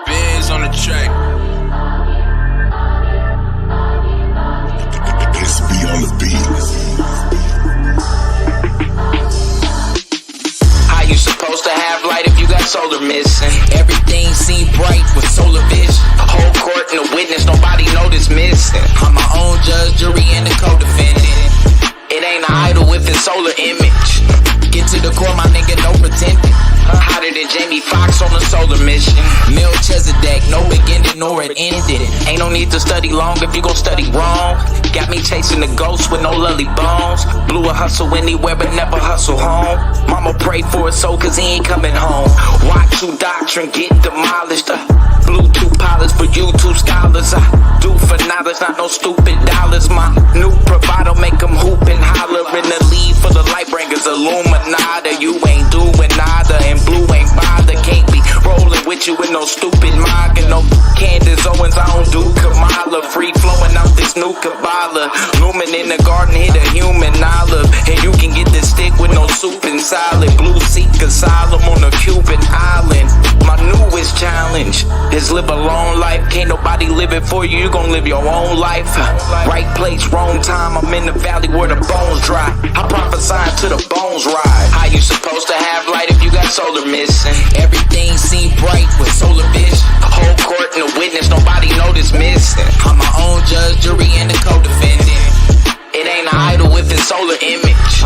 Biz on the track. SB on the beat. How you supposed to have light if you got solar missing? Everything seem bright with solar vision. Whole court and a witness, nobody know this missing. I'm my own judge, jury, and the co-defendant. It ain't an idol if it's solar image. Get to the core, my nigga, no pretending. Hotter than Jamie Foxx on a solar mission. Melchizedek, no beginning nor an ending. Ain't no need to study long if you gon' study wrong. Got me chasing the ghost with no lully bones. Blew a hustle anywhere but never hustle home. Mama prayed for his soul cause he ain't coming home. Watch you doctrine get demolished. Bluetooth pilots for YouTube scholars. I do for knowledge, not no stupid dollars. My new provider make them hoop and holler. In the lead for the light bringers, Illuminati. You ain't doing nada and blue ain't bother. Can't be rolling with you with no stupid maga. No Candace Owens, I don't do Kamala. Free flowing out this new Kabbalah. Lumen in the garden, hit a human olive. And you can get this stick with no soup and salad. Blue seek asylum on a Cuban island. My newest challenge is live a long life. Can't nobody live it for you, you gon' live your own life. Right place, wrong time, I'm in the valley where the bones dry. I prophesy to the bones rise. How you supposed to have light if you got solar missing? Everything seem bright with solar vision. Whole court and a witness, nobody know this missing. I'm my own judge, jury, and the co-defendant. It ain't an idol if it's solar image.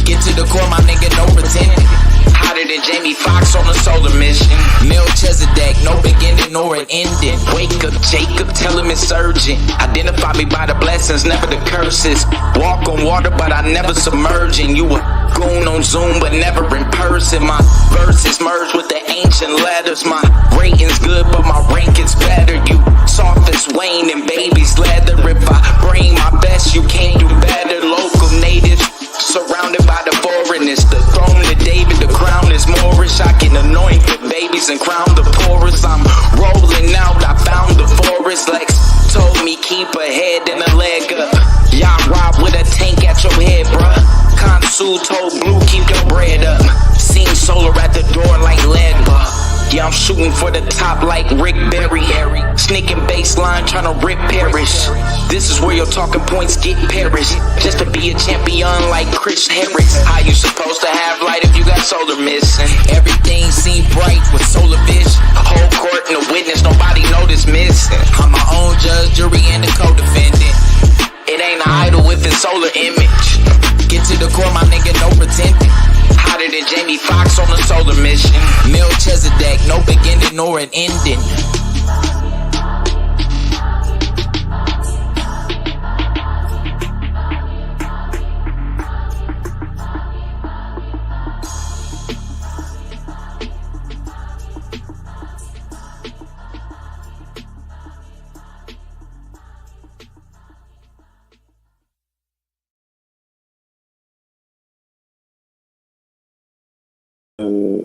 Get to the core, my nigga, no pretending. Hotter than Jamie Foxx on a solar mission. Melchizedek, no beginning nor an ending. Wake up, Jacob, tell him it's urgent. Identify me by the blessings, never the curses. Walk on water, but I never submerging. You a goon on Zoom, but never in person. My verses merge with the ancient letters. My rating's good, but my rank is better. You soft as Wayne and baby's leather. If I bring my best, you can't do better. Local natives surrounded by the foreigners. The throne of David, the crown is Moorish. I can anoint the babies and crown the poorest. I'm rolling out, I found the forest. Lex told me keep a head and a leg up. Y'all rob with a tank at your head, bruh. Consul told Blue keep your bread up. Seen solar at the door like lead, yeah, I'm shooting for the top like Rick Berry. Sneaking baseline, tryna rip Parrish. This is where your talking points get perished. Just to be a champion like Chris Harris. How you supposed to have light if you got solar missing? Everything seem bright with solar vision. Whole court and a witness, nobody know this missing. I'm my own judge, jury, and the co-defendant. It ain't an idol if it's solar image. Get to the core, my nigga, no pretending. Hotter than Jamie Foxx on a solar mission. Melchizedek, no beginning nor an ending.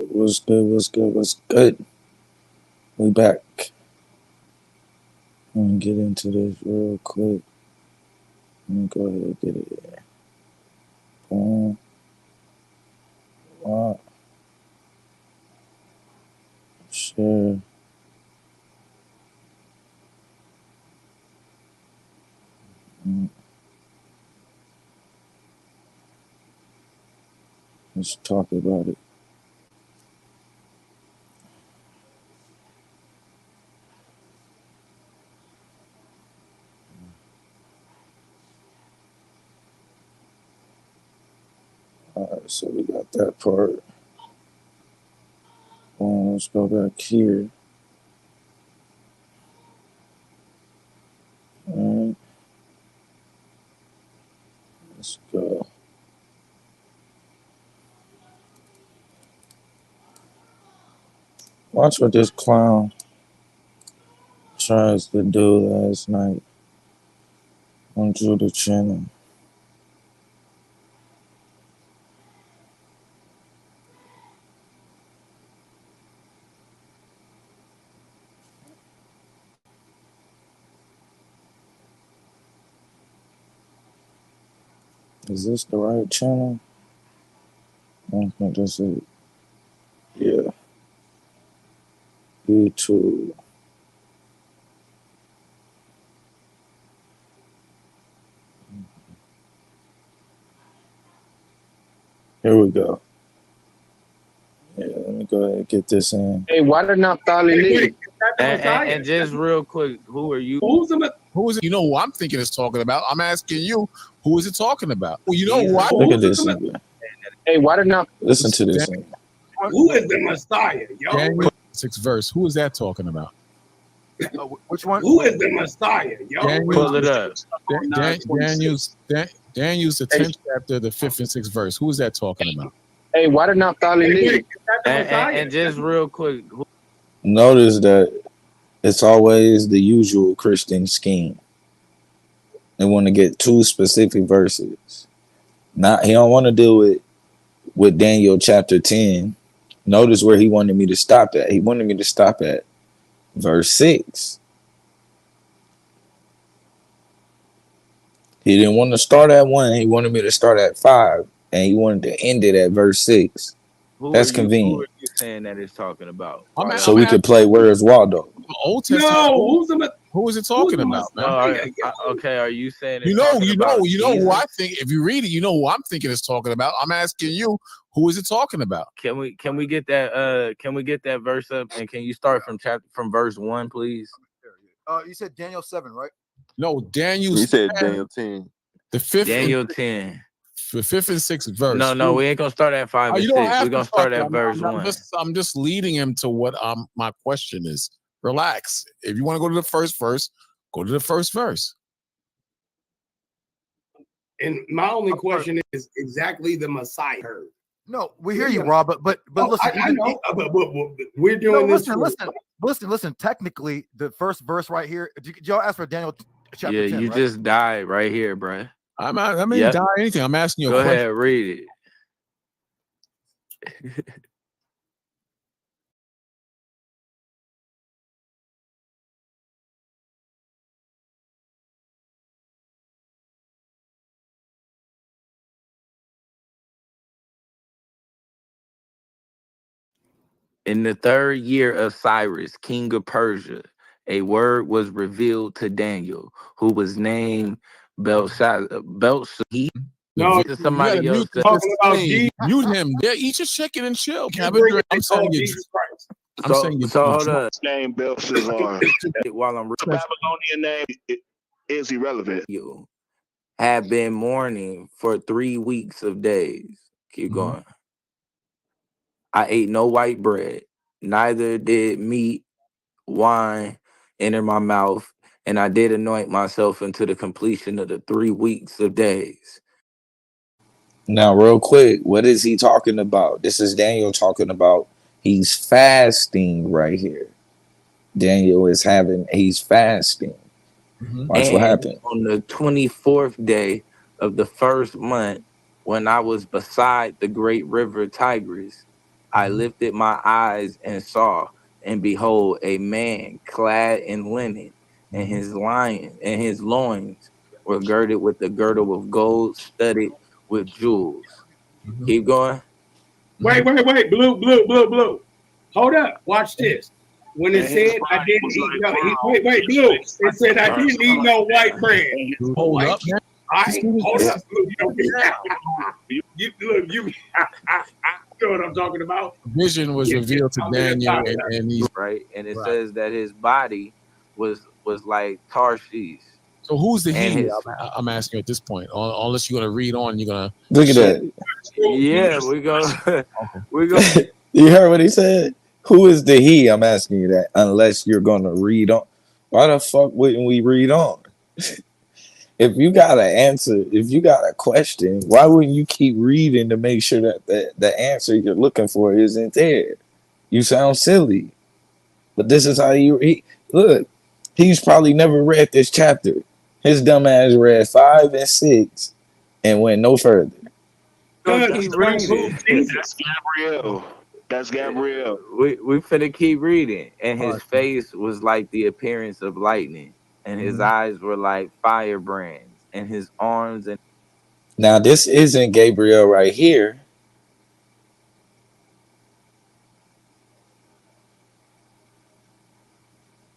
What's good, what's good, what's good? We back. Let me get into this real quick. Let me go ahead and get it here. Boom. Wow. Share. Let's talk about it. Alright, so we got that part. Let's go back here. Alright. Let's go. Watch what this clown tries to do last night on Judah channel. Is this the right channel? I don't think that's it. Yeah, YouTube. Here we go. Yeah, let me go ahead and get this in. Hey, why did Naphtali leave? And just real quick, who are you? Who is it? You know who I'm thinking it's talking about? I'm asking you, who is it talking about? Well, you know who I Look at this nigga. Hey, why did Naphtali? Listen to this nigga. Who is the Messiah, yo? Daniel 6 verse. Who is that talking about? Which one? Who is the Messiah, yo? Pull it up. Daniel's the 10th chapter, the 5th and 6th verse. Who is that talking about? Hey, why did Naphtali leave? And just real quick, Notice that it's always the usual Christian scheme. They want to get two specific verses. He don't want to deal with Daniel chapter 10. Notice where he wanted me to stop at. He wanted me to stop at verse 6. He didn't want to start at 1. He wanted me to start at 5. And he wanted to end it at verse 6. That's convenient. Who are you saying that it's talking about? So we could play Where's Waldo? Old Testament. No, who is it talking about, man? Okay, are you saying you know who I think? If you read it, you know who I'm thinking it's talking about. I'm asking you, who is it talking about? Can we get that verse up, and can you start from verse 1, please? You said Daniel 7, right? No, Daniel. You said Daniel 10. The 5th. Daniel 10. The 5th and 6th verse. No, we ain't gonna start at 5 and 6. We're gonna start at verse 1. I'm just leading him to what my question is. Relax. If you want to go to the first verse, go to the first verse. And my only question is exactly the Messiah. No, we hear you, Rob, but listen, I know, but we're doing this. Listen. Technically, the first verse right here. Did y'all ask for Daniel chapter 10? Yeah, you right? just died right here, bro. I didn't die anything. I'm asking you a question. Go ahead, read it. In the 3rd year of Cyrus, king of Persia, a word was revealed to Daniel, who was named Belshazzar. No, somebody else. Talking about Jesus. Mute him. Yeah, eat your chicken and chill. I'm saying Jesus Christ. So hold on. Name Belshazzar. While I'm The Babylonian name is irrelevant. you have been mourning for 3 weeks of days. Keep going. I ate no white bread, neither did meat, wine enter my mouth, and I did anoint myself until the completion of the 3 weeks of days. Now, real quick, what is he talking about? This is Daniel talking about he's fasting right here. He's fasting. Watch what happened. On the 24th day of the 1st month, when I was beside the great river Tigris, I lifted my eyes and saw, and behold, a man clad in linen, and his loins were girded with the girdle of gold, studded with jewels. Keep going. Wait, blue. Hold up, watch this. When it said I didn't eat blue. It said I didn't eat no white bread. Hold up, man. Hold up, blue. You know what I'm talking about. Vision was revealed to Daniel, and he's right, and it says that his body was like Tarshish. So who's the he? I'm asking you at this point. Unless you're gonna read on, you're gonna look at that. Yeah, we go. You heard what he said? Who is the he? I'm asking you that. Unless you're gonna read on. Why the fuck wouldn't we read on? If you got an answer, if you got a question, why wouldn't you keep reading to make sure that the answer you're looking for isn't there? You sound silly. But this is how you look. He's probably never read this chapter. His dumb ass read 5 and 6 and went no further. Keep reading. That's Gabriel. We finna keep reading. And his face was like the appearance of lightning, and his eyes were like firebrands, and his arms and Now this isn't Gabriel right here.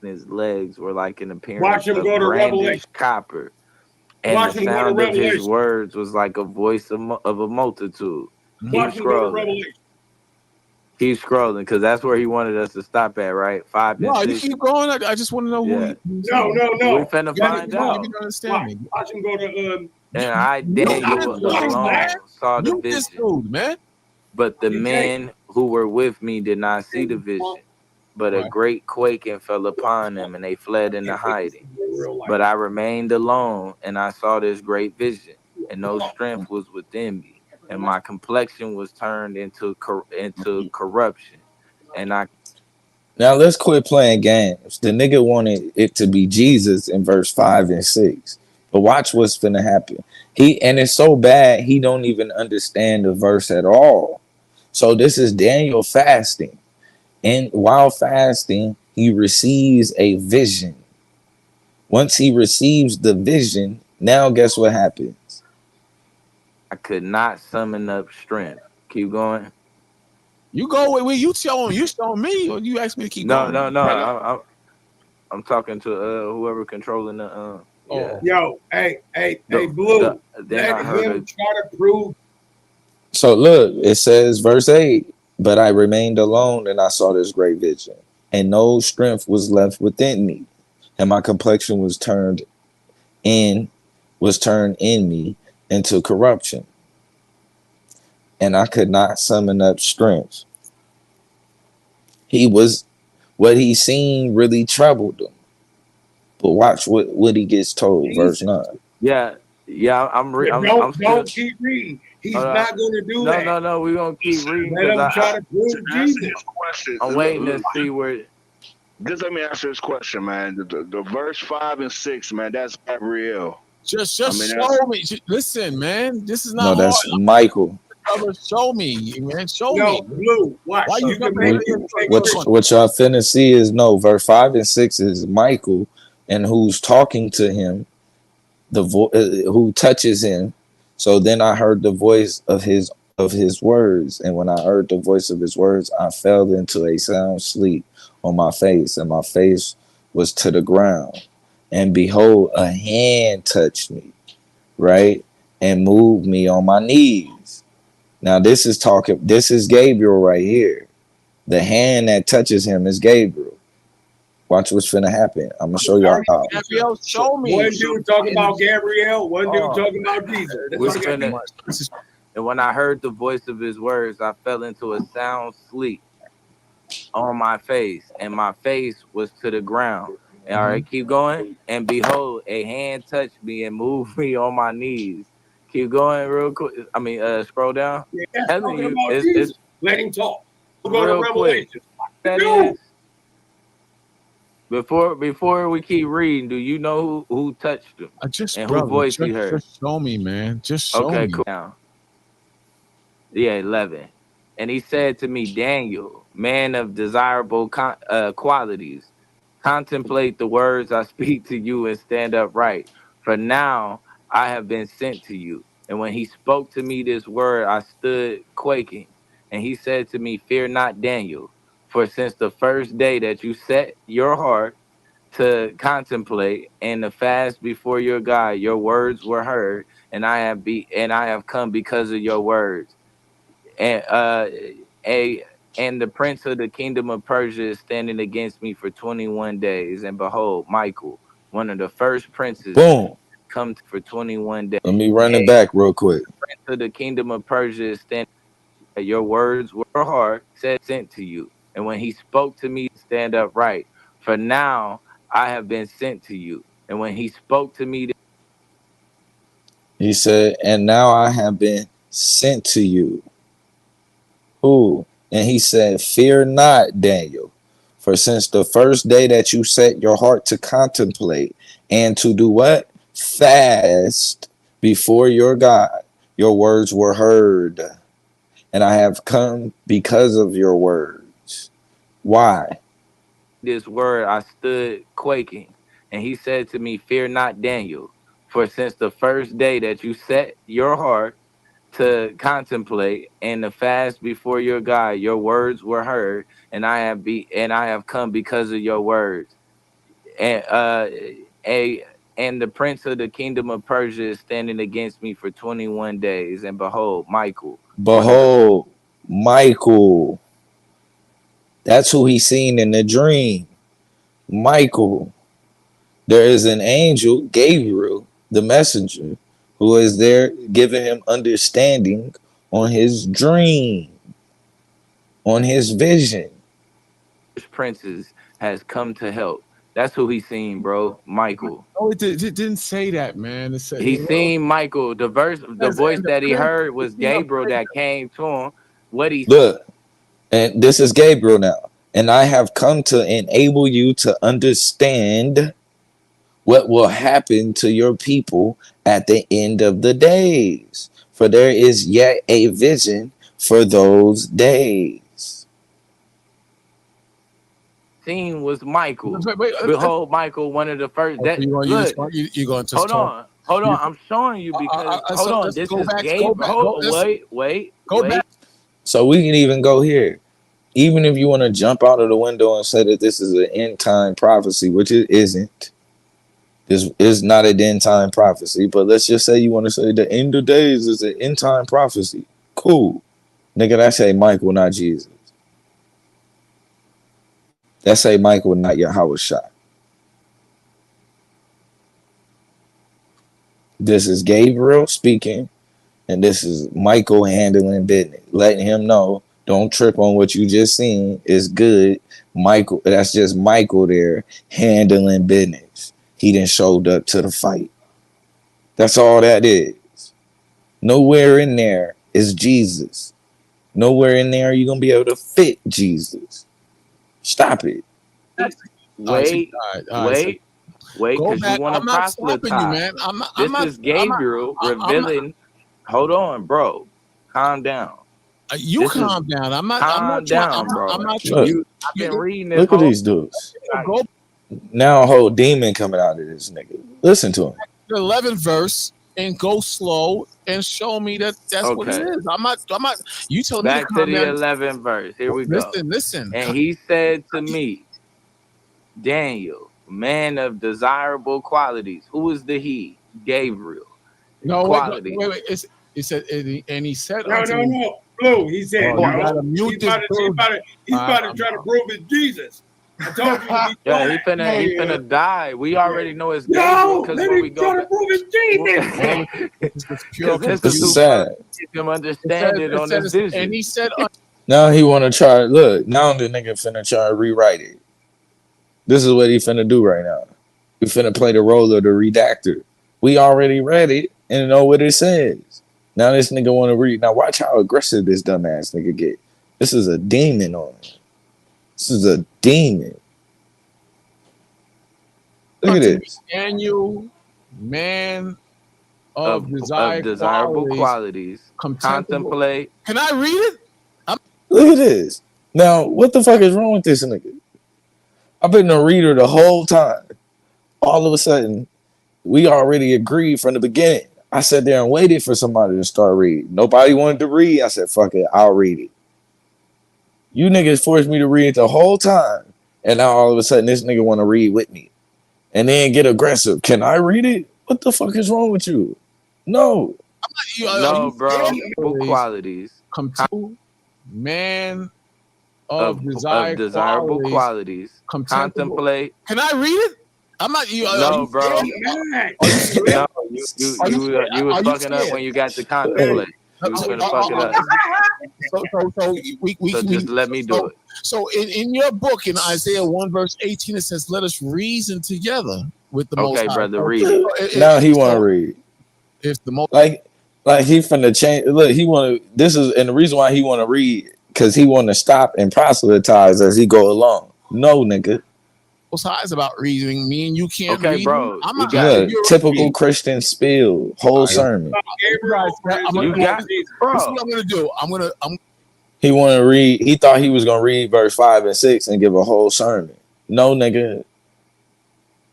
His legs were like an appearance Watch him of go to brandish Revelation. copper, and the Watch him go to sound of his Revelation. words was like a voice of a multitude. Keep Watch him go to scrolling. Revelation. Keep scrolling, because that's where he wanted us to stop at, right? 5 and No, you 6. keep going. I just want to know Yeah. who. No. We finna Let find him out. Maybe not understand Watch, me. watch him go to And I, Daniel, this dude, alone man. saw the You this vision. dude, man. But the You men who were with me did not see the vision. But a Right. great quaking fell upon them, and they fled into hiding. But I remained alone, and I saw this great vision, and no strength was within me, and my complexion was turned into corruption, and I Now let's quit playing games. The nigga wanted it to be Jesus in verse 5 and 6. But watch what's finna happen. And it's so bad he don't even understand the verse at all. So this is Daniel fasting. And while fasting, he receives a vision. Once he receives the vision, now guess what happens? could not summon up strength. Keep going. You go with you showing me, or you ask me to keep going? No. I'm talking to whoever controlling the yeah. Yo, hey, The- Blue. then I Let heard him try to prove. So look, it says verse 8, but I remained alone and I saw this great vision, and no strength was left within me, and my complexion was turned in me into corruption, and I could not summon up strength. What he seen really troubled him. But watch what he gets told, verse 9. Yeah, I'm Don't still, keep reading. He's not going to do that. No, we're gonna keep reading Let him because try to prove Jesus. I'm waiting to see where. Just let me answer this question, man. The verse 5 and 6, man, that's Gabriel. Just show me. Listen, man, this is not No, hard. that's Michael. Show me, man. Show No, me. Blue, watch. Why you What y'all finna see is verse 5 and 6 is Michael, and who's talking to him, who touches him. So then I heard the voice of his words, and when I heard the voice of his words, I fell into a sound sleep on my face, and my face was to the ground. And behold, a hand touched me, right, and moved me on my knees. Now this is Gabriel right here. The hand that touches him is Gabriel. Watch what's finna happen. I'm gonna show y'all how. Gabriel, show me. One dude talking about Gabriel, one dude talking about Jesus. And when I heard the voice of his words, I fell into a sound sleep on my face, and my face was to the ground. All right, keep going. And behold, a hand touched me and moved me on my knees. Keep going real quick. I mean, scroll down. Yeah, talking about Jesus. Let him talk. We'll go to Revelation. That is, before we keep reading, do you know who touched him? Who voice he heard? Just show me, man. Just show me. Okay, cool. Now, yeah, 11. And he said to me, Daniel, man of desirable qualities, contemplate the words I speak to you and stand upright. For now I have been sent to you. And when he spoke to me this word, I stood quaking. And he said to me, fear not, Daniel, for since the first day that you set your heart to contemplate and to fast before your God, your words were heard, and I have come because of your words. And and the prince of the kingdom of Persia is standing against me for 21 days. And behold, Michael, one of the first princes, come for 21 days. Let me run it back real quick. The prince of the kingdom of Persia is standing. Your words were hard, sent to you. And when he spoke to me, stand upright. For now I have been sent to you. And when he spoke to me, he said, and now I have been sent to you. Who? And he said, fear not, Daniel, for since the first day that you set your heart to contemplate and to do what? Fast before your God, your words were heard, and I have come because of your words. Why? This word I stood quaking, and he said to me, fear not, Daniel, For since the first day that you set your heart to contemplate and to fast before your God, your words were heard, and I have come because of your words. And a and the prince of the kingdom of Persia is standing against me for 21 days. And behold, Michael, one of the Behold, Michael. That's who he seen in the dream. Michael. There is an angel, Gabriel, the messenger, who is there giving him understanding on his dream, on his vision. princes has come to help. That's who he seen, bro. Michael. Oh, it didn't say that, man. It said, He seen Michael. The voice that he heard was you know, Gabriel that came to him. What he Look, and this is Gabriel now. And I have come to enable you to understand what will happen to your people at the end of the days. For there is yet a vision for those days. seen was Michael. wait, Behold, Michael, one of the first. That you're look, going to hold talk. on, hold on. I'm showing you because hold on. This is Gabriel. Wait. So we can even go here. Even if you want to jump out of the window and say that this is an end time prophecy, which it isn't. This is not an end time prophecy, but let's just say you want to say the end of days is an end time prophecy. Cool. Nigga, that say Michael, not Jesus. That say Michael, not Yahweh Shai. This is Gabriel speaking, and this is Michael handling business, letting him know, don't trip on what you just seen. It's good. Michael, that's just Michael there handling business. He done showed up to the fight. That's all that is. Nowhere in there is Jesus. Nowhere in there are you going to be able to fit Jesus. Stop it. Wait, because you want to proselytize. This is Gabriel revealing. Hold on, bro. Calm down. You calm down. I'm not down, bro. I'm not Look, I've been reading this. Look at these dudes. Now a whole demon coming out of this nigga. Listen to him. The 11th verse and go slow and show me that's what it is. I'm not. You tell me back to the 11th verse. Here we go. Listen. And he said to me, Daniel, man of desirable qualities. Who is the he? Gabriel. No, quality. Wait. It said, and he said, No. Blue. He said, he's about to try to prove it's Jesus. I told you. Yeah, he finna die. We already know it's Gabriel because when we go to prove it's Jesus. This is sad. Him understand it on this vision. And he said, now he want to try. Look, now the nigga finna try to rewrite it. This is what he finna do right now. We finna play the role of the redactor. We already read it and know what it says. Now this nigga want to read. Now watch how aggressive this dumbass nigga get. This is a demon on him. This is a demon. Look at this. Daniel, man of desirable qualities. Contemplate. Can I read it? Look at this. Now, what the fuck is wrong with this nigga? I've been a reader the whole time. All of a sudden, we already agreed from the beginning. I sat there and waited for somebody to start reading. Nobody wanted to read. I said, fuck it, I'll read it. You niggas forced me to read it the whole time. And now all of a sudden, this nigga want to read with me. And then get aggressive. Can I read it? What the fuck is wrong with you? No. No, bro. Qualities. Come to man of desirable qualities. Contemplate. Can I read it? I'm not you. No, bro. No, you was fucking up when you got to contemplate. You was gonna fuck it up. So just let me do it. So in your book in Isaiah 1 verse 18 it says, "Let us reason together with the Most High." Okay, brother, read it. Now he want to read. If the most like he finna change. Look, he want to. This is and the reason why he want to read because he want to stop and proselytize as he go along. No, nigga. Most High is about reasoning. Me and you can't. Okay, read. bro. I'm not typical Christian spiel. Whole sermon. You got it, bro. This is what I'm gonna do. He want to read. He thought he was gonna read verse 5 and 6 and give a whole sermon. No, nigga.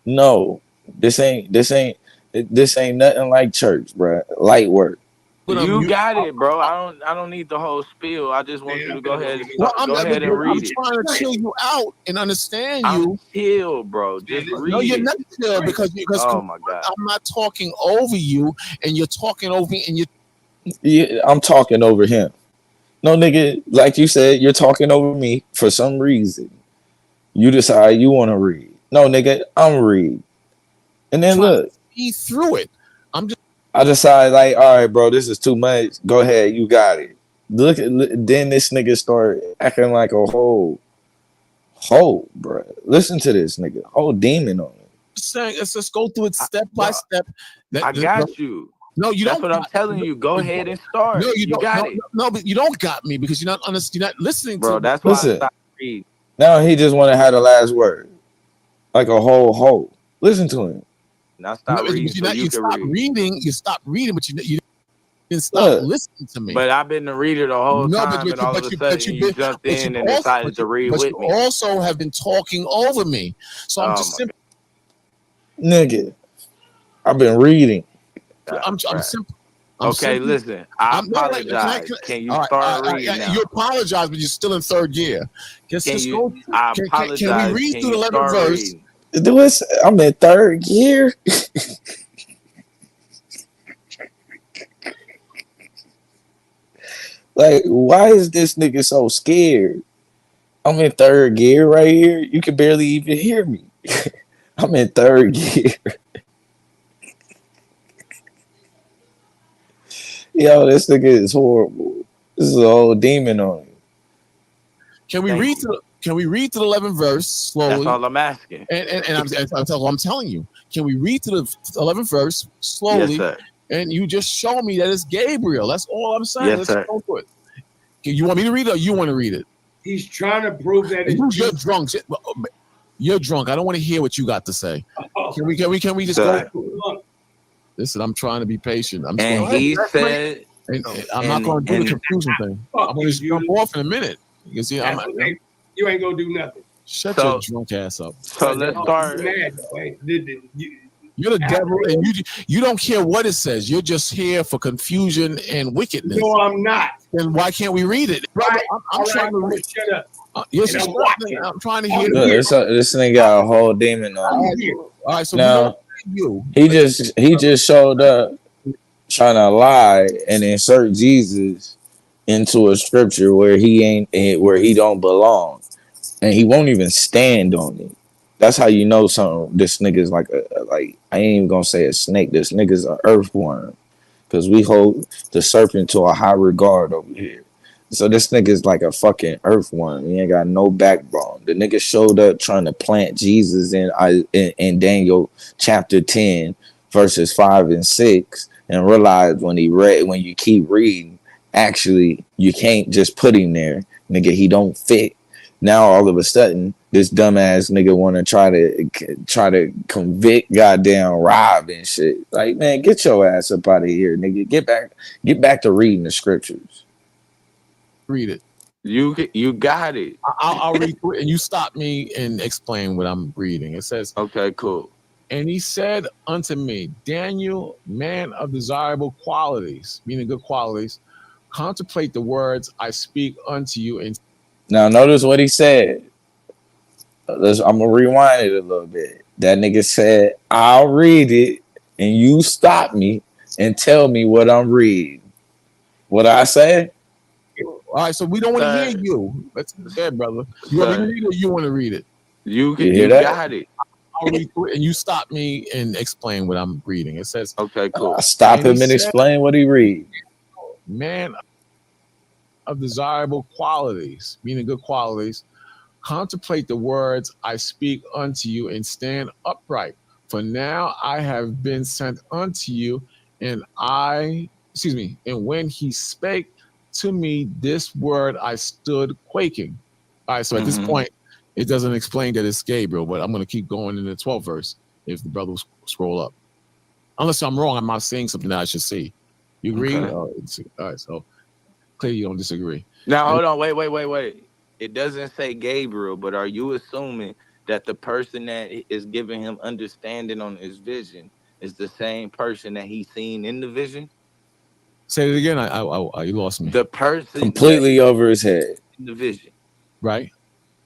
No, this ain't This ain't nothing like church, bro. Light work. You got it, bro. I don't need the whole spiel. I just want you to go ahead and read it. I'm trying to chill you out and understand I'm you. chill, bro. Just read No, you're it. not chill because Oh my God. I'm not talking over you, and you're talking over me, and you. Yeah, I'm talking over him. No, nigga, like you said, you're talking over me for some reason. You decide you want to read. No, nigga, I'm read. And then look, He threw it. I decide like, all right, bro, this is too much. Go ahead, you got it. Then this nigga start acting like a whole, bro. Listen to this nigga, whole demon on it. Saying, let's just go through it step by step. I got you. No, you That's don't. what I'm telling you. Go ahead and start. No, you got it. No, but you don't got me because you're not You're not listening, bro. to That's why Listen. I stopped reading. Now he just want to have the last word, like a whole. Listen to him. Now stop reading. You stop reading. You stop reading, but you didn't stop listening to me. But I've been the reader the whole time, and all of a sudden you jumped in and decided to read with me. But you also have been talking over me, so I'm just simple. Nigga, I've been reading. I'm simple. Okay, listen. I apologize. Can you start reading now? You apologize, but you're still in third gear. I apologize. Can we read through the 11th verse? I'm in third gear. Like, why is this nigga so scared? I'm in third gear right here. You can barely even hear me. I'm in third gear. Yo, this nigga is horrible. This is a whole demon on him. Can we read to the 11th verse slowly? That's all I'm asking. And I'm telling you. Can we read to the 11th verse slowly? Yes, sir. And you just show me that it's Gabriel. That's all I'm saying. Yes, sir. Go for it. You want me to read it or you want to read it? He's trying to prove that you're drunk. You're drunk. I don't want to hear what you got to say. Can we just Sir. go? Listen, I'm trying to be patient. I'm said, I'm not going to do the confusion thing. I'm going to jump off in a minute. You see, you ain't going to do nothing. Shut your drunk ass up. So let's start. You're the devil, and you don't care what it says. You're just here for confusion and wickedness. No, I'm not. Then why can't we read it? Brother, I'm trying to read. Shut up. Yes, I'm trying to hear. This thing got a whole demon on it. All right, so now he just showed up trying to lie and insert Jesus into a scripture where he don't belong, and he won't even stand on it. That's how you know something. This nigga's like I ain't even gonna say a snake. This nigga's an earthworm, because we hold the serpent to a high regard over here. So this nigga's like a fucking earthworm. He ain't got no backbone. The nigga showed up trying to plant Jesus in Daniel chapter 10 verses 5 and 6, and realized when you keep reading, actually you can't just put him there, nigga. He don't fit. Now all of a sudden, this dumbass nigga want to try to convict goddamn Rob and shit. Like, man, get your ass up out of here, nigga. Get back to reading the scriptures. Read it. You got it. I'll read through it, and you stop me and explain what I'm reading. It says, okay, cool. And he said unto me, Daniel, man of desirable qualities, meaning good qualities, contemplate the words I speak unto you. And now notice what he said. I'm gonna rewind it a little bit. That nigga said, I'll read it, and you stop me and tell me what I'm reading. What I say? All right, so we don't want to hear you. That's dead, brother. You want me to read it or you want to read it? You got it. I'll read through it, and you stop me and explain what I'm reading. It says, okay, cool. I stop him and explain what he read. Man of desirable qualities, meaning good qualities, contemplate the words I speak unto you and stand upright. For now I have been sent unto you, and when he spake to me this word, I stood quaking. All right, so at this point, it doesn't explain that it's Gabriel, but I'm going to keep going in the 12th verse if the brother will scroll up. Unless I'm wrong, I'm not saying something that I should see. You agree? Okay. All right, so clearly you don't disagree. Now, hold on. Wait. It doesn't say Gabriel, but are you assuming that the person that is giving him understanding on his vision is the same person that he's seen in the vision? Say it again. You lost me. The person Completely over his head. in the vision, Right.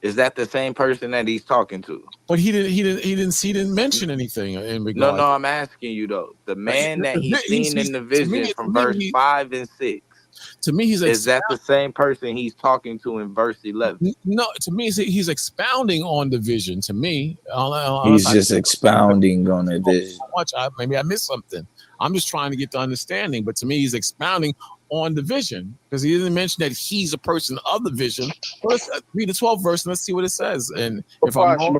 is that the same person that he's talking to? But he didn't mention anything in regard. No, I'm asking you though. The man that he's seen in the vision from verse 5 and 6. To me, is that the same person he's talking to in verse 11? No, to me, he's expounding on the vision. To me, he's just expounding on the vision. Maybe I missed something. I'm just trying to get the understanding, but to me, he's expounding on the vision because he didn't mention that he's a person of the vision. Well, let's read the 12th verse and let's see what it says. And if I'm wrong,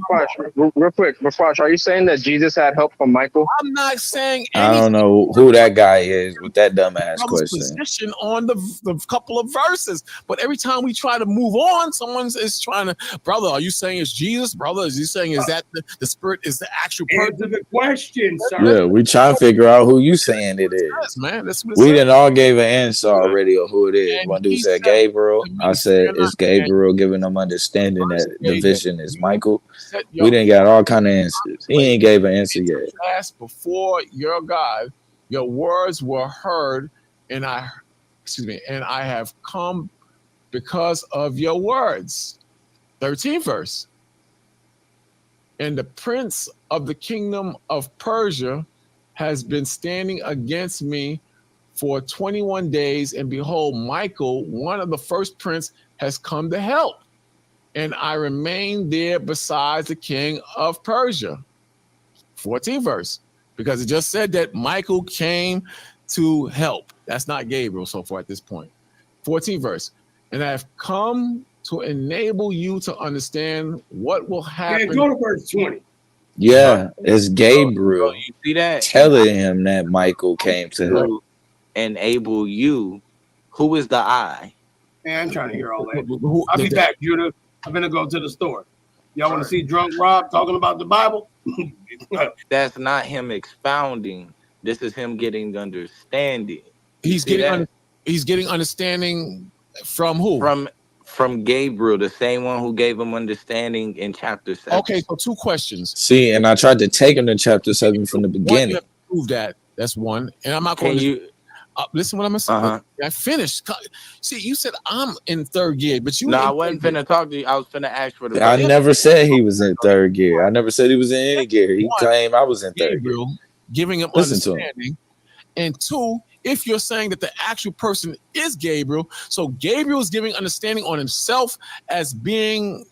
real quick, Bafash, are you saying that Jesus had help from Michael? I'm not saying anything. I don't know who that guy is with that dumbass question. Position on the couple of verses, but every time we try to move on, someone is trying to, brother, are you saying it's Jesus? Brother, is he saying is that the spirit is the actual person? Answer the question, sir. Yeah, we trying to figure out who you saying it is. Yes, man. That's what we didn't all gave an answer already of who it is. One dude said Gabriel. I said it's Gabriel giving them understanding that the vision is Michael. We didn't got all kind of answers. He ain't gave an answer yet. Before your God, your words were heard, and I have come because of your words. 13th verse. And the prince of the kingdom of Persia has been standing against me for 21 days, and behold, Michael, one of the first prince, has come to help. And I remain there besides the king of Persia. 14th verse, because it just said that Michael came to help. That's not Gabriel so far at this point. 14th verse, and I have come to enable you to understand what will happen. Yeah, go to verse 20. Yeah, it's Gabriel you see that? telling him that Michael came to help. Enable you. Who is the I? Man, I'm trying to hear all that. I'll be back, Judah. I'm gonna go to the store. Y'all want to see drunk Rob talking about the Bible? That's not him expounding. This is him getting understanding. He's getting understanding from who? From Gabriel, the same one who gave him understanding in chapter 7. Okay, so 2 questions. See, and I tried to take him to chapter 7 from the beginning. One, prove that. That's one. And I'm not going to listen what I'm saying. I finished. See, you said I'm in 3rd gear, but you. No, I wasn't finna talk to you. I was finna ask for the. I never said he was in 3rd gear. I never said he was in any gear. He claimed I was in 3rd gear. Giving him understanding. And 2, if you're saying that the actual person is Gabriel, so Gabriel is giving understanding on himself as being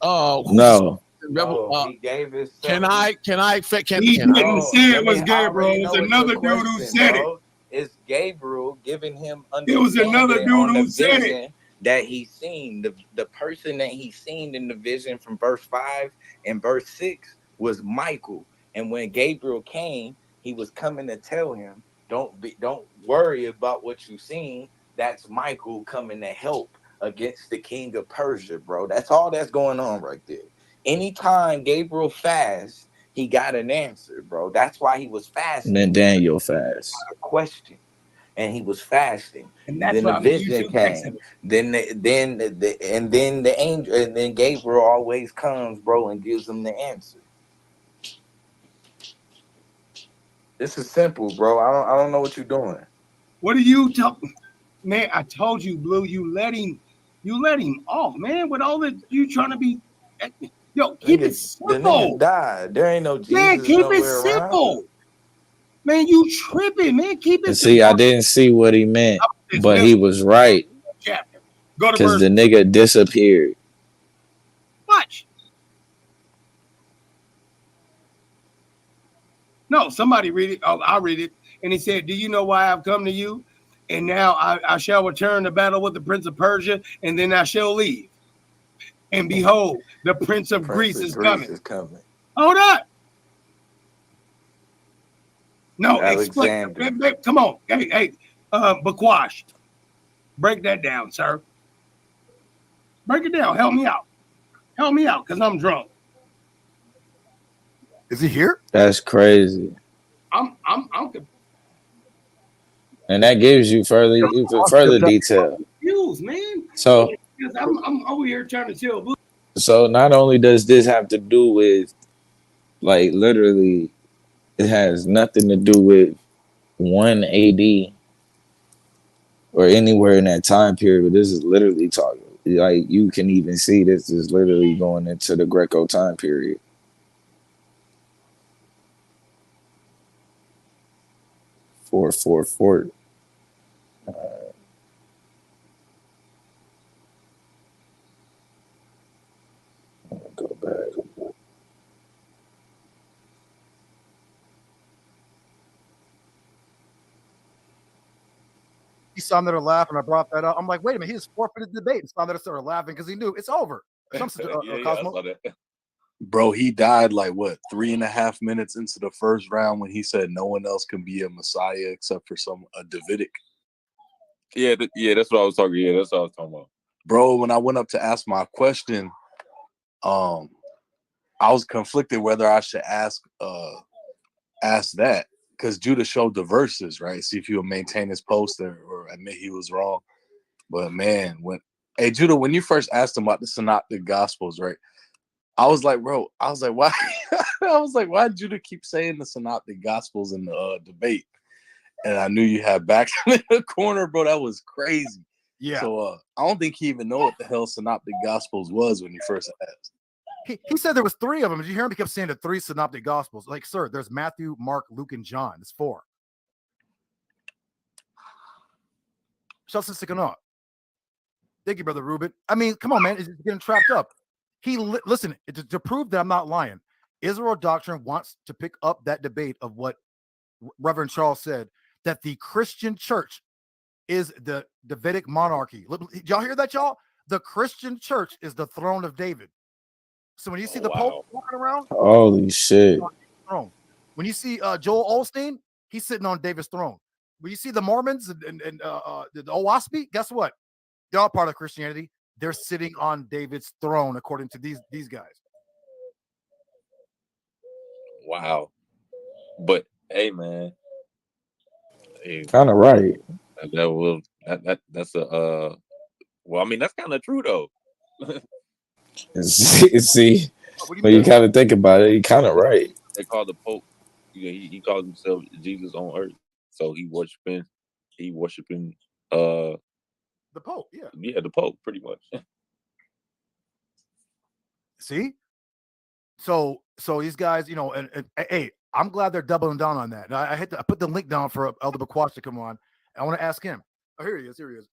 no. He gave his can I he didn't say it was Gabriel. It was another dude who said it. It's Gabriel giving him understanding. It was another dude who said it. That he's seen. The person that he's seen in the vision from verse 5 and verse 6 was Michael. And when Gabriel came, he was coming to tell him, don't worry about what you've seen. That's Michael coming to help against the king of Persia, bro. That's all that's going on right there. Anytime Gabriel fasts, he got an answer, bro. That's why he was fasting. And then Daniel fast. A question, and he was fasting. And that's then the vision came. Then the angel, and then Gabriel always comes, bro, and gives him the answer. This is simple, bro. I don't know what you're doing. What are you talking? Man, I told you, Blue. You let him off, man. With all that you trying to be. Yo, keep it simple. The nigga died. There ain't no Jesus. Man, keep it simple. Around. Man, you tripping, man. Keep it simple. See, I didn't see what he meant, but he was right. Because the nigga disappeared. Watch. No, somebody read it. Oh, I'll read it. And he said, do you know why I've come to you? And now I shall return to battle with the prince of Persia, and then I shall leave. And behold, the prince of Greece is coming. Hold up. No, explain. Come on. Hey, Bakwash. Break that down, sir. Break it down. Help me out. Because I'm drunk. Is he here? That's crazy. I'm and that gives you further detail. Confused, man. So I'm over here trying to chill. So not only does this have to do with like literally It has nothing to do with 1 AD or anywhere in that time period. But this is literally talking. Like you can even see this is literally going into the Greco time period. 444. Go back. He saw him there laughing. I brought that up. I'm like, wait a minute, he just forfeited the debate. And saw that I started laughing because he knew it's over. Yeah, I Cosmo. saw that. Bro, he died like what 3.5 minutes into the first round when he said no one else can be a Messiah except for a Davidic. Yeah, that's what I was talking. Yeah, that's what I was talking about. Bro, when I went up to ask my question, I was conflicted whether I should ask that because Judah showed the verses, right? See if he would maintain his post or admit he was wrong. But man, Judah, when you first asked him about the synoptic gospels, right? I was like, bro, why? I was like, why did Judah keep saying the synoptic gospels in the debate? And I knew you had back in the corner, bro. That was crazy. Yeah. So I don't think he even know what the hell synoptic gospels was when he first asked. He said there was 3 of them. Did you hear him? He kept saying the 3 synoptic gospels. Like, sir, there's Matthew, Mark, Luke, and John. It's 4. Shut sticking up. Thank you, Brother Reuben. I mean, come on, man. It's getting trapped up. Listen, to prove that I'm not lying, Israel Doctrine wants to pick up that debate of what Reverend Charles said, that the Christian church is the Davidic monarchy. Did y'all hear that, y'all? The Christian church is the throne of David. So when you see the Pope walking around, holy shit. When you see Joel Osteen, he's sitting on David's throne. When you see the Mormons and the Owaspy, guess what? They're all part of Christianity. They're sitting on David's throne, according to these guys. Wow. But hey, man, Kind of right. That's a well, I mean, that's kind of true though. See, when you kind of think about it, you're kind of right. They call the Pope. He calls himself Jesus on earth, so he worshiping the Pope. Yeah, the Pope, pretty much. See, so these guys, and hey, I'm glad they're doubling down on that. I put the link down for Elder Bakwash to come on. I want to ask him. Oh, here he is. Here he is.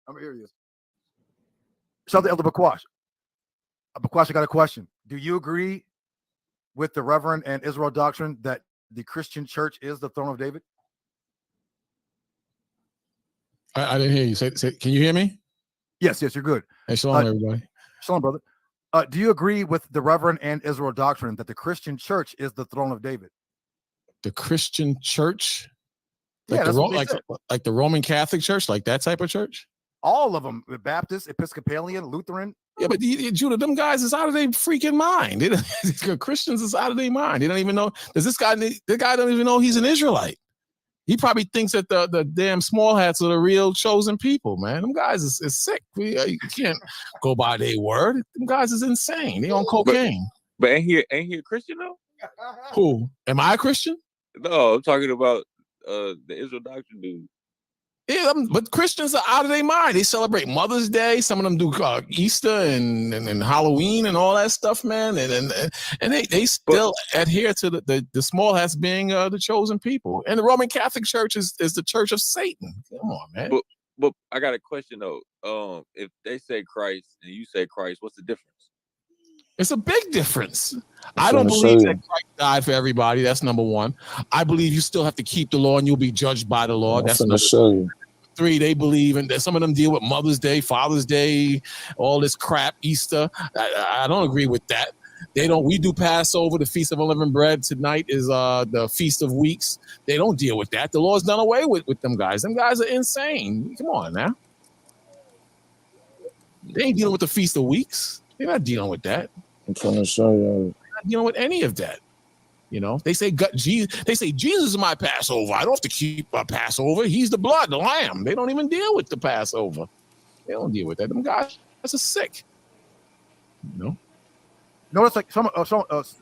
Shout out to Elder Bakwash. Bakwash, I got a question. Do you agree with the Reverend and Israel Doctrine that the Christian church is the throne of David? I didn't hear you. Say, can you hear me? Yes, you're good. Hey, shalom, everybody. Shalom, brother. Do you agree with the Reverend and Israel Doctrine that the Christian church is the throne of David? The Christian church? Like, like the Roman Catholic Church, like that type of church? All of them, the Baptist, Episcopalian, Lutheran. Yeah, but Judah, them guys is out of their freaking mind. Christians is out of their mind. They don't even know. The guy don't even know he's an Israelite. He probably thinks that the damn small hats are the real chosen people, man. Them guys is sick. You can't go by their word. Them guys is insane. They on cocaine. But ain't he a Christian though? Who? Am I a Christian? No, I'm talking about the Israel Doctrine dude. Yeah, but Christians are out of their mind. They celebrate Mother's Day. Some of them do Easter and Halloween and all that stuff, man. And they still adhere to the small hats being the chosen people. And the Roman Catholic Church is the church of Satan. Come on, man. But I got a question though. If they say Christ and you say Christ, what's the difference? It's a big difference. I don't believe that Christ died for everybody. That's number one. I believe you still have to keep the law and you'll be judged by the law. That's number 3. They believe, and some of them deal with Mother's Day, Father's Day, all this crap, Easter. I don't agree with that. We do Passover, the Feast of Unleavened Bread. Tonight is the Feast of Weeks. They don't deal with that. The law's done away with them guys. Them guys are insane. Come on now. They ain't dealing with the Feast of Weeks. They're not dealing with that. I'm trying to show you. They're not dealing with any of that. They say Jesus is my Passover. I don't have to keep a Passover. He's the blood, the lamb. They don't even deal with the Passover. They don't deal with that. Them guys are sick. Notice like some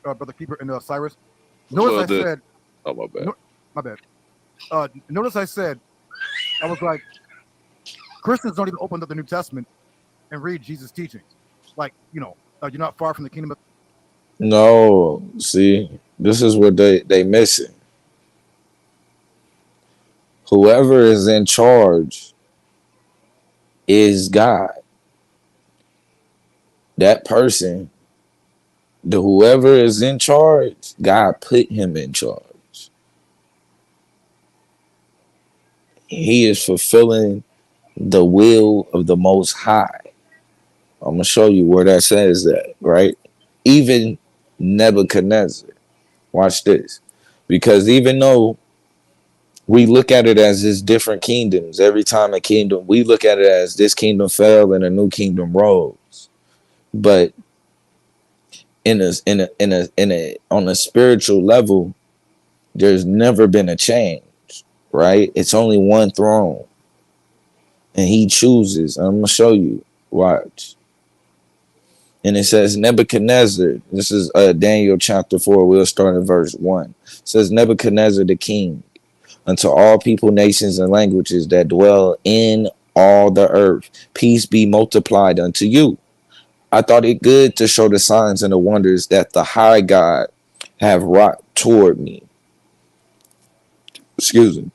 Brother Keeper and Cyrus. Notice I said Oh, my bad. My bad. Notice I said, I was like, Christians don't even open up the New Testament and read Jesus' teachings. Like, you're not far from the kingdom of. No, see, this is what they missing. Whoever is in charge is God. That person, the whoever is in charge, God put him in charge. He is fulfilling the will of the Most High. I'm gonna show you where that says that, right? Even Nebuchadnezzar. Watch this. Because even though we look at it as this different kingdoms, every time a kingdom, we look at it as this kingdom fell and a new kingdom rose. But on a spiritual level, there's never been a change, right? It's only one throne. And he chooses. I'm gonna show you. Watch. And it says Nebuchadnezzar. This is Daniel chapter 4. We'll start in verse 1. It says Nebuchadnezzar the king, unto all people, nations, and languages that dwell in all the earth, peace be multiplied unto you. I thought it good to show the signs and the wonders that the high God have wrought toward me. Excuse me.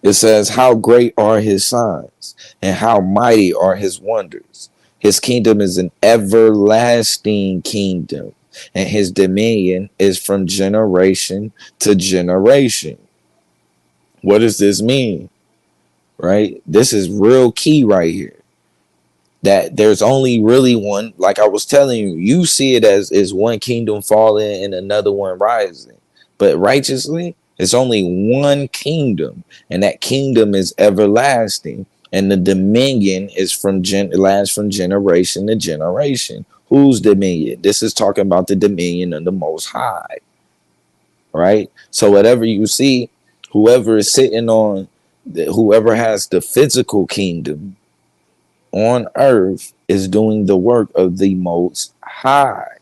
It says, how great are his signs, and how mighty are his wonders. His kingdom is an everlasting kingdom, and his dominion is from generation to generation. What does this mean? Right? This is real key right here. That there's only really one, like I was telling you, you see it as is one kingdom falling and another one rising. But righteously, it's only one kingdom, and that kingdom is everlasting, and the dominion is lasts from generation to generation. Whose dominion? This is talking about the dominion of the Most High, right? So whatever you see, whoever is sitting on, whoever has the physical kingdom on earth is doing the work of the Most High.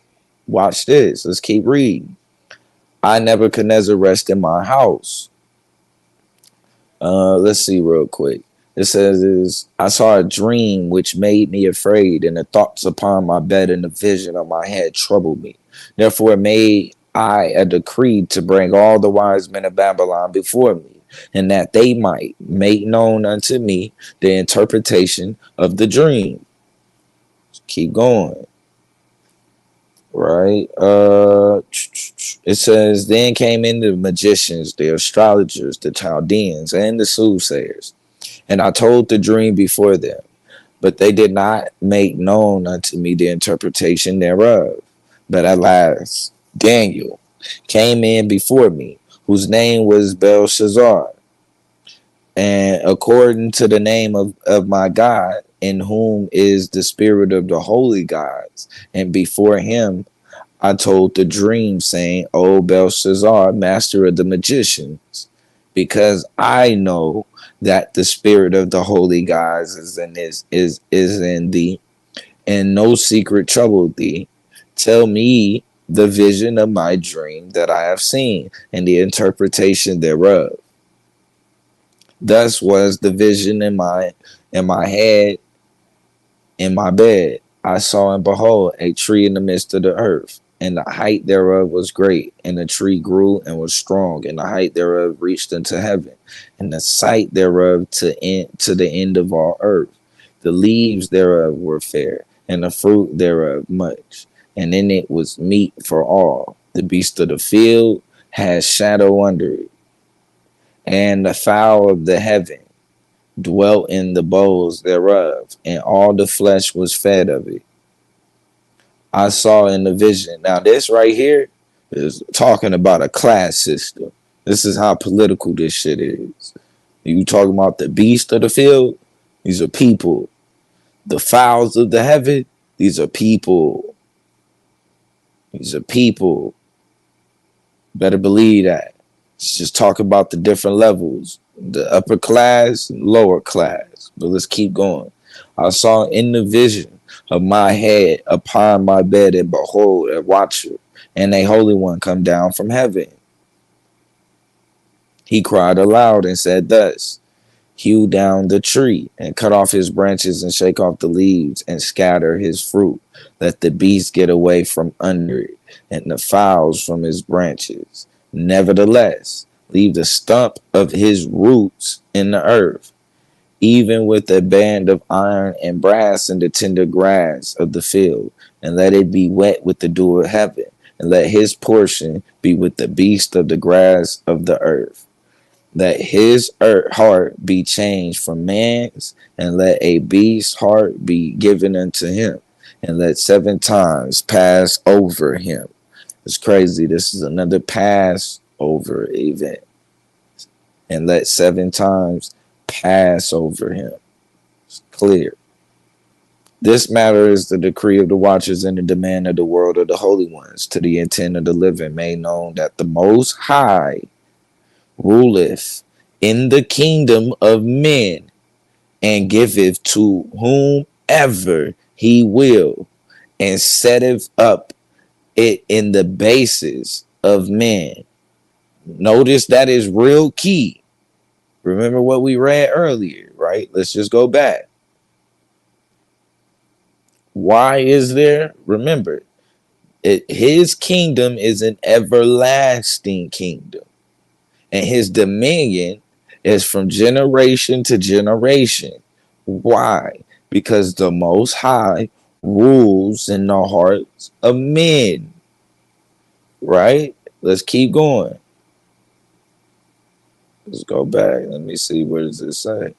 Watch this. Let's keep reading. I, Nebuchadnezzar, rest in my house. Let's see real quick. It says, I saw a dream which made me afraid, and the thoughts upon my bed and the vision of my head troubled me. Therefore made I a decree to bring all the wise men of Babylon before me, and that they might make known unto me the interpretation of the dream. Keep going. Right. It says, then came in the magicians, the astrologers, the Chaldeans, and the soothsayers, and I told the dream before them, but they did not make known unto me the interpretation thereof. But at last Daniel came in before me, whose name was Belshazzar, and according to the name of my God, in whom is the spirit of the holy gods, and before him I told the dream, saying, O Belshazzar, master of the magicians, because I know that the spirit of the holy gods is in thee, and no secret troubled thee. Tell me the vision of my dream that I have seen, and the interpretation thereof. Thus was the vision in my head, in my bed. I saw, and behold, a tree in the midst of the earth, and the height thereof was great, and the tree grew and was strong, and the height thereof reached unto heaven, and the sight thereof to the end of all earth. The leaves thereof were fair, and the fruit thereof much, and in it was meat for all. The beast of the field had shadow under it, and the fowl of the heaven dwelt in the bowls thereof, and all the flesh was fed of it. I saw in the vision. Now, this right here is talking about a class system. This is how political this shit is. You talking about the beast of the field? These are people. The fowls of the heaven? These are people. These are people. Better believe that. It's just talking about the different levels. The upper class, lower class. But let's keep going. I saw in the vision of my head upon my bed, and behold, a watcher, and a holy one come down from heaven. He cried aloud and said thus, hew down the tree, and cut off his branches, and shake off the leaves, and scatter his fruit. Let the beasts get away from under it, and the fowls from his branches. Nevertheless, leave the stump of his roots in the earth, even with a band of iron and brass in the tender grass of the field, and let it be wet with the dew of heaven, and let his portion be with the beast of the grass of the earth. Let his heart be changed from man's, and let a beast's heart be given unto him, and let 7 times pass over him. It's crazy. This is another Passover event. And let 7 times pass over him. It's clear. This matter is the decree of the watchers and the demand of the world of the holy ones, to the intent of the living, made known that the Most High ruleth in the kingdom of men, and giveth to whomever he will, and setteth up it in the basis of men. Notice that is real key. Remember what we read earlier, right? Let's just go back. Why is there? Remember, his kingdom is an everlasting kingdom, and his dominion is from generation to generation. Why? Because the Most High rules in the hearts of men. Right? Let's keep going. Let's go back. Let me see. What does it say?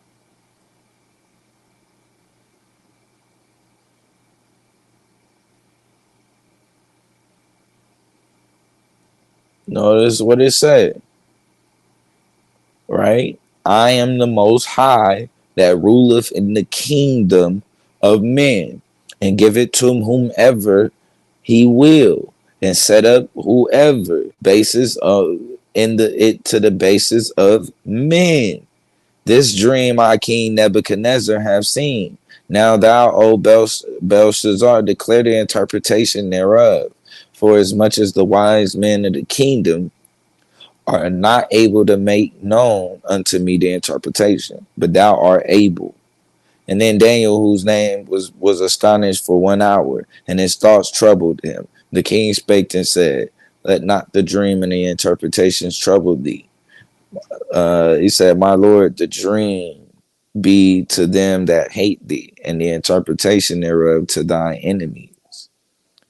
Notice what it said. Right? I am the Most High that ruleth in the kingdom of men, and give it to whomever he will, and set up whoever basis of in the it to the basis of men. This dream I King Nebuchadnezzar have seen. Now thou, O Belshazzar, declare the interpretation thereof. For as much as the wise men of the kingdom are not able to make known unto me the interpretation, but thou art able. And then Daniel, whose name was astonished for 1 hour, and his thoughts troubled him. The king spake and said, let not the dream and the interpretations trouble thee. He said, my Lord, the dream be to them that hate thee, and the interpretation thereof to thy enemies.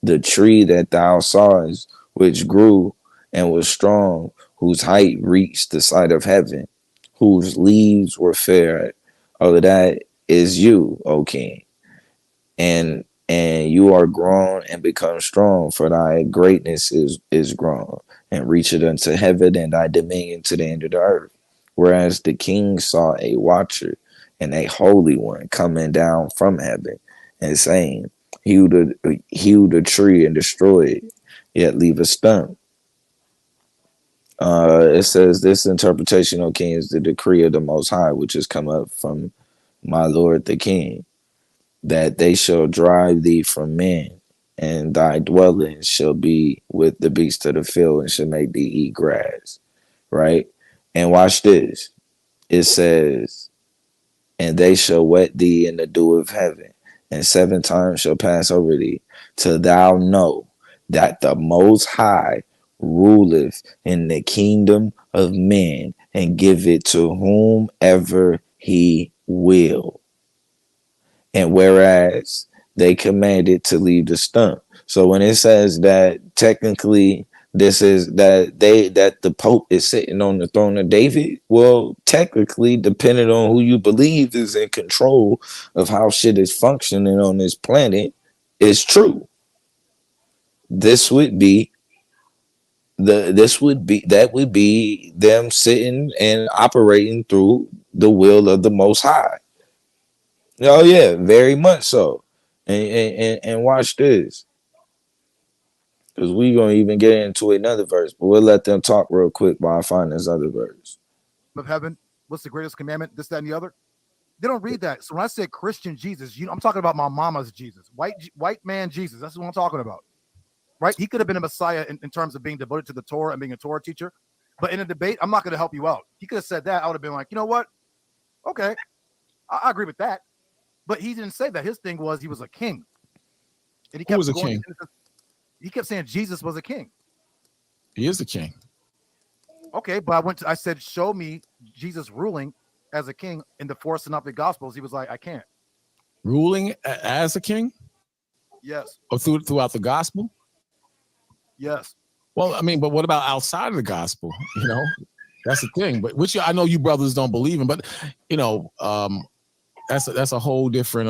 The tree that thou sawest, which grew and was strong, whose height reached the sight of heaven, whose leaves were fair. Oh, that is you, O king. And you are grown and become strong, for thy greatness is grown, and reacheth unto heaven, and thy dominion to the end of the earth. Whereas the king saw a watcher and a holy one coming down from heaven, and saying, hew the tree and destroy it, yet leave a stump. It says, this interpretation, O king, is the decree of the Most High, which has come up from my Lord the king, that they shall drive thee from men, and thy dwelling shall be with the beasts of the field, and shall make thee eat grass. Right? And watch this. It says, and they shall wet thee in the dew of heaven, and 7 times shall pass over thee, till thou know that the Most High ruleth in the kingdom of men, and give it to whomever he will. And whereas they commanded to leave the stump. So when it says that technically this is that the Pope is sitting on the throne of David, well, technically, depending on who you believe is in control of how shit is functioning on this planet, is true. This would be that would be them sitting and operating through the will of the Most High. Oh yeah, very much so. And watch this, because we gonna even get into another verse, but we'll let them talk real quick while I find this other verse. Of heaven, what's the greatest commandment? This, that, and the other. They don't read that. So when I say Christian Jesus, I'm talking about my mama's Jesus, white man Jesus. That's what I'm talking about, right? He could have been a Messiah in terms of being devoted to the Torah and being a Torah teacher, But in a debate, I'm not going to help you out. He could have said that. I would have been like, you know what? Okay, I agree with that. But he didn't say that. His thing was he was a king, and he Who was a going. king? He kept saying Jesus was a king. He is the king. Okay, but I said, show me Jesus ruling as a king in the four synoptic gospels. He was like, I can't. Ruling as a king? Yes. Or throughout the gospel? Yes. Well, I mean, but what about outside of the gospel? You know, that's the thing. But which I know you brothers don't believe in, but you know, that's a whole different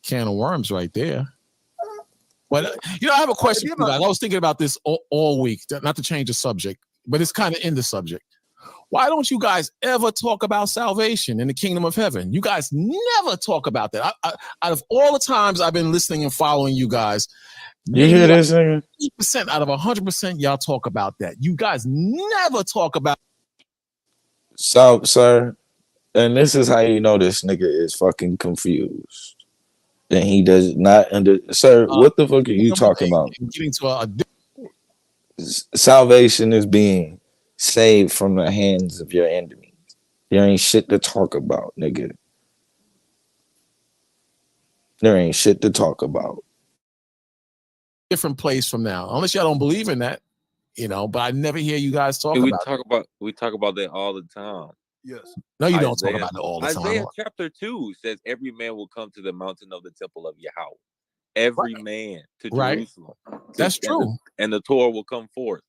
can of worms right there. But you know, I have a question for you guys. I was thinking about this all week, not to change the subject, but it's kind of in the subject. Why don't you guys ever talk about salvation in the kingdom of heaven? You guys never talk about that. Out of all the times I've been listening and following you guys, you hear this nigga? 80% out of 100%, y'all talk about that. You guys never talk about. So, sir, and this is how you know this nigga is fucking confused. And he does not sir, what the fuck are you talking about? Getting to Salvation is being saved from the hands of your enemies. There ain't shit to talk about, nigga. There ain't shit to talk about. Different place from now, unless y'all don't believe in that, you know. But I never hear you guys talk about. We talk about that all the time. Yes. No, you don't talk about it all the time. Isaiah chapter 2 says, "Every man will come to the mountain of the temple of Yahweh." Every man to Jerusalem. That's true. And the Torah will come forth.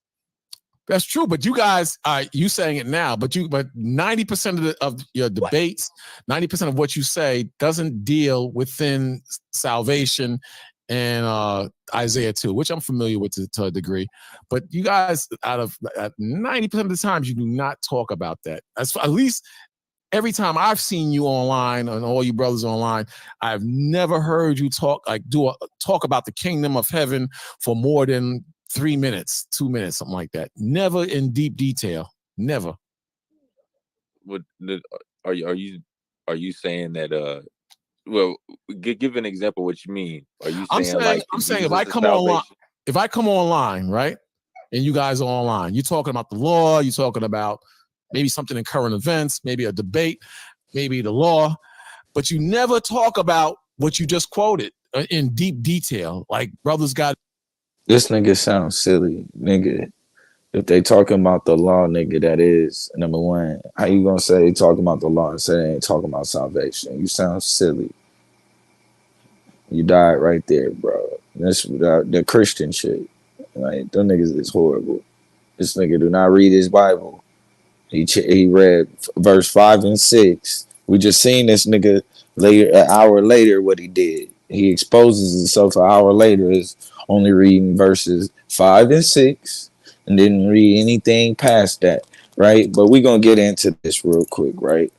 That's true, but you guys are you saying it now, but 90% of your debates, 90% of what you say doesn't deal within salvation and Isaiah 2, which I'm familiar with to a degree. But you guys, out of 90% of the times, you do not talk about that. At least every time I've seen you online and all you brothers online, I've never heard you talk about the kingdom of heaven for more than 3 minutes, 2 minutes, something like that. Never in deep detail. Never. Are you saying that? Well, give an example. What you mean? Are you saying I'm saying if I come online, right, and you guys are online, you're talking about the law, you're talking about maybe something in current events, maybe a debate, maybe the law, but you never talk about what you just quoted in deep detail. Like brothers got. This nigga sounds silly, nigga. If they talking about the law, nigga, that is number one. How you gonna say talking about the law and say they ain't talking about salvation? You sound silly. You died right there, bro. That's the Christian shit. Like, them niggas is horrible. This nigga do not read his Bible. He read verse 5 and 6. We just seen this nigga later, an hour later, what he did. He exposes himself an hour later as only reading verses 5 and 6 and didn't read anything past that, right? But we're going to get into this real quick, right?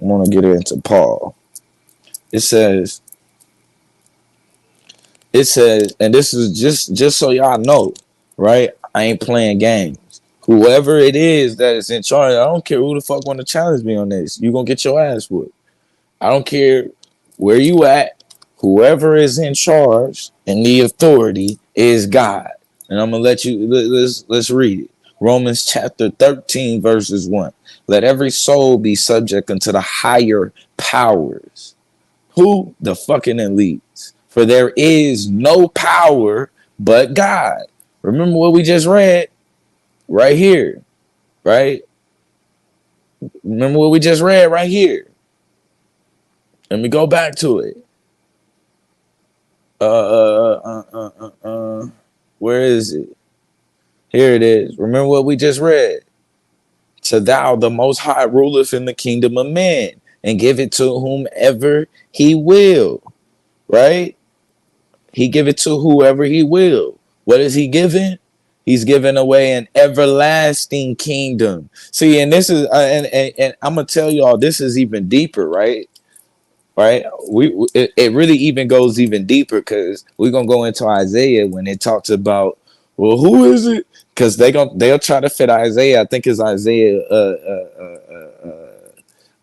I want to get into Paul. It says, and this is just so y'all know, right? I ain't playing games. Whoever it is that is in charge, I don't care who the fuck want to challenge me on this. You gonna get your ass whooped. I don't care where you at. Whoever is in charge and the authority is God. And I'm gonna let you let's read it. Romans chapter 13, verses 1. Let every soul be subject unto the higher powers. Who? The fucking elites. For there is no power but God. Remember what we just read? Right here. Right? Remember what we just read right here. Let me go back to it. Where is it? Here it is. Remember what we just read. To thou, the most high, ruleth in the kingdom of men, and give it to whomever he will. Right? He give it to whoever he will. What is he giving? He's giving away an everlasting kingdom. See, and this is, and I'm gonna tell y'all, this is even deeper, right? Right? It really even goes even deeper because we're gonna go into Isaiah when it talks about, well, who is it? Because they'll try to fit Isaiah. I think it's Isaiah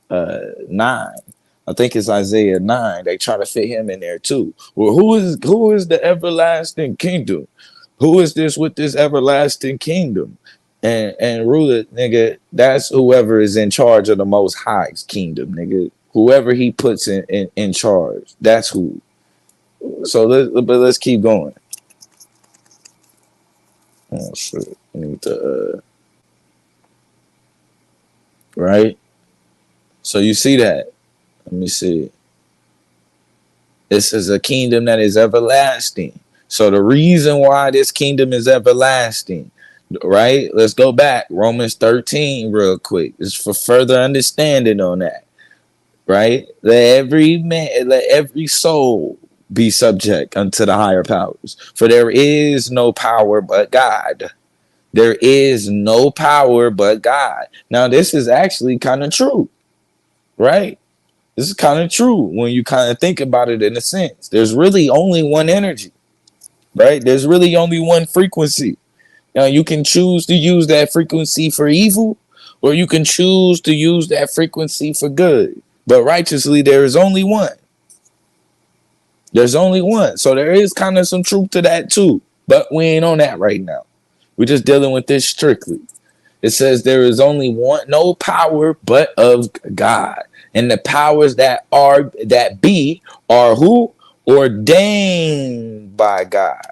9. I think it's Isaiah 9. They try to fit him in there too. Well, who is the everlasting kingdom? Who is this with this everlasting kingdom? and rule it, nigga. That's whoever is in charge of the Most High's kingdom, nigga. Whoever he puts in charge, that's who. So let's keep going. Oh shit! I need to right. So you see that? Let me see. This is a kingdom that is everlasting. So the reason why this kingdom is everlasting, right? Let's go back. Romans 13 real quick. It's for further understanding on that. Right? Let every soul be subject unto the higher powers. For there is no power but God. There is no power but God. Now, this is actually kind of true, right? This is kind of true when you kind of think about it in a sense. There's really only one energy, right? There's really only one frequency. Now, you can choose to use that frequency for evil, or you can choose to use that frequency for good. But righteously, there is only one. There's only one. So there is kind of some truth to that too. But we ain't on that right now. We're just dealing with this strictly. It says there is only one, no power but of God. And the powers that be are who? Ordained by God.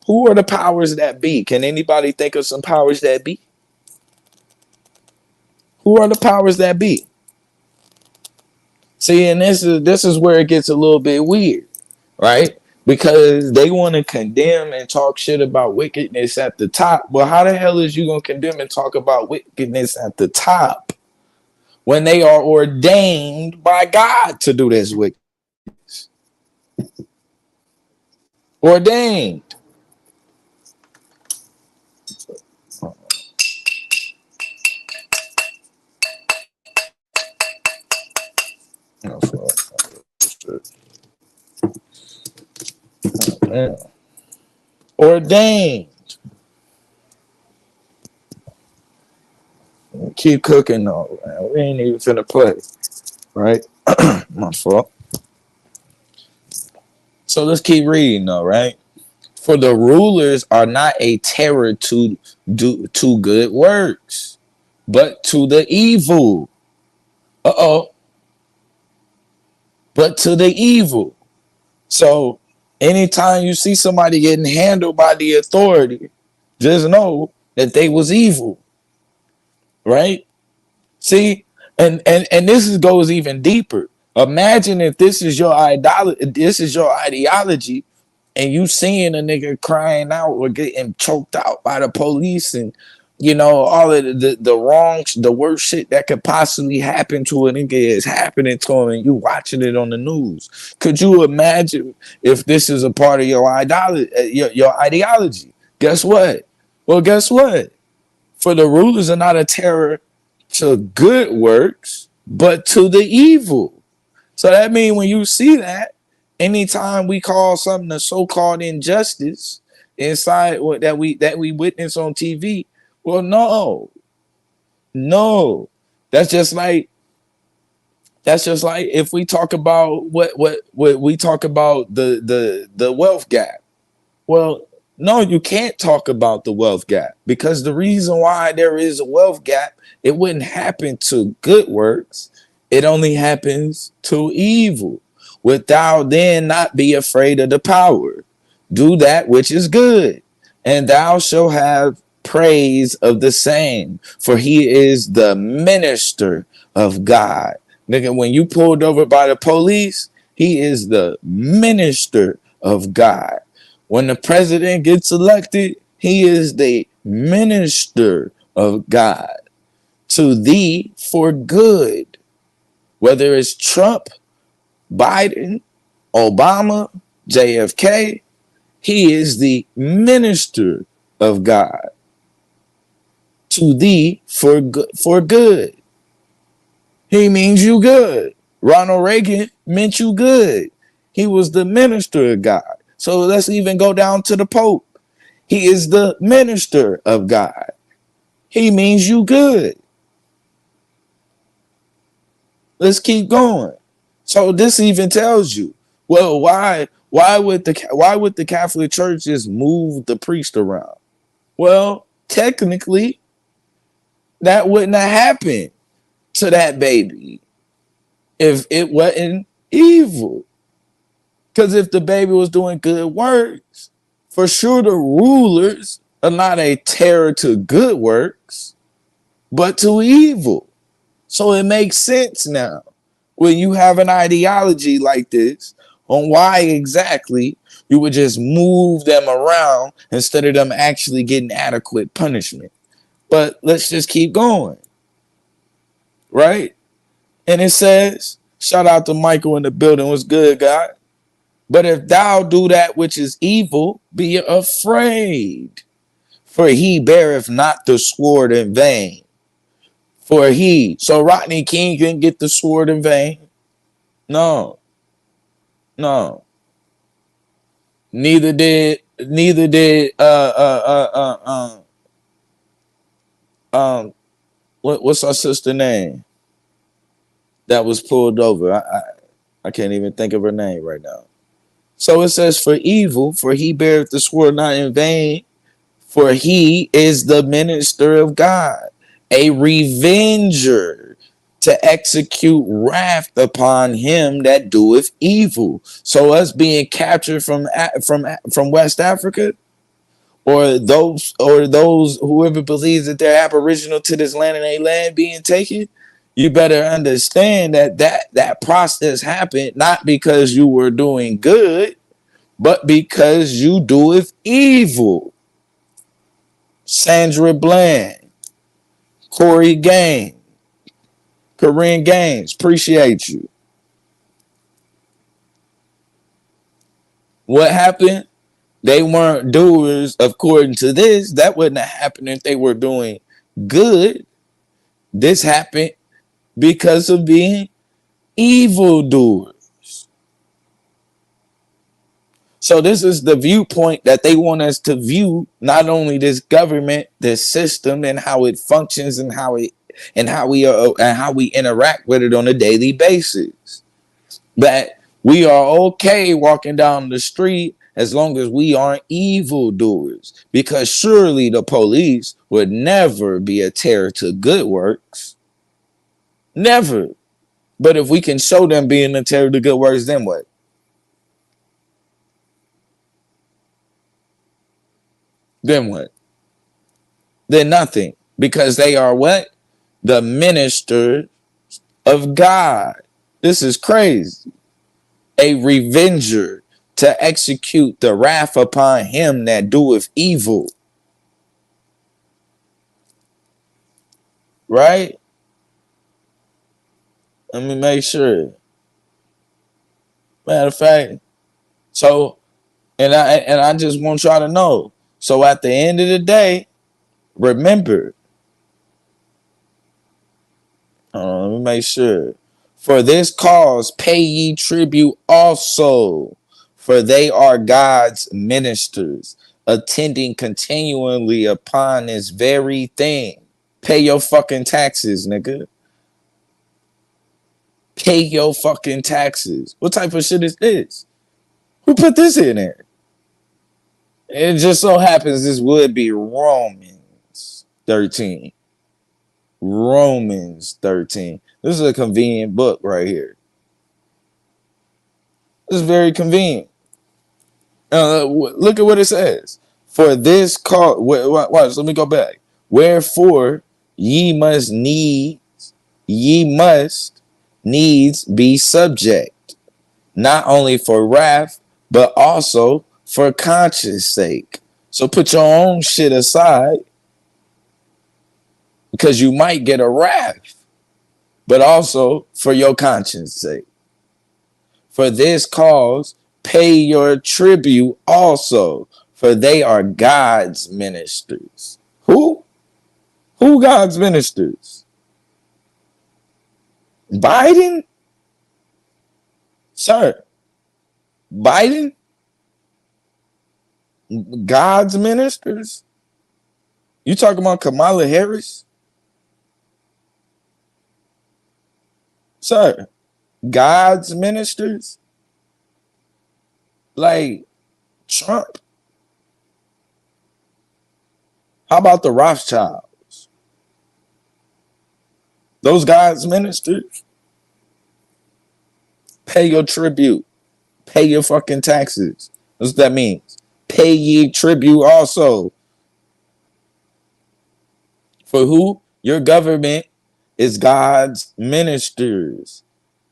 Who are the powers that be? Can anybody think of some powers that be? Who are the powers that be? See, and this is where it gets a little bit weird, right? Because they want to condemn and talk shit about wickedness at the top. Well, how the hell is you gonna condemn and talk about wickedness at the top when they are ordained by God to do this wickedness? Ordained. Ordained. Keep cooking though, man. We ain't even finna play, right? My fault. So let's keep reading though, right? For the rulers are not a terror to good works, but to the evil. But to the evil. So anytime you see somebody getting handled by the authority, just know that they was evil. Right? See? And goes even deeper. Imagine if this is your ideology, and you seeing a nigga crying out or getting choked out by the police, and all of the worst shit that could possibly happen to a nigga is happening to him, and you watching it on the news. Could you imagine if this is a part of your ideology? Guess what? Well, guess what? For the rulers are not a terror to good works, but to the evil. So that means when you see that, anytime we call something a so-called injustice inside that we witness on TV, well, no, that's just like if we talk about what we talk about the wealth gap. Well, no, you can't talk about the wealth gap, because the reason why there is a wealth gap, it wouldn't happen to good works. It only happens to evil. Without then not be afraid of the power. Do that which is good, and thou shalt have praise of the same, for he is the minister of God. Nigga, when you pulled over by the police, he is the minister of God. When the president gets elected, he is the minister of God to thee for good. Whether it's Trump, Biden, Obama, JFK, he is the minister of God to thee for good. He means you good. Ronald Reagan meant you good. He was the minister of God. So let's even go down to the Pope. He is the minister of God. He means you good. Let's keep going. So this even tells you, well, why would the Catholic Church just move the priest around? Well, technically, that wouldn't have happened to that baby if it wasn't evil. Because if the baby was doing good works, for sure the rulers are not a terror to good works, but to evil. So it makes sense now when you have an ideology like this on why exactly you would just move them around instead of them actually getting adequate punishment. But let's just keep going, right? And it says, shout out to Michael in the building. What's good, God? But if thou do that which is evil, be afraid, for he beareth not the sword in vain. So Rodney King didn't get the sword in vain. No, no. Neither did what's our sister name that was pulled over? I can't even think of her name right now. So it says, for evil, for he beareth the sword not in vain, for he is the minister of God, a revenger to execute wrath upon him that doeth evil. So us being captured from West Africa, or those whoever believes that they're aboriginal to this land and a land being taken, you better understand that process happened not because you were doing good, but because you doeth evil. Sandra Bland, Corey Gaines, Corinne Gaines, appreciate you. What happened? They weren't doers according to this. That wouldn't have happened if they were doing good. This happened because of being evildoers. So this is the viewpoint that they want us to view not only this government, this system, and how it functions, and how we interact with it on a daily basis. That we are okay walking down the street as long as we aren't evildoers, because surely the police would never be a terror to good works. Never. But if we can show them being a terror to good works, then what? Then what? Then nothing. Because they are what? The minister of God. This is crazy. A revenger to execute the wrath upon him that doeth evil. Right? Let me make sure. Matter of fact, so and I just want y'all to know. So at the end of the day, remember. Let me make sure. For this cause pay ye tribute also, for they are God's ministers, attending continually upon this very thing. Pay your fucking taxes, nigga. Pay your fucking taxes. What type of shit is this? Who put this in there? It just so happens this would be Romans 13. Romans 13. This is a convenient book right here. This is very convenient. Look at what it says. For this cause, watch, let me go back. Wherefore ye must needs be subject, not only for wrath, but also for conscience sake. So put your own shit aside, because you might get a wrath, but also for your conscience sake. For this cause pay your tribute also, for they are God's ministers. Who? Who God's ministers? Biden? Sir, Biden? God's ministers? You talking about Kamala Harris? Sir, God's ministers? Like Trump? How about the Rothschilds? Those God's ministers? Pay your tribute. Pay your fucking taxes. That's what that means. Pay ye tribute also. For who? Your government is God's ministers,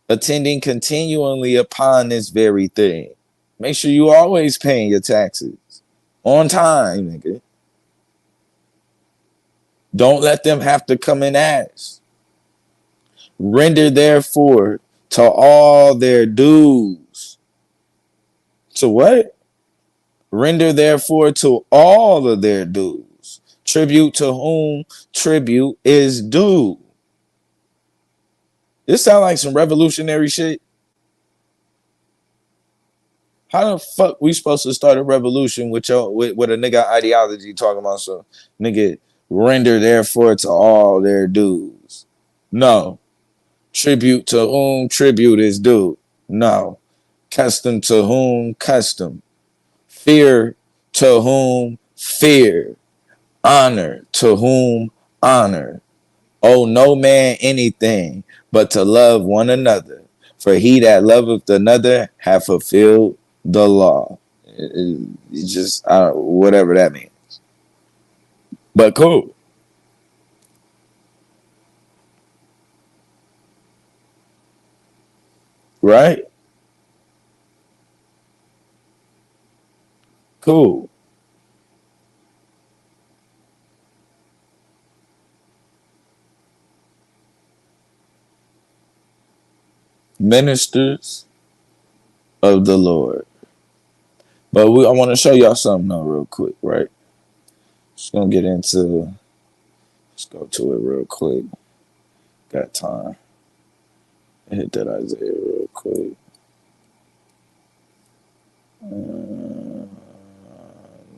attending continually upon this very thing. Make sure you always paying your taxes on time, nigga. Don't let them have to come and ask. Render therefore to all their dues. To what? Render therefore to all of their dues. Tribute to whom tribute is due. This sound like some revolutionary shit. How the fuck we supposed to start a revolution with with a nigga ideology talking about some nigga render therefore to all their dues? No. Tribute to whom tribute is due. No. Custom to whom custom. Fear to whom fear. Honor to whom honor. Owe no man anything but to love one another. For he that loveth another hath fulfilled the law. It just whatever that means. But cool. Right? Cool. Ministers of the Lord. But I want to show y'all something though real quick, right? Just gonna get into, let's go to it real quick. Got time. Hit that Isaiah real quick.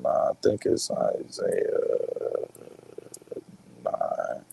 I think it's Isaiah 9.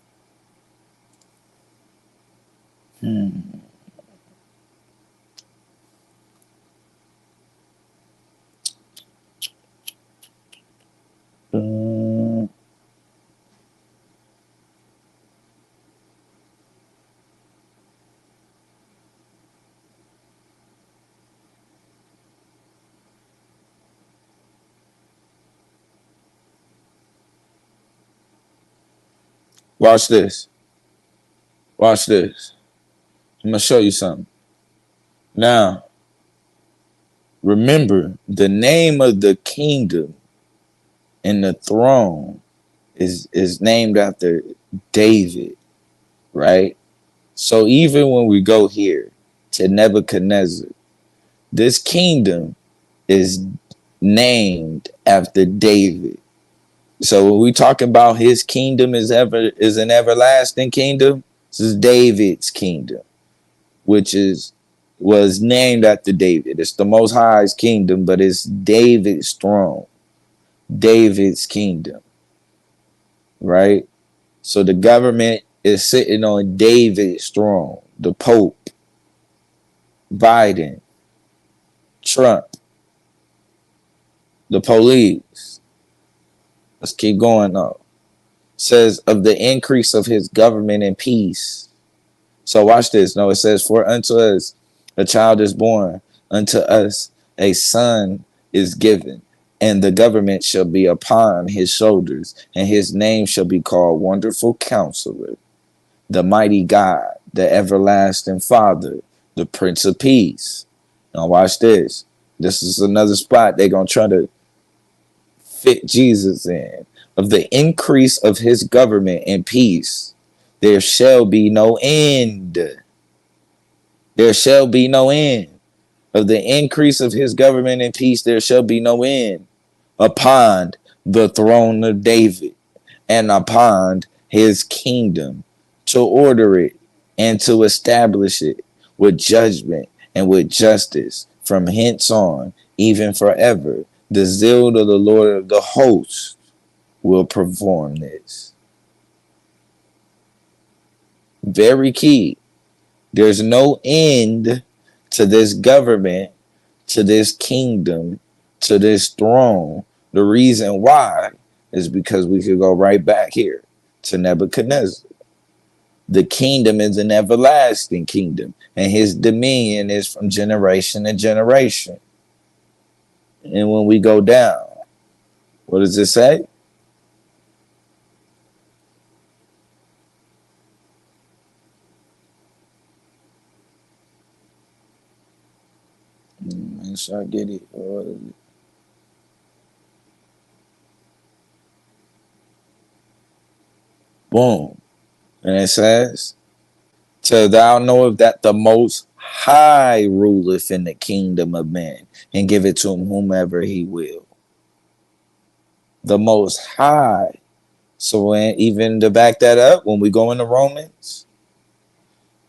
Watch this. Watch this. I'm going to show you something. Now, remember, the name of the kingdom and the throne is named after David, right? So even when we go here to Nebuchadnezzar, this kingdom is named after David. So when we talk about his kingdom is an everlasting kingdom, this is David's kingdom, which was named after David. It's the Most High's kingdom, but it's David's throne, David's kingdom, right? So the government is sitting on David's throne. The Pope, Biden, Trump, the police. Let's keep going though. Says of the increase of his government and peace. So watch this. No, it says, for unto us a child is born, unto us a son is given, and the government shall be upon his shoulders, and his name shall be called Wonderful Counselor, the Mighty God, the Everlasting Father, the Prince of Peace. Now watch this. This is another spot they're going to try to fit Jesus in. Of the increase of his government and peace, there shall be no end. There shall be no end. Of the increase of his government and peace, there shall be no end. Upon the throne of David and upon his kingdom, to order it and to establish it with judgment and with justice from hence on, even forever. The zeal of the Lord of the hosts will perform this. Very key. There's no end to this government, to this kingdom, to this throne. The reason why is because we could go right back here to Nebuchadnezzar. The kingdom is an everlasting kingdom, and his dominion is from generation to generation. And when we go down, what does it say? Make sure I get it. Boom. And it says, till thou knowest that the most high ruleth in the kingdom of men, and give it to him whomever he will. The most high. So even to back that up, when we go into Romans,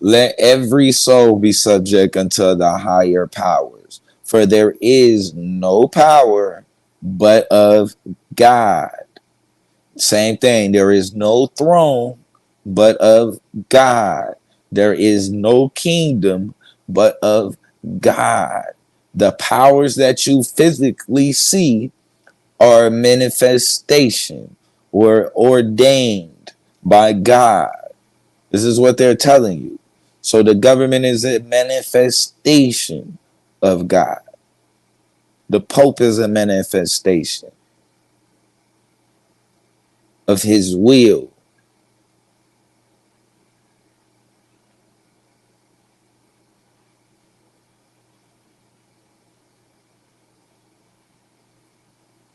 let every soul be subject unto the higher powers, for there is no power but of God. Same thing. There is no throne but of God. There is no kingdom but of God. The powers that you physically see are a manifestation or ordained by God. This is what they're telling you. So the government is a manifestation of God. The Pope is a manifestation of his will.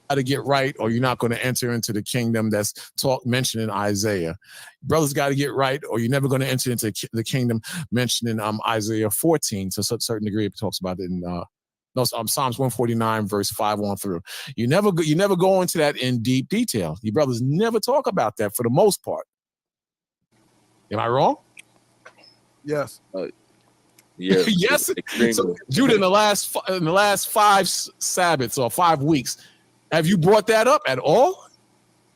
To get right, or you're not going to enter into the kingdom that's mentioned in Isaiah. Brothers got to get right, or you're never going to enter into the kingdom mentioned in Isaiah 14. To a certain degree, it talks about it in Psalms 149, verse 5 on through. You never go into that in deep detail. You brothers never talk about that for the most part. Am I wrong? Yes. Yeah. Yes. So, Judah, in the last 5 Sabbaths or 5 weeks, have you brought that up at all?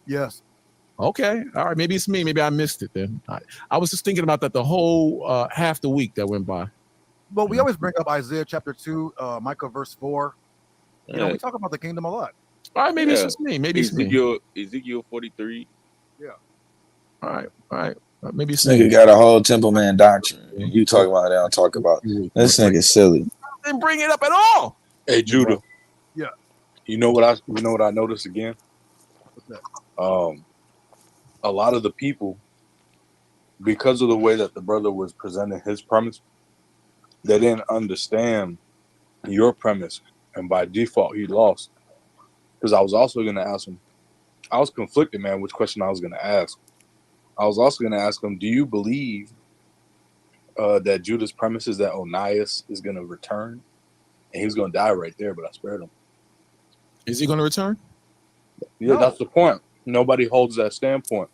Yes. Okay. All right. Maybe it's me. Maybe I missed it then. I was just thinking about that the whole half the week that went by. Well, we always bring up Isaiah chapter 2, Micah verse 4. You know, we talk about the kingdom a lot. All right. Maybe it's just me. Maybe it's me. Ezekiel 43. Yeah. All right. Maybe it's this nigga got a whole Temple Man doctrine. You talking about it, I don't talk about it. This nigga's silly. Didn't bring it up at all. Hey, Judah. Yeah. You know what I noticed again? What's that? A lot of the people, because of the way that the brother was presenting his premise, they didn't understand your premise, and by default he lost. Because I was also going to ask him, I was conflicted, man, which question I was going to ask. I was also going to ask him, do you believe that Judah's premise is that Onias is going to return? And he was going to die right there, but I spared him. Is he going to return? Yeah, No. That's the point. Nobody holds that standpoint.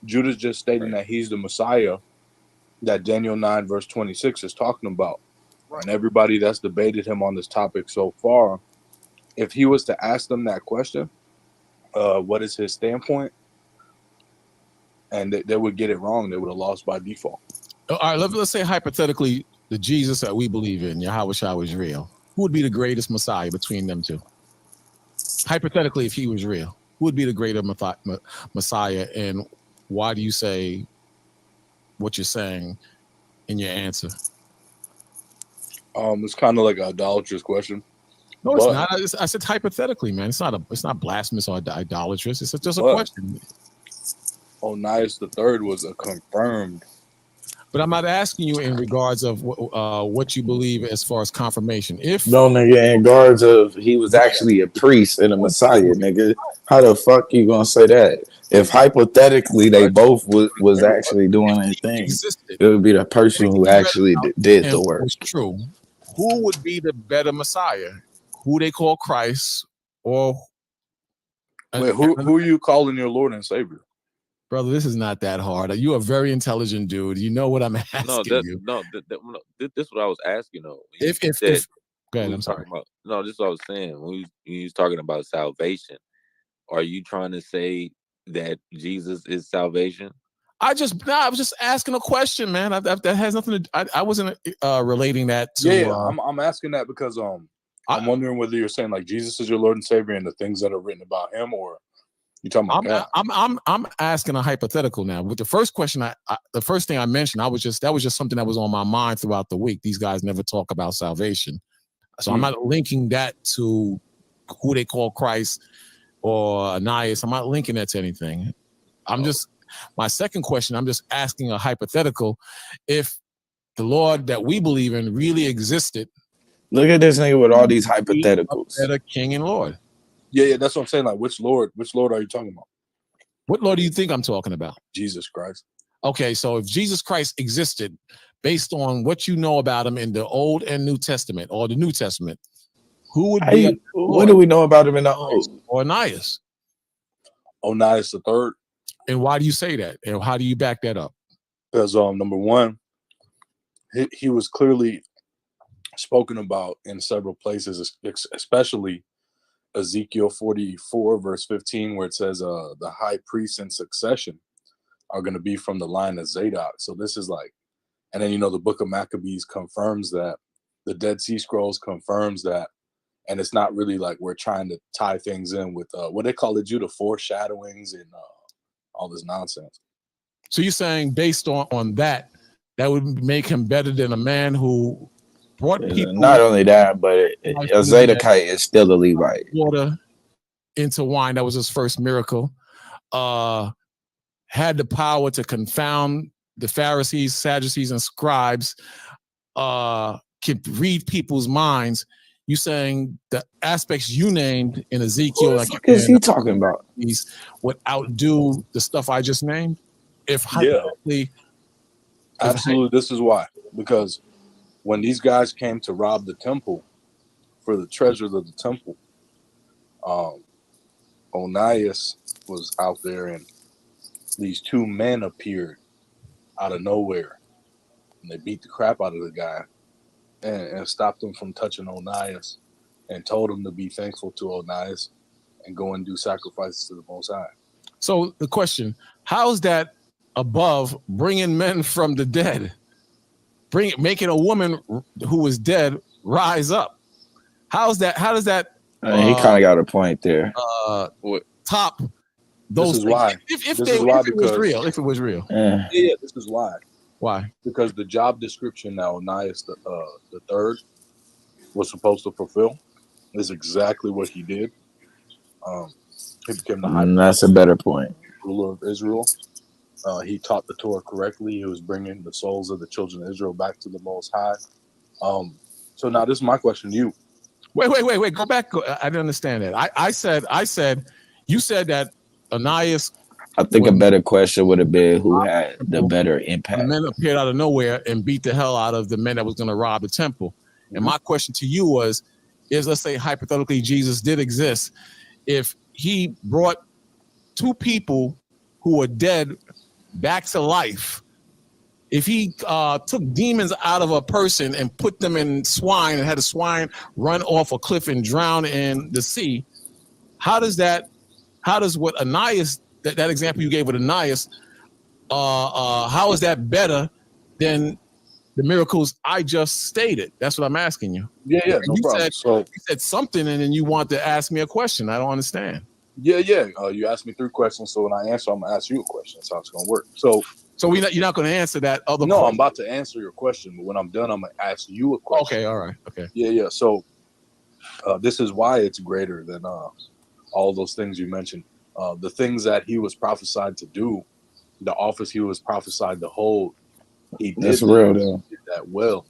Judah's just stating that he's the Messiah that Daniel 9 verse 26 is talking about. Right. And everybody that's debated him on this topic so far, if he was to ask them that question, what is his standpoint? And they would get it wrong. They would have lost by default. All right, let's say hypothetically, the Jesus that we believe in, Yahweh Shah, is real. Who would be the greatest Messiah between them two? Hypothetically, if he was real, who would be the greater Messiah, and why do you say what you're saying in your answer? It's kind of like an idolatrous question. No, it's not. I said hypothetically, man. It's not blasphemous or idolatrous. It's just a question. Onias the third was a confirmed. But I'm not asking you in regards of what you believe as far as confirmation. No, nigga, in regards of he was actually a priest and a Messiah, nigga. How the fuck you gonna say that? If hypothetically they both was actually doing their thing, it would be the person who actually did the work. It's true. Who would be the better Messiah? Who they call Christ, or wait, who are you calling your Lord and Savior? Brother, this is not that hard. You are a very intelligent dude. You know what I'm asking you. This is what I was asking though. If go ahead, I'm sorry. This is what I was saying. When you was talking about salvation, are you trying to say that Jesus is salvation? I was just asking a question, man. That has nothing to. I wasn't relating that to. Yeah, I'm asking that because I'm wondering whether you're saying like Jesus is your Lord and Savior and the things that are written about him, or You talking about Cap? I'm asking a hypothetical now. With the first question, the first thing I mentioned, that was just something that was on my mind throughout the week. These guys never talk about salvation, so I'm not linking that to who they call Christ or Ananias. I'm not linking that to anything. My second question, I'm just asking a hypothetical. If the Lord that we believe in really existed, look at this nigga with all these hypotheticals. Better King and Lord. Yeah, that's what I'm saying. Like, which Lord are you talking about? What Lord do you think I'm talking about? Jesus Christ. Okay, so if Jesus Christ existed, based on what you know about him in the Old and New Testament, or the New Testament, who would be? What do we know about him in the Old? Or Ananias? Onias the third. And why do you say that? And how do you back that up? Because number one, he was clearly spoken about in several places, especially Ezekiel 44 verse 15, where it says the high priest in succession are going to be from the line of Zadok. So this is like, and then the book of Maccabees confirms that, the Dead Sea Scrolls confirms that, and it's not really like we're trying to tie things in with what they call it, Judah, foreshadowings and all this nonsense. So you're saying based on that would make him better than a man who brought people. Not only that, but a Zadokite is still a Levite. Water into wine. That was his first miracle. Had the power to confound the Pharisees, Sadducees, and scribes. Could read people's minds. You saying the aspects you named in Ezekiel, what the fuck is he talking about? These would outdo the stuff I just named. Absolutely. This is why. Because when these guys came to rob the temple for the treasures of the temple, Onias was out there, and these two men appeared out of nowhere, and they beat the crap out of the guy and stopped him from touching Onias, and told him to be thankful to Onias and go and do sacrifices to the Most High. So the question, how is that above bringing men from the dead? Making a woman who was dead rise up. How does that? He kind of got a point there. Top those. This is why. If it was real. Yeah, this is why. Why? Because the job description that Onias the third was supposed to fulfill is exactly what he did. He became the high. That's a better point. Ruler of Israel. He taught the Torah correctly. He was bringing the souls of the children of Israel back to the Most High. So now this is my question to you. Wait. Go back. I didn't understand that. I said, you said that Ananias. I think a better question would have been who had the better impact. The men appeared out of nowhere and beat the hell out of the men that was going to rob the temple. Mm-hmm. And my question to you is let's say hypothetically Jesus did exist. If he brought two people who were dead back to life, if he took demons out of a person and put them in swine and had a swine run off a cliff and drown in the sea, how does what Ananias, that example you gave with Ananias, how is that better than the miracles I just stated? That's what I'm asking you. Yeah, no problem. You said something and then you want to ask me a question. I don't understand. Yeah. You asked me 3 questions, so when I answer, I'm gonna ask you a question. That's how it's gonna work. So you're not going to answer that other. No, question. I'm about to answer your question, but when I'm done, I'm gonna ask you a question. Okay, all right, okay. Yeah. So this is why it's greater than all those things you mentioned. The things that he was prophesied to do, the office he was prophesied to hold, he did. That's real, though. He did that well,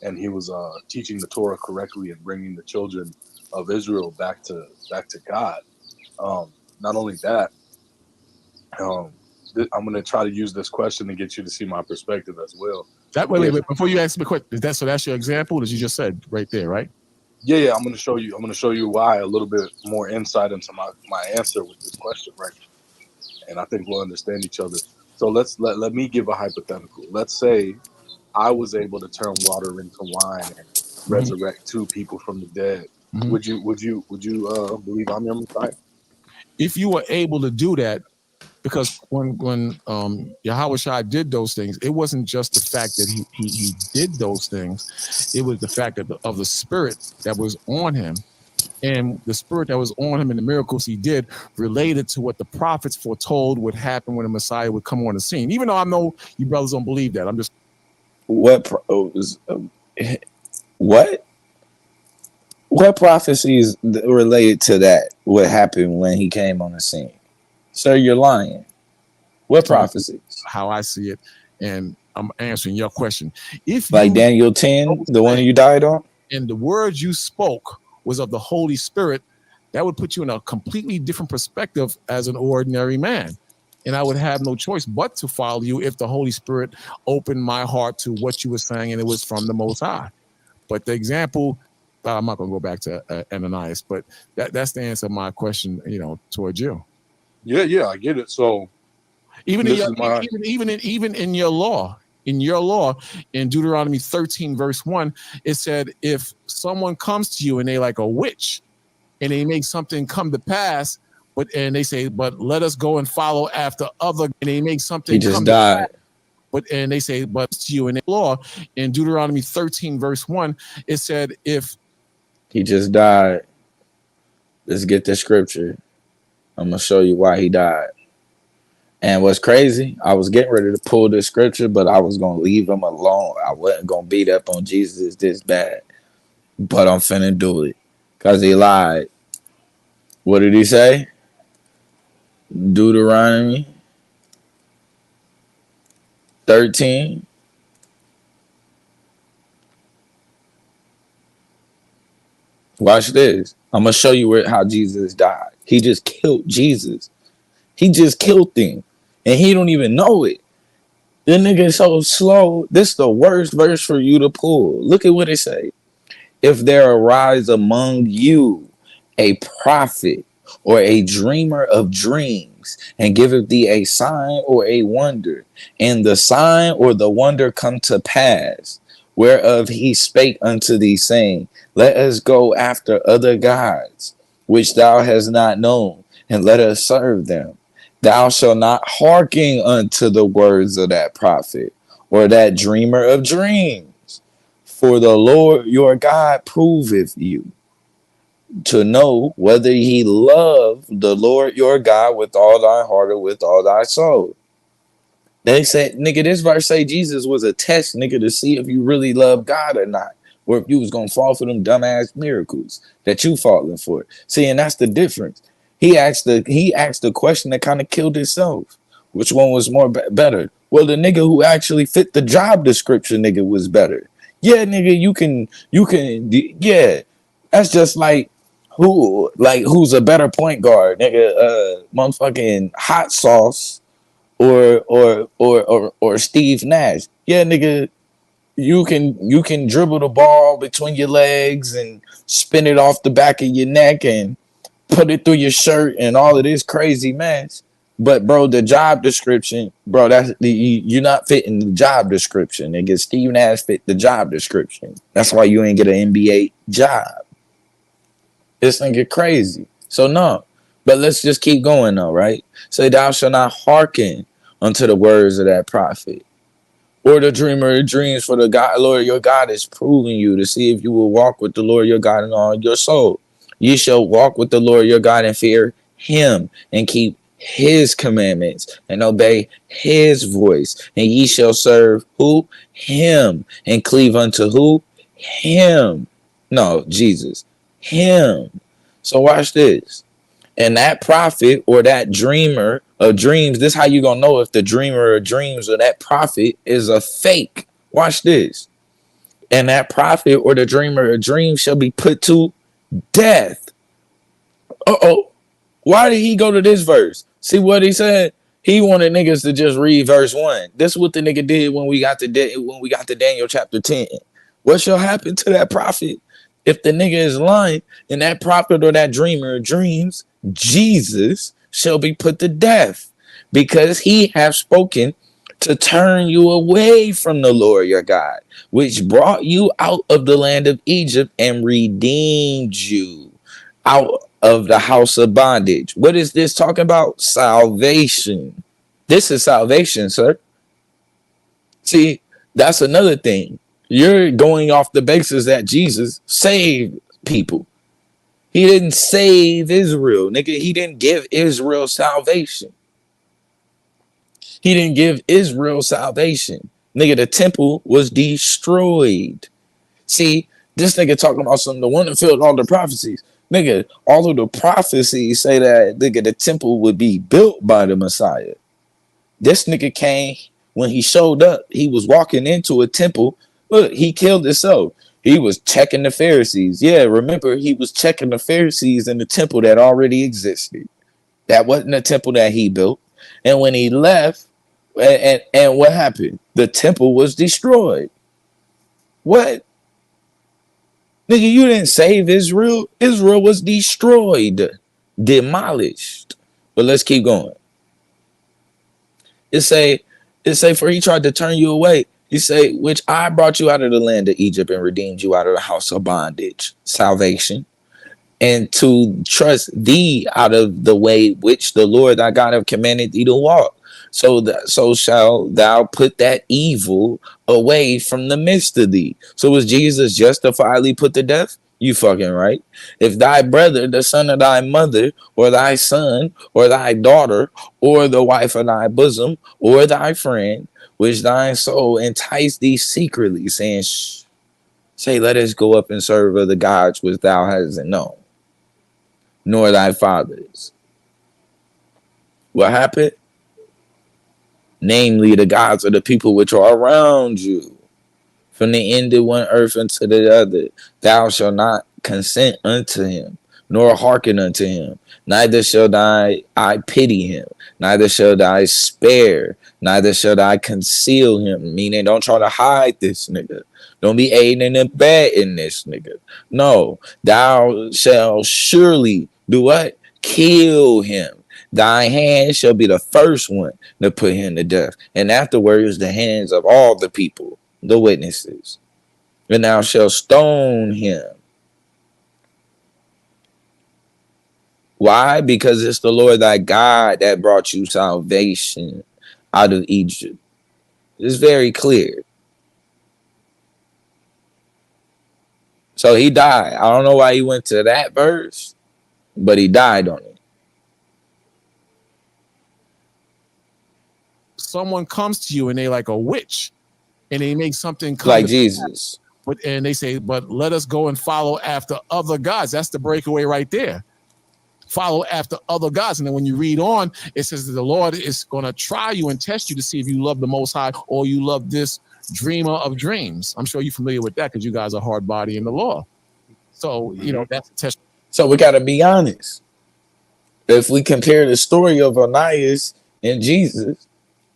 and he was teaching the Torah correctly and bringing the children of Israel back to God. Not only that, I'm going to try to use this question to get you to see my perspective as well. Wait. Before you ask me a question, that's your example that you just said right there, right? Yeah. I'm going to show you why, a little bit more insight into my answer with this question, right? And I think we'll understand each other. So let me give a hypothetical. Let's say I was able to turn water into wine and resurrect 2 people from the dead. Mm-hmm. Would you believe I'm your Messiah? If you were able to do that, because when Yahweh Shai did those things, it wasn't just the fact that he did those things; it was the fact of the spirit that was on him And the spirit that was on him and the miracles he did related to what the prophets foretold would happen when the Messiah would come on the scene. Even though I know you brothers don't believe that. I'm just what prophecies related to that would happen when he came on the scene? Sir, you're lying. What prophecies? how I see it, and I'm answering your question. If Like you Daniel 10, the one you died on? and the words you spoke was of the Holy Spirit, that would put you in a completely different perspective as an ordinary man. And I would have no choice but to follow you if the Holy Spirit opened my heart to what you were saying and it was from the Most High. But the example, I'm not going to go back to Ananias, but that's the answer to my question, towards you. Yeah, I get it. So even in your law, in Deuteronomy 13, verse 1, it said, if someone comes to you and they like a witch and they make something come to pass, and they say, but let us go and follow after other, and they make something he just died. And they say, but to you in the law, in Deuteronomy 13, verse 1, it said, if he just died, let's get the scripture. I'm going to show you why he died. And what's crazy, I was getting ready to pull this scripture, but I was going to leave him alone. I wasn't going to beat up on Jesus this bad. But I'm finna do it because he lied. What did he say? Deuteronomy 13. Watch this. I'm going to show you how Jesus died. He just killed Jesus. He just killed him. And he don't even know it. The nigga is so slow. This is the worst verse for you to pull. Look at what it say. If there arise among you a prophet or a dreamer of dreams, and giveth thee a sign or a wonder, and the sign or the wonder come to pass, whereof he spake unto thee, saying, let us go after other gods, which thou hast not known, and let us serve them. Thou shalt not hearken unto the words of that prophet or that dreamer of dreams. For the Lord your God proveth you to know whether he love the Lord your God with all thy heart or with all thy soul. They said, nigga, this verse say Jesus was a test, nigga, to see if you really love God or not, or if you was gonna fall for them dumbass miracles that you falling for. See, and that's the difference. He asked the question that kind of killed itself. Which one was more better? Well, the nigga who actually fit the job description, nigga, was better. Yeah, nigga, you can, yeah. That's just like who's a better point guard, nigga? Motherfucking hot sauce or Steve Nash. Yeah, nigga, you can dribble the ball between your legs and spin it off the back of your neck and put it through your shirt and all of this crazy mess. But bro, the job description, bro, you're not fitting the job description. Nigga, Steve Nash fit the job description. That's why you ain't get an NBA job. This nigga crazy. So no. But let's just keep going though, right? Say thou shalt not hearken unto the words of that prophet, or the dreamer of dreams, for the God, Lord your God is proving you to see if you will walk with the Lord your God in all your soul. Ye shall walk with the Lord your God and fear him and keep his commandments and obey his voice. And ye shall serve who? Him. And cleave unto who? Him. No, Jesus. Him. So watch this. And that prophet or that dreamer of dreams, this is how you gonna know if the dreamer of dreams or that prophet is a fake. Watch this. And that prophet or the dreamer of dreams shall be put to death. Uh-oh. Why did he go to this verse? See what he said? He wanted niggas to just read verse 1. This is what the nigga did when we got to Daniel chapter 10. What shall happen to that prophet if the nigga is lying, and that prophet or that dreamer of dreams, Jesus, shall be put to death, because he hath spoken to turn you away from the Lord your God, which brought you out of the land of Egypt and redeemed you out of the house of bondage. What is this talking about? Salvation. This is salvation, sir. See, that's another thing. You're going off the basis that Jesus saved people. He didn't save Israel, nigga. He didn't give Israel salvation. He didn't give Israel salvation. Nigga, the temple was destroyed. See, this nigga talking about something, the one that filled all the prophecies. Nigga, all of the prophecies say that, nigga, the temple would be built by the Messiah. This nigga came, when he showed up, he was walking into a temple. Look, he killed himself. He was checking the Pharisees. Yeah, remember, he was checking the Pharisees in the temple that already existed. That wasn't a temple that he built. And when he left, and what happened? The temple was destroyed. What? Nigga, you didn't save Israel. Israel was destroyed, demolished. But let's keep going. It say, for he tried to turn you away. He say, which I brought you out of the land of Egypt and redeemed you out of the house of bondage, salvation, and to trust thee out of the way which the Lord thy God have commanded thee to walk. So shall thou put that evil away from the midst of thee. So was Jesus justifiably put to death? You fucking right. If thy brother, the son of thy mother, or thy son, or thy daughter, or the wife of thy bosom, or thy friend, which thine soul entice thee secretly, saying, shh, say, let us go up and serve other gods which thou hasn't known, nor thy fathers. What happened? Namely, the gods of the people which are around you. From the end of one earth unto the other, thou shalt not consent unto him, nor hearken unto him. Neither shall I pity him, neither shall I spare, neither shall I conceal him. Meaning, don't try to hide this nigga. Don't be aiding and abetting this nigga. No, thou shalt surely do what? Kill him. Thy hand shall be the first one to put him to death, and afterwards the hands of all the people, the witnesses. And thou shalt stone him. Why? Because it's the Lord thy God that brought you salvation out of Egypt. It's very clear. So he died. I don't know why he went to that verse, but he died on it. Someone comes to you and they like a witch, and they make something come like Jesus. And they say, but let us go and follow after other gods. That's the breakaway right there. Follow after other gods. And then when you read on, it says that the Lord is going to try you and test you to see if you love the Most High or you love this dreamer of dreams. I'm sure you're familiar with that because you guys are hard body in the law. So, you know, that's a test. So we got to be honest. If we compare the story of Ananias and Jesus,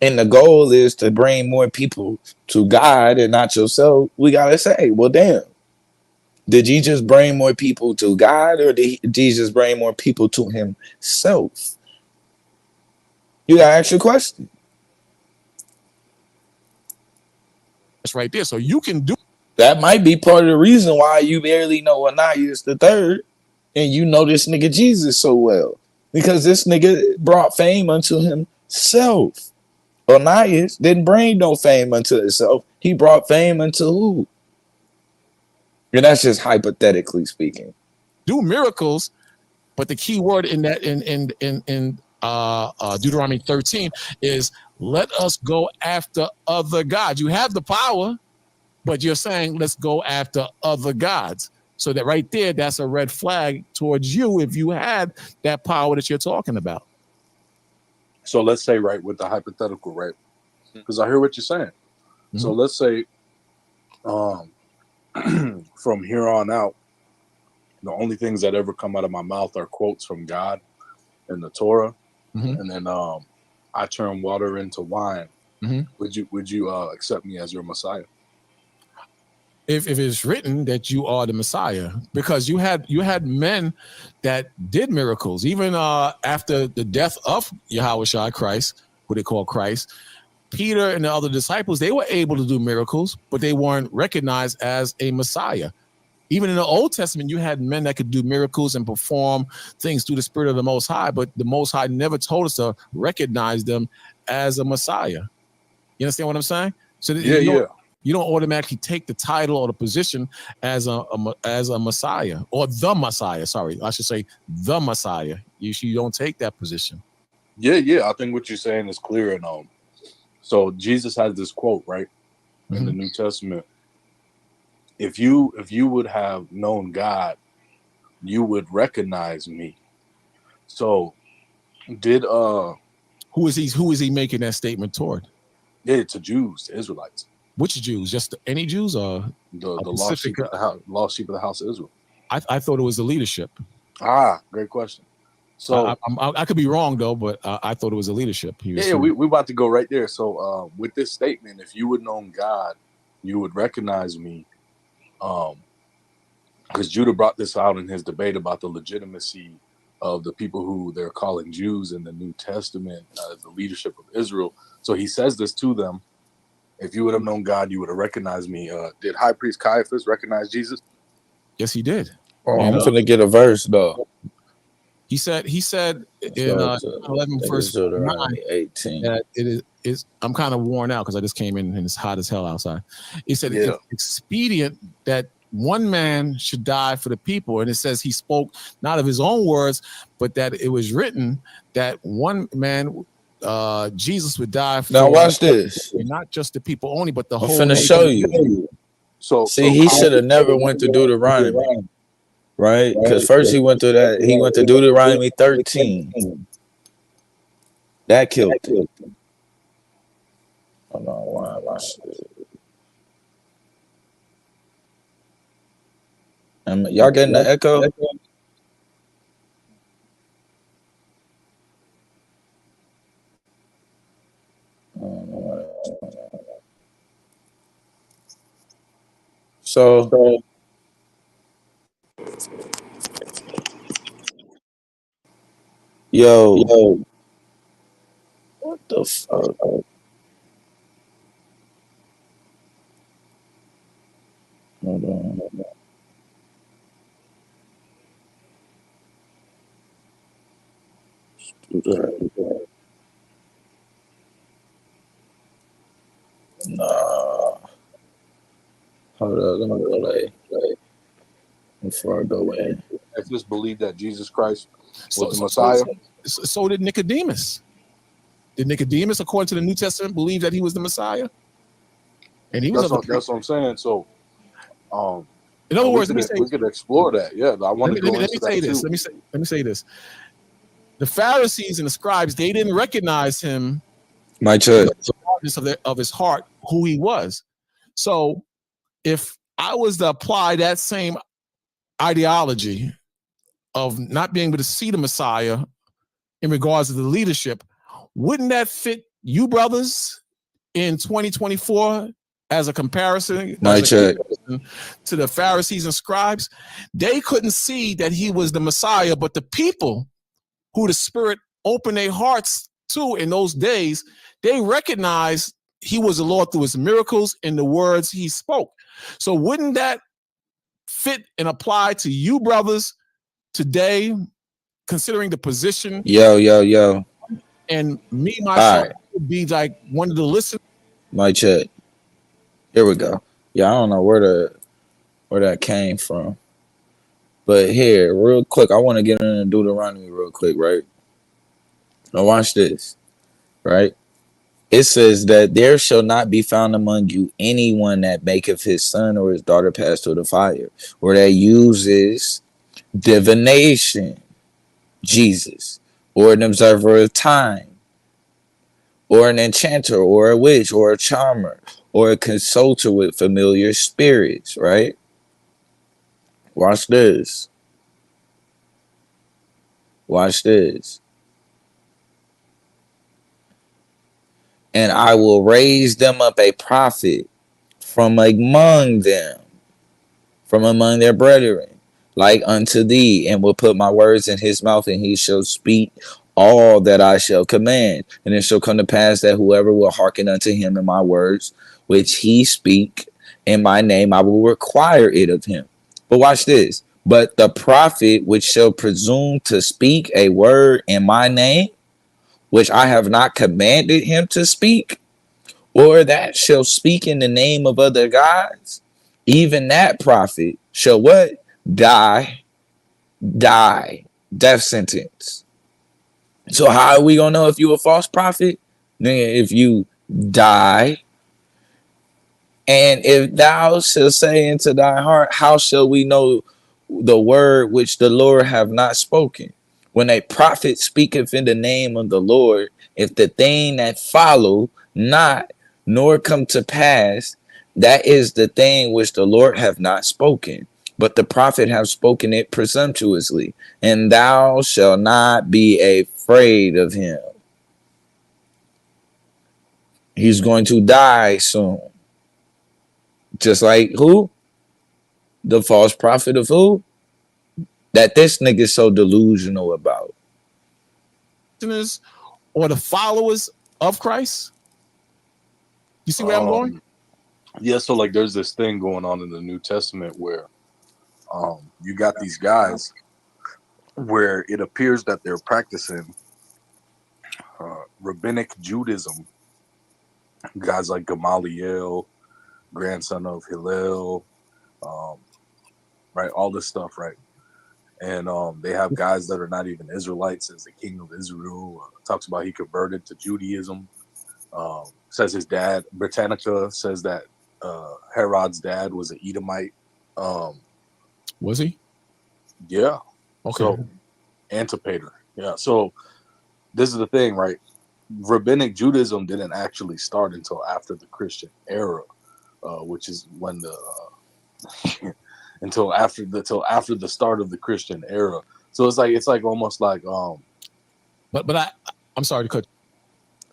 and the goal is to bring more people to God and not yourself, we got to say, well, damn. Did Jesus bring more people to God, or did Jesus bring more people to himself? You got to ask your question. That's right there. So you can do. That might be part of the reason why you barely know Ananias the third, and you know this nigga Jesus so well. Because this nigga brought fame unto himself. Ananias didn't bring no fame unto himself. He brought fame unto who? And that's just hypothetically speaking. Do miracles, but the key word in that in Deuteronomy 13 is let us go after other gods. You have the power, but you're saying let's go after other gods. So that right there, that's a red flag towards you if you had that power that you're talking about. So let's say, right, with the hypothetical, right? Because I hear what you're saying. Mm-hmm. So let's say from here on out, the only things that ever come out of my mouth are quotes from God and the Torah. Mm-hmm. And then I turn water into wine. Mm-hmm. Would you accept me as your Messiah? If it's written that you are the Messiah, because you had men that did miracles, even after the death of Yahushua Christ, who they call Christ, Peter and the other disciples, they were able to do miracles, but they weren't recognized as a Messiah. Even in the Old Testament, you had men that could do miracles and perform things through the Spirit of the Most High, but the Most High never told us to recognize them as a Messiah. You understand what I'm saying? So You don't automatically take the title or the position as a Messiah or the Messiah. Sorry, I should say the Messiah. You don't take that position. Yeah. I think what you're saying is clear. And so Jesus has this quote, right, in the New Testament. If you would have known God, you would recognize me. So did who is he making that statement toward? Yeah, to Jews, to Israelites. Which Jews? Just any Jews or the lost sheep of the house of Israel? I thought it was the leadership. Great question. So I could be wrong though, but I thought it was the leadership. We about to go right there. So with this statement, if you would known God, you would recognize me. Because Judah brought this out in his debate about the legitimacy of the people who they're calling Jews in the New Testament as the leadership of Israel. So he says this to them: if you would have known God, you would have recognized me. Did High Priest Caiaphas recognize Jesus? Yes, he did. Oh, I'm gonna get a verse though. He said in 11 verse 18 that it is. I'm kind of worn out because I just came in and it's hot as hell outside. He said it's expedient that one man should die for the people, and it says he spoke not of his own words, but that it was written that one man, Jesus, would die for. Now watch this. Not just the people only, but the whole. I'm finna show you. So he should have never went to Deuteronomy. Right? Because first he went to Deuteronomy 13. That killed it. Hold on, why am I y'all getting the echo? So Yo, what the fuck? Hold on. Nah. Hold on, let me play before I go in. I just believe that Jesus Christ was the Messiah. So did Nicodemus. Did Nicodemus, according to the New Testament, believe that he was the Messiah? And he was. That's what I'm saying. So, in other words, we could explore that. Yeah, I want to go into that too. Let me say this. The Pharisees and the scribes, they didn't recognize him. My church. Of his heart, who he was. So, if I was to apply that same ideology of not being able to see the Messiah in regards to the leadership, wouldn't that fit you brothers in 2024 as a comparison to the Pharisees and scribes? They couldn't see that he was the Messiah, but the people who the Spirit opened their hearts to in those days, they recognized he was the Lord through his miracles and the words he spoke. So wouldn't that fit and apply to you brothers today, considering the position? Yo. And me, myself, would be like one of the listeners. My chat. Here we go. Yeah, I don't know where that came from. But here, real quick, I want to get into Deuteronomy real quick, right? Now watch this, right? It says that there shall not be found among you anyone that maketh his son or his daughter pass through the fire, or that uses divination, Jesus, or an observer of time, or an enchanter, or a witch, or a charmer, or a consulter with familiar spirits, right? Watch this. Watch this. And I will raise them up a prophet from among them, from among their brethren, like unto thee, and will put my words in his mouth, and he shall speak all that I shall command. And it shall come to pass that whoever will hearken unto him and my words, which he speak in my name, I will require it of him. But watch this. But the prophet which shall presume to speak a word in my name, which I have not commanded him to speak, or that shall speak in the name of other gods, even that prophet shall what? Die. Death sentence. So how are we gonna know if you a false prophet? Nigga, if you die. And if thou shalt say into thy heart, how shall we know the word which the Lord have not spoken? When a prophet speaketh in the name of the Lord, if the thing that follow not, nor come to pass, that is the thing which the Lord have not spoken. But the prophet have spoken it presumptuously, and thou shalt not be afraid of him. He's going to die soon. Just like who? The false prophet of who? That this nigga's so delusional about. Or the followers of Christ? You see where I'm going? Yeah, so like there's this thing going on in the New Testament where you got these guys where it appears that they're practicing rabbinic Judaism. Guys like Gamaliel, grandson of Hillel, right? All this stuff, right? And they have guys that are not even Israelites as the king of Israel. Talks about he converted to Judaism. Says his dad, Britannica, says that Herod's dad was an Edomite. Was he? Yeah. Okay. So, Antipater. Yeah. So this is the thing, right? Rabbinic Judaism didn't actually start until after the Christian era, which is when the until after the start of the Christian era. So it's like almost like But I'm sorry to cut.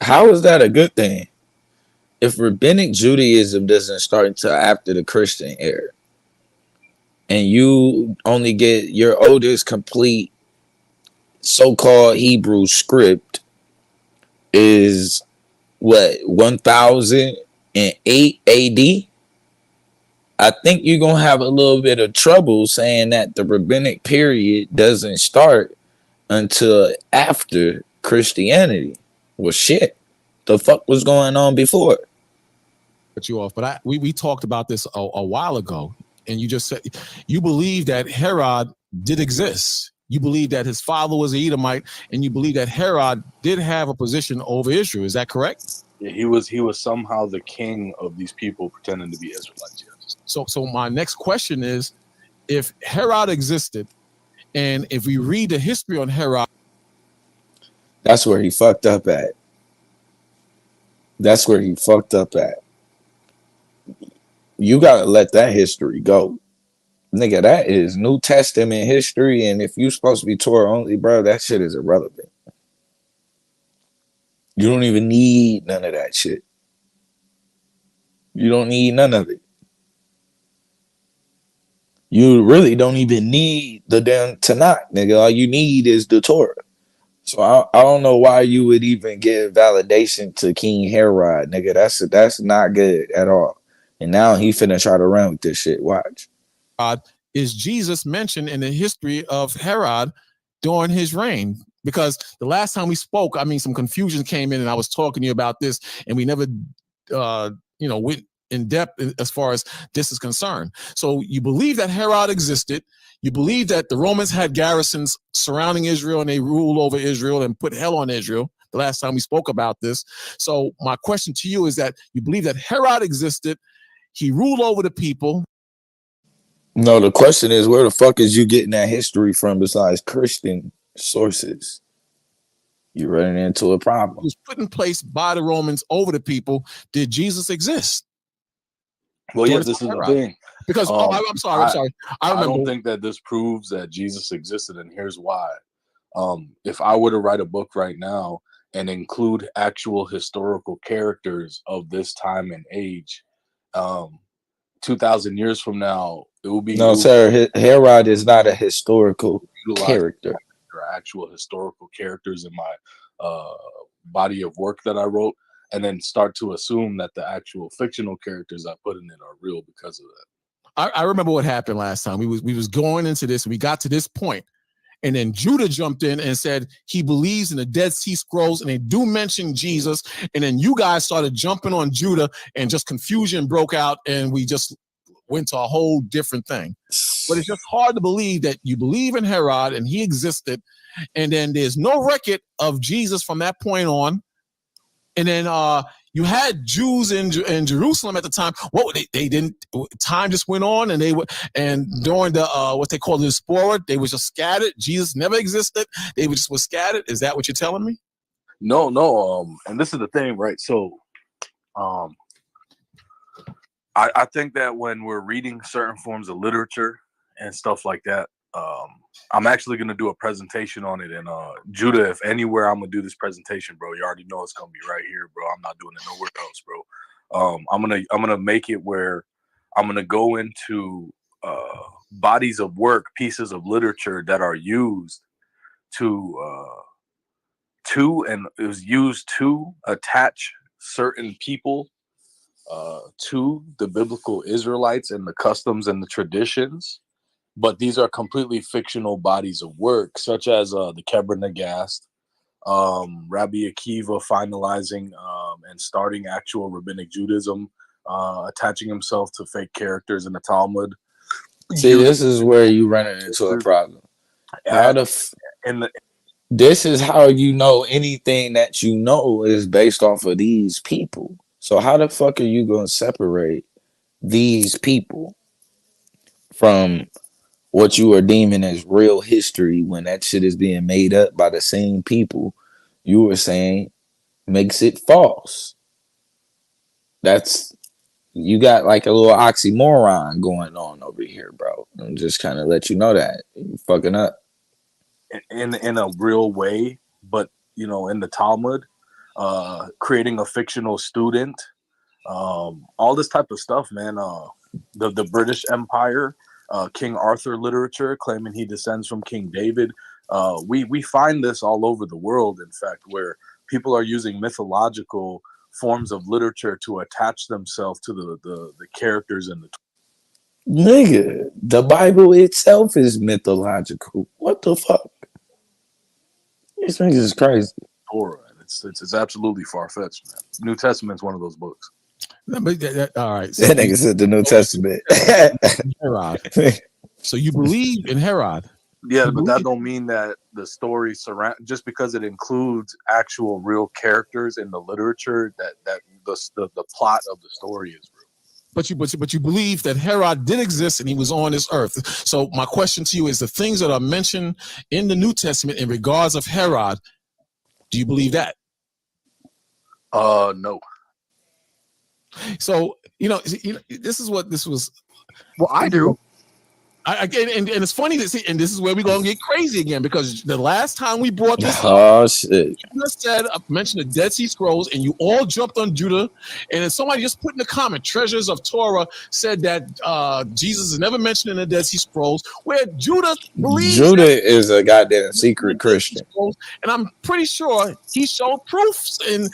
How is that a good thing? If rabbinic Judaism doesn't start until after the Christian era, and you only get your oldest complete so-called Hebrew script is what, 1008 AD? I think you're gonna have a little bit of trouble saying that the rabbinic period doesn't start until after Christianity. Well, shit, the fuck was going on before? Cut you off, but we talked about this a while ago, and you just said you believe that Herod did exist. You believe that his father was an Edomite, and you believe that Herod did have a position over Israel. Is that correct? Yeah, he was somehow the king of these people pretending to be Israelites. Yes. So my next question is, if Herod existed, and if we read the history on Herod, that's where he fucked up at. That's where he fucked up at. You gotta let that history go. Nigga, that is New Testament history, and if you're supposed to be Torah only, bro, that shit is irrelevant. You don't even need none of that shit. You don't need none of it. You really don't even need the damn Tanakh, nigga. All you need is the Torah. So I don't know why you would even give validation to King Herod, nigga. That's not good at all. And now he finna try to run with this shit. Watch. Is Jesus mentioned in the history of Herod during his reign? Because the last time we spoke, I mean, some confusion came in, and I was talking to you about this, and we never, went in depth as far as this is concerned. So you believe that Herod existed. You believe that the Romans had garrisons surrounding Israel, and they ruled over Israel and put hell on Israel. The last time we spoke about this. So my question to you is that you believe that Herod existed. He ruled over the people. No, the question is, where the fuck is you getting that history from besides Christian sources? You're running into a problem. It was put in place by the Romans over the people. Did Jesus exist? Well, yeah, this is the thing. Because I'm sorry. I don't think that this proves that Jesus existed, and here's why. If I were to write a book right now and include actual historical characters of this time and age, 2,000 years from now, it will be no, sir. Herod is not a historical character. There are actual historical characters in my body of work that I wrote, and then start to assume that the actual fictional characters I put in it are real because of that. I remember what happened last time. We was going into this. We got to this point, And then Judah jumped in and said he believes in the Dead Sea Scrolls, and they do mention Jesus. And then you guys started jumping on Judah, and just confusion broke out, and we just went to a whole different thing. But it's just hard to believe that you believe in Herod and he existed, and then there's no record of Jesus from that point on. And then you had Jews in Jerusalem at the time. What they didn't. Time just went on, and during the what they call the diaspora, they were just scattered. Jesus never existed. They were scattered. Is that what you're telling me? No. And this is the thing, right? So, I think that when we're reading certain forms of literature and stuff like that, I'm actually going to do a presentation on it. And Judah, if anywhere I'm going to do this presentation, bro, you already know it's going to be right here, bro. I'm not doing it nowhere else, bro. I'm going to make it where I'm going to go into bodies of work, pieces of literature that are used and it was used to attach certain people to the biblical Israelites and the customs and the traditions. But these are completely fictional bodies of work, such as the Kebra Nagast, Rabbi Akiva finalizing and starting actual rabbinic Judaism, attaching himself to fake characters in the Talmud. See, this is where you run into a problem. This is how you know anything that you know is based off of these people. So how the fuck are you going to separate these people from what you are deeming as real history when that shit is being made up by the same people you were saying makes it false? You got like a little oxymoron going on over here, bro. I'm just kind of let you know that you're fucking up in a real way, but in the Talmud, creating a fictional student, all this type of stuff, man. The British Empire, King Arthur literature, claiming he descends from King David. We find this all over the world, in fact, where people are using mythological forms of literature to attach themselves to the characters in the nigga. The Bible itself is mythological. What the fuck? This nigga is crazy. Torah. It's absolutely far-fetched, man. New Testament's one of those books. All right. So that nigga said the New Testament. Herod. So you believe in Herod? Yeah, but that don't mean that the story just because it includes actual real characters in the literature that the plot of the story is real. But you believe that Herod did exist and he was on this earth. So my question to you is: the things that are mentioned in the New Testament in regards of Herod, do you believe that? No. So this is what this was. Well, I do. And it's funny to see, and this is where we're gonna get crazy again, because the last time we brought this up, shit. Judah said, mentioned the Dead Sea Scrolls, and you all jumped on Judah, and then somebody just put in the comment, Treasures of Torah said that Jesus is never mentioned in the Dead Sea Scrolls, where Judah believes is a goddamn secret Christian, and I'm pretty sure he showed proofs in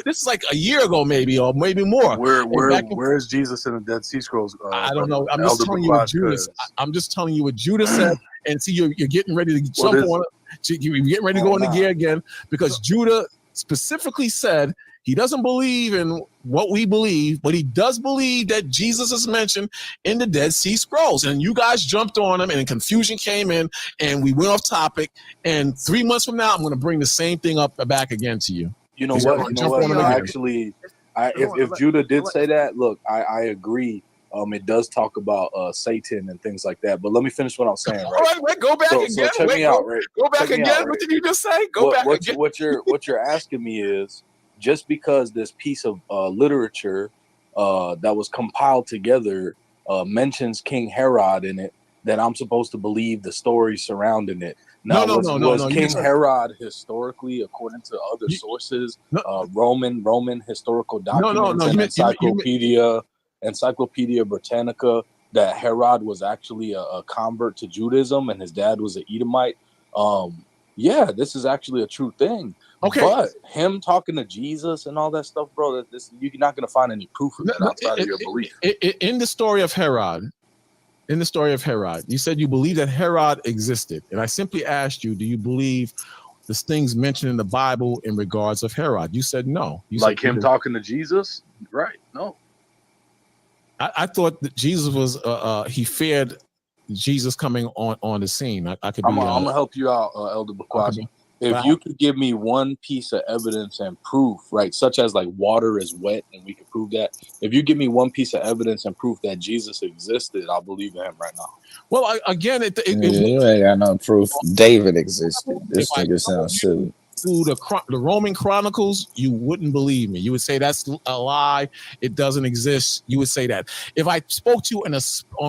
this is like a year ago, maybe, or maybe more. Where is Jesus in the Dead Sea Scrolls? I don't know. I'm just telling you what Judah. I'm just telling you what Judah said, and see, you're getting ready to jump on it. You're getting ready to go into gear again, because Judah specifically said he doesn't believe in what we believe, but he does believe that Jesus is mentioned in the Dead Sea Scrolls. And you guys jumped on him, and confusion came in, and we went off topic. And 3 months from now, I'm going to bring the same thing up back again to you. You know what? If Judah did say that, look, I agree. It does talk about Satan and things like that. But let me finish what I'm saying. Right? All right, go back again. So check me out. Right? Go back again. What did you just say? Go back again. What you're asking me is, just because this piece of literature that was compiled together mentions King Herod in it, that I'm supposed to believe the story surrounding it. Now, was King Herod historically, according to other sources, Roman historical documents and Encyclopedia Britannica, that Herod was actually a convert to Judaism and his dad was an Edomite? Yeah, this is actually a true thing. Okay, but him talking to Jesus and all that stuff, bro, you're not going to find any proof of that outside of your belief. In the story of Herod, in the story of Herod, you said you believe that Herod existed. And I simply asked you, do you believe the things mentioned in the Bible in regards of Herod? You said no. You like said him talking to Jesus? Right. No. I thought that Jesus was he feared Jesus coming on the scene. I could be. I'm gonna help you out, Elder Bakwasi. If you could give me one piece of evidence and proof, right, such as like water is wet and we could prove that. If you give me one piece of evidence and proof that Jesus existed, I'll believe in him right now. Well, again, you ain't got no proof David existed. This nigga sounds silly. Through the Roman Chronicles, you wouldn't believe me. You would say that's a lie. It doesn't exist. You would say that. If I spoke to you on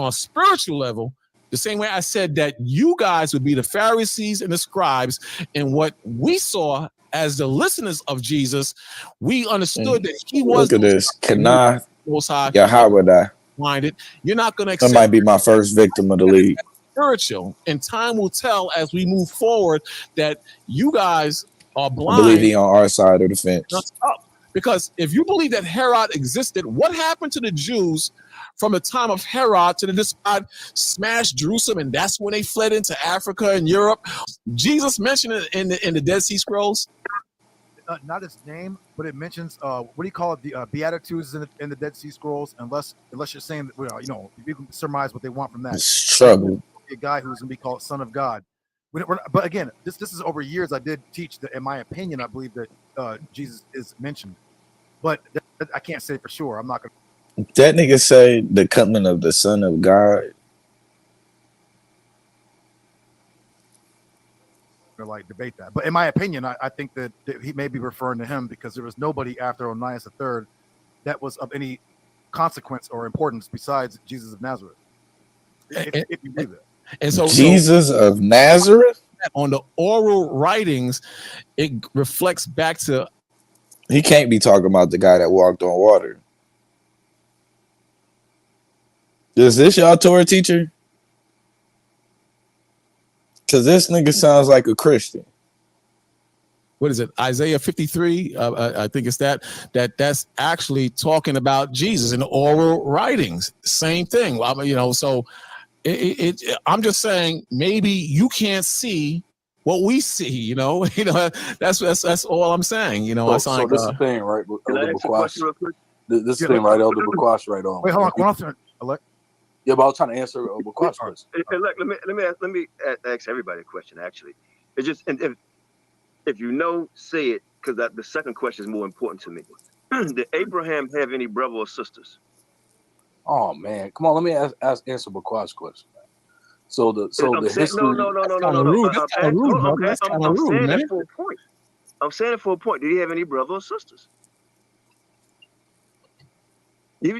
a spiritual level, the same way I said that you guys would be the Pharisees and the scribes, and what we saw as the listeners of Jesus, we understood that he was. Look at this. Kana Yahweh. Blinded. You're not going to accept. That might be my first victim of the league. Spiritual, and time will tell as we move forward that you guys are blind. I believe he on our side of the fence. Because if you believe that Herod existed, what happened to the Jews from the time of Herod to the decide smashed Jerusalem, and that's when they fled into Africa and Europe? Jesus mentioned it in the Dead Sea Scrolls. Not his name, but it mentions what do you call it? The Beatitudes in the Dead Sea Scrolls. Unless you're saying that, you know, you can surmise what they want from that. It's trouble. A guy who's gonna be called Son of God. But again, this is over years. I did teach that, in my opinion, I believe that Jesus is mentioned, but I can't say for sure. I'm not gonna. That nigga say the coming of the Son of God. Like debate that, but in my opinion, I think that he may be referring to him because there was nobody after Onias III that was of any consequence or importance besides Jesus of Nazareth. If you believe that. And so Jesus of Nazareth, on the oral writings, it reflects back to. He can't be talking about the guy that walked on water. Is this y'all Torah teacher? Because this nigga sounds like a Christian. What is it? Isaiah 53. I think it's that's actually talking about Jesus in the oral writings. Same thing. You know, so. I'm just saying maybe you can't see what we see, you know. That's all I'm saying. You know, so this is the thing, right? Elder Bakwash. This thing, right? Elder Bakwash, right on. Wait, hold on. Elect. Yeah, but I was trying to answer Bakwash first. Let me ask everybody a question. Actually, it's just if you know, say it, because the second question is more important to me. Did Abraham have any brother or sisters? Oh man, come on, let me answer Bakwash's question. So the history. No. I'm saying it for a point. I'm saying it for a point. Did he have any brother or sisters?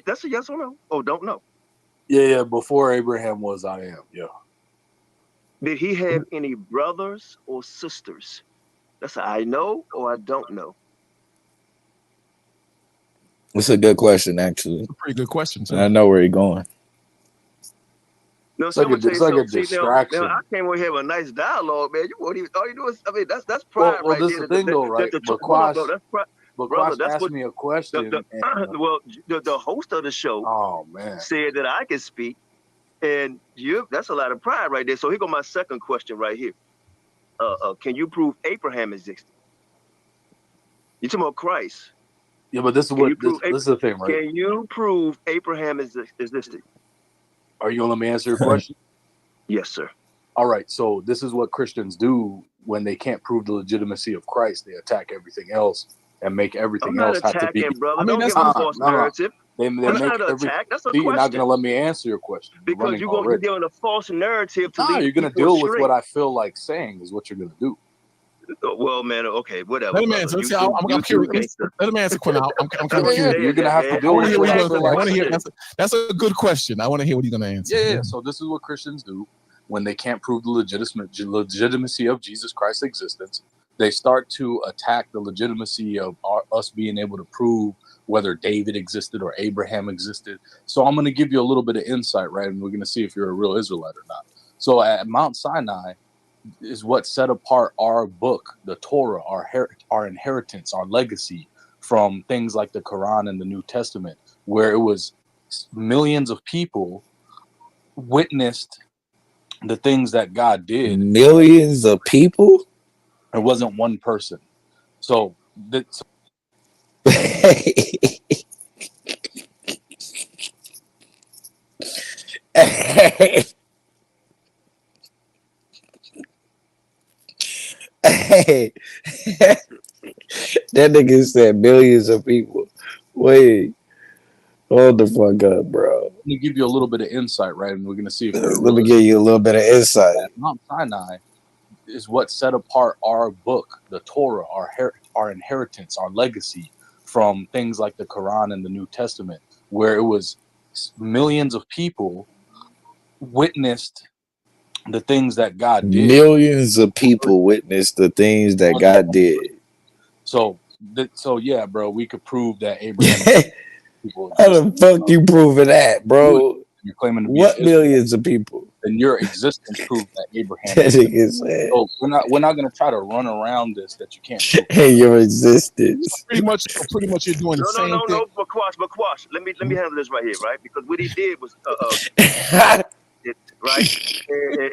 That's a yes or no. Oh, don't know. Yeah. Before Abraham was, I am. Yeah. Did he have any brothers or sisters? That's a I know or I don't know. It's a good question, actually. It's a pretty good question. And I know where you're going. No, it's like a distraction. Now, I came over here with a nice dialogue, man. You won't even. All you do is, I mean, that's pride well, right this there. The thing, though, right? Bakwash asked me a question. The host of the show, said that I can speak, and that's a lot of pride right there. So here go my second question right here. Can you prove Abraham existed? You talking about Christ? Yeah, but this is the thing, right? Can you prove Abraham existed? Are you gonna let me answer your question? Yes, sir. All right. So this is what Christians do when they can't prove the legitimacy of Christ. They attack everything else and make everything else have to be. Brother. I mean, don't give a false narrative. They make attack. That's a question. You're not gonna let me answer your question because you're giving a false narrative to lead. You're gonna deal with what I feel like saying is what you're gonna do. Well, man, okay, whatever. Let him answer. I'm curious. Let him answer, Quinn. I'm kind of curious. You're gonna have to deal with what I feel like. I want to hear. That's a good question. I want to hear what he's gonna answer. Yeah. So this is what Christians do when they can't prove the legitimacy of Jesus Christ's existence. They start to attack the legitimacy of us being able to prove whether David existed or Abraham existed. So I'm going to give you a little bit of insight, right? And we're going to see if you're a real Israelite or not. So at Mount Sinai is what set apart our book, the Torah, our inheritance, our legacy from things like the Quran and the New Testament, where it was millions of people witnessed the things that God did. Millions of people? It wasn't one person. So Hey, that nigga said millions of people. Wait, hold the fuck up, bro. let me give you a little bit of insight, right? And we're going to see if you're Let me give you a little bit of insight. Mount Sinai is what set apart our book, the Torah, our inheritance, our legacy from things like the Quran and the New Testament, where it was millions of people witnessed the things that God did. Millions of people witnessed the things that God did. So yeah, bro, we could prove that Abraham. How the fuck you proving that, bro? You're claiming to be what millions of people? And your existence proved that Abraham. So we're not gonna try to run around this that you can't prove. Hey, your existence. Pretty much you're doing the same thing. No, but Quash. Let me handle this right here, right? Because what he did was right,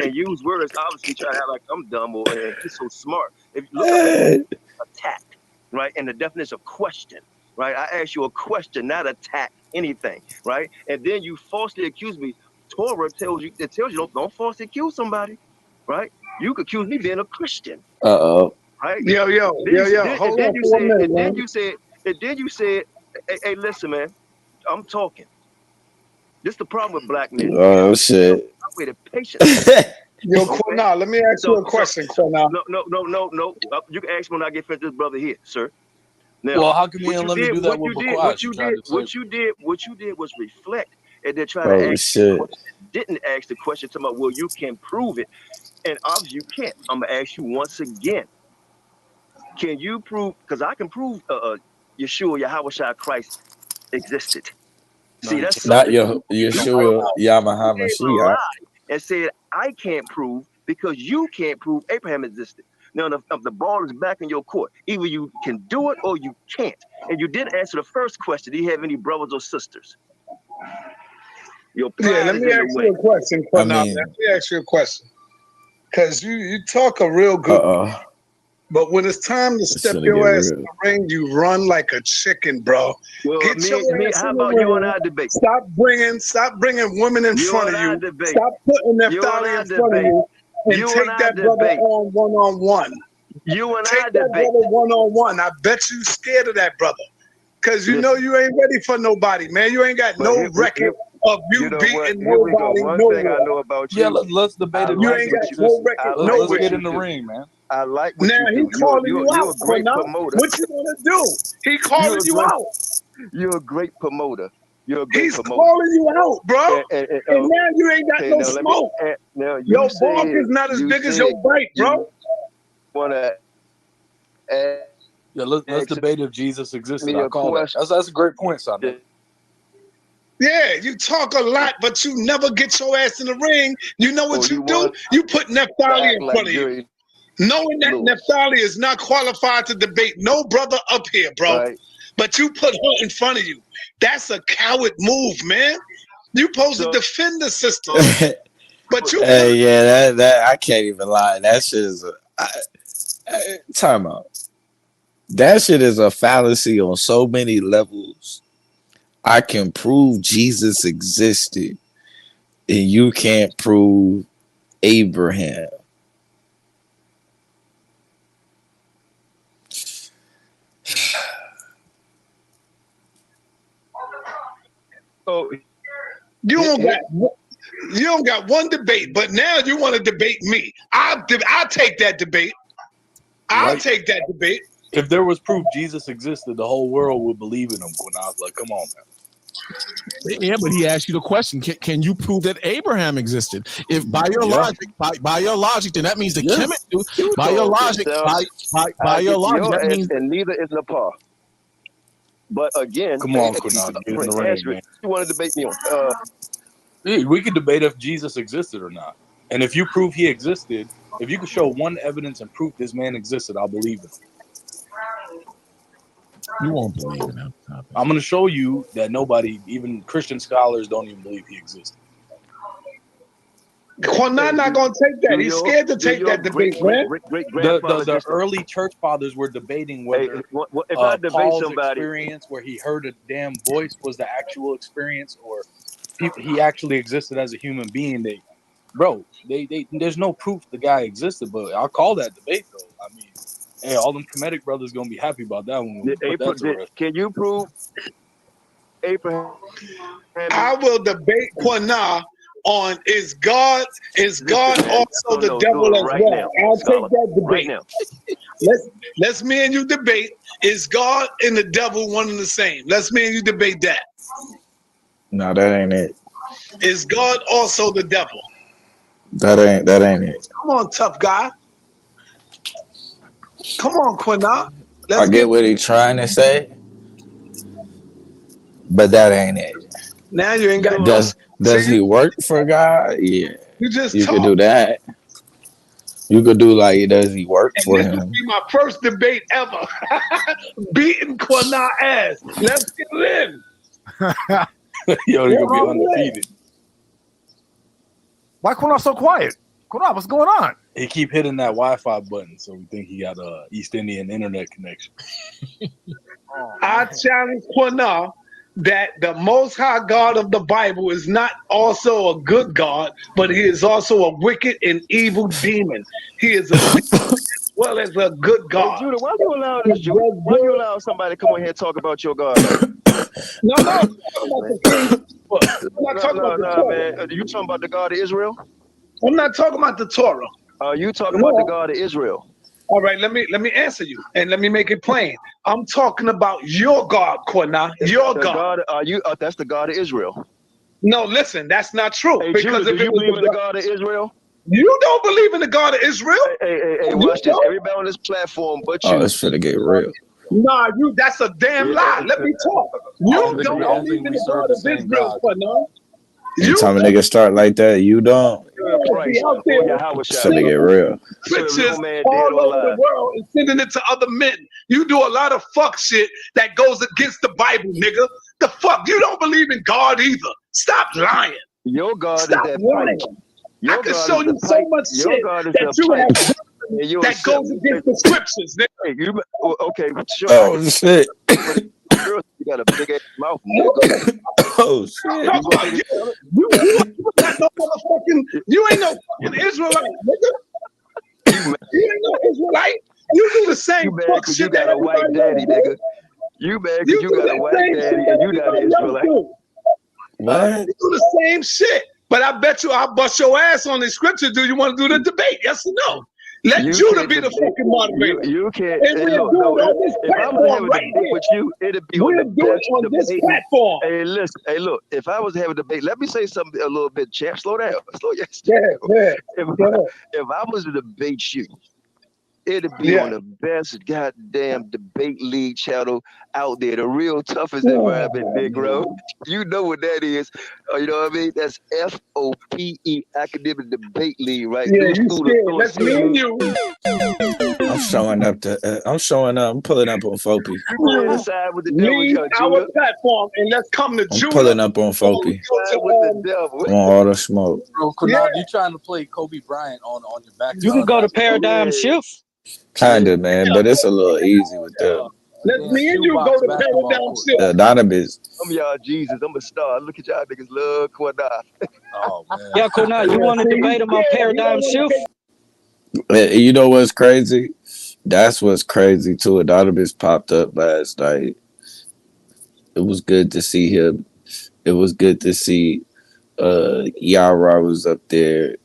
and use words obviously trying to act like I'm dumb or he's so smart. If you look up attack, right, and the definition of question, right? I ask you a question, not attack anything, right? And then you falsely accuse me. Torah tells you don't falsely accuse somebody, right? You could accuse me being a Christian. Right? Yo. Hold on for a minute, man. Then you said, hey, listen, man, I'm talking. This is the problem with black men. Oh shit. Waited patience. Yo, Cornell, let me ask you a question, Cornell. No. You can ask me when I get finished with this brother here, sir. Now, well, how come you didn't let me do that with what you did was reflect and then try to ask shit. didn't ask the question to me, well, you can prove it. And obviously you can't. I'm gonna ask you once again. Can you prove, because I can prove Yeshua, Yahweh Christ existed. See, that's not Yeshua, Yahweh Mashiach. And said, I can't prove because you can't prove Abraham existed. Now, the ball is back in your court. Either you can do it or you can't. And you didn't answer the first question. Do you have any brothers or sisters? Let me ask you a question, Cornell. Let me ask you a question. Because you talk a real good but when it's time to step your ass in the ring, you run like a chicken, bro. Well, how about you and I debate? Stop bringing women in front of you. Stop putting Naphtali in front of you. And take that brother on one-on-one. You and I debate. Take that brother one-on-one. I bet you scared of that brother. Because you know you ain't ready for nobody, man. You ain't got no record of you beating nobody. One thing I know about you. Yeah, let's debate it. You ain't got no record. Let's get in the ring, man. I like what now you do. He calling you out. You're a great promoter. What you gonna do? He calling you out. You're a great promoter. He's calling you out, bro. And now you ain't got no smoke. Your bark is not as big as your bite, bro. Let's debate if Jesus existed. I call that. That's a great point, son. Yeah, you talk a lot, but you never get your ass in the ring. You know what you do? You put Naphtali in front of you. Knowing that Naphtali is not qualified to debate no brother up here, bro. Right. But you put her in front of you. That's a coward move, man. You supposed to defend the sister. But you that I can't even lie. That shit is time out. That shit is a fallacy on so many levels. I can prove Jesus existed, and you can't prove Abraham. Oh, you don't got one debate, but now you want to debate me. I'll take that debate. I'll take that debate. If there was proof Jesus existed, the whole world would believe in him. When I was like, come on, man. Yeah, but he asked you the question: Can you prove that Abraham existed? If by your logic, by your logic, then that means the chemists do. By your logic, by your logic, that means and neither is Nepal. But again, come on, Kunal, you want to debate me on? We could debate if Jesus existed or not. And if you prove he existed, if you could show one evidence and proof this man existed, I'll believe it. You won't believe in him. I'm going to show you that nobody, even Christian scholars, don't even believe he existed. Quanon not gonna take that. He's scared to take that debate, man. The early church fathers were debating whether if I debate Paul's somebody, experience where he heard a damn voice was the actual experience, or he actually existed as a human being. There's no proof the guy existed, but I'll call that debate though. I mean, hey, all them Kemetic brothers gonna be happy about that one. Can you prove Abraham? I will debate Quanon on is God also the devil as well. I'll take that debate right now. Let's me and you debate, is God and the devil one and the same? Let's me and you debate that. No, that ain't it. Is God also the devil? That ain't it. Come on, tough guy. Come on, Quanon. I get what he's trying to say, but that ain't it. Now you ain't got does he work for God? Yeah. You just could do that. You could do like, does he work for this him? will be my first debate ever. Beating Quanon ass. Let's get it in. Yo, you're gonna be undefeated. Why Quanon so quiet? Quanon, what's going on? He keep hitting that Wi-Fi button, so we think he got a East Indian internet connection. I challenge Quanon that the Most High God of the Bible is not also a good God, but he is also a wicked and evil demon. He is a as well as a good God. Hey, Judah, why you allow this? Judah? Why you allow somebody to come on here and talk about your God? No, I'm not talking about the Torah. Man. Are you talking about the God of Israel? I'm not talking about the Torah. Are you talking about the God of Israel? All right, let me answer you and let me make it plain. I'm talking about your God, Quanon. Your God. Are you? That's the God of Israel. No, listen, that's not true. Hey, because Judah, do you believe in the God of Israel? You don't believe in the God of Israel? Hey, watch this. Everybody on this platform, but you. Oh, it's finna get real. Nah, that's a damn lie. Let me talk. You don't believe in the God of Israel, Quanon. Anytime a nigga start like that, you don't. Be out there It's finna get real. pictures all over the world and sending it to other men. You do a lot of fuck shit that goes against the Bible, nigga. The fuck? You don't believe in God either. Stop lying. Your God Stop is that lying. I can show you so much shit that you have that goes against the scriptures, nigga. Hey, okay, sure. Oh shit. You got a big ass mouth, nigga. Oh shit. You ain't no fucking Israelite, nigga. You ain't no Israelite. You do the same fuck shit that everybody white daddy, nigga. You mad because you got a white daddy and you not an Israelite. What? You do the same shit. But I bet you I'll bust your ass on the scripture. Do you want to do the debate? Yes or no? Let Judah be the fucking moderator. You can't. And we'll do it on this platform right here. With you, it'd be on the best debate. Platform. Hey, listen. Hey, look. If I was to have a debate, let me say something a little bit, champ. Slow down. Slow your If I was to debate you, it'd be on the best goddamn debate league channel out there, the real toughest environment, big bro. You know what that is. You know what I mean? That's FOPE, Academic Debate League, right? Yeah, you scared. That's me and you. I'm showing up. I'm pulling up on Fopi. Leave our platform and let's come to Judah. I'm pulling up on Fopi. On all the smoke. Bro, Quanon, you trying to play Kobe Bryant on your back? You can go to Paradigm Shift. Kinda, man, but it's a little easy with them. Let me and you go to Paradigm Shift. Donovan. I'm y'all Jesus. I'm a star. Look at y'all niggas love Quanon. Oh man. Yeah, Quanon, you want to debate him on Paradigm Shift? You know what's crazy? That's what's crazy too. Donovan popped up last night. It was good to see him. It was good to see Yara was up there.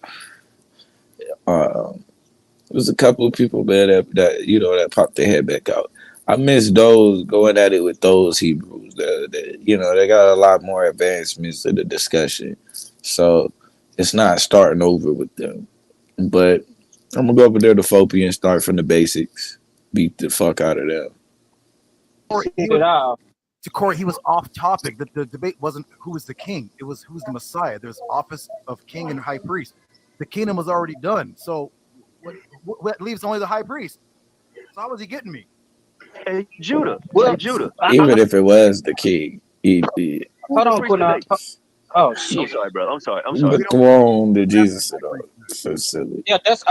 There was a couple of people, man, that popped their head back out. I miss those going at it with those Hebrews. They got a lot more advancements in the discussion. So it's not starting over with them. But I'm going to go over there to Fopi and start from the basics. Beat the fuck out of them. Corey, he was off topic. The debate wasn't who was the king. It was who's the Messiah. There's office of king and high priest. The kingdom was already done. So what leaves only the high priest? So how was he getting me? Hey, Judah. Well, Judah. Even if it was the king, hold on, Quanon. Oh I'm shit. sorry, brother. I'm sorry. The throne to Jesus at all. Facility. Yeah, that's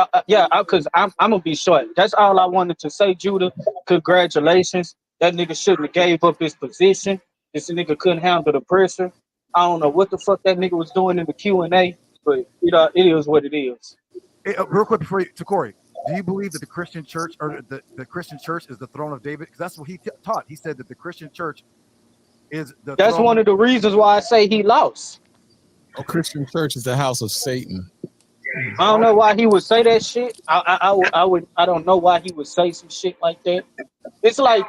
because I'm gonna be short. That's all I wanted to say, Judah. Congratulations. That nigga shouldn't have gave up his position. This nigga couldn't handle the pressure. I don't know what the fuck that nigga was doing in the Q&A, but it is what it is. Hey, real quick before to Corey, do you believe that the Christian church or the Christian church is the throne of David? Because that's what he taught. He said that the Christian church is the That's throne. one of the reasons why I say he lost. A Christian church is the house of Satan. I don't know why he would say that shit. I don't know why he would say some shit like that. It's like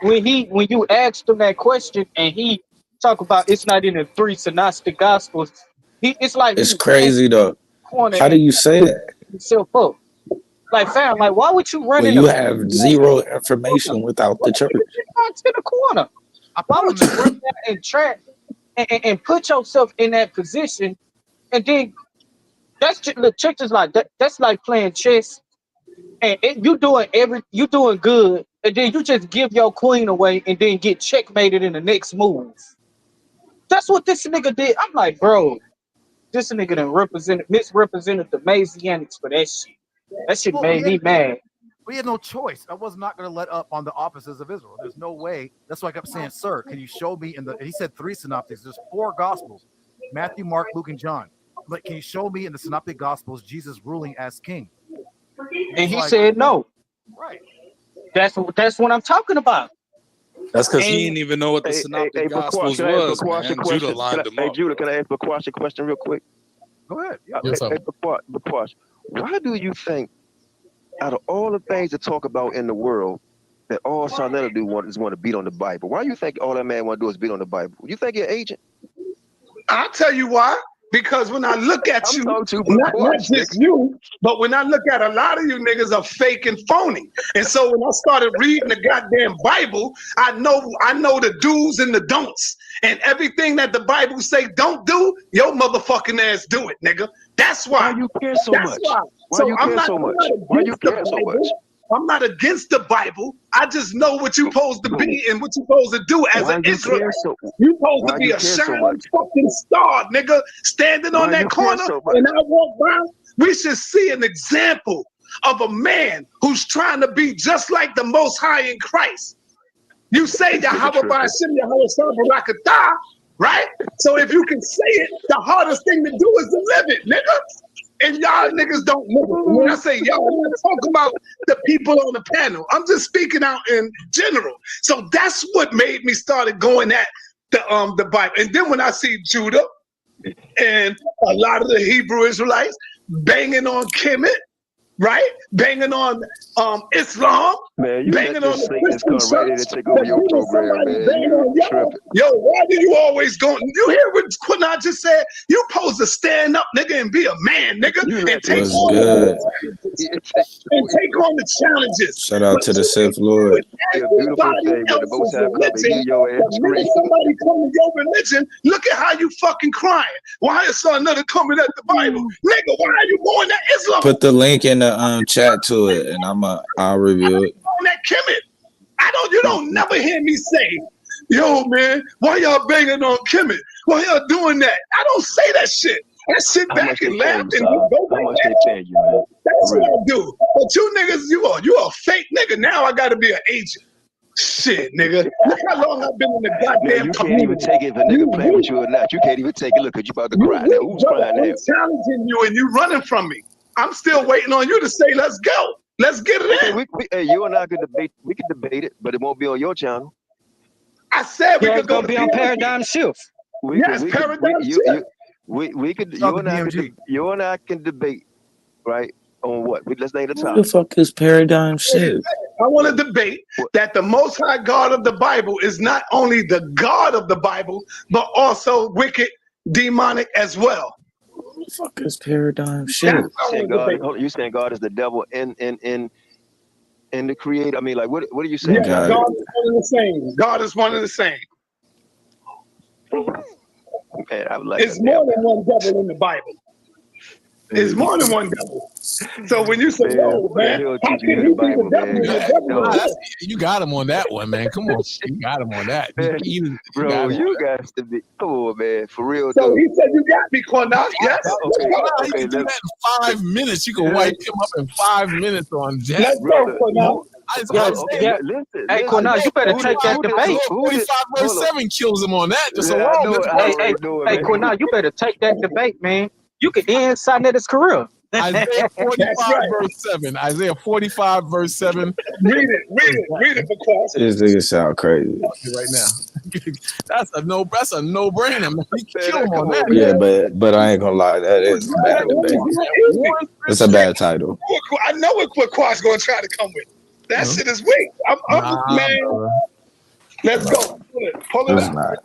when you asked him that question and he talk about it's not in the 3 synoptic gospels. It's crazy though. How do you say that? Himself up. Like fam, like why would you run When in you the have zero information without the church. to the corner? Why would you run down and track and put yourself in that position and then that's just the church is like that. That's like playing chess, and you doing good, and then you just give your queen away, and then get checkmated in the next move. That's what this nigga did. I'm like, bro, this nigga done misrepresented the Messianics for that shit. That shit made me mad. We had no choice. I was not going to let up on the offices of Israel. There's no way. That's why I kept saying, sir, can you show me and he said 3 synoptics. There's 4 gospels: Matthew, Mark, Luke, and John. Like, can you show me in the synoptic gospels Jesus ruling as king? And he said no. Right. That's what I'm talking about. That's because he didn't even know what the synoptic gospels was, man. Judah lined them up. Judah, can I ask Bakwash a question real quick? Go ahead. Yeah. Bakwash, why do you think, out of all the things to talk about in the world, that all Sarnetta is want to beat on the Bible? Why do you think all that man want to do is beat on the Bible? You think you're an agent? I'll tell you why. Because when I look at you, not just you, but when I look at a lot of you niggas are fake and phony. And so when I started reading the goddamn Bible, I know the do's and the don'ts. And everything that the Bible say don't do, your motherfucking ass do it, nigga. That's why. Why you care so much? Why you care so much? Why you care so much? I'm not against the Bible. I just know what you're supposed to be and what you're supposed to do as an Israelite. You're supposed to be a shining fucking star, nigga, standing on that corner. And I walk by. We should see an example of a man who's trying to be just like the Most High in Christ. You say Yahweh by Hashem, Yahweh Barakatah, right? So if you can say it, the hardest thing to do is to live it, nigga. And y'all niggas don't live it. When I say y'all, I'm not talking about the people on the panel. I'm just speaking out in general. So that's what made me started going at the Bible. And then when I see Judah and a lot of the Hebrew Israelites banging on Kemet, right? Banging on Islam, man, you banging on the Christian church, to take over your program, man. Yo, why do you always go? You hear what Quinai just said? You supposed to stand up, nigga, and be a man, nigga, and take on the challenges. Shout out to the Sith Lord. Everybody else's religion, when somebody come to your religion, look at how you fucking crying. Why is another coming at the Bible? Nigga, why are you going to Islam? Put the link in the chat to it, and I'll review it. On that Kemet, you don't never hear me say, yo man, why y'all banging on Kemet? Why y'all doing that? I don't say that shit. I sit back and laugh and go back there. That's what I do. But you niggas, you a fake nigga. Now I gotta be an agent. Shit, nigga. Look how long I've been in the goddamn You can't even take it if a nigga play with you or not. You can't even take it. Look, you about to cry now. Who's crying now? I'm challenging you and you running from me. I'm still waiting on you to say, let's go. Let's get it in. Hey, you and I could debate. We can debate it, but it won't be on your channel. I said we could go be on Paradigm Shift. Paradigm Shift. We could. You and I can debate, right? On what? Let's name the topic. What the fuck is Paradigm Shift? I want to debate that the Most High God of the Bible is not only the God of the Bible, but also wicked, demonic as well. What the fuck is Paradigm Shift? You saying God is the devil and the creator? I mean, like, what are you saying? Yeah, God is one and the same. God is one and the same. Man, I like it's more than one devil in the Bible. It's more than one devil. So when you say, "Yo, man, he'll how teach you can the you be the Bible, devil man. and the devil No. is good?" You got him on that one, man. Come on, you got him on that. Bro, you guys to be come on, man, for real. So though. he said, "You got me, Cornell." Yes. Okay, You okay, can do that in 5 minutes. You can wipe him up in 5 minutes on Jack. Let's go, Cornell. Hey, Cornell, you better take that debate. 45 verse 7 kills him on that. Just alone. Hey, Cornell, you better take that debate, man. You can end Sarnetta's career. Isaiah 45 verse 7. Isaiah 45 verse 7. Read it for class. This nigga sound crazy. Right now. That's a no-brainer, man. You kill him on that. Yeah, but I ain't gonna lie, that is a bad debate. It's a bad title. I know what Quad's going to try to come with. That shit is weak. Man. Let's go. Pull it up. Not.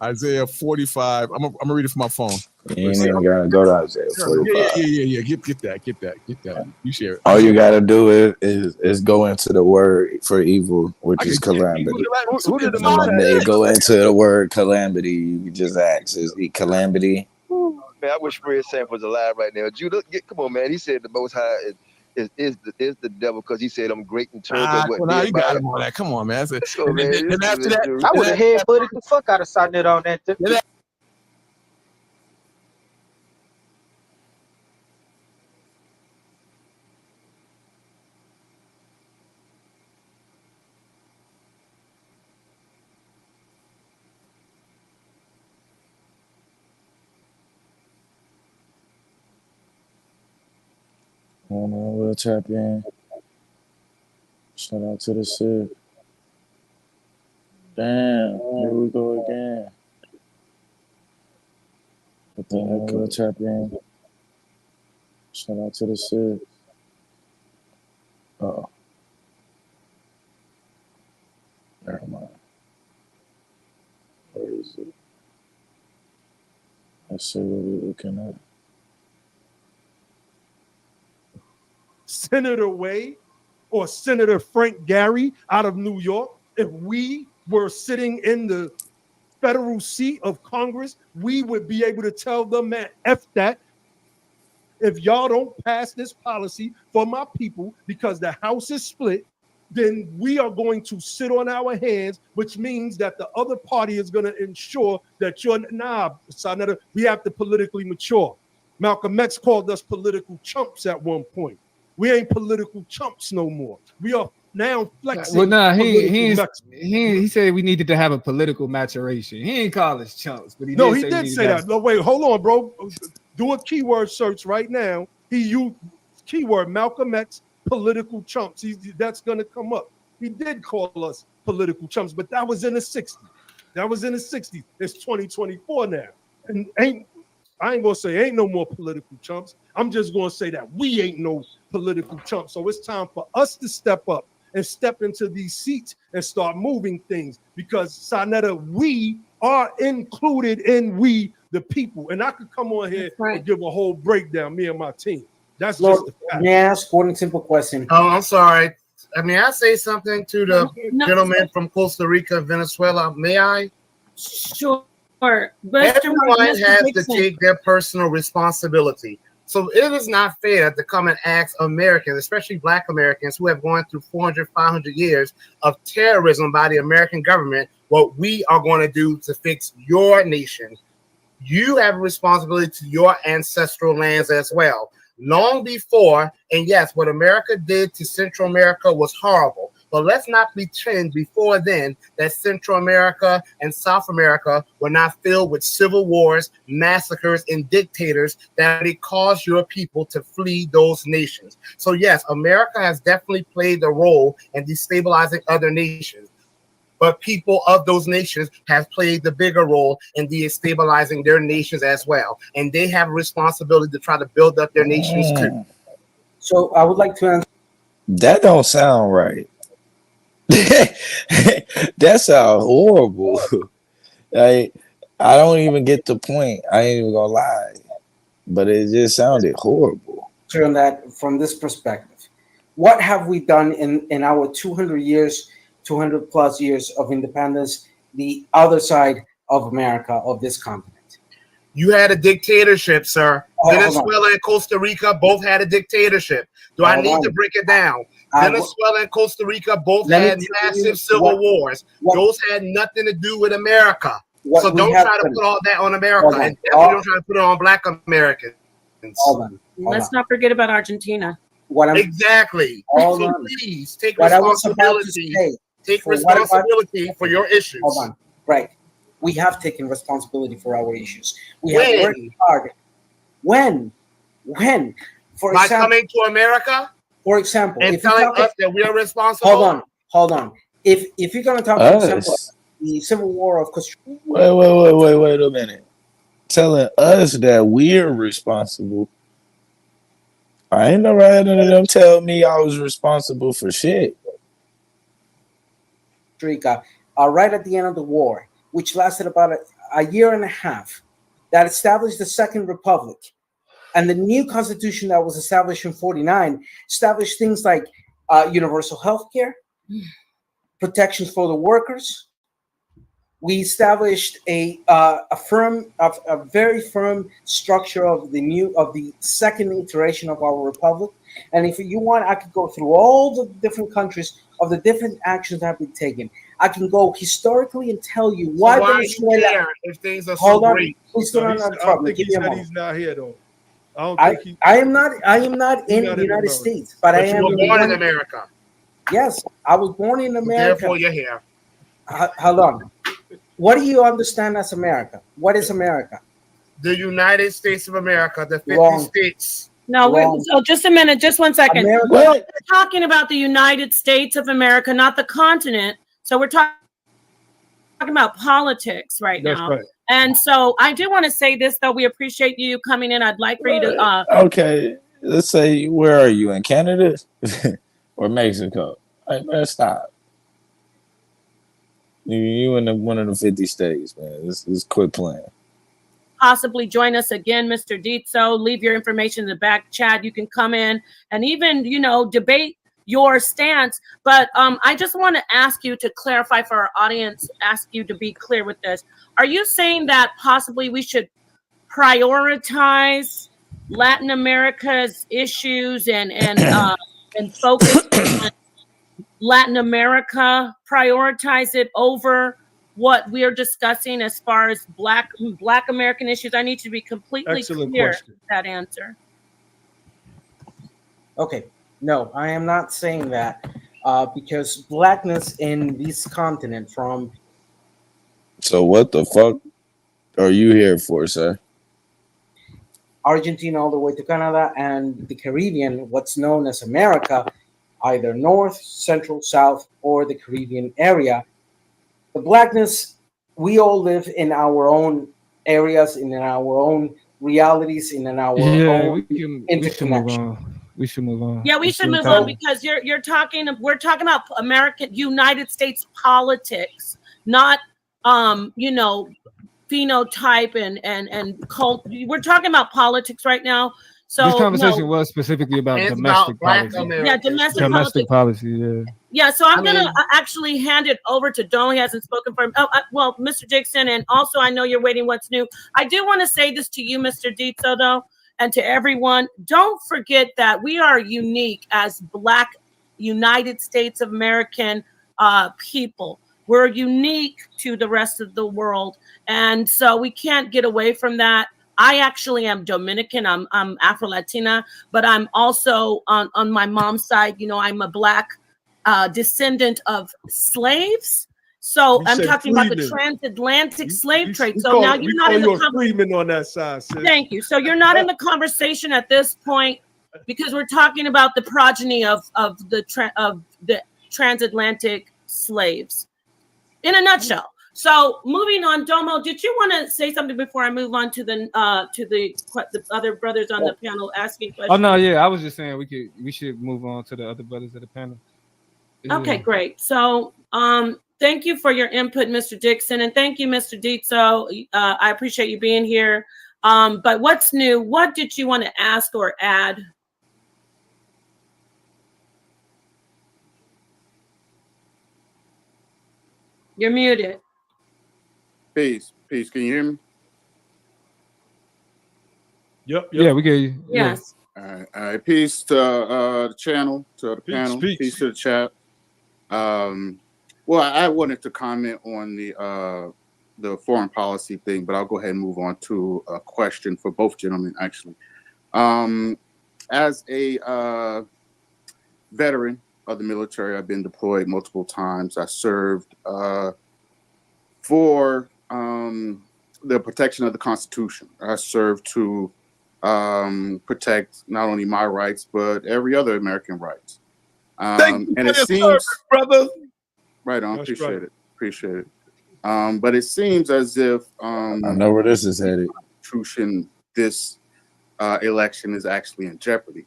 Isaiah 45. I'm gonna read it from my phone. You ain't even gotta go to Isaiah 45. Yeah. Get that. You share it. All you gotta do is go into the word for evil, which is calamity. And then you go into the word calamity. You just ask, is it calamity? Man, I wish Fred Sanford was alive right now. Judah, come on, man. He said the Most High is the devil because he said I'm great in terms of what you got him on that. Come on, man. I would have headbutted the fuck out of Sarnetta on that. We'll tap in. Shout out to the Civ. Damn, here we go again. What the heck? We'll tap in. Shout out to the Civ. Oh. Never mind. Where is it? Let's see what we're looking at. Senator Wade or Senator Frank Gary out of New York, if we were sitting in the federal seat of Congress, we would be able to tell them, man, F that. If y'all don't pass this policy for my people because the House is split, then we are going to sit on our hands, which means that the other party is going to ensure that Sarnetta, we have to politically mature. Malcolm X called us political chumps at one point. We ain't political chumps no more. We are now flexing. Well, nah, he said we needed to have a political maturation. He ain't call us chumps, but he did say that. No, wait, hold on, bro. Do a keyword search right now. He used keyword Malcolm X political chumps. That's gonna come up. He did call us political chumps, but that was in the 60s. It's 2024 now, and I ain't gonna say ain't no more political chumps. I'm just gonna say that we ain't no political chumps. So it's time for us to step up and step into these seats and start moving things, because Sarnetta, we are included in we the people. And I could come on here and give a whole breakdown, me and my team. That's just the fact. May I ask one simple question? Oh, I'm sorry. May I say something to the gentleman from Costa Rica, Venezuela? May I? Sure. Everyone has to take their personal responsibility. So it is not fair to come and ask Americans, especially Black Americans who have gone through 400, 500 years of terrorism by the American government, what we are going to do to fix your nation. You have a responsibility to your ancestral lands as well. Long before, and yes, what America did to Central America was horrible. But let's not pretend before then that Central America and South America were not filled with civil wars, massacres, and dictators that it caused your people to flee those nations. So yes, America has definitely played a role in destabilizing other nations. But people of those nations have played the bigger role in destabilizing their nations as well. And they have a responsibility to try to build up their nations too. So I would like to answer. That don't sound right. That sounds horrible. I don't even get the point. I ain't even gonna lie, but it just sounded horrible. On that from this perspective, what have we done in our 200 years, 200 plus years of independence, the other side of America, of this continent? You had a dictatorship, sir. Venezuela and Costa Rica both had a dictatorship. Do I need to break it down? Venezuela and Costa Rica both had massive civil wars. Those had nothing to do with America. So don't try to put all that on America. And definitely don't try to put it on Black Americans. Let's not forget about Argentina. Exactly. So please take responsibility. Take responsibility for your issues. Hold on. Right. We have taken responsibility for our issues. We have worked hard. When? For By example, coming to America? For example, and telling us that we are responsible? Hold on. If you're going to talk, for example, the Civil War of Costa Rica. Wait a minute. Telling us that we're responsible. I ain't never had none of them tell me I was responsible for shit. Rica, right at the end of the war, which lasted about a year and a half, that established the Second Republic. And the new constitution that was established in 1949 established things like universal health care, protections for the workers. We established a very firm structure of the second iteration of our republic. And if you want, I could go through all the different countries of the different actions that have been taken. I can go historically and tell you why Venezuela. If things are so great. Please don't interrupt me. He said he's not here though. I am not in the United States, but I am born in America. Yes, I was born in America. Therefore, you're here. Hold on. What do you understand as America? What is America? The United States of America, the 50 states. No, so just a minute, just 1 second. We're talking about the United States of America, not the continent. So we're talking about politics right now. Right. And so I do want to say this, though. We appreciate you coming in. I'd like for you to. Okay, let's say, where are you, in Canada or Mexico? Man, stop. You in one of the 50 states, man. Let's quit playing. Possibly join us again, Mr. Dietzo. Leave your information in the back chat. You can come in and even, debate your stance. But I just want to ask you to clarify for our audience, ask you to be clear with this. Are you saying that possibly we should prioritize Latin America's issues and focus on Latin America, prioritize it over what we are discussing as far as Black American issues? I need to be completely clear with that answer. Okay, no, I am not saying that because Blackness in this continent from. So what the fuck are you here for, sir? Argentina all the way to Canada and the Caribbean, what's known as America, either North, Central, South, or the Caribbean area. The Blackness, we all live in our own areas, in our own realities, in our own interconnection. We should move on. Yeah, we should move on because we're talking about American United States politics, not phenotype and cult. We're talking about politics right now. So this conversation was specifically about domestic policy. Yeah, domestic policy. Yeah. Yeah, so I'm gonna actually hand it over to Don. He hasn't spoken for him. Well, Mr. Dixon, and also I know you're waiting. What's new? I do want to say this to you, Mr. Dietzo, though, and to everyone. Don't forget that we are unique as Black United States of American people. We're unique to the rest of the world, and so we can't get away from that. I actually am Dominican. I'm Afro-Latina, but I'm also on my mom's side. I'm a Black descendant of slaves. So I'm talking about the transatlantic slave trade. So now you're not in the Freeman on that side. Sis. Thank you. So you're not in the conversation at this point because we're talking about the progeny of the transatlantic slaves. In a nutshell. So moving on, Domo, did you want to say something before I move on to the other brothers on the panel asking questions? Oh no, yeah, I was just saying we should move on to the other brothers of the panel. Yeah. Okay, great. So thank you for your input, Mr. Dixon, and thank you, Mr. Dietzo. I appreciate you being here. But what's new? What did you want to ask or add? You're muted. Peace. Can you hear me? Yep. Yeah, we get you. Yes. All right. Peace to the channel, to the panel. Peace to the chat. Well, I wanted to comment on the foreign policy thing, but I'll go ahead and move on to a question for both gentlemen, actually. As a veteran of the military, I've been deployed multiple times. I served for the protection of the Constitution. I served to protect not only my rights, but every other American rights. Thank you And for it your seems, service, brother. right on, That's appreciate right. it, appreciate it. But it seems as if I know where this is headed. Constitution, this election is actually in jeopardy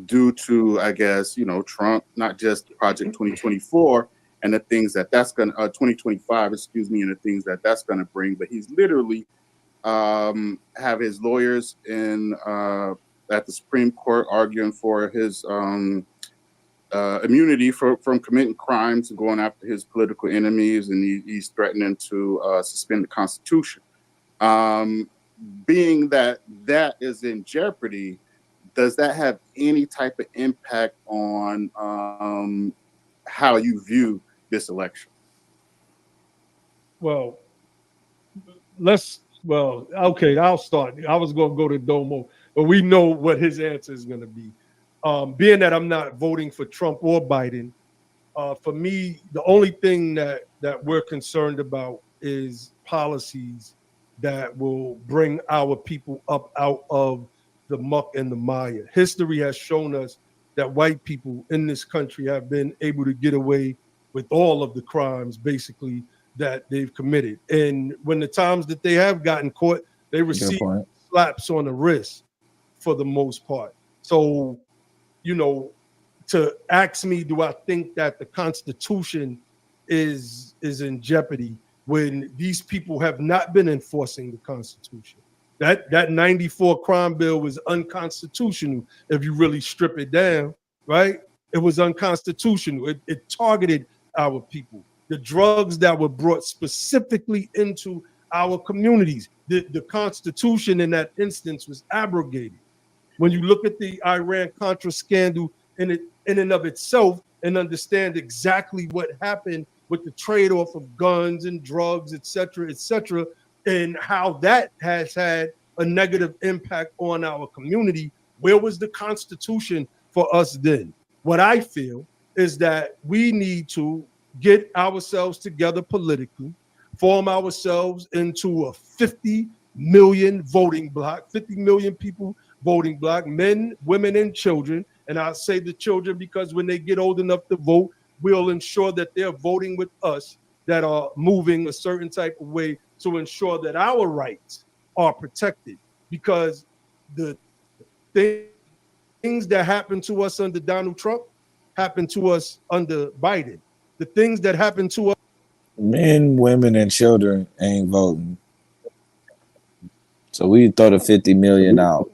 due to, I guess, Trump, not just Project 2024 and the things that's going to 2025, excuse me, and the things that's going to bring, but he's literally have his lawyers in at the Supreme Court arguing for his immunity from committing crimes and going after his political enemies, and he's threatening to suspend the Constitution. Being that is in jeopardy, does that have any type of impact on how you view this election? Well, okay, I'll start. I was going to go to Domo, but we know what his answer is going to be. Being that I'm not voting for Trump or Biden, for me, the only thing that we're concerned about is policies that will bring our people up out of the muck and the mire. History has shown us that white people in this country have been able to get away with all of the crimes, basically, that they've committed. And when the times that they have gotten caught, they receive slaps on the wrist for the most part. So, to ask me, do I think that the Constitution is in jeopardy when these people have not been enforcing the Constitution? That 94 crime bill was unconstitutional if you really strip it down, right? It was unconstitutional. It targeted our people. The drugs that were brought specifically into our communities, the Constitution in that instance was abrogated. When you look at the Iran-Contra scandal in and of itself and understand exactly what happened with the trade-off of guns and drugs, et cetera, and how that has had a negative impact on our community, where was the Constitution for us then? What I feel is that we need to get ourselves together politically, form ourselves into a 50 million voting block, 50 million people voting block, men, women, and children. And I say the children because when they get old enough to vote, we'll ensure that they're voting with us, that are moving a certain type of way to ensure that our rights are protected. Because the things that happened to us under Donald Trump happened to us under Biden. The things that happened to us. Men, women, and children ain't voting. So we throw the 50 million out.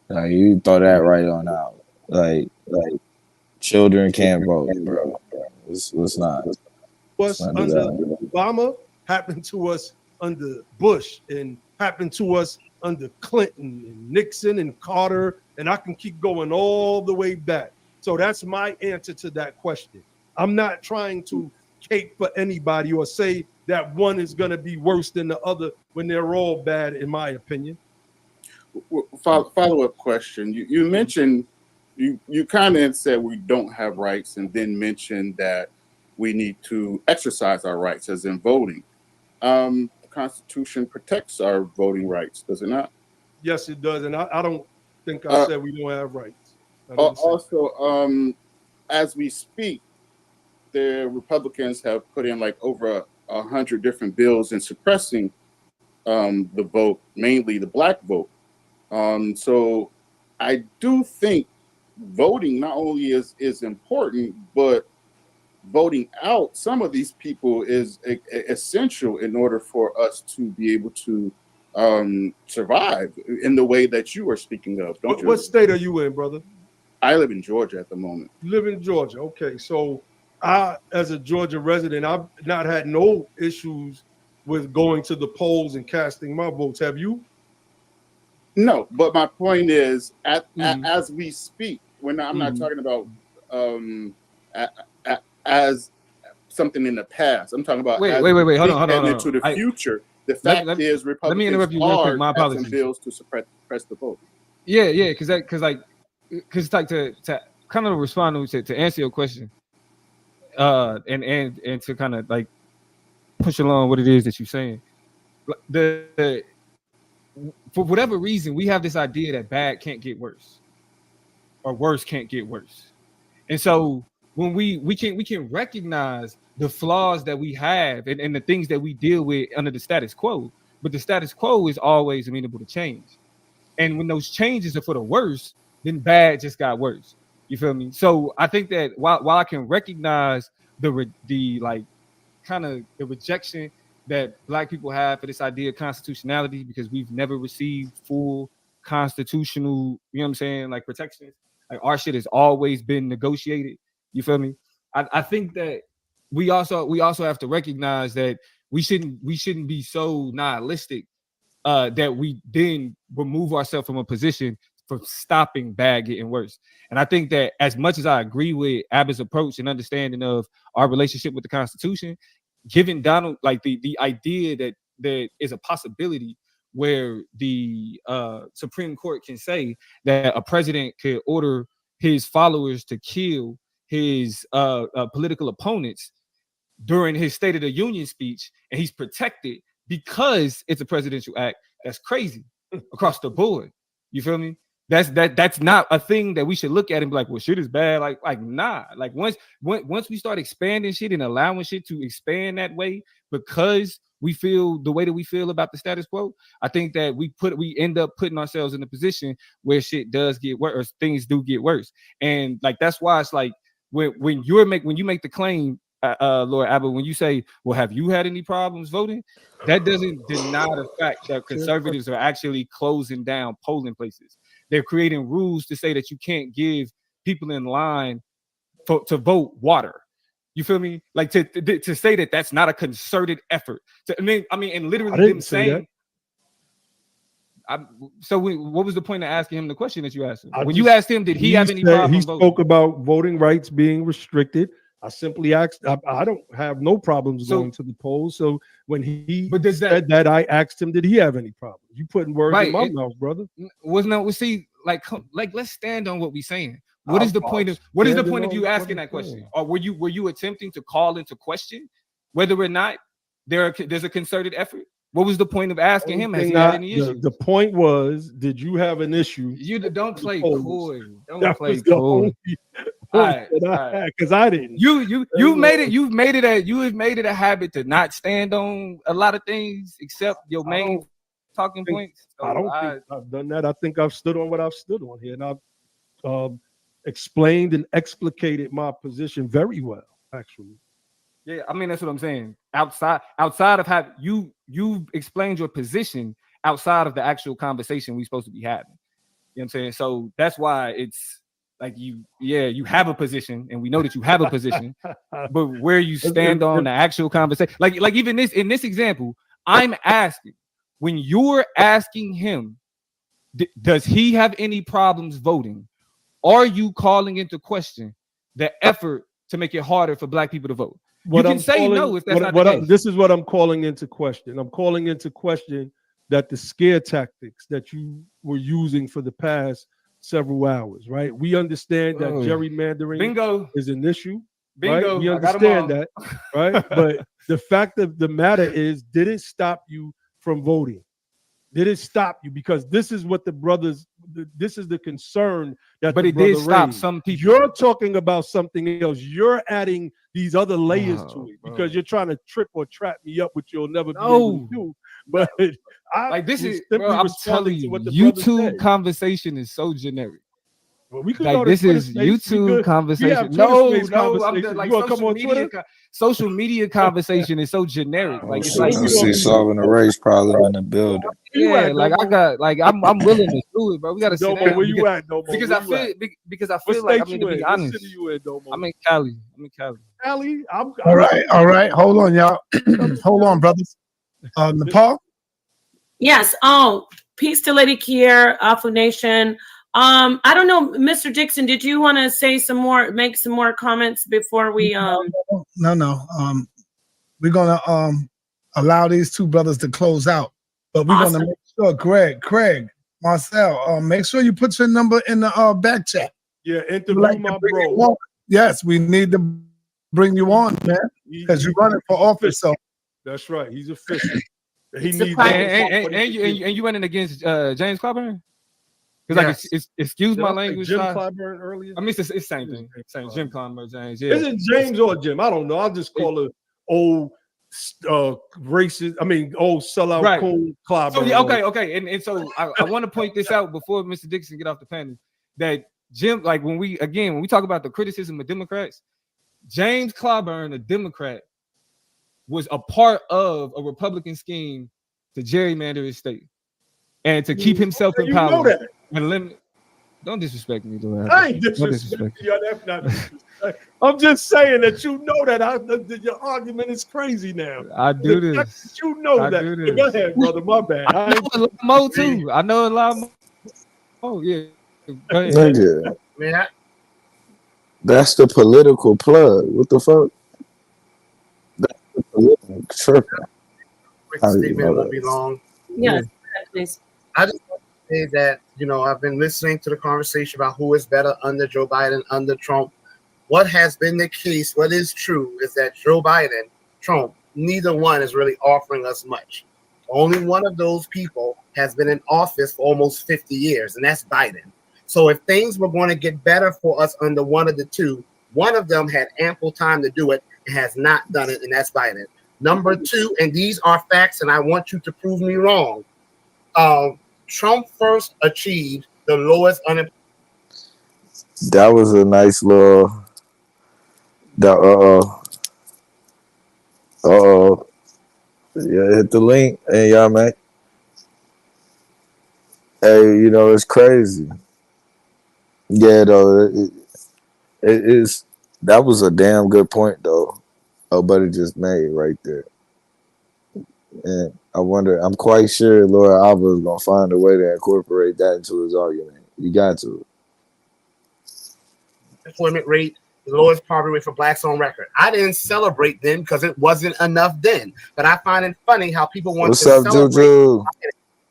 Like, you throw that right on out. Like children can't vote, bro. Let's not. Was under Obama, happened to us under Bush, and happened to us under Clinton and Nixon and Carter, and I can keep going all the way back. So that's my answer to that question. I'm not trying to cape for anybody or say that one is going to be worse than the other when they're all bad, in my opinion. Follow-up question. You mentioned, you kind of said we don't have rights, and then mentioned that we need to exercise our rights, as in voting. The Constitution protects our voting rights, does it not? Yes, it does. And I don't think I said we don't have rights. Also, as we speak, the Republicans have put in like over 100 different bills in suppressing the vote, mainly the black vote. So I do think voting not only is important, but voting out some of these people is essential in order for us to be able to survive in the way that you are speaking of. What state are you in, brother? I live in Georgia at the moment. You live in Georgia. Okay. So I, as a Georgia resident, I've not had no issues with going to the polls and casting my votes. Have you? No, but my point is, as we speak, I'm not talking about as something in the past. I'm talking about wait. Hold on. into the future. The fact is, Republicans let me interrupt you real quick. My passing apologies. bills to suppress the vote. Yeah, because to kind of respond to answer your question, and to kind of like push along what it is that you're saying. For whatever reason, we have this idea that bad can't get worse, or worse can't get worse, and so when we can recognize the flaws that we have and the things that we deal with under the status quo, but the status quo is always amenable to change, and when those changes are for the worse, then bad just got worse. You feel me? So I think that while I can recognize the like kind of the rejection that Black people have for this idea of constitutionality, because we've never received full constitutional, you know what I'm saying, like protections. Like our shit has always been negotiated. You feel me? I think that we also have to recognize that we shouldn't be so nihilistic that we then remove ourselves from a position for stopping bad getting worse. And I think that as much as I agree with Abba's approach and understanding of our relationship with the Constitution, giving Donald like the idea that there is a possibility where the Supreme Court can say that a president could order his followers to kill his political opponents during his State of the Union speech, and he's protected because it's a presidential act. That's crazy across the board. You feel me? That's not a thing that we should look at and be like, well, shit is bad. Like nah. Like once we start expanding shit and allowing shit to expand that way because we feel the way that we feel about the status quo, I think that we end up putting ourselves in a position where shit does get worse, or things do get worse. And like that's why it's like when you make the claim, Lord Abba, when you say, well, have you had any problems voting? That doesn't deny the fact that conservatives are actually closing down polling places. They're creating rules to say that you can't give people in line to vote water. You feel me? Like to say that that's not a concerted effort. I mean, and literally them saying. What was the point of asking him the question that you asked him? When you asked him, did he have any problem? He spoke about voting rights being restricted. I simply asked. I don't have no problems going to the polls. So when he said that, I asked him, did he have any problems? You putting words in my mouth, brother. Let's stand on what we're saying. What is the point of you asking that question? Or were you attempting to call into question whether or not there's a concerted effort? What was the point of asking him? Has he had any issues? The point was, did you have an issue? You don't play coy. Don't play coy. Because I didn't. You've made it a habit to not stand on a lot of things except your main talking points. So I don't think I've done that. I think I've stood on what I've stood on here, and I've explained and explicated my position very well, actually. Yeah, I mean that's what I'm saying. Outside of how you explained your position outside of the actual conversation we're supposed to be having. You know what I'm saying? So that's why it's like you have a position, and we know that you have a position, but where you stand on the actual conversation, like even in this example, I'm asking, when you're asking him, does he have any problems voting? Are you calling into question the effort to make it harder for Black people to vote? You can say no if that's not the case. This is what I'm calling into question. I'm calling into question that the scare tactics that you were using for the past several hours, right? We understand that gerrymandering is an issue. Bingo. Right? We understand that, right? But the fact of the matter is, did it stop you from voting? Did it stop you? Because this is what this is the concern that. But it did stop some people. You're talking about something else. You're adding these other layers to it because you're trying to trip or trap me up, which you'll never be able to do. But I'm telling you, YouTube conversation is so generic. Well, we could like this is YouTube conversation. No, I'm like social media conversation is so generic. Like it's like solving a race problem in the building. Yeah, like I got I'm willing to do it, bro. We gotta sit down. Where you at, Domo? Because I feel like, I mean, to be honest, I'm in Cali. Cali, all right. Hold on, y'all. Hold on, brothers. Nepal? Yes. Oh, peace to Lady Kier, Afu Nation. I don't know, Mr. Dixon, did you want to say some more, make some more comments before we No. We're gonna allow these two brothers to close out, but we're gonna make sure, Craig, Marcel, make sure you put your number in the back chat. Yeah, interview my bro. Yes, we need to bring you on, man, because you're running for office. So that's right. He's official. He needs and you running against James Clyburn? Because like it's excuse my language. Jim Clyburn earlier. I mean, it's same thing. Same Jim Clyburn, James. Yeah. Is it James or Jim? I don't know. I'll just call it old racist. I mean, old sellout right. cool Clyburn. So yeah, okay. And so I want to point this out before Mr. Dixon get off the panel that Jim, like when we talk about the criticism of Democrats, James Clyburn, a Democrat, was a part of a Republican scheme to gerrymander his state and to keep himself in power. Know that. And limit. Don't disrespect me, though. I ain't disrespecting you. That's not disrespect. I'm just saying that you know that your argument is crazy now. I do this. You know that. Go ahead, brother. My bad. I know a lot more too. I know a lot more. Oh yeah. Go ahead. Nigga. Man, That's the political plug. What the fuck? That's the political tripping. Quick statement won't be long. Yes, please. I just want to say that, I've been listening to the conversation about who is better under Joe Biden, under Trump. What has been the case, what is true, is that Joe Biden, Trump, neither one is really offering us much. Only one of those people has been in office for almost 50 years, and that's Biden. So if things were going to get better for us under one of the two, one of them had ample time to do it and has not done it, and that's Biden. Number two, and these are facts, and I want you to prove me wrong. Trump first achieved the lowest unemployment. That was a nice little. Yeah, hit the link, and y'all, man. Hey, it's crazy. Yeah, though, it is. That was a damn good point, though. Buddy just made right there. And I wonder, I'm quite sure Laura Alba is going to find a way to incorporate that into his argument. You got to. Employment rate, the lowest poverty rate for blacks on record. I didn't celebrate then because it wasn't enough then. But I find it funny how people want to celebrate Juju?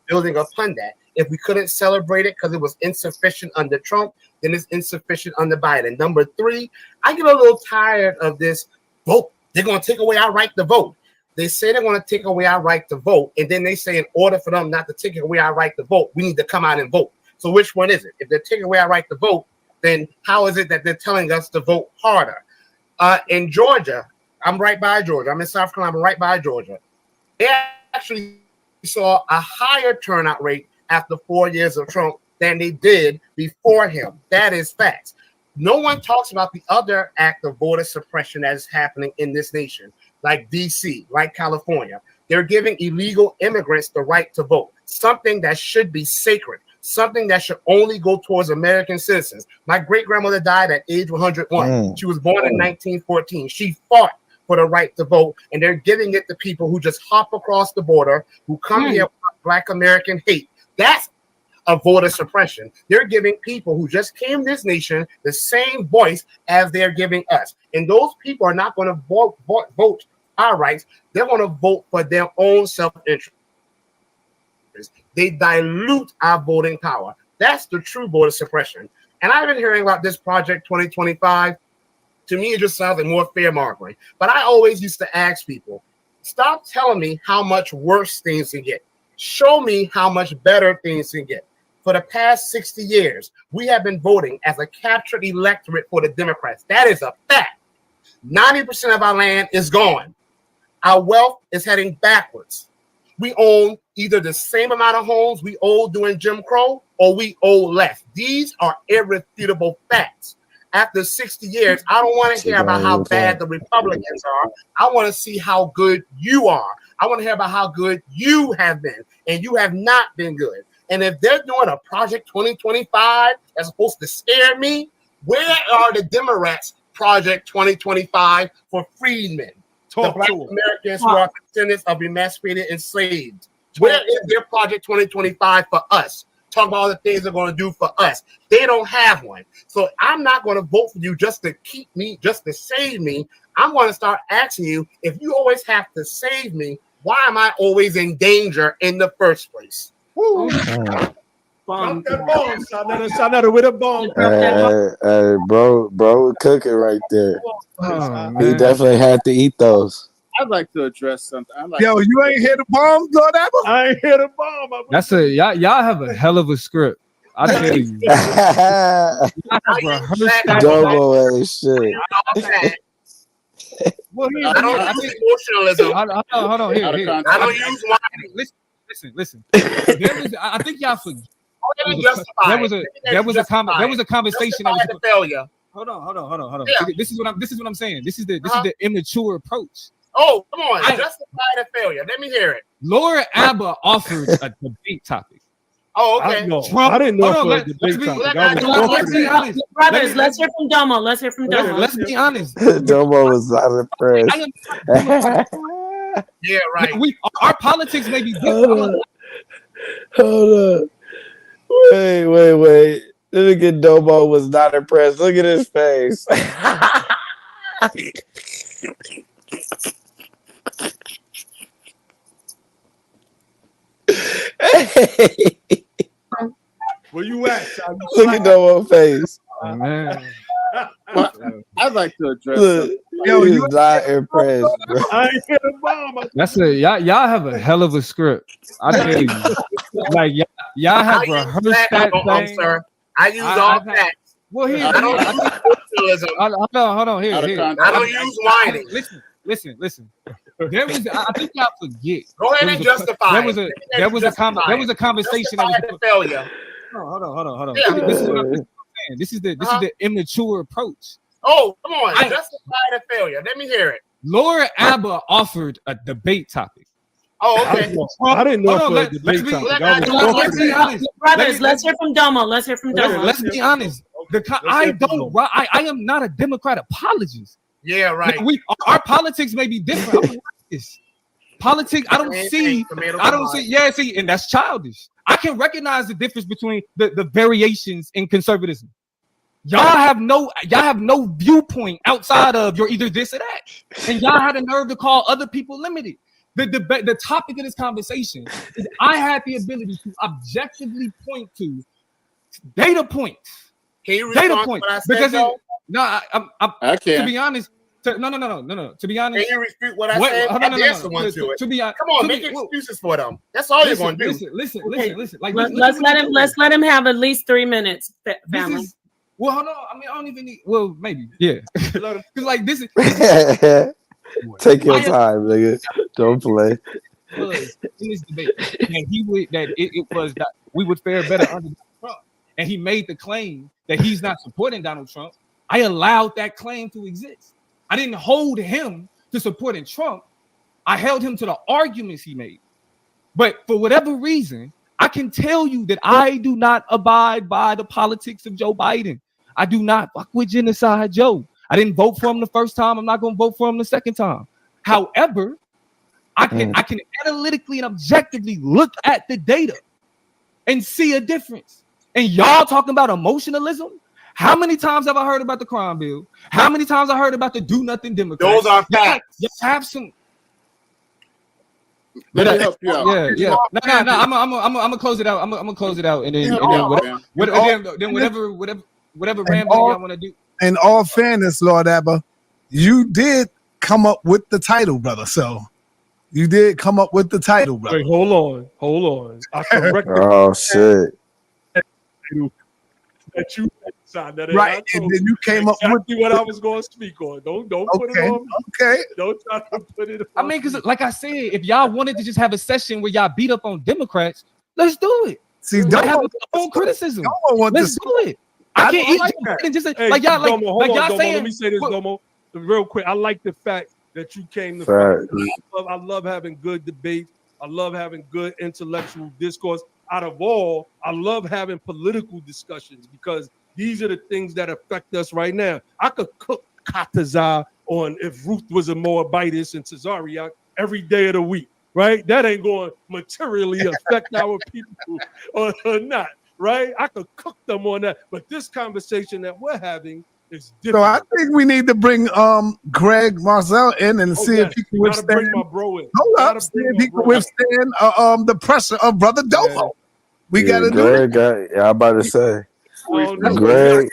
Building upon that. If we couldn't celebrate it because it was insufficient under Trump, then it's insufficient under Biden. Number three, I get a little tired of this vote. They're going to take away our right to vote. They say they want to take away our right to vote, and then they say in order for them not to take away our right to vote, we need to come out and vote. So which one is it? If they're taking away our right to vote, then how is it that they're telling us to vote harder? In Georgia, I'm right by Georgia. I'm in South Carolina, I'm right by Georgia. They actually saw a higher turnout rate after 4 years of Trump than they did before him. That is facts. No one talks about the other act of voter suppression that is happening in this nation, like DC, like California. They're giving illegal immigrants the right to vote, something that should be sacred, something that should only go towards American citizens. My great-grandmother died at age 101. She was born in 1914. She fought for the right to vote, and they're giving it to people who just hop across the border, who come here with Black American hate. That's a voter suppression. They're giving people who just came to this nation the same voice as they're giving us. And those people are not going to vote our rights. They're going to vote for their own self-interest. They dilute our voting power. That's the true voter suppression. And I've been hearing about this Project 2025. To me, it just sounds like more fear-mongering. But I always used to ask people, stop telling me how much worse things can get. Show me how much better things can get. For the past 60 years, we have been voting as a captured electorate for the Democrats. That is a fact. 90% of our land is gone. Our wealth is heading backwards. We own either the same amount of homes we owed during Jim Crow or we owe less. These are irrefutable facts. After 60 years, I don't want to hear about how bad the Republicans are. I want to see how good you are. I want to hear about how good you have been, and you have not been good. And if they're doing a Project 2025 that's supposed to scare me, where are the Democrats' Project 2025 for freedmen, Talk the Black to 'em. Americans who are descendants of emancipated enslaved. Where is their Project 2025 for us? Talk about all the things they're going to do for us. They don't have one. So I'm not going to vote for you just to keep me, just to save me. I'm going to start asking you, if you always have to save me, why am I always in danger in the first place? Woo. Drop that bomb, Sonetta, with a bomb. Bro, cooking right there. Oh, He definitely had to eat those. I'd like to address something. Yo, you ain't hear the bomb, Lord Apple? I ain't hear the bomb. That's y'all have a hell of a script. I tell you. Domo ain't shit. Well, I don't use emotionalism. Hold on. Here. I don't use whining. Listen. I think y'all forget. There was a conversation that was failure. Hold on. Yeah. This is what I'm saying. This is the immature approach. Oh, come on. Justify the failure. Let me hear it. Laura Abba offered a debate topic. Oh, okay. I didn't know it was a debate topic. Let's be honest. Brothers, let's hear from Domo. Let's be honest. Domo was not impressed. Yeah, right. Our politics may be different. Hold up. Wait. Look at Domo was not impressed. Look at his face. Where you at, son? Look at Domo's face. Oh, man. Well, I'd like to address Look, Yo, he's you not impressed, bro. I ain't hear the bomb. That's y'all have a hell of a script. I tell you. Like y'all have rehearsed that thing. Sir. I use all facts. Well, here. I don't use emotionalism. Hold on. Here. I don't use whining. Listen. There was. I think y'all forget. Go ahead and justify. There was a conversation that was failure. Hold on. Yeah. This is what I'm saying. This is the immature approach. Oh, come on. Justify the failure. Let me hear it. Laura Abba offered a debate topic. Oh, okay. I didn't know it was a debate topic. Let's be honest. Brothers, let's hear from Domo. Let's be honest. I am not a Democrat apologist. Yeah, right. Our politics may be different. Politics, I don't see. Yeah, see, and that's childish. I can recognize the difference between the variations in conservatism. Y'all have no viewpoint outside of you're either this or that, and y'all had the nerve to call other people limited. The topic of this conversation is I had the ability to objectively point to data points. Can you respond to what I said, though? I can't. To be honest, no. To be honest, can you refute what I said? To be honest, come on, make excuses for them. That's all you're going to do. Listen. Like, let's let him have at least 3 minutes. Family. Well, hold on. I mean, I don't even need. Well, maybe, yeah. Because like this is. Take your time, nigga. Don't play. In this debate, it was that we would fare better under Trump, and he made the claim that he's not supporting Donald Trump. I allowed that claim to exist. I didn't hold him to supporting Trump. I held him to the arguments he made. But for whatever reason, I can tell you that I do not abide by the politics of Joe Biden. I do not fuck with Genocide Joe. I didn't vote for him the first time. I'm not going to vote for him the second time. However, I can analytically and objectively look at the data and see a difference. And y'all talking about emotionalism? How many times have I heard about the crime bill? How many times I heard about the do nothing Democrats? Those are facts. You have some. Let me help you out. Yeah. No. I'm gonna close it out. I'm gonna close it out, and then whatever rambling y'all want to do. In all fairness, Lord Abba, you did come up with the title, brother. So you did come up with the title, brother. Wait, hold on. I corrected. Oh shit. That you signed that. Right, and then you came up with what I was going to speak on. Don't put it on. Okay. Don't try to put it on. I mean, because like I said, if y'all wanted to just have a session where y'all beat up on Democrats, let's do it. See, don't have own criticism. Let's do it. I can't eat like and just hey, like y'all Domo, like y'all Domo, saying. Let me say this, Domo, real quick. I like the fact that you came to fight. I love having good debates. I love having good intellectual discourse. Out of all, I love having political discussions because these are the things that affect us right now. I could cook kataza on if Ruth was a Moabitess and Cesariak every day of the week, right? That ain't going to materially affect our people or not, right? I could cook them on that. But this conversation that we're having is different. So I think we need to bring Greg Marcel in and see if he can withstand. Bring my bro in. Hold up, see if he can withstand the pressure of Brother Domo. We got to do Greg, I'm about to say. no. Greg,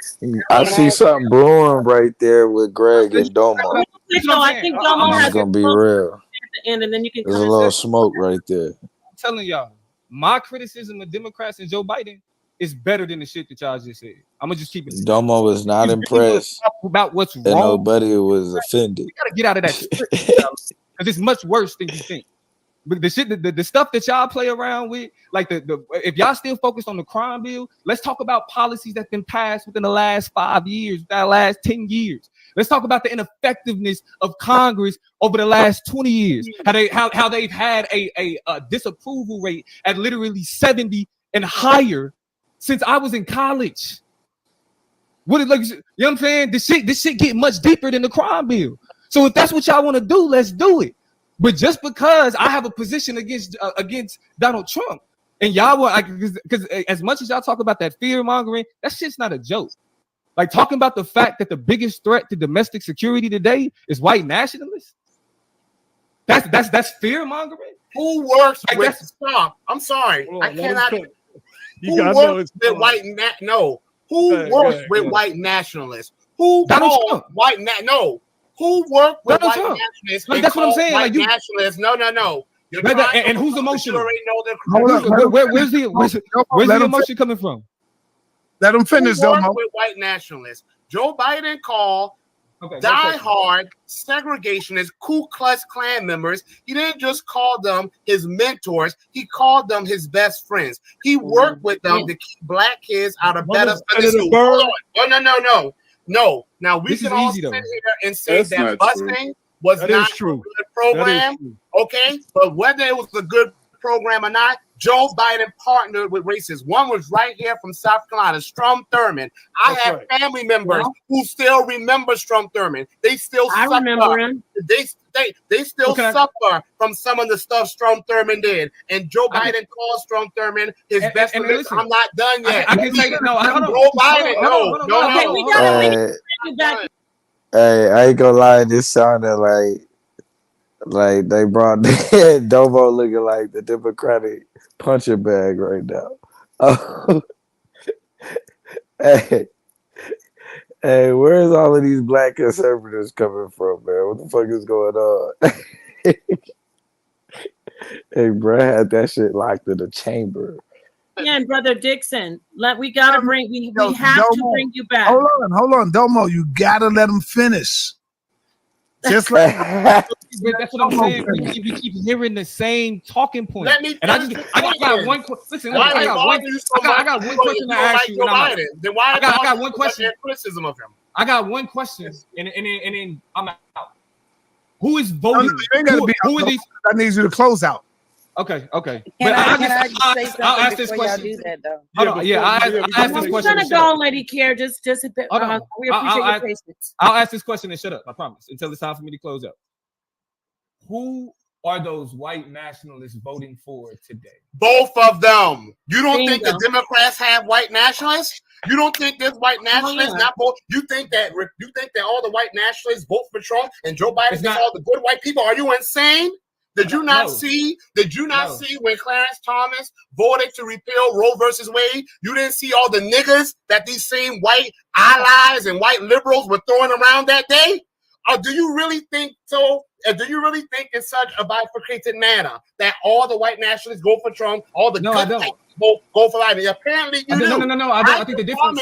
I see something brewing right there with Greg and Domo. No, I think Domo It's has gonna be real. at the end, and then you can There's come a in. little smoke right there. I'm telling y'all, my criticism of Democrats and Joe Biden is better than the shit that y'all just said. I'm gonna just keep it. Domo was not impressed, about what's and wrong. nobody was offended. You gotta get out of that script because it's much worse than you think. But the shit, the stuff that y'all play around with, like the if y'all still focused on the crime bill, let's talk about policies that's been passed within the last 5 years, the last 10 years. Let's talk about the ineffectiveness of Congress over the last 20 years. How they've had a disapproval rate at literally 70 and higher since I was in college. What is, like, you know what I'm saying? This shit get much deeper than the crime bill. So if that's what y'all want to do, let's do it. But just because I have a position against Donald Trump, and y'all will, because as much as y'all talk about that fear mongering, that shit's not a joke. Like talking about the fact that the biggest threat to domestic security today is white nationalists. That's fear mongering. Who works with stop? I'm sorry, I cannot. Who works with white Who works with white nationalists? Who calls white no? Who worked with white nationalists? Like, that's what I'm saying. Like you, nationalists. No. And who's emotional? Where's the emotion coming from? Let them finish. Who worked with white nationalists? Joe Biden called die-hard segregationists, Ku Klux Klan members. He didn't just call them his mentors. He called them his best friends. He worked with them to keep black kids out of better schools. No. Now we can all sit here and say that busing was not a good program. Okay, but whether it was a good program or not, Joe Biden partnered with racists. One was right here from South Carolina, Strom Thurmond. I have family members who still remember Strom Thurmond. They still suffer. Remember him. They still suffer from some of the stuff Strom Thurmond did. And Joe Biden called Strom Thurmond his best friend. Listen, I'm not done yet. I can say that. No, Joe Biden, no. Hey, I ain't gonna lie. This sounded like they brought Domo looking like the Democratic punching bag right now. Oh. Hey, where's all of these black conservatives coming from, man? What the fuck is going on? Hey, bro, I had that shit locked in the chamber. And Brother Dixon, we gotta bring we have to bring you back. Hold on, Domo, you gotta let him finish. Just like that's what I'm saying. We keep hearing the same talking point. And I got one question. I got one question to ask you. I got one question. Criticism of him. I got one question, and then I'm out. Who is voting? Who are these? I need you to close out. Okay. Can I say something I'll ask this before y'all question. do that, though? I'll ask this question. We're gonna go, Lady Care. Just a bit. We appreciate your patience. I'll ask this question and shut up. I promise. Until it's time for me to close up. Who are those white nationalists voting for today? Both of them. You don't think the Democrats have white nationalists? You don't think there's white nationalists? Not both. You think that all the white nationalists vote for Trump and Joe Biden gets all the good white people? Are you insane? Did you not see? Did you not see when Clarence Thomas voted to repeal Roe versus Wade? You didn't see all the niggas that these same white allies and white liberals were throwing around that day? Or do you really think so? Do you really think in such a bifurcated manner that all the white nationalists go for Trump, all the good white people go for Biden? Apparently you do. No. I think the difference.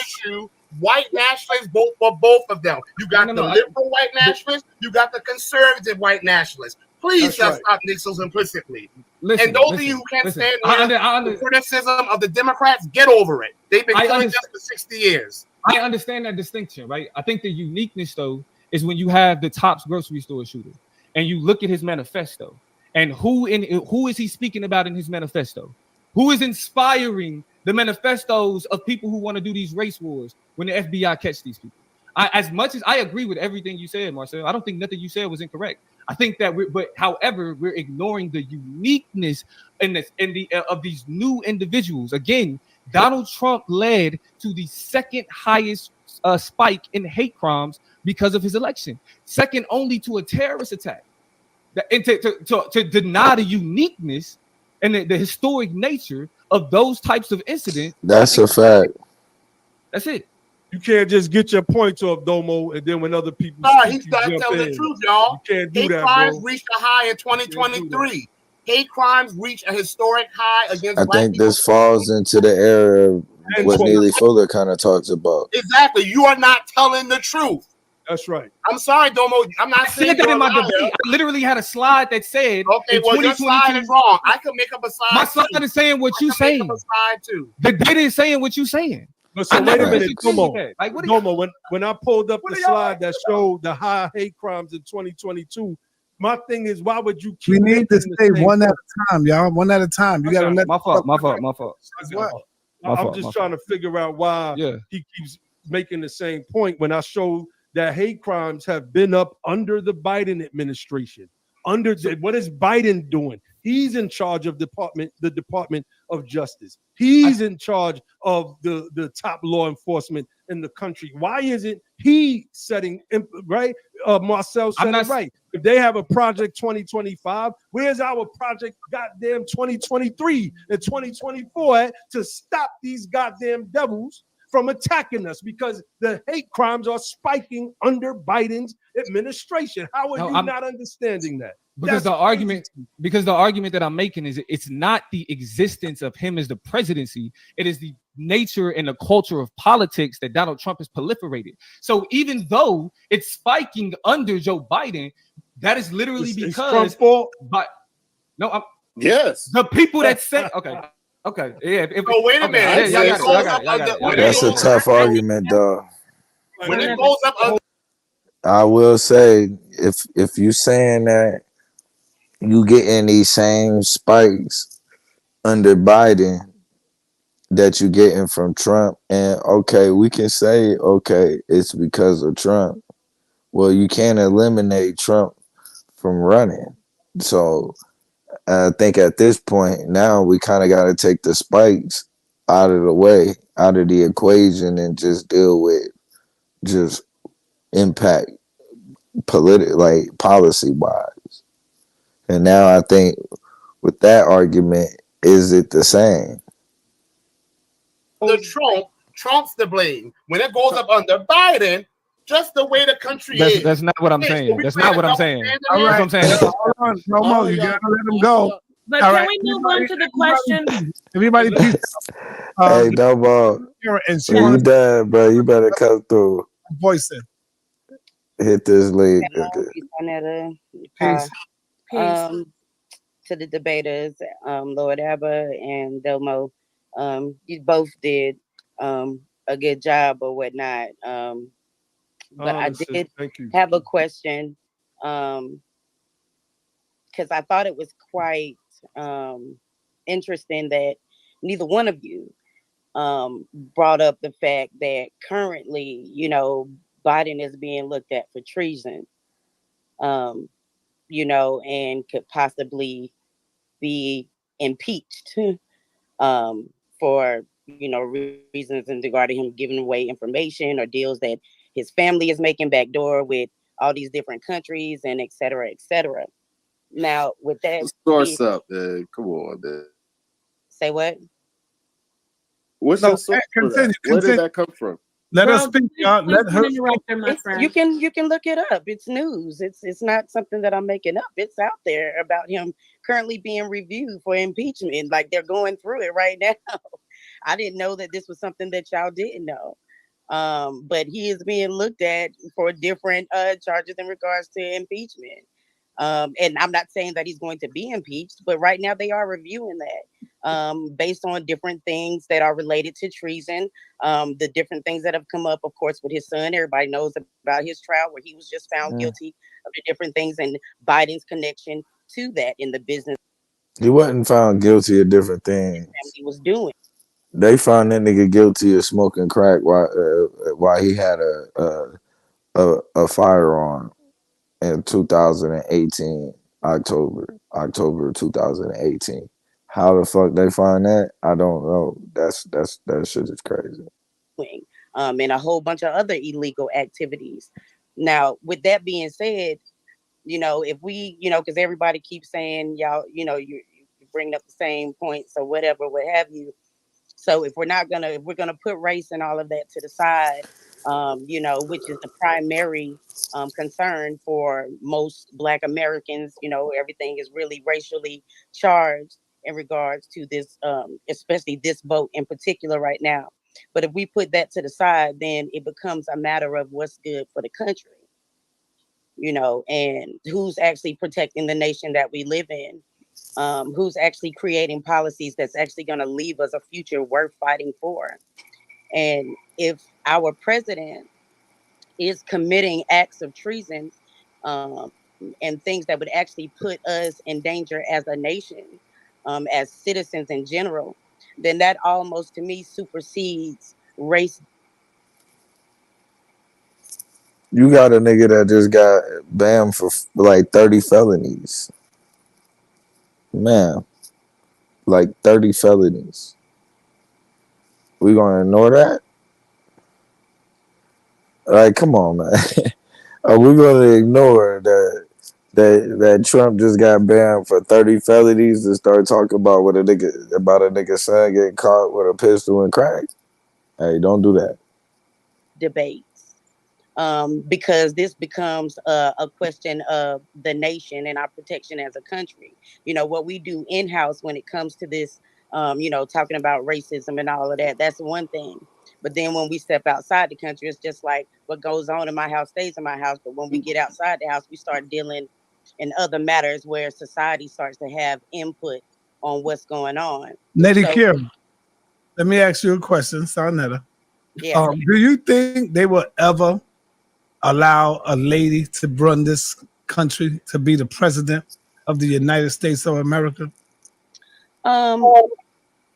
White nationalists vote for both of them. You got the liberal white nationalists, you got the conservative white nationalists. Please stop this so implicitly. And those of you who can't stand the criticism of the Democrats, get over it. They've been killing us for 60 years. I understand that distinction, right? I think the uniqueness, though, is when you have the Tops grocery store shooter and you look at his manifesto and who is he speaking about in his manifesto? Who is inspiring the manifestos of people who want to do these race wars when the FBI catch these people? As much as I agree with everything you said, Marcel, I don't think nothing you said was incorrect. I think that however, we're ignoring the uniqueness of these new individuals. Again, Donald Trump led to the second highest spike in hate crimes because of his election, second only to a terrorist attack. And to deny the uniqueness and the historic nature of those types of incidents. That's a fact. That's it. You can't just get your points off, Domo, and then when other people he's not telling the truth, y'all. You can't do hate that, crimes bro. reached a high in 2023. Hate crimes reached a historic high against I black think people. this falls into the era of what Neely Fuller kind of talks about. Exactly. You are not telling the truth. That's right. I'm sorry, Domo. I'm not saying said that you're in my a liar. debate. I literally had a slide that said, okay, well, your slide is wrong. I could make up a slide. My slide is saying what you saying. Make up a slide too. The data is saying what you saying. But so wait a minute, Domo. Like, when I pulled up the slide that showed the high hate crimes in 2022, my thing is, why would you keep? We need to stay one at a time, y'all. One at a time. You gotta let my fault. I'm just trying to figure out why he keeps making the same point when I showed that hate crimes have been up under the Biden administration. What is Biden doing? He's in charge of the Department of Justice. He's in charge of the top law enforcement in the country. Why isn't he setting right? Marcel said it right. If they have a project 2025, where's our project goddamn 2023 and 2024 at to stop these goddamn devils from attacking us, because the hate crimes are spiking under Biden's administration? How are you not understanding that? Because the argument that I'm making is it's not the existence of him as the presidency, it is the nature and the culture of politics that Donald Trump has proliferated. So even though it's spiking under Joe Biden, that is literally because yes, the people that say okay, yeah. Wait a minute. That's a tough argument, though. When it goes up, I will say, if you saying that you getting these same spikes under Biden that you getting from Trump, and okay, we can say, okay, it's because of Trump. Well, you can't eliminate Trump from running. So I think at this point now we kind of got to take the spikes out of the way, out of the equation, and just deal with just impact policy wise. And now I think with that argument, is it the same? Trump's the blame. When it goes up under Biden, just the way the country is. That's not what I'm saying. That's not what I'm saying. All right. That's what I'm saying. Hold on. No more. You gotta let them go. But All can right. we move on to the question? Everybody, please. Hey, Domo. When you done, bro, you better come through. Voice it. Hit this link. Peace. To the debaters, Lord Abba and Domo, you both did a good job or whatnot. But I did have a question because I thought it was quite interesting that neither one of you brought up the fact that currently, Biden is being looked at for treason, and could possibly be impeached for reasons in regard to him giving away information or deals that his family is making backdoor with all these different countries and et cetera, et cetera. Now, with that, source up, come on, man. Say what? What's your source? Where did that come from? Let her speak, y'all. Let her You can look it up. It's news. It's not something that I'm making up. It's out there about him currently being reviewed for impeachment. Like, they're going through it right now. I didn't know that this was something that y'all didn't know. But he is being looked at for different charges in regards to impeachment. And I'm not saying that he's going to be impeached, but right now they are reviewing that based on different things that are related to treason, the different things that have come up, of course, with his son. Everybody knows about his trial where he was just found guilty of the different things and Biden's connection to that in the business He wasn't found guilty of different things. he was doing. They found that nigga guilty of smoking crack while he had a a firearm in 2018, October 2018. How the fuck they find that? I don't know. That shit is crazy. And a whole bunch of other illegal activities. Now, with that being said, if we, because everybody keeps saying y'all, you bring up the same points or whatever, what have you. So if we're gonna put race and all of that to the side, which is the primary concern for most Black Americans, everything is really racially charged in regards to this, especially this vote in particular right now. But if we put that to the side, then it becomes a matter of what's good for the country, and who's actually protecting the nation that we live in, who's actually creating policies that's actually going to leave us a future worth fighting for. And if our president is committing acts of treason, and things that would actually put us in danger as a nation, as citizens in general, then that almost to me supersedes race. You got a nigga that just got banned for like 30 felonies. Man, like 30 felonies. We gonna ignore that? Like, come on, man. Are we gonna ignore that Trump just got banned for 30 felonies to start talking about what a nigga son getting caught with a pistol and crack? Hey, don't do that. Debates, because this becomes a question of the nation and our protection as a country. What we do in house when it comes to this, talking about racism and all of that, that's one thing. But then when we step outside the country, it's just like what goes on in my house stays in my house. But when we get outside the house, we start dealing in other matters where society starts to have input on what's going on. Lady So, Kim, let me ask you a question, Sarnetta. yeah. Do you think they will ever allow a lady to run this country, to be the president of the United States of America? I'm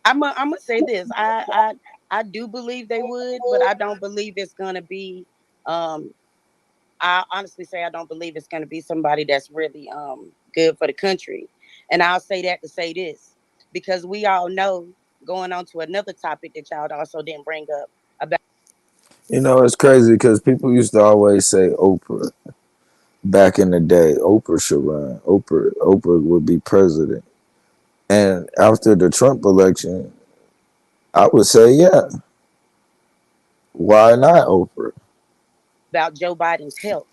gonna say this. I do believe they would, but I don't believe it's gonna be. Um, I honestly say I don't believe it's gonna be somebody that's really good for the country. And I'll say that to say this, because we all know, going on to another topic that y'all also didn't bring up about. You know, it's crazy because people used to always say Oprah back in the day. Oprah should run. Oprah would be president. And after the Trump election, I would say, yeah. Why not Oprah? About Joe Biden's health.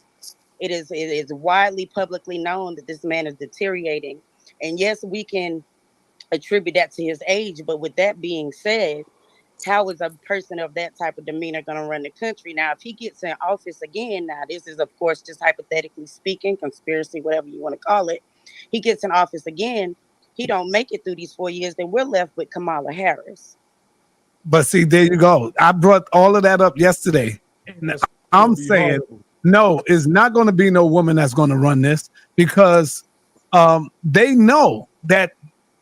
It is widely publicly known that this man is deteriorating. And yes, we can attribute that to his age, but with that being said, how is a person of that type of demeanor going to run the country? Now, if he gets in office again, now this is of course just hypothetically speaking, conspiracy, whatever you want to call it. He gets in office again, he don't make it through these 4 years, then we're left with Kamala Harris. But see, there you go. I brought all of that up yesterday. And I'm saying, no, it's not going to be no woman that's going to run this, because they know that,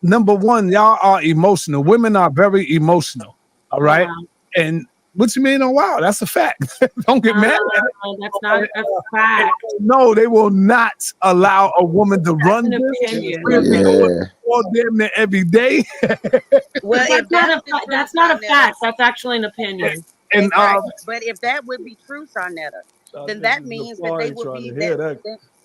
number one, y'all are emotional. Women are very emotional. All right. Wow. And what you mean? Oh, wow. That's a fact. Don't get mad at it. That's not a fact. No, they will not allow a woman to run an this. opinion. All damn near every day. Well, that's not a fact. That's actually an opinion. And but if that would be true, Sarnetta, then that means that they would be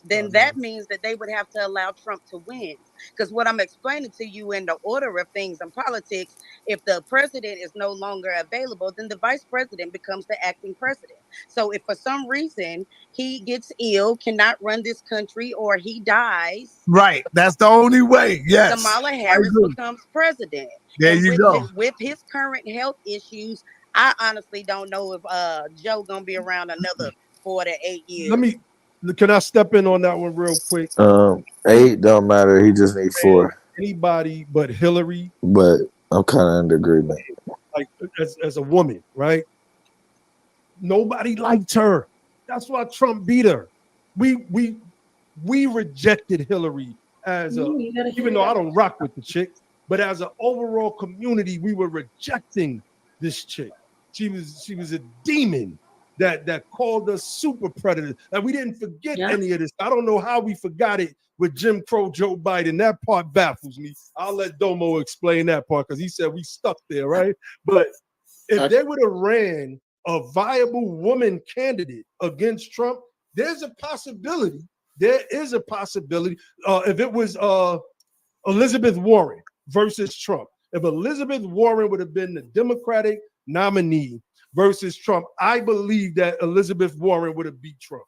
then that means that they would have to allow Trump to win. Because what I'm explaining to you in the order of things in politics, if the president is no longer available, then the vice president becomes the acting president. So if for some reason he gets ill, cannot run this country, or he dies, right, that's the only way. Yes, Kamala Harris becomes president. There and you with go. with his current health issues, I honestly don't know if Joe gonna be around another 4 to 8 years. Can I step in on that one real quick? 8 don't matter. He just need 4. Anybody but Hillary. But I'm kind of in agreement. Like as a woman, right? Nobody liked her. That's why Trump beat her. We rejected Hillary as a, even though I don't rock with the chick, but as an overall community, we were rejecting this chick. She was a demon that called us super predators. And we didn't forget any of this. I don't know how we forgot it with Jim Crow Joe Biden. That part baffles me. I'll let Domo explain that part because he said we stuck there, right? But if they would have ran a viable woman candidate against Trump, there's a possibility. There is a possibility. If it was Elizabeth Warren versus Trump, if Elizabeth Warren would have been the Democratic nominee versus Trump, I believe that Elizabeth Warren would have beat Trump.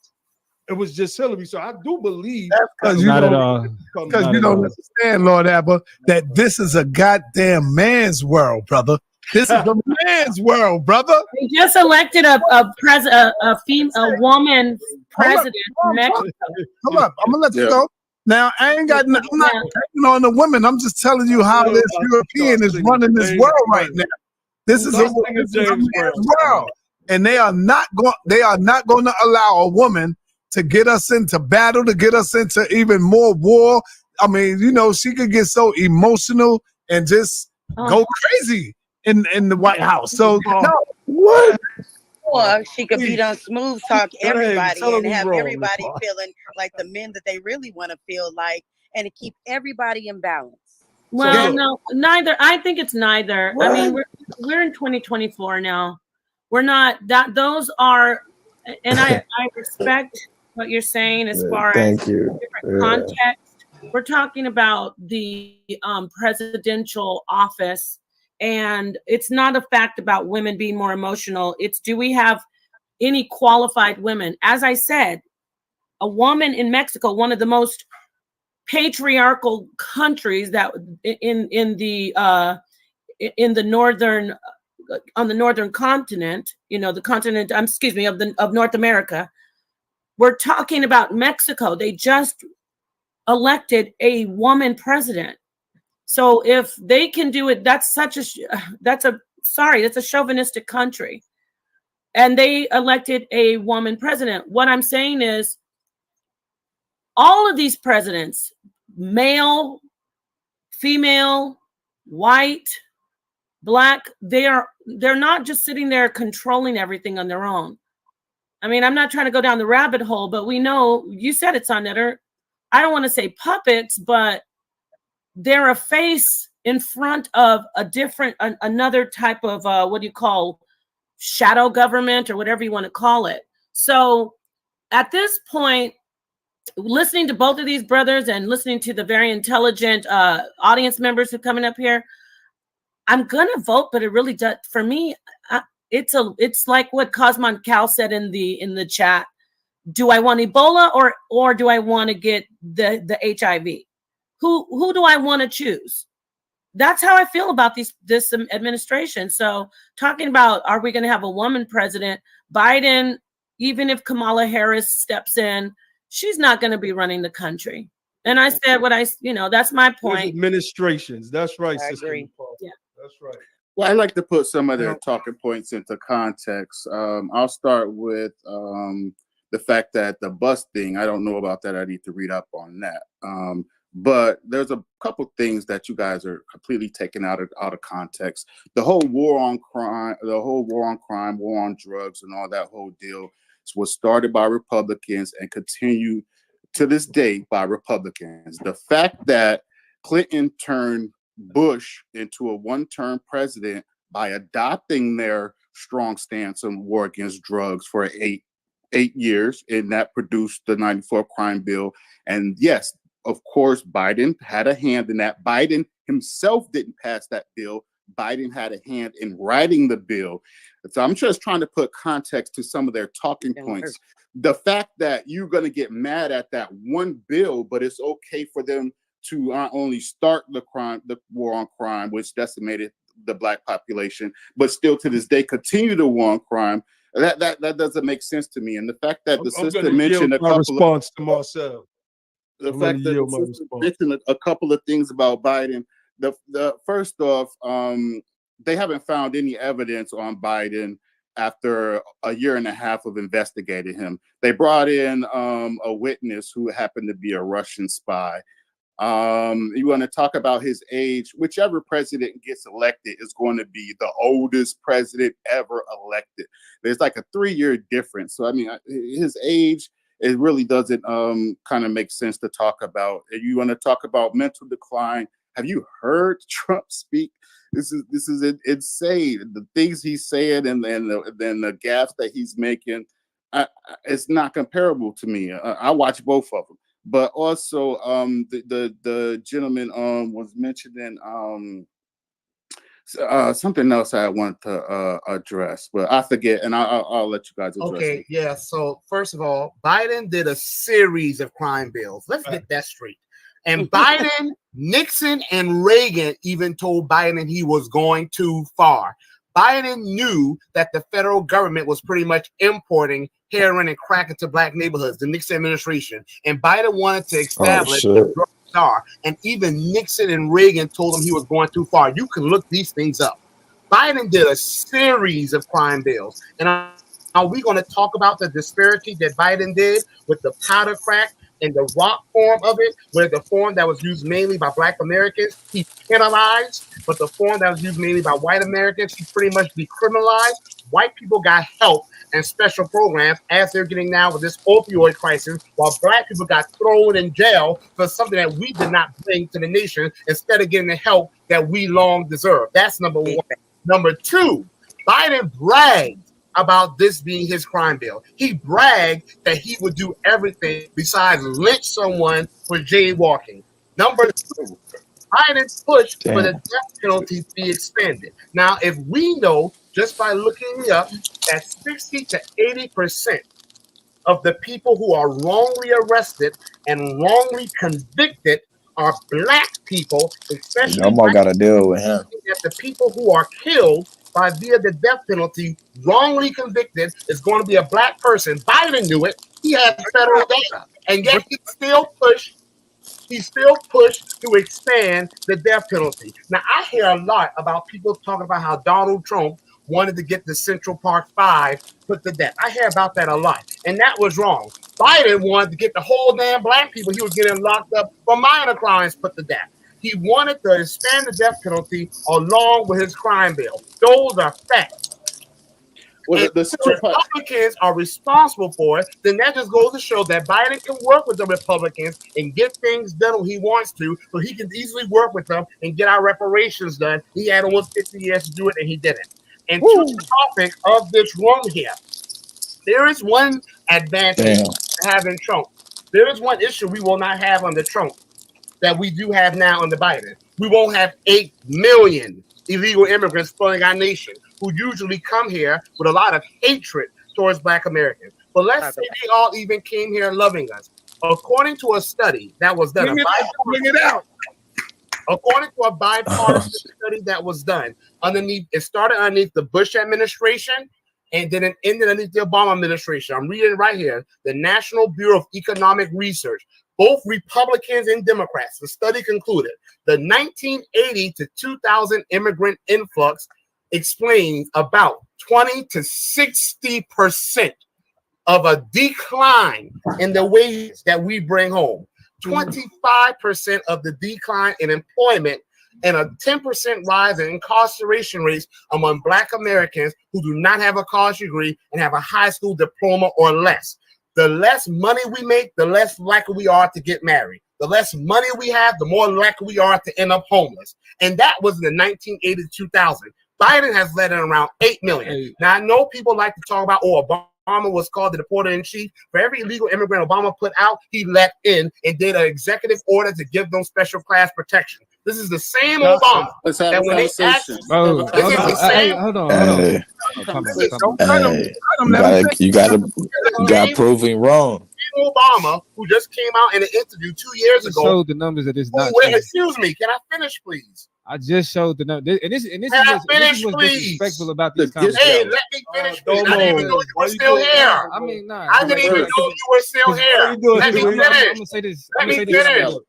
It was just Hillary. So I do believe because you don't understand, Lord Abba, that this is a goddamn man's world, brother. This is a man's world, brother. They just elected a woman president in Mexico. Hold up, I'm gonna let you go. Now I ain't got. I'm not picking on the women. I'm just telling you how this European is running this world right now. This is a man's world, and they are not going. They are not going to allow a woman to get us into battle, to get us into even more war. I mean, you know, she could get so emotional and just go crazy in the White House. So no, what? Or she could beat on smooth talk everybody and have everybody feeling like the men that they really want to feel like, and to keep everybody in balance. Well, no, neither. I think it's neither. What? I mean, we're in 2024 now. We're not that. Those are, and I respect what you're saying as far as different context. We're talking about the presidential office. And it's not a fact about women being more emotional. It's, do we have any qualified women? As I said, a woman in Mexico, one of the most patriarchal countries that in the northern, on the northern continent, you know, the continent, excuse me, of North America. We're talking about Mexico. They just elected a woman president. So if they can do it, that's a chauvinistic country. And they elected a woman president. What I'm saying is all of these presidents, male, female, white, black, they're not just sitting there controlling everything on their own. I mean, I'm not trying to go down the rabbit hole, but we know, you said it's on Netter. I don't want to say puppets, but they're a face in front of another type of what do you call shadow government or whatever you want to call it. So at this point, listening to both of these brothers and listening to the very intelligent audience members who are coming up here, I'm gonna vote, but it really does for me. It's like what Cosmon Cal said in the chat. Do I want Ebola or do I want to get the HIV? Who do I want to choose? That's how I feel about this administration. So talking about, are we going to have a woman president? Biden, even if Kamala Harris steps in, she's not going to be running the country. And I said that's my point. Administrations. That's right. I agree. Yeah, that's right. Well, I like to put some of their talking points into context. I'll start with the fact that the bus thing, I don't know about that. I need to read up on that. But there's a couple things that you guys are completely taking out of context. The whole war on crime, war on drugs, and all that whole deal was started by Republicans and continue to this day by Republicans. The fact that Clinton turned Bush into a one-term president by adopting their strong stance on war against drugs for eight years, and that produced the 94 crime bill. And yes, of course, Biden had a hand in that. Biden himself didn't pass that bill. Biden had a hand in writing the bill. So I'm just trying to put context to some of their talking points. The fact that you're going to get mad at that one bill, but it's okay for them to not only start the war on crime, which decimated the black population, but still to this day continue the war on crime. That doesn't make sense to me. And the fact that the sister mentioned a couple of to Marcel. The fact that the sister mentioned a couple of things about Biden. The first off, they haven't found any evidence on Biden after a year and a half of investigating him. They brought in a witness who happened to be a Russian spy. You want to talk about his age? Whichever president gets elected is going to be the oldest president ever elected. There's like a 3-year difference. So I mean, his age, it really doesn't kind of make sense to talk about. If you want to talk about mental decline, have you heard Trump speak? This is insane. The things he's saying and then the gaffes that he's making, it's not comparable to me. I watch both of them. But also, the gentleman was mentioning something else I want to address, but I forget, and I'll let you guys address it. Yeah. So first of all, Biden did a series of crime bills. Let's get that straight. And Biden, Nixon, and Reagan even told Biden he was going too far. Biden knew that the federal government was pretty much importing heroin and crack into black neighborhoods, the Nixon administration. And Biden wanted to establish a drug czar. And even Nixon and Reagan told him he was going too far. You can look these things up. Biden did a series of crime bills. And are we going to talk about the disparity that Biden did with the powder crack and the rock form of it, where the form that was used mainly by black Americans, he penalized, but the form that was used mainly by white Americans, he pretty much decriminalized. White people got help and special programs as they're getting now with this opioid crisis, while black people got thrown in jail for something that we did not bring to the nation instead of getting the help that we long deserve. That's number one. Number two, Biden bragged about this being his crime bill. He bragged that he would do everything besides lynch someone for jaywalking. Number two, Biden pushed for the death penalty to be expanded. Now, if we know just by looking up that 60 to 80% of the people who are wrongly arrested and wrongly convicted are black people, especially Y'all got to deal with him. that the people who are killed by via the death penalty, wrongly convicted, is going to be a black person. Biden knew it. He had federal data, and yet he still pushed to expand the death penalty. Now, I hear a lot about people talking about how Donald Trump wanted to get the Central Park 5 put to death. I hear about that a lot, and that was wrong. Biden wanted to get the whole damn black people he was getting locked up for minor crimes put to death. He wanted to expand the death penalty along with his crime bill. Those are facts. Well, if the Republicans are responsible for it, then that just goes to show that Biden can work with the Republicans and get things done when he wants to, so he can easily work with them and get our reparations done. He had almost 50 years to do it, and he didn't. And to the topic of this room here, there is one advantage to having Trump. There is one issue we will not have under Trump that we do have now under Biden. We won't have 8 million illegal immigrants flooding our nation who usually come here with a lot of hatred towards black Americans. But let's say they all even came here loving us. According to a study that was done, according to a bipartisan study that was done, it started underneath the Bush administration and then it ended underneath the Obama administration. I'm reading right here, the National Bureau of Economic Research. Both Republicans and Democrats, the study concluded the 1980 to 2000 immigrant influx explains about 20 to 60% of a decline in the wages that we bring home, 25% of the decline in employment, and a 10% rise in incarceration rates among black Americans who do not have a college degree and have a high school diploma or less. The less money we make, the less likely we are to get married. The less money we have, the more likely we are to end up homeless. And that was in the 1980 to 2000. Biden has let in around 8 million. Now, I know people like to talk about, Obama was called the deporter-in-chief. For every illegal immigrant Obama put out, he let in and did an executive order to give them special class protection. This is the same Obama. Let's have a conversation. Hold on. You got proving wrong. Obama, who just came out in an interview 2 years ago. Showed the numbers that it's not. Excuse me, can I finish, please? I just showed the number, and this is what's disrespectful about these conversations. Hey, let me finish. Please. I didn't even know you were still here. I mean, nah. I didn't even know you were still here. Let me finish. I'm gonna say this. Let me finish.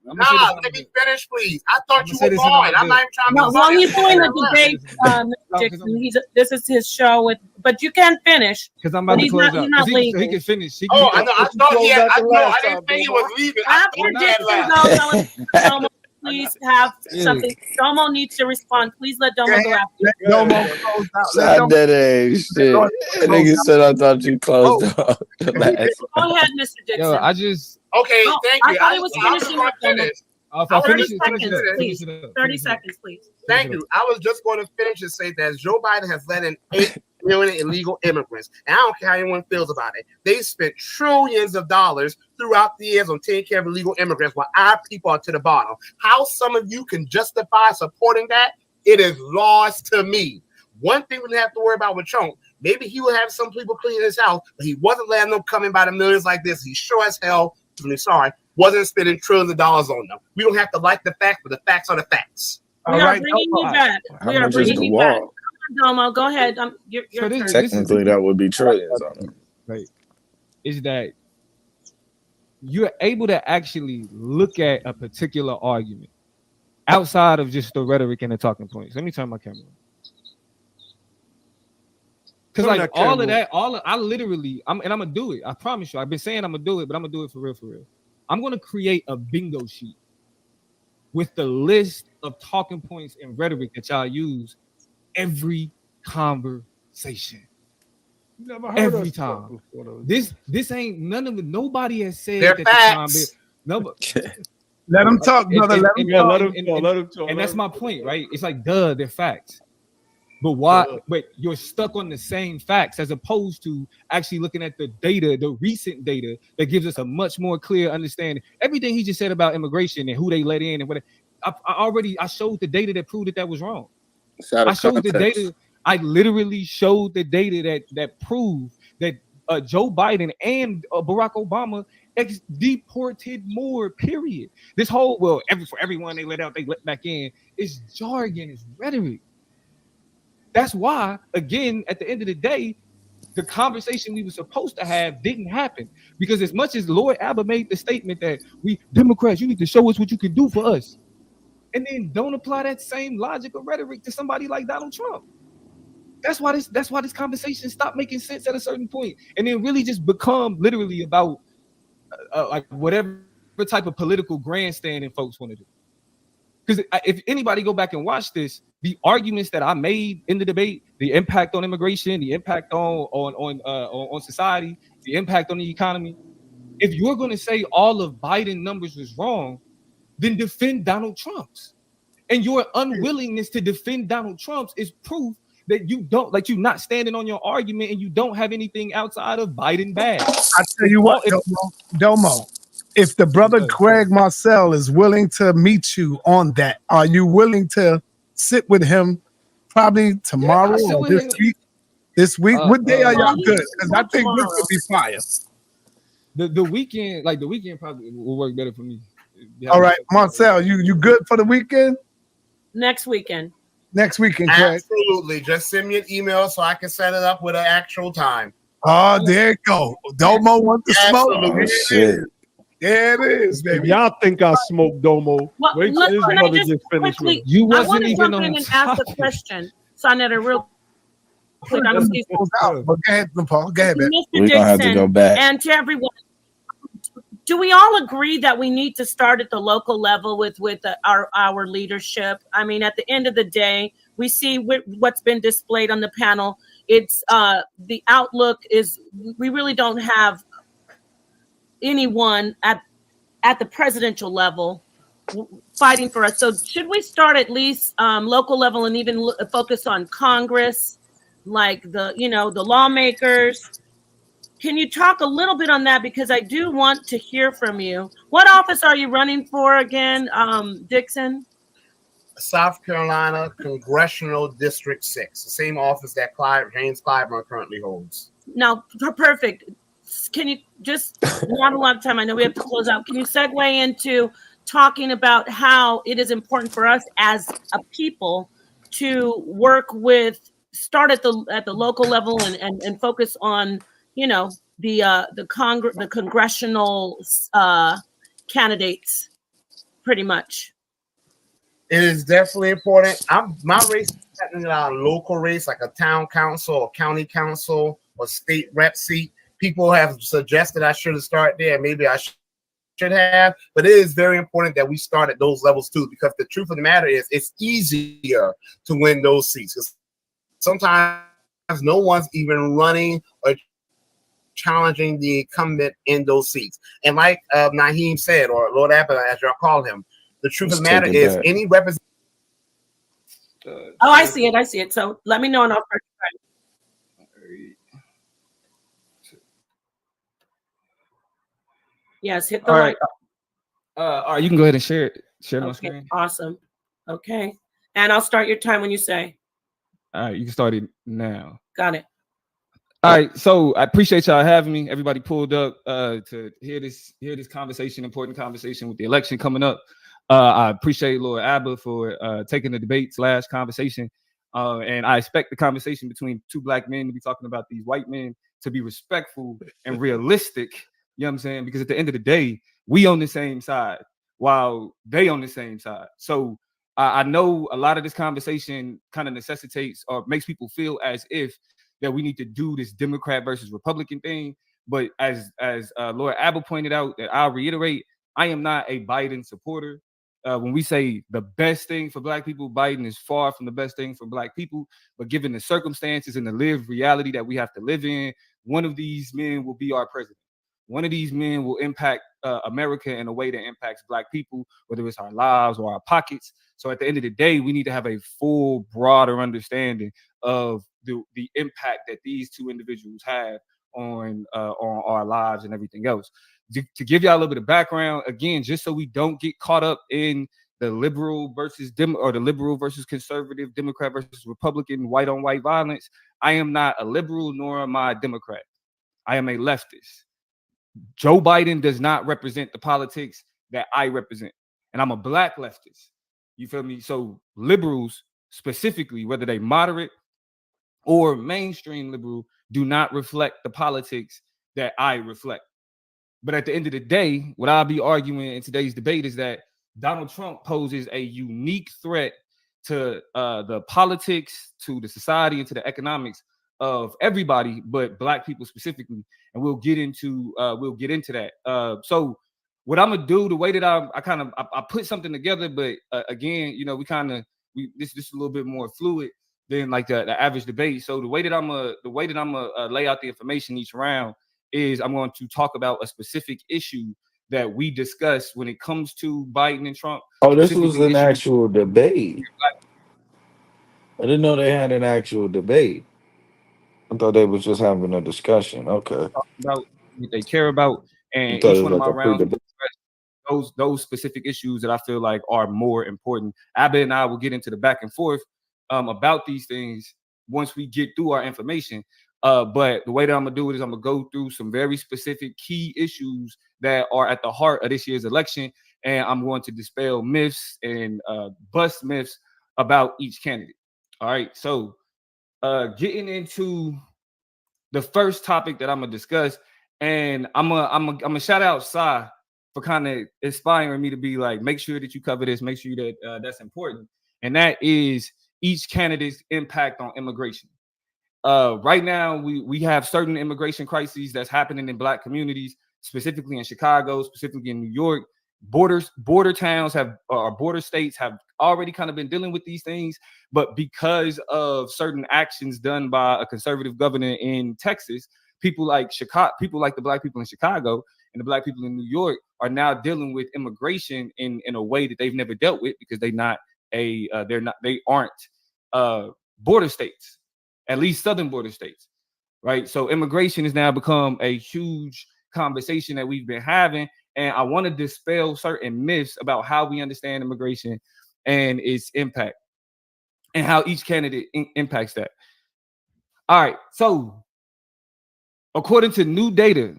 Nah, let me finish, please. I thought you were gone. I'm not even trying to. No, well, he's doing a debate, Mr. Dixon. This is his show, but you can finish. Because I'm about to close out. Not So he can finish. I know. I thought he had. I didn't think he was leaving. After Dixon goes, Domo, please have something. Domo needs to respond. Please let Domo go after. Domo close out. I did it. Shit. Nigga said I thought you closed up. Go ahead, Mr. Dixon. Yo, I just. Okay, thank you. I thought he was finishing up. 30 seconds, please. 30 seconds, please. Thank you. I was just going to finish and say that Joe Biden has let in 8 million illegal immigrants. And I don't care how anyone feels about it. They spent trillions of dollars throughout the years on taking care of illegal immigrants while our people are to the bottom. How some of you can justify supporting that, it is lost to me. One thing we have to worry about with Trump, maybe he will have some people clean his house, but he wasn't letting them come in by the millions like this. He sure as hell, wasn't spending trillions of dollars on them. We don't have to like the facts, but the facts are the facts. We are bringing you back. We are bringing you back. Domo, go ahead. Your turn. Technically, that would be trillions on them. Right. Is that you're able to actually look at a particular argument outside of just the rhetoric and the talking points. Let me turn my camera on. Because like all of that, I'm gonna do it. I promise you. I've been saying I'm gonna do it, but I'm gonna do it for real, for real. I'm gonna create a bingo sheet with the list of talking points and rhetoric that y'all use every conversation. Never heard every us time. This ain't none of it. Nobody has said they're that facts. Let them talk, brother. Let them talk. And that's my point, right? It's like, duh, they're facts. But why? But you're stuck on the same facts as opposed to actually looking at the data, the recent data that gives us a much more clear understanding. Everything he just said about immigration and who they let in and what I showed the data that proved that was wrong. I showed the data. I literally showed the data that proved that Joe Biden and Barack Obama deported more. Period. This whole for everyone they let out, they let back in. It's jargon. It's rhetoric. That's why, again, at the end of the day, the conversation we were supposed to have didn't happen. Because as much as Lord Abba made the statement that we Democrats, you need to show us what you can do for us, and then don't apply that same logic or rhetoric to somebody like Donald Trump. That's why this conversation stopped making sense at a certain point, and then really just become literally about like whatever type of political grandstanding folks want to do. Because if anybody go back and watch this, the arguments that I made in the debate, the impact on immigration, the impact on society, the impact on the economy. If you're going to say all of Biden numbers was wrong, then defend Donald Trump's. And your unwillingness to defend Donald Trump's is proof that you don't, like, you're not standing on your argument and you don't have anything outside of Biden bad. I tell you what, Domo. If the brother Craig Marcel is willing to meet you on that, are you willing to sit with him probably tomorrow or this week? This week, what day are y'all good? Because I think this could be fire. The weekend probably will work better for me. All right, Marcel, you good for the weekend? Next weekend. Next weekend, Craig. Absolutely. Just send me an email so I can set it up with an actual time. Oh, there you go. Domo want the smoke. Oh, shit. There it is, baby. Y'all think I smoked Domo? Well, Wait till his brother just finished with it. You I wasn't want to even jump on in and ask a question. So I know real quick. Go ahead, Paul. Go ahead, man. Mr. Dixon, and to everyone, do we all agree that we need to start at the local level with our leadership? I mean, at the end of the day, we see what's been displayed on the panel. It's the outlook is we really don't have anyone at the presidential level fighting for us. So should we start at least local level and even focus on Congress, like the lawmakers? Can you talk a little bit on that? Because I do want to hear from you. What office are you running for again, Dixon? South Carolina Congressional District 6, the same office that James Clyburn currently holds. Now, perfect. Can you just, not a lot of time, I know we have to close out. Can you segue into talking about how it is important for us as a people to work with, start at the local level and focus on, you know, the congressional candidates, pretty much. It is definitely important. My race is technically a local race, like a town council or county council or state rep seat. People have suggested I should have started there. Maybe I should have, but it is very important that we start at those levels too, because the truth of the matter is it's easier to win those seats. Because sometimes no one's even running or challenging the incumbent in those seats. And like Naheem said, or Lord Abbott, as y'all call him, the truth of the matter is any representative. Oh, I see it. I see it. So let me know and I'll start. Yes, hit the All like. right. All right, you can go ahead and share it. Share my screen. Awesome. Okay. And I'll start your time when you say. All right, you can start it now. Got it. All right, so I appreciate y'all having me. Everybody pulled up to hear this conversation, important conversation with the election coming up. I appreciate Lord Abba for taking the debate/conversation, and I expect the conversation between two black men to be talking about these white men to be respectful and realistic. You know what I'm saying? Because at the end of the day, we on the same side while they on the same side. So I know a lot of this conversation kind of necessitates or makes people feel as if that we need to do this Democrat versus Republican thing. But as Lord Abba pointed out, that I'll reiterate, I am not a Biden supporter. When we say the best thing for black people, Biden is far from the best thing for black people. But given the circumstances and the lived reality that we have to live in, one of these men will be our president. One of these men will impact America in a way that impacts black people, whether it's our lives or our pockets. So at the end of the day, we need to have a full, broader understanding of the impact that these two individuals have on our lives and everything else. To give y'all a little bit of background, again, just so we don't get caught up in the liberal versus the liberal versus conservative, Democrat versus Republican, white on white violence. I am not a liberal nor am I a Democrat. I am a leftist. Joe Biden does not represent the politics that I represent. And I'm a black leftist. You feel me? So liberals specifically, whether they moderate or mainstream liberal, do not reflect the politics that I reflect. But at the end of the day, what I'll be arguing in today's debate is that Donald Trump poses a unique threat to the politics, to the society, and to the economics of everybody, but black people specifically. And we'll get into that. So what I'm gonna do, the way that I put something together, but again, you know, this is a little bit more fluid than like the average debate. So the way that I'm gonna lay out the information each round is I'm going to talk about a specific issue that we discuss when it comes to Biden and Trump. Oh, this was an actual debate. I didn't know they had an actual debate. I thought they was just having a discussion. Okay. About what they care about, I and thought each it one was of my like a rounds will pre-debate. address those specific issues that I feel like are more important. Abba and I will get into the back and forth about these things once we get through our information. But the way that I'm gonna do it is I'm gonna go through some very specific key issues that are at the heart of this year's election, and I'm going to dispel myths and bust myths about each candidate. All right, so getting into the first topic that I'm gonna discuss, and I'm gonna shout out Sai for kind of inspiring me to be like, make sure that you cover this, make sure that that's important, and that is each candidate's impact on immigration. Right now, we have certain immigration crises that's happening in black communities, specifically in Chicago, specifically in New York. Border towns or border states have already kind of been dealing with these things, but because of certain actions done by a conservative governor in Texas, people like the black people in Chicago and the black people in New York are now dealing with immigration in a way that they've never dealt with because they aren't border states, at least southern border states, right? So immigration has now become a huge conversation that we've been having, and I want to dispel certain myths about how we understand immigration and its impact and how each candidate impacts that. All right, so according to new data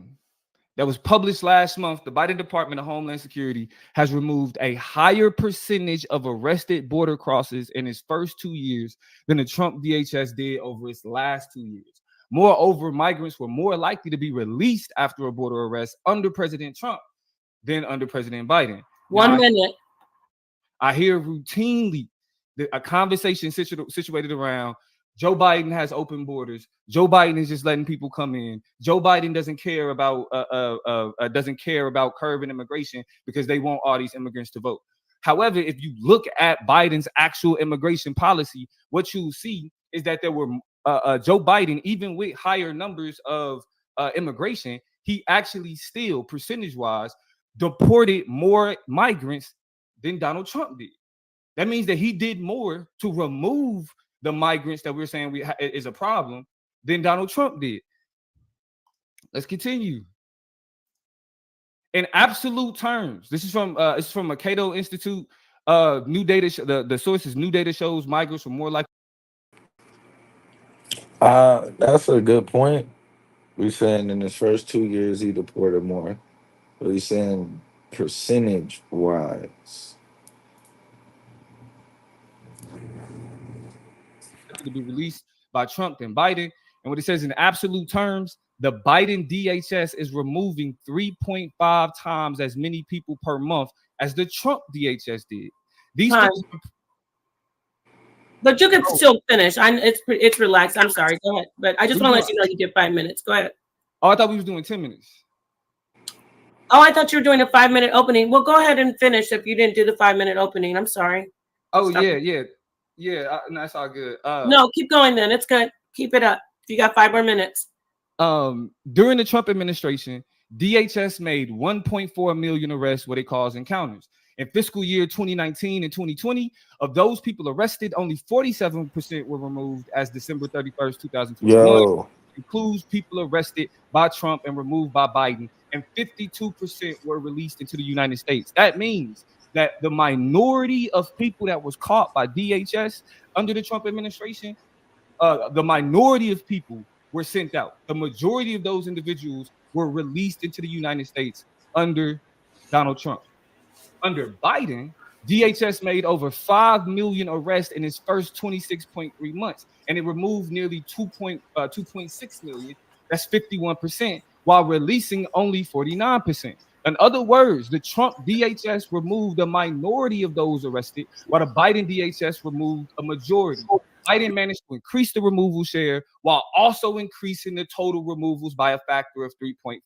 that was published last month, the Biden Department of Homeland Security has removed a higher percentage of arrested border crossers in its first 2 years than the Trump DHS did over its last 2 years. Moreover, migrants were more likely to be released after a border arrest under President Trump than under President Biden. 1 minute. I hear routinely a conversation situated around Joe Biden has open borders. Joe Biden is just letting people come in. Joe Biden doesn't care about curbing immigration because they want all these immigrants to vote. However, if you look at Biden's actual immigration policy, what you'll see is that there were Joe Biden, even with higher numbers of immigration, he actually still percentage-wise deported more migrants than Donald Trump did. That means that he did more to remove the migrants that we're saying is a problem than Donald Trump did. Let's continue. In absolute terms, this is from a Cato Institute. New data. The source is new data shows migrants were more likely. That's a good point. We're saying in his first 2 years he deported more. But he's saying percentage wise. To be released by Trump than Biden. And what it says in absolute terms, the Biden DHS is removing 3.5 times as many people per month as the Trump DHS did. But you can still finish. It's relaxed. I'm sorry. Go ahead. But I just want to let you know you get 5 minutes. Go ahead. Oh, I thought we was doing 10 minutes. Oh, I thought you were doing a 5-minute opening. Well, go ahead and finish if you didn't do the 5-minute opening. I'm sorry. Oh, yeah. That's all good. No, keep going then. It's good. Keep it up. You got 5 more minutes. During the Trump administration, DHS made 1.4 million arrests, what it calls encounters. In fiscal year 2019 and 2020, of those people arrested, only 47% were removed as December 31st, 2021. Includes people arrested by Trump and removed by Biden, and 52% were released into the United States. That means that the minority of people that was caught by DHS under the Trump administration, the minority of people were sent out. The majority of those individuals were released into the United States under Donald Trump. Under Biden, DHS made over 5 million arrests in its first 26.3 months, and it removed nearly 2.6 million. That's 51%, while releasing only 49%. In other words, the Trump DHS removed a minority of those arrested, while the Biden DHS removed a majority. Biden managed to increase the removal share while also increasing the total removals by a factor of 3.5.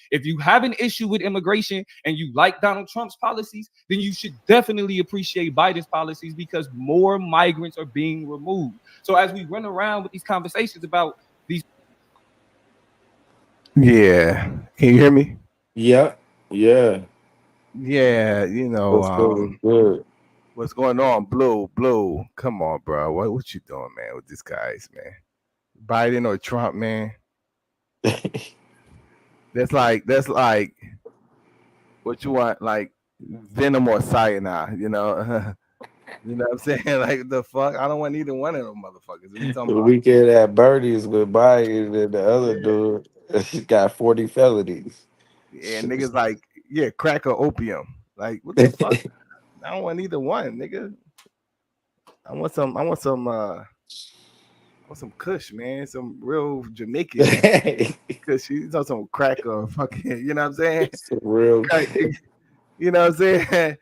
If you have an issue with immigration and you like Donald Trump's policies, then you should definitely appreciate Biden's policies because more migrants are being removed. So as we run around with these conversations about these. Yeah. Can you hear me? Yeah. You know, good. What's going on? Blue. Come on, bro. What you doing, man, with these guys, man? Biden or Trump, man? That's like what you want, like venom or cyanide, you know? You know what I'm saying? Like the fuck? I don't want either one of them motherfuckers. What you talking about? We get at birdies with Biden and the other dude. He's got 40 felonies. Yeah, niggas like, crack or opium. Like, what the fuck? I don't want either one, nigga. I want some kush, man. Some real Jamaican kush. She's on some crack or fucking, you know what I'm saying? Some real you know what I'm saying?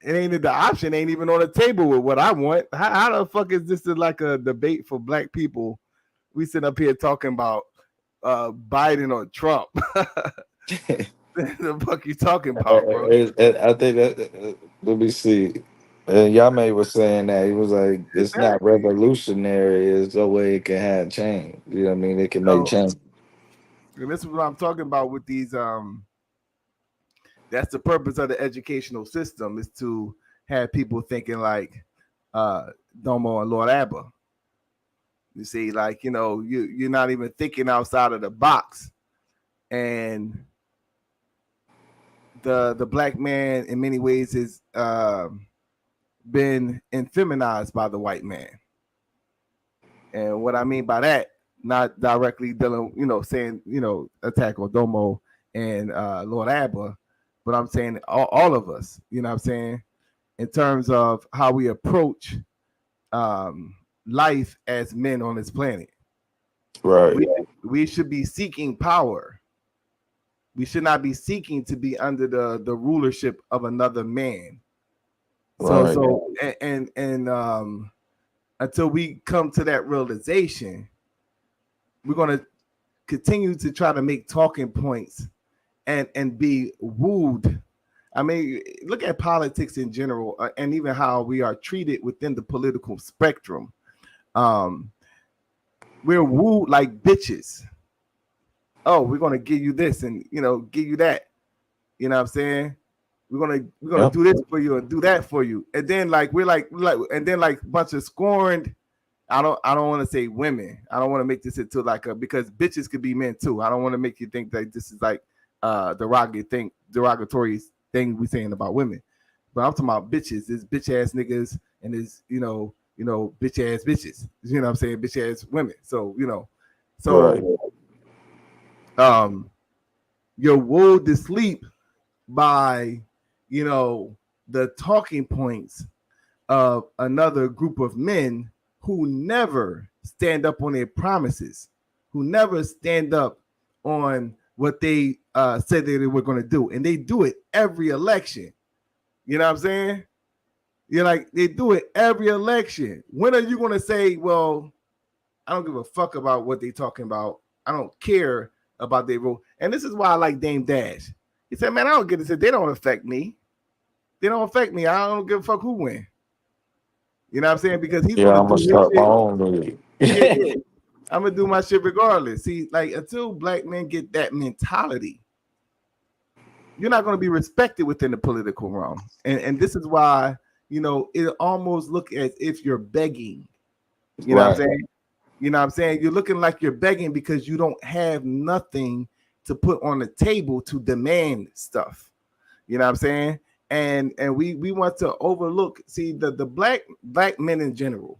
It ain't the option, ain't even on the table with what I want. How the fuck is this like a debate for black people? We sit up here talking about Biden or Trump. The fuck you talking about, bro? I think that let me see. Yame was saying that he was like, it's not revolutionary. It's the way it can have change. You know what I mean? It can make change. And this is what I'm talking about with these. That's the purpose of the educational system, is to have people thinking like Domo and Lord Abba. You see, like, you know, you're not even thinking outside of the box, and the black man in many ways is been infeminized by the white man. And what I mean by that, not directly dealing, saying, attack on Domo and Lord Abba, but I'm saying all of us, you know what I'm saying, in terms of how we approach life as men on this planet. Right. We should be seeking power. We should not be seeking to be under the rulership of another man. Right. So until we come to that realization, we're going to continue to try to make talking points and be wooed. I mean, look at politics in general, and even how we are treated within the political spectrum. We're wooed like bitches. Oh, we're gonna give you this and give you that. You know what I'm saying? We're gonna do this for you and do that for you. And then we're like and then a bunch of scorned. I don't want to say women. I don't want to make this into because bitches could be men too. I don't want to make you think that this is derogatory thing we saying about women. But I'm talking about bitches. There's bitch ass niggas and there's bitch ass bitches. You know what I'm saying? Bitch ass women. So you're wooed to sleep by the talking points of another group of men who never stand up on their promises, who never stand up on what they said they were going to do. And they do it every election. You know what I'm saying? They do it every election. When are you going to say, well, I don't give a fuck about what they talking about. I don't care about their role. And this is why I like Dame Dash. He said, man, I don't get it. They don't affect me. They don't affect me. I don't give a fuck who win. You know what I'm saying? Because he's I'm gonna start my own league. Yeah. I'm gonna do my shit regardless. See, until black men get that mentality, you're not gonna be respected within the political realm. And this is why, it almost look as if you're begging. You know what I'm saying? You know what I'm saying? You're looking like you're begging because you don't have nothing to put on the table to demand stuff. You know what I'm saying? And we want to overlook, the black men in general.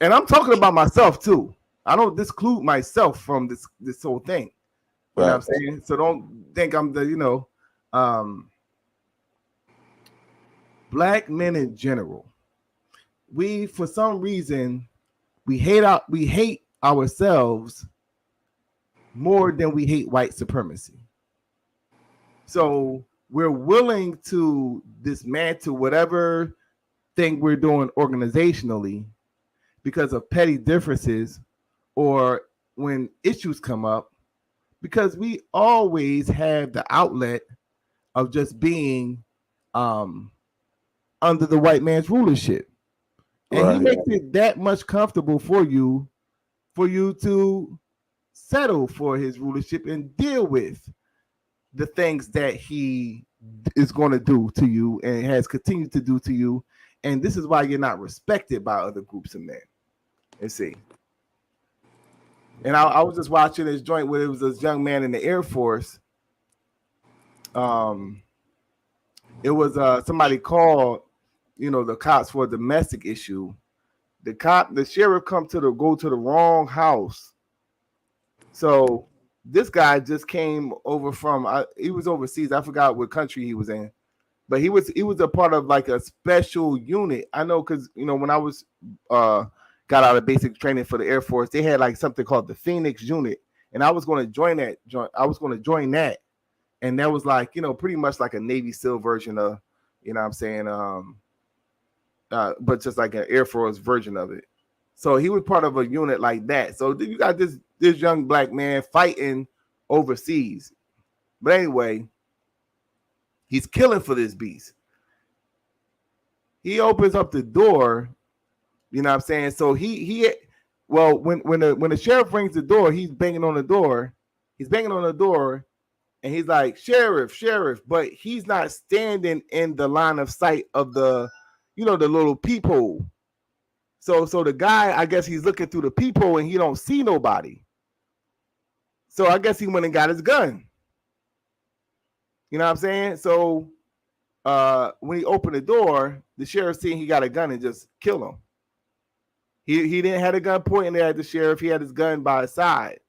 And I'm talking about myself too. I don't exclude myself from this whole thing. You know what I'm saying? So don't think I'm the, black men in general. We, for some reason, we hate ourselves more than we hate white supremacy. So we're willing to dismantle whatever thing we're doing organizationally because of petty differences or when issues come up, because we always have the outlet of just being under the white man's rulership. And he makes it that much comfortable for you to settle for his rulership and deal with the things that he is going to do to you and has continued to do to you. And this is why you're not respected by other groups of men. Let's see. And I was just watching this joint where it was this young man in the Air Force. It was somebody called, the cops for a domestic issue. The sheriff go to the wrong house. So this guy just came over from he was overseas. I forgot what country he was in, but he was a part of a special unit. I know because when I was got out of basic training for the Air Force, they had something called the Phoenix unit, and I was going to join that. And that was pretty much like a Navy SEAL version of, what I'm saying, but just like an Air Force version of it. So he was part of a unit like that. So you got this young black man fighting overseas. But anyway, he's killing for this beast. He opens up the door, you know what I'm saying? So when the sheriff rings the door, he's banging on the door. And he's like, sheriff, but he's not standing in the line of sight of the little peephole. So the guy, I guess he's looking through the peephole and he don't see nobody. So I guess he went and got his gun. You know what I'm saying? So when he opened the door, the sheriff seen he got a gun and just kill him. He didn't have a gun pointing at the sheriff. He had his gun by his side.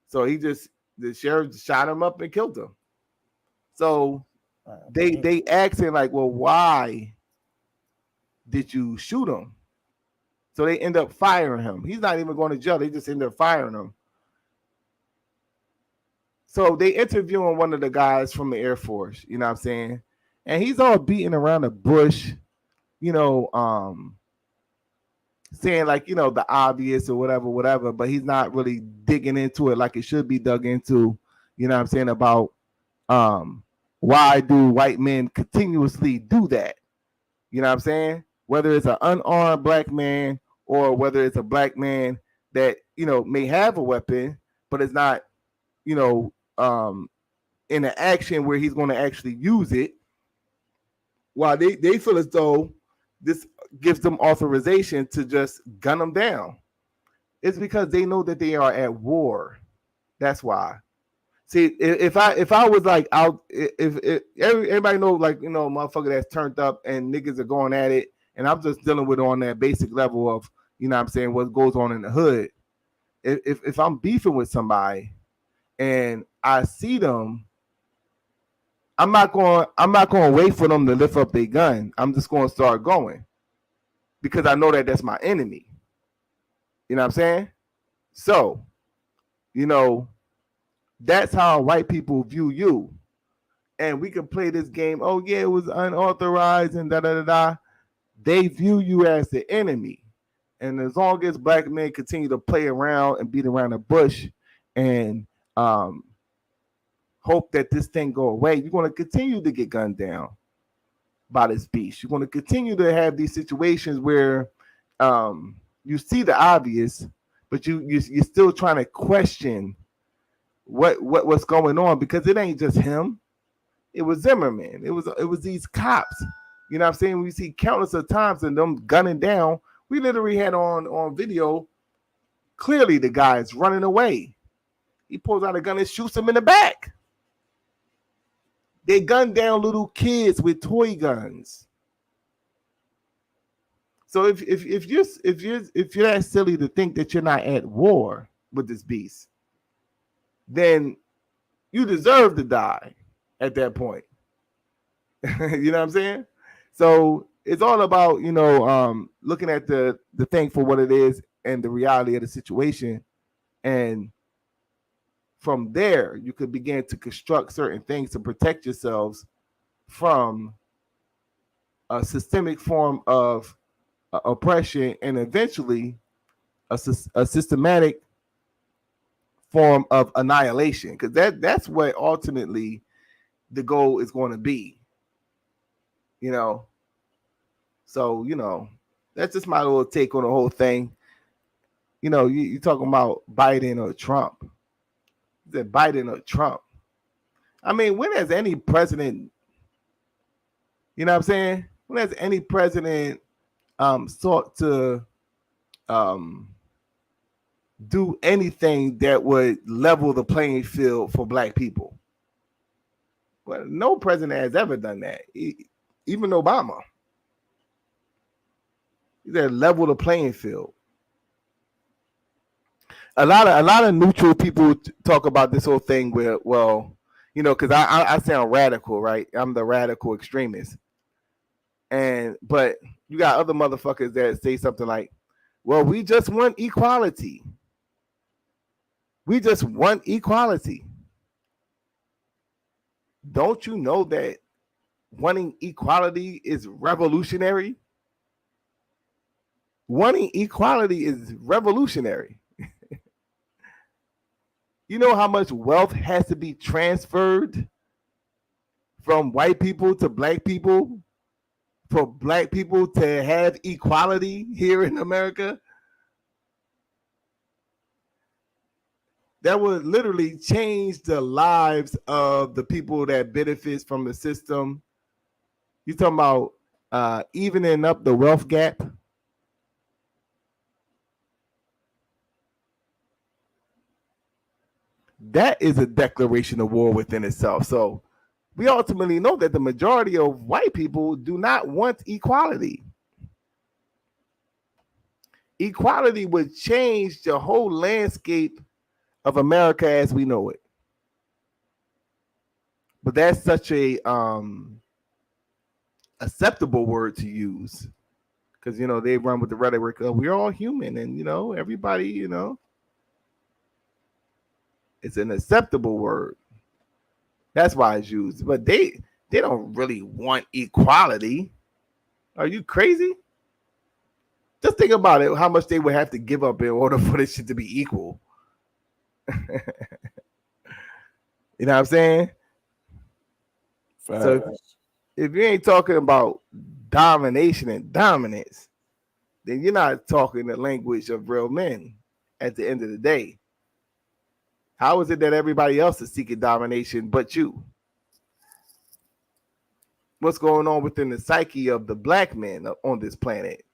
So he just the sheriff shot him up and killed him. So they asking like, well, why did you shoot him? So they end up firing him. He's not even going to jail. They just end up firing him. So they interviewing one of the guys from the Air Force, you know what I'm saying? And he's all beating around the bush, you know, saying like, you know, the obvious or whatever, but he's not really digging into it like it should be dug into, you know what I'm saying, about why do white men continuously do that? You know what I'm saying? Whether it's an unarmed black man or whether it's a black man that, you know, may have a weapon, but it's not, you know, in an action where he's going to actually use it, while they feel as though this gives them authorization to just gun them down. It's because they know that they are at war. That's why. See, if I was like out, if everybody know, like, you know, motherfucker that's turned up and niggas are going at it, and I'm just dealing with it on that basic level of, you know what I'm saying, what goes on in the hood. If I'm beefing with somebody and I see them, I'm not going to wait for them to lift up their gun. I'm just going to start going because I know that that's my enemy. You know what I'm saying? So, you know, that's how white people view you. And we can play this game. Oh yeah, it was unauthorized and da da da da. They view you as the enemy. And as long as black men continue to play around and beat around the bush and hope that this thing go away, you're going to continue to get gunned down by this beast. You're going to continue to have these situations where you see the obvious, but you're still trying to question what's going on, because it ain't just him. It was Zimmerman. It was these cops. You know what I'm saying? We see countless of times and them gunning down. We literally had on video, clearly the guy is running away. He pulls out a gun and shoots him in the back. They gun down little kids with toy guns. So if you're that silly to think that you're not at war with this beast, then you deserve to die at that point. You know what I'm saying? So it's all about, you know, looking at the thing for what it is and the reality of the situation, and from there you could begin to construct certain things to protect yourselves from a systemic form of oppression, and eventually a systematic form of annihilation, because that's what ultimately the goal is going to be, you know. So, you know, that's just my little take on the whole thing. You know, you talking about Biden or Trump. Is it Biden or Trump? I mean, when has any president, you know what I'm saying? When has any president sought to do anything that would level the playing field for black people? Well, no president has ever done that. Even Obama. He said level the playing field. A lot of neutral people talk about this whole thing where, well, you know, because I sound radical, right? I'm the radical extremist. But you got other motherfuckers that say something like, well, we just want equality. We just want equality. Don't you know that wanting equality is revolutionary? Wanting equality is revolutionary. You know how much wealth has to be transferred from white people to black people for black people to have equality here in America? That would literally change the lives of the people that benefits from the system. You talking about evening up the wealth gap? That is a declaration of war within itself. So we ultimately know that the majority of white people do not want equality. Equality would change the whole landscape of America as we know it. But that's such a acceptable word to use because they run with the rhetoric of we're all human and everybody it's an acceptable word. That's why it's used. But they don't really want equality. Are you crazy? Just think about it, how much they would have to give up in order for this shit to be equal. You know what I'm saying? So if you ain't talking about domination and dominance, then you're not talking the language of real men at the end of the day. How is it that everybody else is seeking domination but you? What's going on within the psyche of the black men on this planet?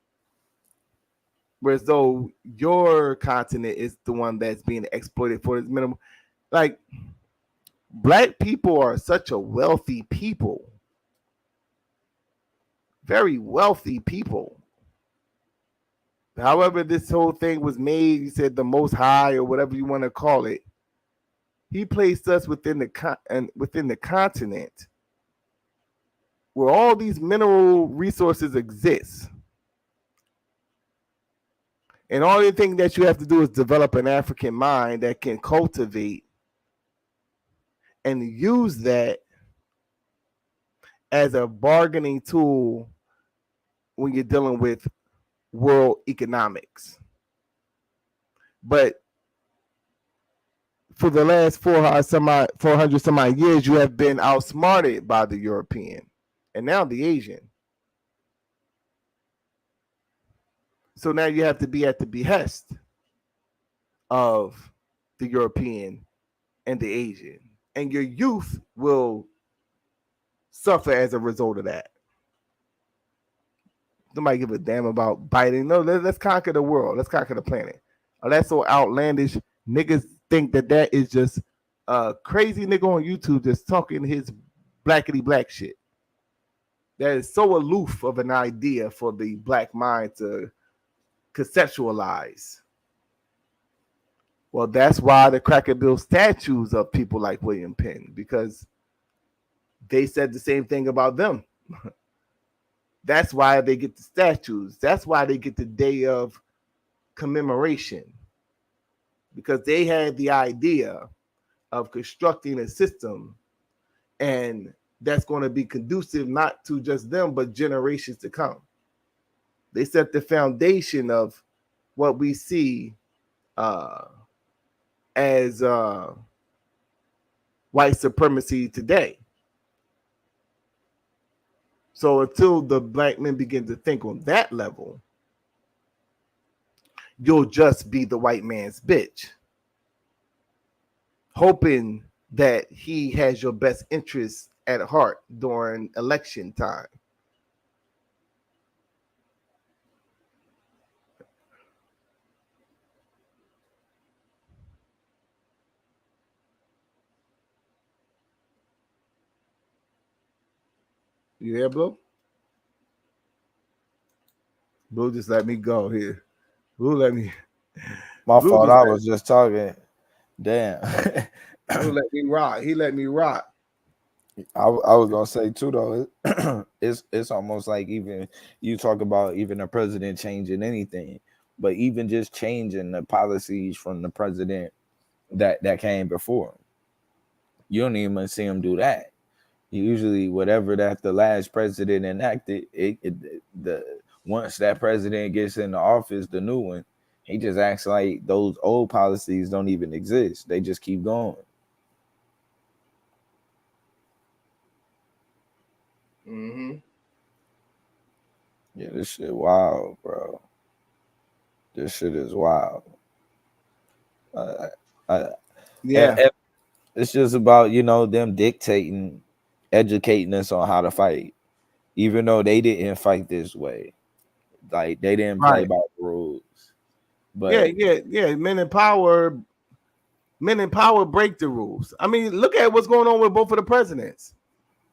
Whereas though your continent is the one that's being exploited for this minimum. Like, black people are such a wealthy people. Very wealthy people. However, this whole thing was made, you said the Most High or whatever you want to call it. He placed us within the continent where all these mineral resources exist. And all the thing that you have to do is develop an African mind that can cultivate and use that as a bargaining tool when you're dealing with world economics. But for the last 400 some odd years, you have been outsmarted by the European and now the Asian. So now you have to be at the behest of the European and the Asian. And your youth will suffer as a result of that. Nobody give a damn about biting. No, let's conquer the world. Let's conquer the planet. Oh, that's so outlandish. Niggas think that is just a crazy nigga on YouTube just talking his blackity black shit. That is so aloof of an idea for the black mind to conceptualize. Well, that's why the Cracker Bill statues of people like William Penn, because they said the same thing about them. That's why they get the statues. That's why they get the day of commemoration, because they had the idea of constructing a system, and that's going to be conducive not to just them, but generations to come. They set the foundation of what we see as white supremacy today. So until the black men begin to think on that level, you'll just be the white man's bitch, hoping that he has your best interests at heart during election time. You there, Blue? Blue just let me go here. Blue let me. My Blue fault. just I let- was just talking. Damn. Blue let me rock. He let me rock. I was gonna say too though, it's almost like even you talk about even a president changing anything, but even just changing the policies from the president that came before him, you don't even see him do that. Usually, whatever that the last president enacted, once that president gets in the office, the new one, he just acts like those old policies don't even exist. They just keep going. Mm-hmm. Yeah, this shit wild, bro. This shit is wild. Yeah. And it's just about, them dictating, educating us on how to fight, even though they didn't fight this way. Like, they didn't play Right. by the rules. But Yeah. Men in power break the rules. I mean, look at what's going on with both of the presidents.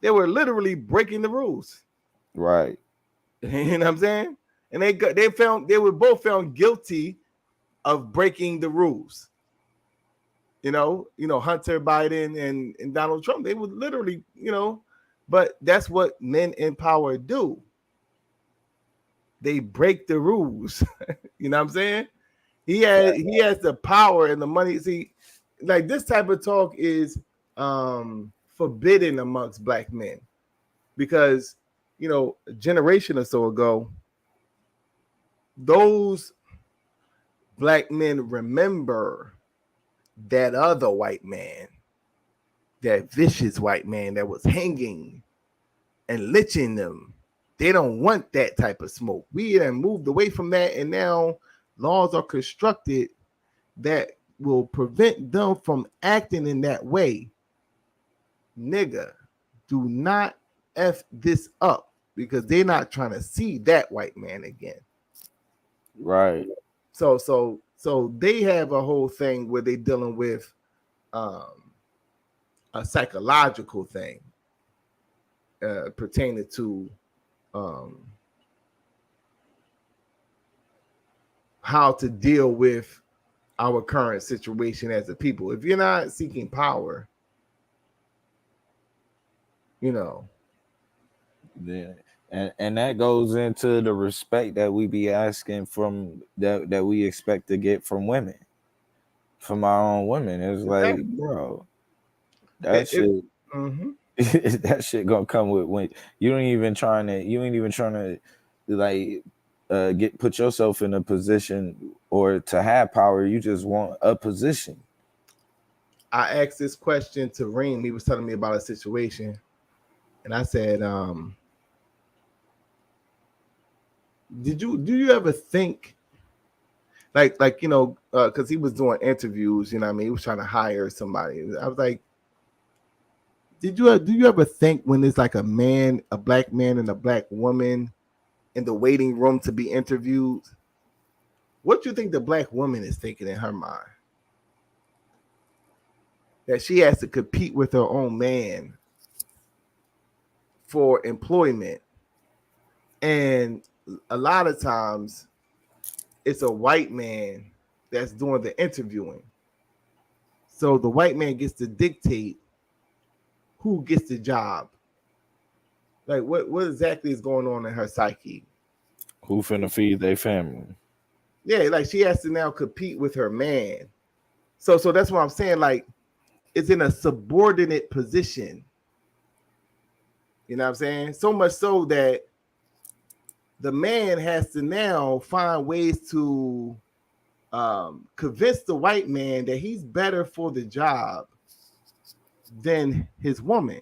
They were literally breaking the rules. right. You know what I'm saying? And they were both found guilty of breaking the rules. Hunter Biden and Donald Trump. They would literally, but that's what men in power do. They break the rules. You know what I'm saying? He has the power and the money. See, like this type of talk is forbidden amongst black men because a generation or so ago, those black men remember that other white man, that vicious white man that was hanging and lynching them. They don't want that type of smoke. We have moved away from that, and now laws are constructed that will prevent them from acting in that way. Nigga, do not F this up because they're not trying to see that white man again. Right. So they have a whole thing where they're dealing with a psychological thing pertaining to how to deal with our current situation as a people. If you're not seeking power, Yeah. And that goes into the respect that we be asking from that we expect to get from women, from our own women. It's like, bro, that shit that shit gonna come with when you ain't even trying to like put yourself in a position or to have power. You just want a position. I asked this question to Reem. He was telling me about a situation, and I said, do you ever think like because he was doing interviews, what I mean, he was trying to hire somebody. I was like, do you ever think when there's like a black man and a black woman in the waiting room to be interviewed, what do you think the black woman is thinking in her mind? That she has to compete with her own man for employment. And a lot of times it's a white man that's doing the interviewing. So the white man gets to dictate who gets the job. Like what exactly is going on in her psyche? Who finna feed their family? Yeah, like she has to now compete with her man. So that's what I'm saying. Like it's in a subordinate position. You know what I'm saying? So much so that the man has to now find ways to convince the white man that he's better for the job than his woman,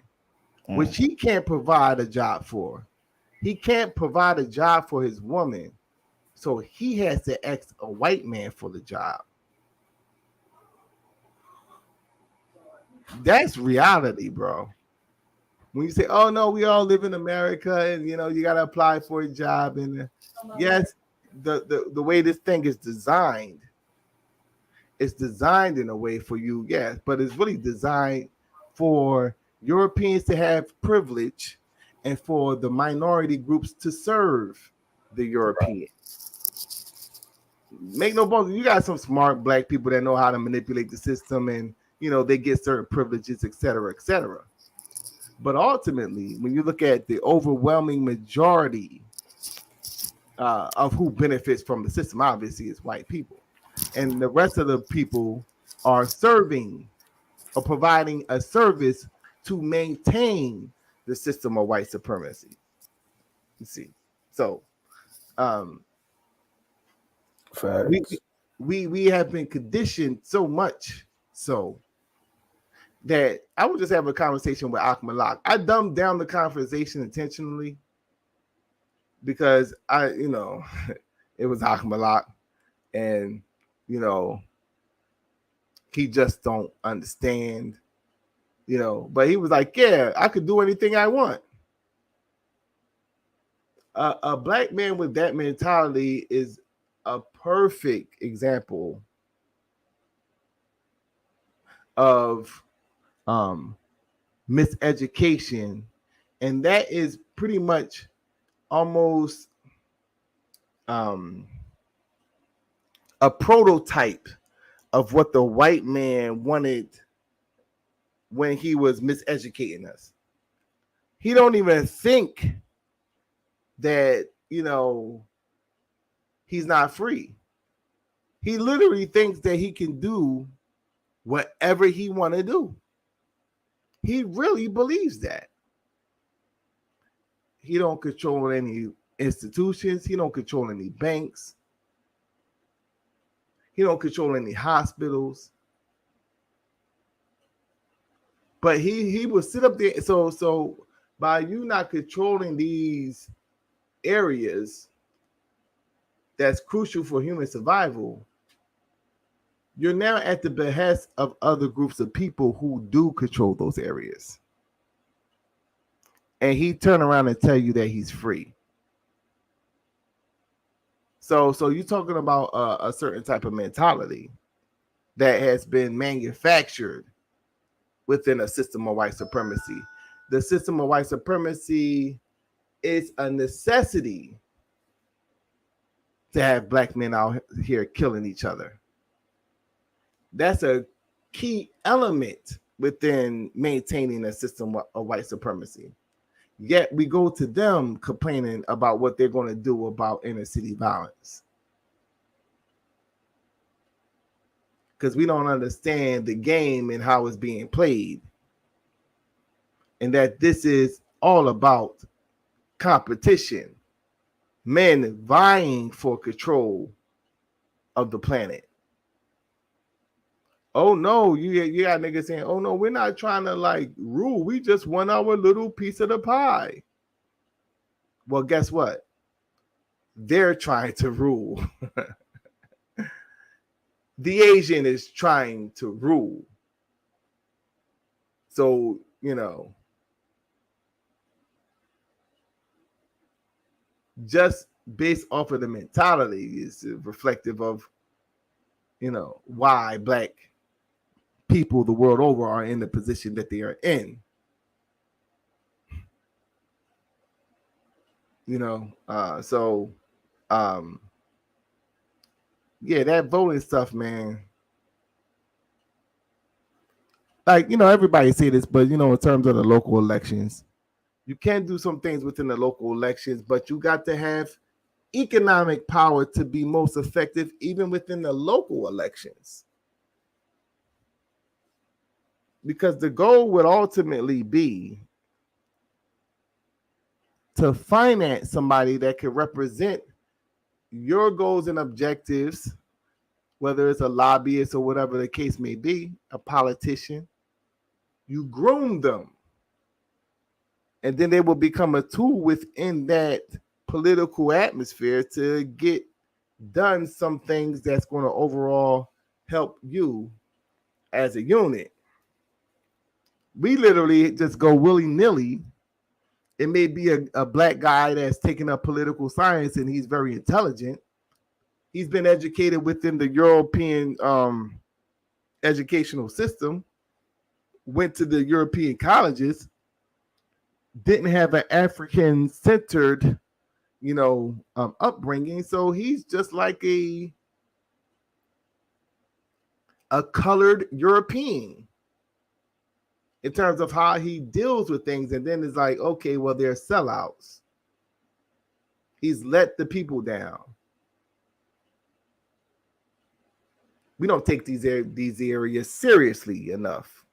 which he can't provide a job for. He can't provide a job for his woman, so he has to ask a white man for the job. That's reality, bro. When you say, "Oh no, we all live in America, and you got to apply for a job," and yes, the way this thing is designed, it's designed in a way for you, yes, but it's really designed for Europeans to have privilege and for the minority groups to serve the Europeans. Make no bones, you got some smart black people that know how to manipulate the system, and they get certain privileges, etc., etc. But ultimately, when you look at the overwhelming majority of who benefits from the system, obviously it's white people, and the rest of the people are serving or providing a service to maintain the system of white supremacy. You see, so we have been conditioned so much so that I would just have a conversation with Akmalak. I dumbed down the conversation intentionally because it was Akmalak, and he just don't understand, but he was like, yeah, I could do anything I want. A black man with that mentality is a perfect example of miseducation, and that is pretty much almost a prototype of what the white man wanted when he was miseducating us. He don't even think that, he's not free. He literally thinks that he can do whatever he want to do. He really believes that. He don't control any institutions. He don't control any banks. He don't control any hospitals. But he will sit up there. So by you not controlling these areas that's crucial for human survival, you're now at the behest of other groups of people who do control those areas. And he turn around and tell you that he's free. So you're talking about a certain type of mentality that has been manufactured within a system of white supremacy. The system of white supremacy is a necessity to have black men out here killing each other. That's a key element within maintaining a system of white supremacy. Yet we go to them complaining about what they're going to do about inner city violence. Because we don't understand the game and how it's being played. And that this is all about competition. Men vying for control of the planet. Oh no, you got niggas saying, oh no, we're not trying to like rule. We just want our little piece of the pie. Well, guess what? They're trying to rule. The Asian is trying to rule. So, just based off of the mentality is reflective of, why black people the world over are in the position that they are in. Yeah, that voting stuff, man. Like, everybody say this, but in terms of the local elections, you can do some things within the local elections, but you got to have economic power to be most effective even within the local elections. Because the goal would ultimately be to finance somebody that can represent your goals and objectives, whether it's a lobbyist or whatever the case may be, a politician. You groom them. And then they will become a tool within that political atmosphere to get done some things that's going to overall help you as a unit. We literally just go willy-nilly. It may be a black guy that's taking up political science and he's very intelligent. He's been educated within the European educational system, went to the European colleges, didn't have an African-centered, upbringing. So he's just like a colored European in terms of how he deals with things. And then it's like, okay, well, they're sellouts. He's let the people down. We don't take these areas seriously enough,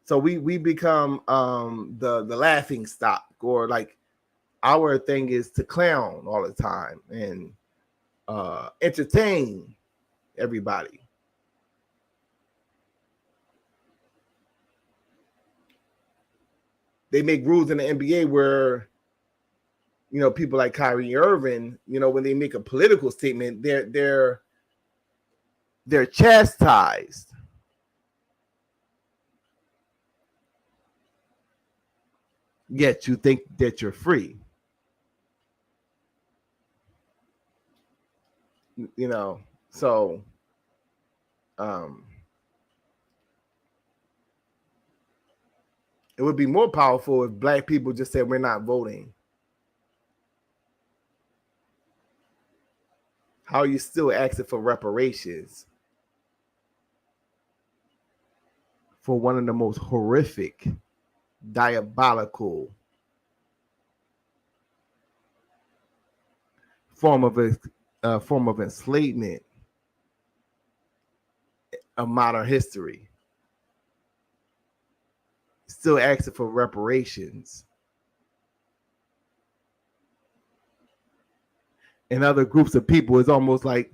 So we become the laughing stock, or like our thing is to clown all the time and entertain everybody. They make rules in the NBA where, people like Kyrie Irving, when they make a political statement, they're chastised. Yet you think that you're free. So it would be more powerful if black people just said we're not voting. How are you still asking for reparations for one of the most horrific, diabolical form of enslavement of modern history? Still asking for reparations. And other groups of people, it's almost like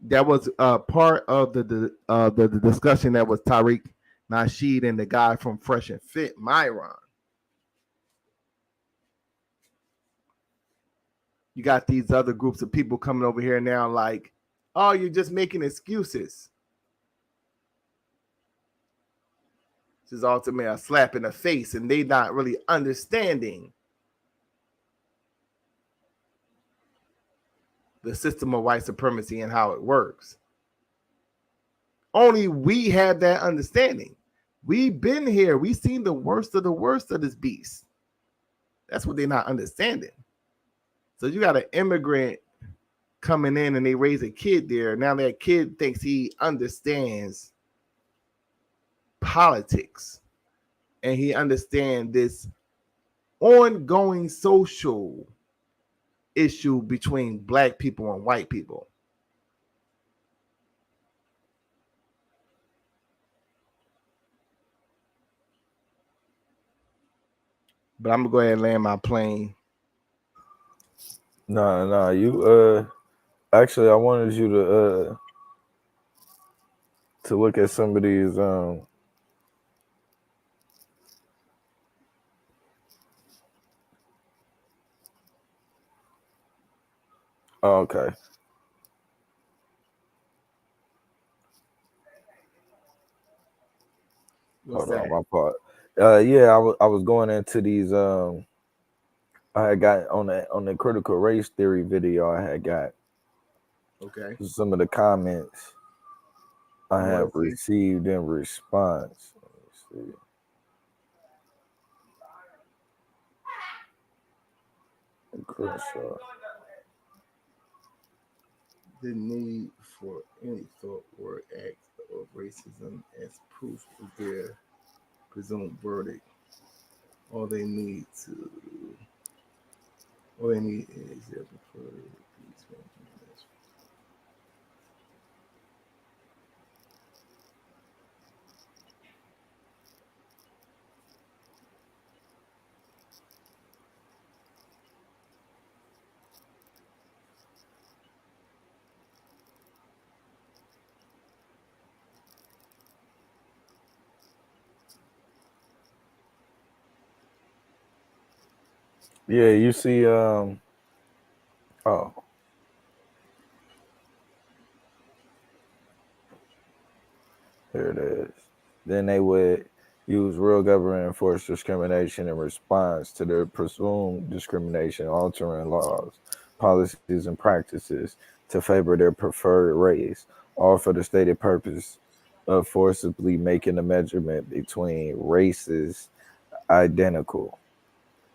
that was part of the discussion that was Tariq Nasheed and the guy from Fresh and Fit, Myron. You got these other groups of people coming over here now like, oh, you're just making excuses. This is ultimately a slap in the face, and they not really understanding the system of white supremacy and how it works. Only we have that understanding. We've been here. We've seen the worst of this beast. That's what they're not understanding. So you got an immigrant coming in and they raise a kid there. Now that kid thinks he understands politics and he understands this ongoing social issue between black people and white people. But I'm gonna go ahead and land my plane. No, you actually I wanted you to look at some of these oh, okay. Hold on, my part. Yeah, I was going into these I had got on the critical race theory video I had got. Okay. Some of the comments I have received in response. Let me see. The need for any thought or act of racism as proof of their presumed verdict. All they need is their preferred peace. Yeah, you see oh. Here it is. Then they would use real government enforced discrimination in response to their presumed discrimination, altering laws, policies, and practices to favor their preferred race, all for the stated purpose of forcibly making the measurement between races identical.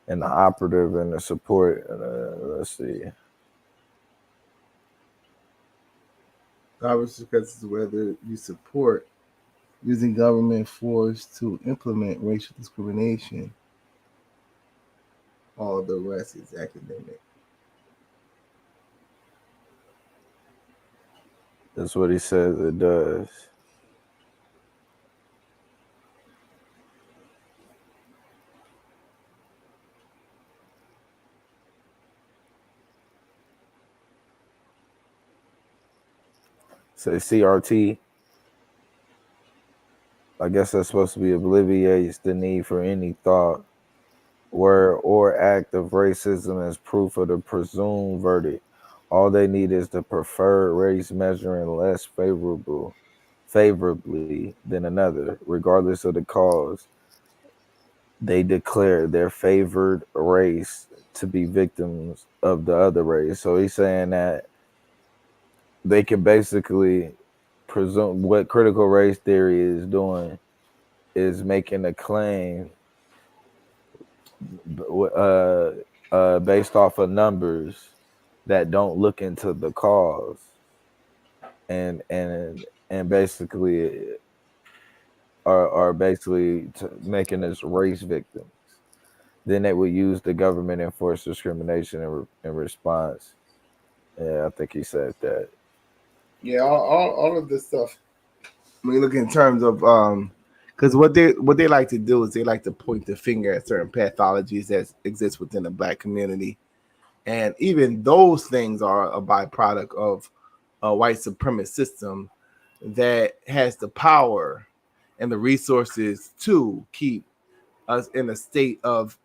And the operative and the support, let's see. Because whether you support using government force to implement racial discrimination, all the rest is academic. That's what he says it does. Say CRT. I guess that's supposed to be obliviates the need for any thought, word, or act of racism as proof of the presumed verdict. All they need is the preferred race measuring less favorably than another, regardless of the cause. They declare their favored race to be victims of the other race. So he's saying that they can basically presume what critical race theory is doing is making a claim based off of numbers that don't look into the cause. and basically are basically making us race victims. Then they would use the government enforced discrimination in response. Yeah, I think he said that. Yeah, all of this stuff. When you look in terms of because what they like to do is they like to point the finger at certain pathologies that exist within the black community, and even those things are a byproduct of a white supremacist system that has the power and the resources to keep us in a state of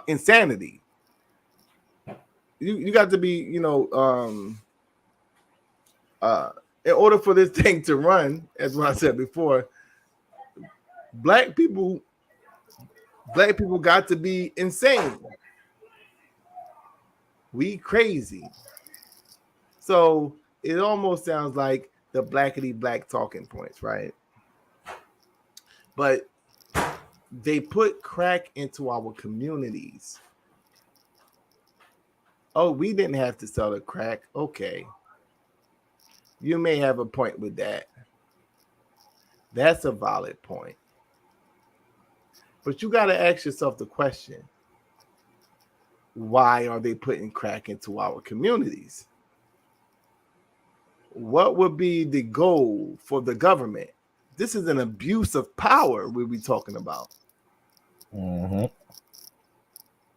insanity. You got to be, in order for this thing to run, as what I said before, black people got to be insane. We crazy. So it almost sounds like the blackity black talking points, right? But they put crack into our communities. Oh, we didn't have to sell the crack. Okay. You may have a point with that. That's a valid point. But you got to ask yourself the question, why are they putting crack into our communities? What would be the goal for the government? This is an abuse of power we'll be talking about. Mm-hmm.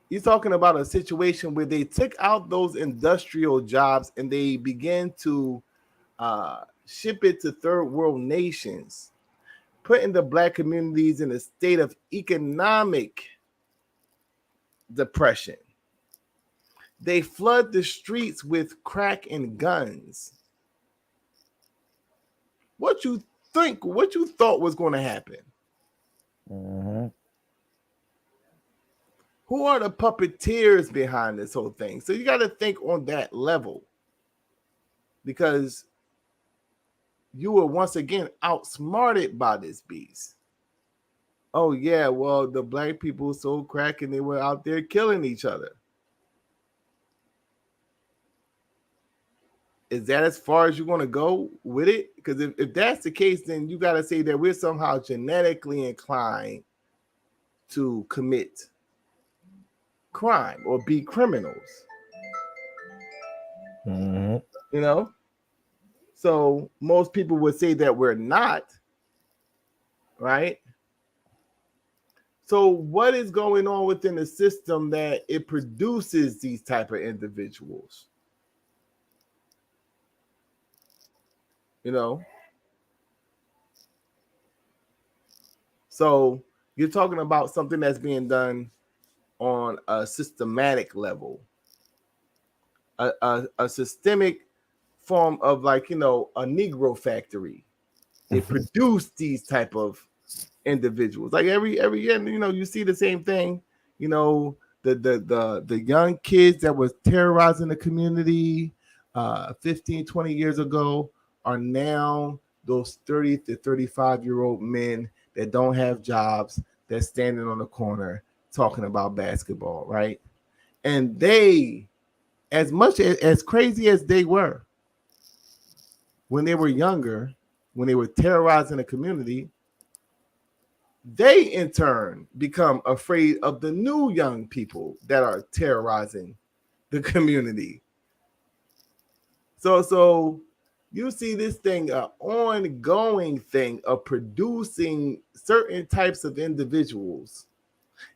You're talking about a situation where they took out those industrial jobs and they began to ship it to third world nations, putting the black communities in a state of economic depression. They flood the streets with crack and guns. What you thought was going to happen? Mm-hmm. Who are the puppeteers behind this whole thing? So you got to think on that level, because you were once again outsmarted by this beast. Oh yeah, well, the black people sold crack and they were out there killing each other. Is that as far as you're going to go with it? Because if that's the case, then you got to say that we're somehow genetically inclined to commit crime or be criminals. Mm-hmm. You know? So most people would say that we're not, right? So what is going on within the system that it produces these type of individuals? You know? So you're talking about something that's being done on a systematic level, a systemic form of, like, a Negro factory. They produce these type of individuals. Like every year, you see the same thing. The young kids that was terrorizing the community 15, 20 years ago are now those 30 to 35-year-old men that don't have jobs, that's standing on the corner talking about basketball, right? And they, as much as crazy as they were when they were younger, when they were terrorizing the community, they in turn become afraid of the new young people that are terrorizing the community. So you see this thing, an ongoing thing of producing certain types of individuals,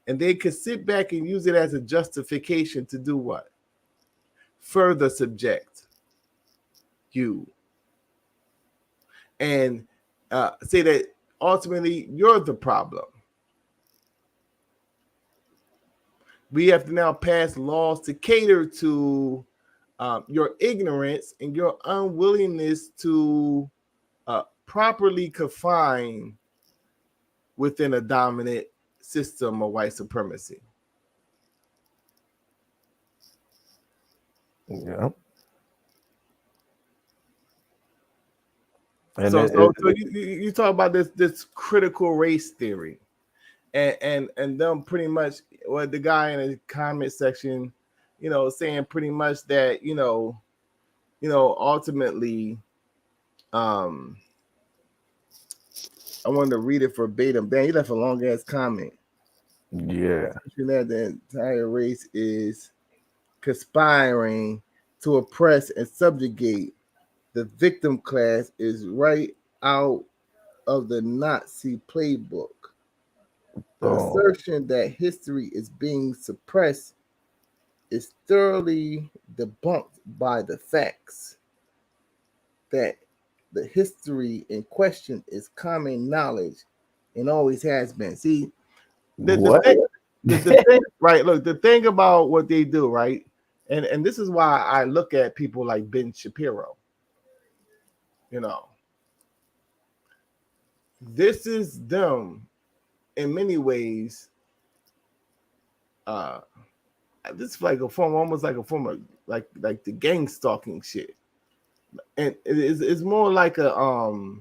and they could sit back and use it as a justification to do what? Further subject you and say that ultimately you're the problem. We have to now pass laws to cater to your ignorance and your unwillingness to properly confine within a dominant system of white supremacy. Yeah. So you talk about this critical race theory, and them pretty much, well, the guy in the comment section, saying pretty much that ultimately, I wanted to read it verbatim. Dan, he left a long ass comment. Yeah. That the entire race is conspiring to oppress and subjugate the victim class is right out of the Nazi playbook. The assertion that history is being suppressed is thoroughly debunked by the facts that the history in question is common knowledge and always has been. See, the thing, right? Look, the thing about what they do, right? And this is why I look at people like Ben Shapiro. You know, this is them in many ways. This is like a form, almost like a form of like the gang stalking shit, and it's more like a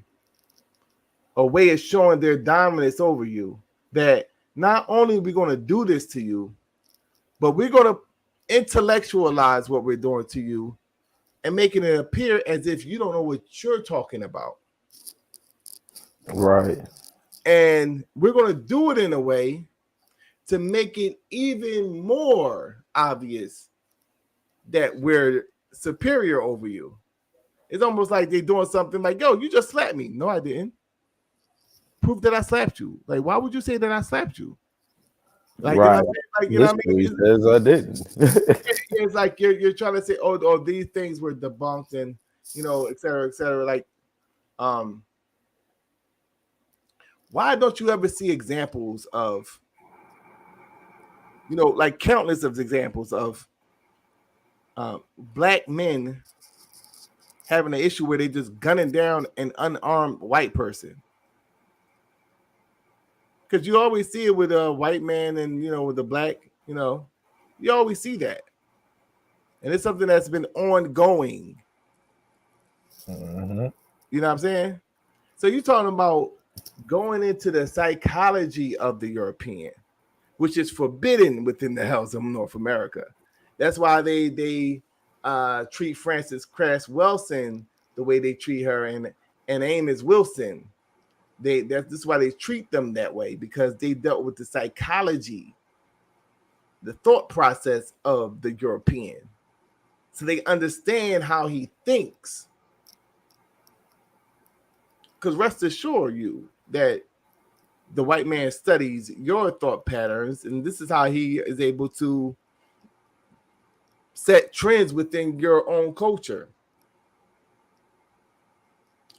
way of showing their dominance over you. That not only are we going to do this to you, but we're going to intellectualize what we're doing to you and making it appear as if you don't know what you're talking about. Right. And we're going to do it in a way to make it even more obvious that we're superior over you. It's almost like they're doing something like, yo, you just slapped me. No, I didn't. Proof that I slapped you. Like, why would you say that I slapped you? Like, right. You know what I mean? Says I didn't. It's like you're trying to say, oh, these things were debunked and, you know, et cetera, et cetera. Like, why don't you ever see examples of, you know, like countless of examples of black men having an issue where they just gunning down an unarmed white person? Because you always see it with a white man and, you know, with the black, you know, you always see that. And it's something that's been ongoing. Mm-hmm. You know what I'm saying? So you're talking about going into the psychology of the European, which is forbidden within the hells of North America. That's why they treat Frances Cress Wilson the way they treat her and Amos Wilson. That's why they treat them that way, because they dealt with the psychology, the thought process of the European. So they understand how he thinks. Because rest assured you that the white man studies your thought patterns, and this is how he is able to set trends within your own culture.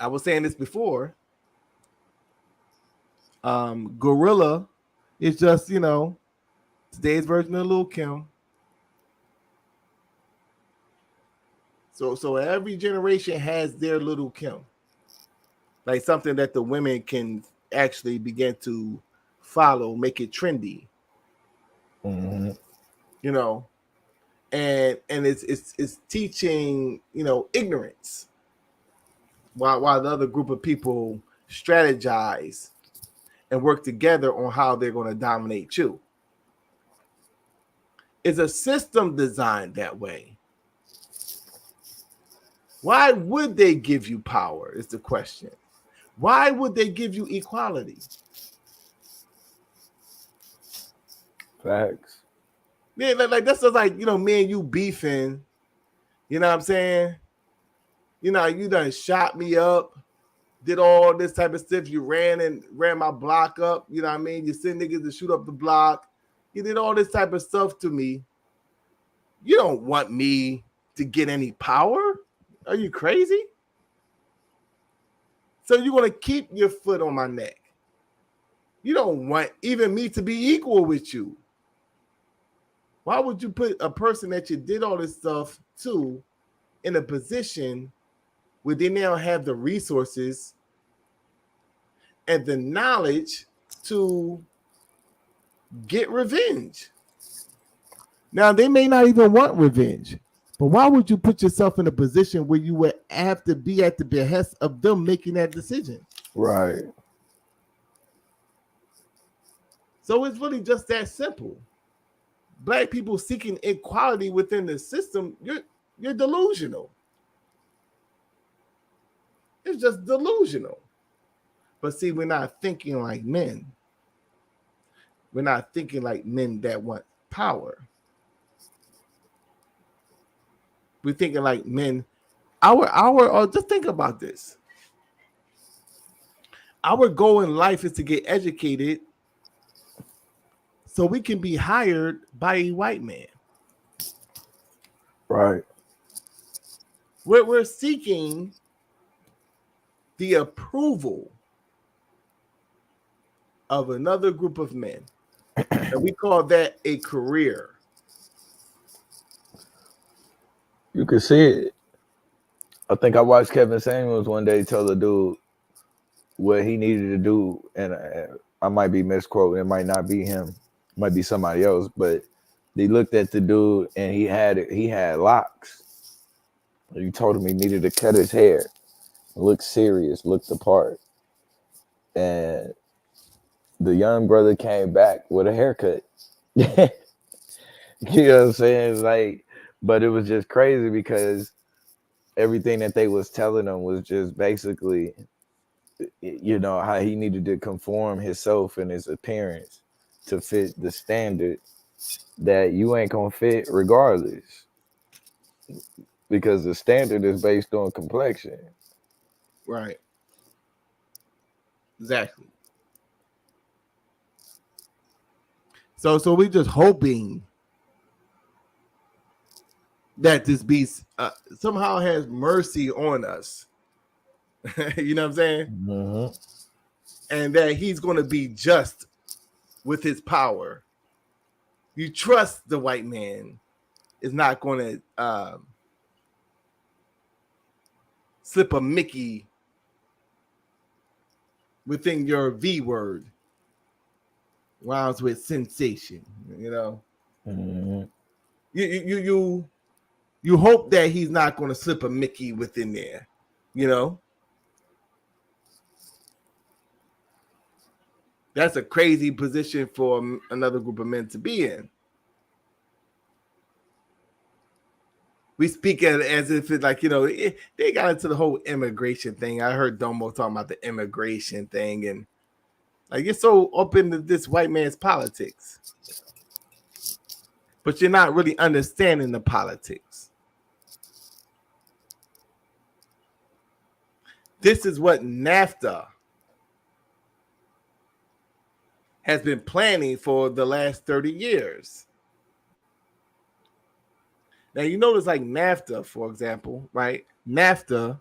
I was saying this before. Gorilla is just, you know, today's version of Lil Kim. So every generation has their Little Kim, like something that the women can actually begin to follow, make it trendy. Mm-hmm. You know, and it's teaching, you know, ignorance, while the other group of people strategize and work together on how they're going to dominate you. It's a system designed that way. Why would they give you power is the question. Why would they give you equality? Facts. Yeah, like that's just like, you know, me and you beefing. You know what I'm saying? You know, you done shot me up, did all this type of stuff. You ran my block up. You know what I mean? You send niggas to shoot up the block. You did all this type of stuff to me. You don't want me to get any power? Are you crazy? So you're going to keep your foot on my neck. You don't want even me to be equal with you. Why would you put a person that you did all this stuff to in a position where they now have the resources and the knowledge to get revenge? Now, they may not even want revenge, but why would you put yourself in a position where you would have to be at the behest of them making that decision? Right. So it's really just that simple. Black people seeking equality within the system, you're delusional. It's just delusional. But see, we're not thinking like men. We're not thinking like men that want power. We're thinking like men. Or just think about this. Our goal in life is to get educated so we can be hired by a white man. Right. We're seeking the approval of another group of men. And we call that a career. You can see it. I think I watched Kevin Samuels one day tell the dude what he needed to do, and I might be misquoting. It might not be him. It might be somebody else. But they looked at the dude, and he had locks. He told him he needed to cut his hair, look serious, look the part. And the young brother came back with a haircut. You know what I'm saying? Like, but it was just crazy because everything that they was telling him was just basically, you know, how he needed to conform himself and his appearance to fit the standard that you ain't gonna fit regardless, because the standard is based on complexion. Right. Exactly. So we just hoping that this beast somehow has mercy on us. You know what I'm saying? Mm-hmm. And that he's going to be just with his power. You trust the white man is not going to slip a Mickey within your V word. Rhymes with sensation, you know. Mm-hmm. You hope that he's not going to slip a Mickey within there, you know. That's a crazy position for another group of men to be in. We speak as if it's like, you know, they got into the whole immigration thing. I heard Domo talking about the immigration thing, and like you're so open to this white man's politics, but you're not really understanding the politics. This is what NAFTA has been planning for the last 30 years. Now, you notice like NAFTA, for example, right? NAFTA,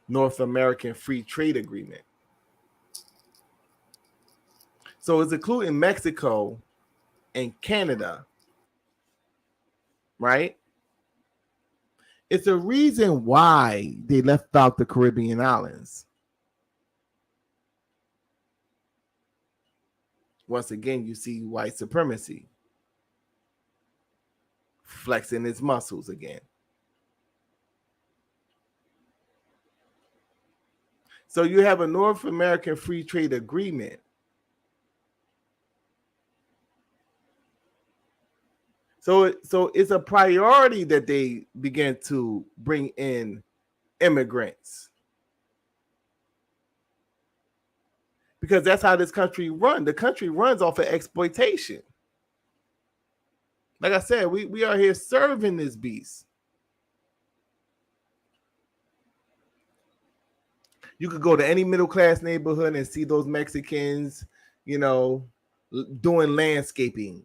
North American Free Trade Agreement. So it's including Mexico and Canada, right? It's a reason why they left out the Caribbean islands. Once again, you see white supremacy flexing its muscles again. So you have a North American Free Trade Agreement. So it's a priority that they begin to bring in immigrants. Because that's how this country runs. The country runs off of exploitation. Like I said, we are here serving this beast. You could go to any middle class neighborhood and see those Mexicans, you know, doing landscaping,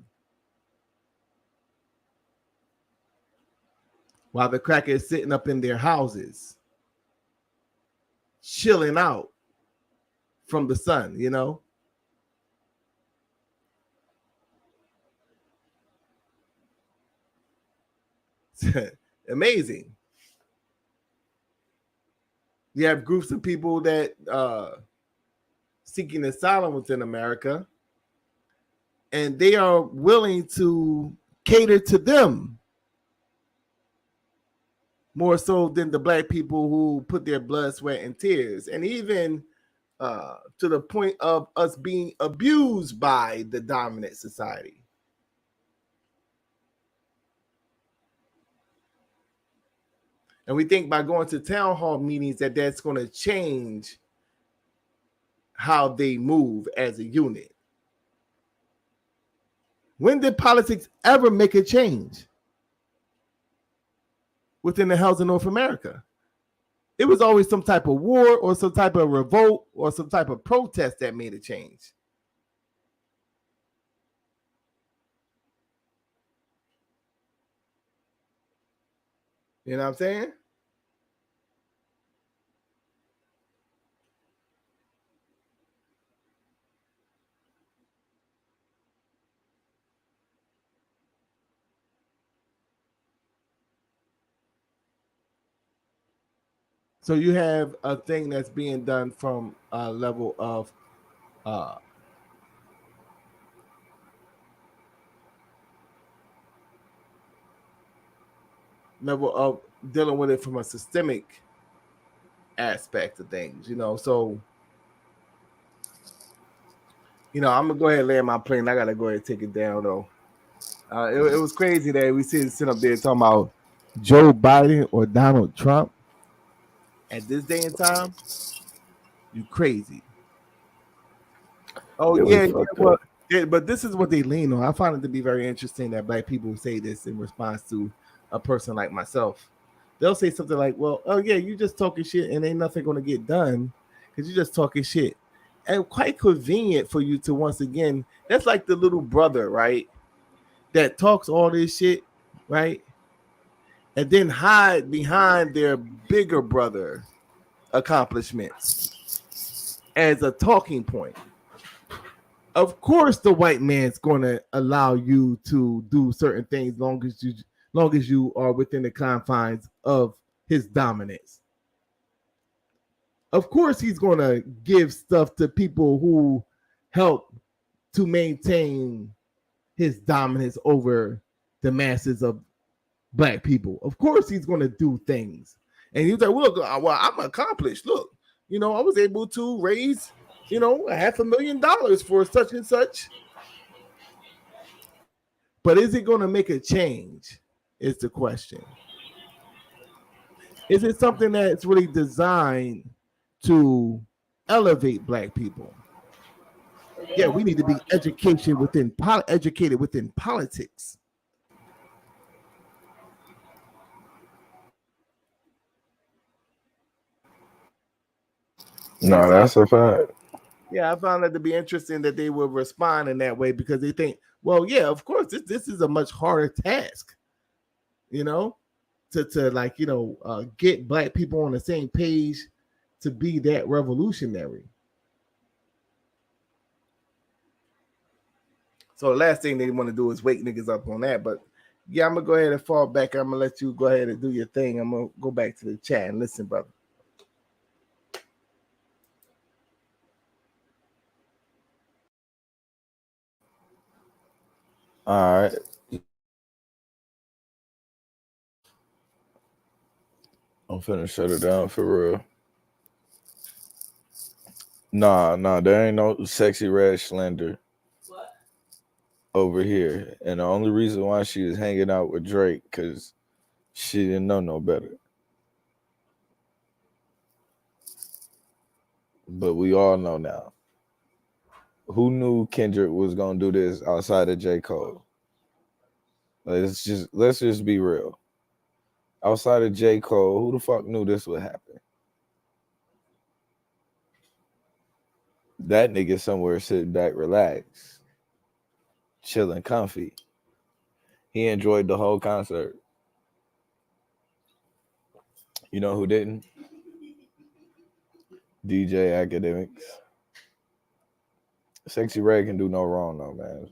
while the crackers sitting up in their houses, chilling out from the sun, you know. Amazing. You have groups of people that seeking asylum within America, and they are willing to cater to them more so than the black people who put their blood, sweat, and tears, and even to the point of us being abused by the dominant society. And we think by going to town hall meetings that's going to change how they move as a unit. When did politics ever make a change within the Hells of North America? It was always some type of war or some type of revolt or some type of protest that made a change. You know what I'm saying? So you have a thing that's being done from a level of dealing with it from a systemic aspect of things, you know. So, you know, I'm gonna go ahead and land my plane. I gotta go ahead and take it down though. It was crazy that we sit up there talking about Joe Biden or Donald Trump at this day and time. You crazy. Oh yeah, but this is what they lean on. I find it to be very interesting that black people say this in response to a person like myself. They'll say something like, well, oh yeah, you just talking shit and ain't nothing gonna get done because you just talking shit. And quite convenient for you to once again, that's like the little brother, right? That talks all this shit, right? And then hide behind their bigger brother accomplishments as a talking point. Of course, the white man's going to allow you to do certain things long as you are within the confines of his dominance. Of course, he's going to give stuff to people who help to maintain his dominance over the masses of black people. Of course, he's going to do things. And he's like, well, I'm accomplished. Look, you know, I was able to raise, you know, $500,000 for such and such. But is it going to make a change? Is the question. Is it something that's really designed to elevate black people? Yeah, we need to be educated within politics. No, that's a fact. Yeah, I found that to be interesting that they would respond in that way because they think, well, yeah, of course, this is a much harder task, you know, to like, you know, get black people on the same page to be that revolutionary. So the last thing they want to do is wake niggas up on that. But yeah, I'm gonna go ahead and fall back. I'm gonna let you go ahead and do your thing. I'm gonna go back to the chat and listen, brother. All right. I'm finna shut it down for real. Nah, there ain't no sexy red slender over here. And the only reason why she was hanging out with Drake, because she didn't know no better. But we all know now. Who knew Kendrick was gonna do this outside of J. Cole? Let's just be real. Outside of J. Cole, who the fuck knew this would happen? That nigga somewhere sitting back, relaxed, chilling, comfy. He enjoyed the whole concert. You know who didn't? DJ Academics. Sexy Red can do no wrong though, man.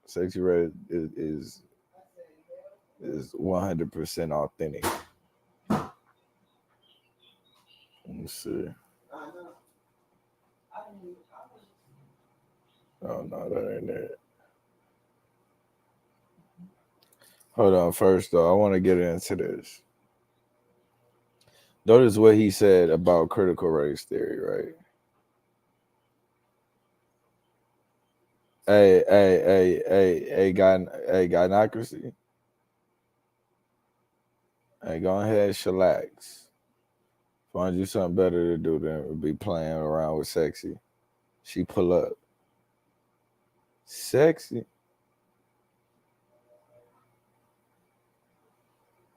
Sexy Red is 100% authentic. Let me see. Oh no, that ain't it. Hold on, first though, I want to get into this. Notice what he said about critical race theory, right? Gynocracy. Hey, go ahead, chillax. Find you something better to do than be playing around with sexy. She pull up. Sexy.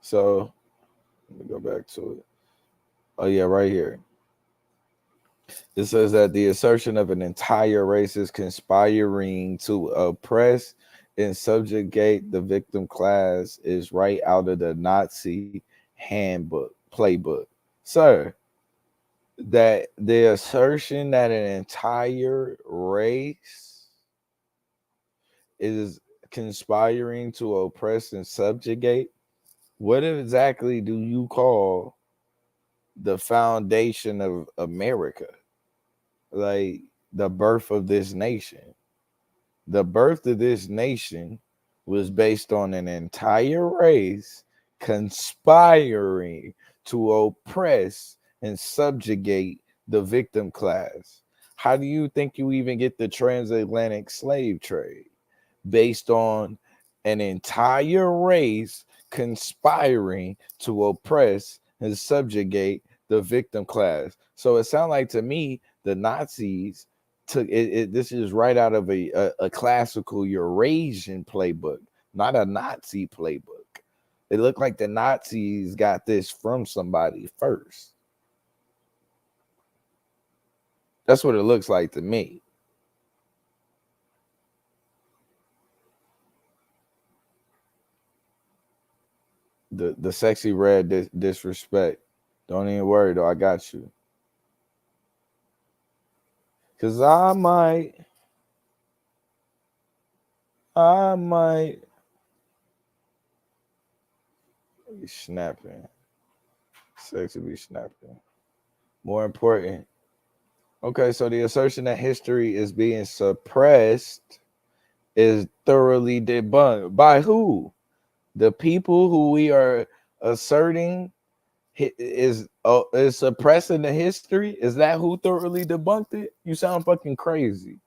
So let me go back to it. Oh yeah, right here. It says that the assertion of an entire race is conspiring to oppress and subjugate the victim class is right out of the Nazi handbook, playbook. Sir, that the assertion that an entire race is conspiring to oppress and subjugate, what exactly do you call the foundation of America? Like the birth of this nation. The birth of this nation was based on an entire race conspiring to oppress and subjugate the victim class. How do you think you even get the transatlantic slave trade? Based on an entire race conspiring to oppress and subjugate the victim class. So it sounds like to me the Nazis took it. This is right out of a classical Eurasian playbook, not a Nazi playbook. It looked like the Nazis got this from somebody first. That's what it looks like to me. The sexy red disrespect. Don't even worry though, I got you. Cause I might be snapping. Sexy be snapping. More important. Okay, so the assertion that history is being suppressed is thoroughly debunked. By who? The people who we are asserting is suppressing the history? Is that who thoroughly debunked it? You sound fucking crazy.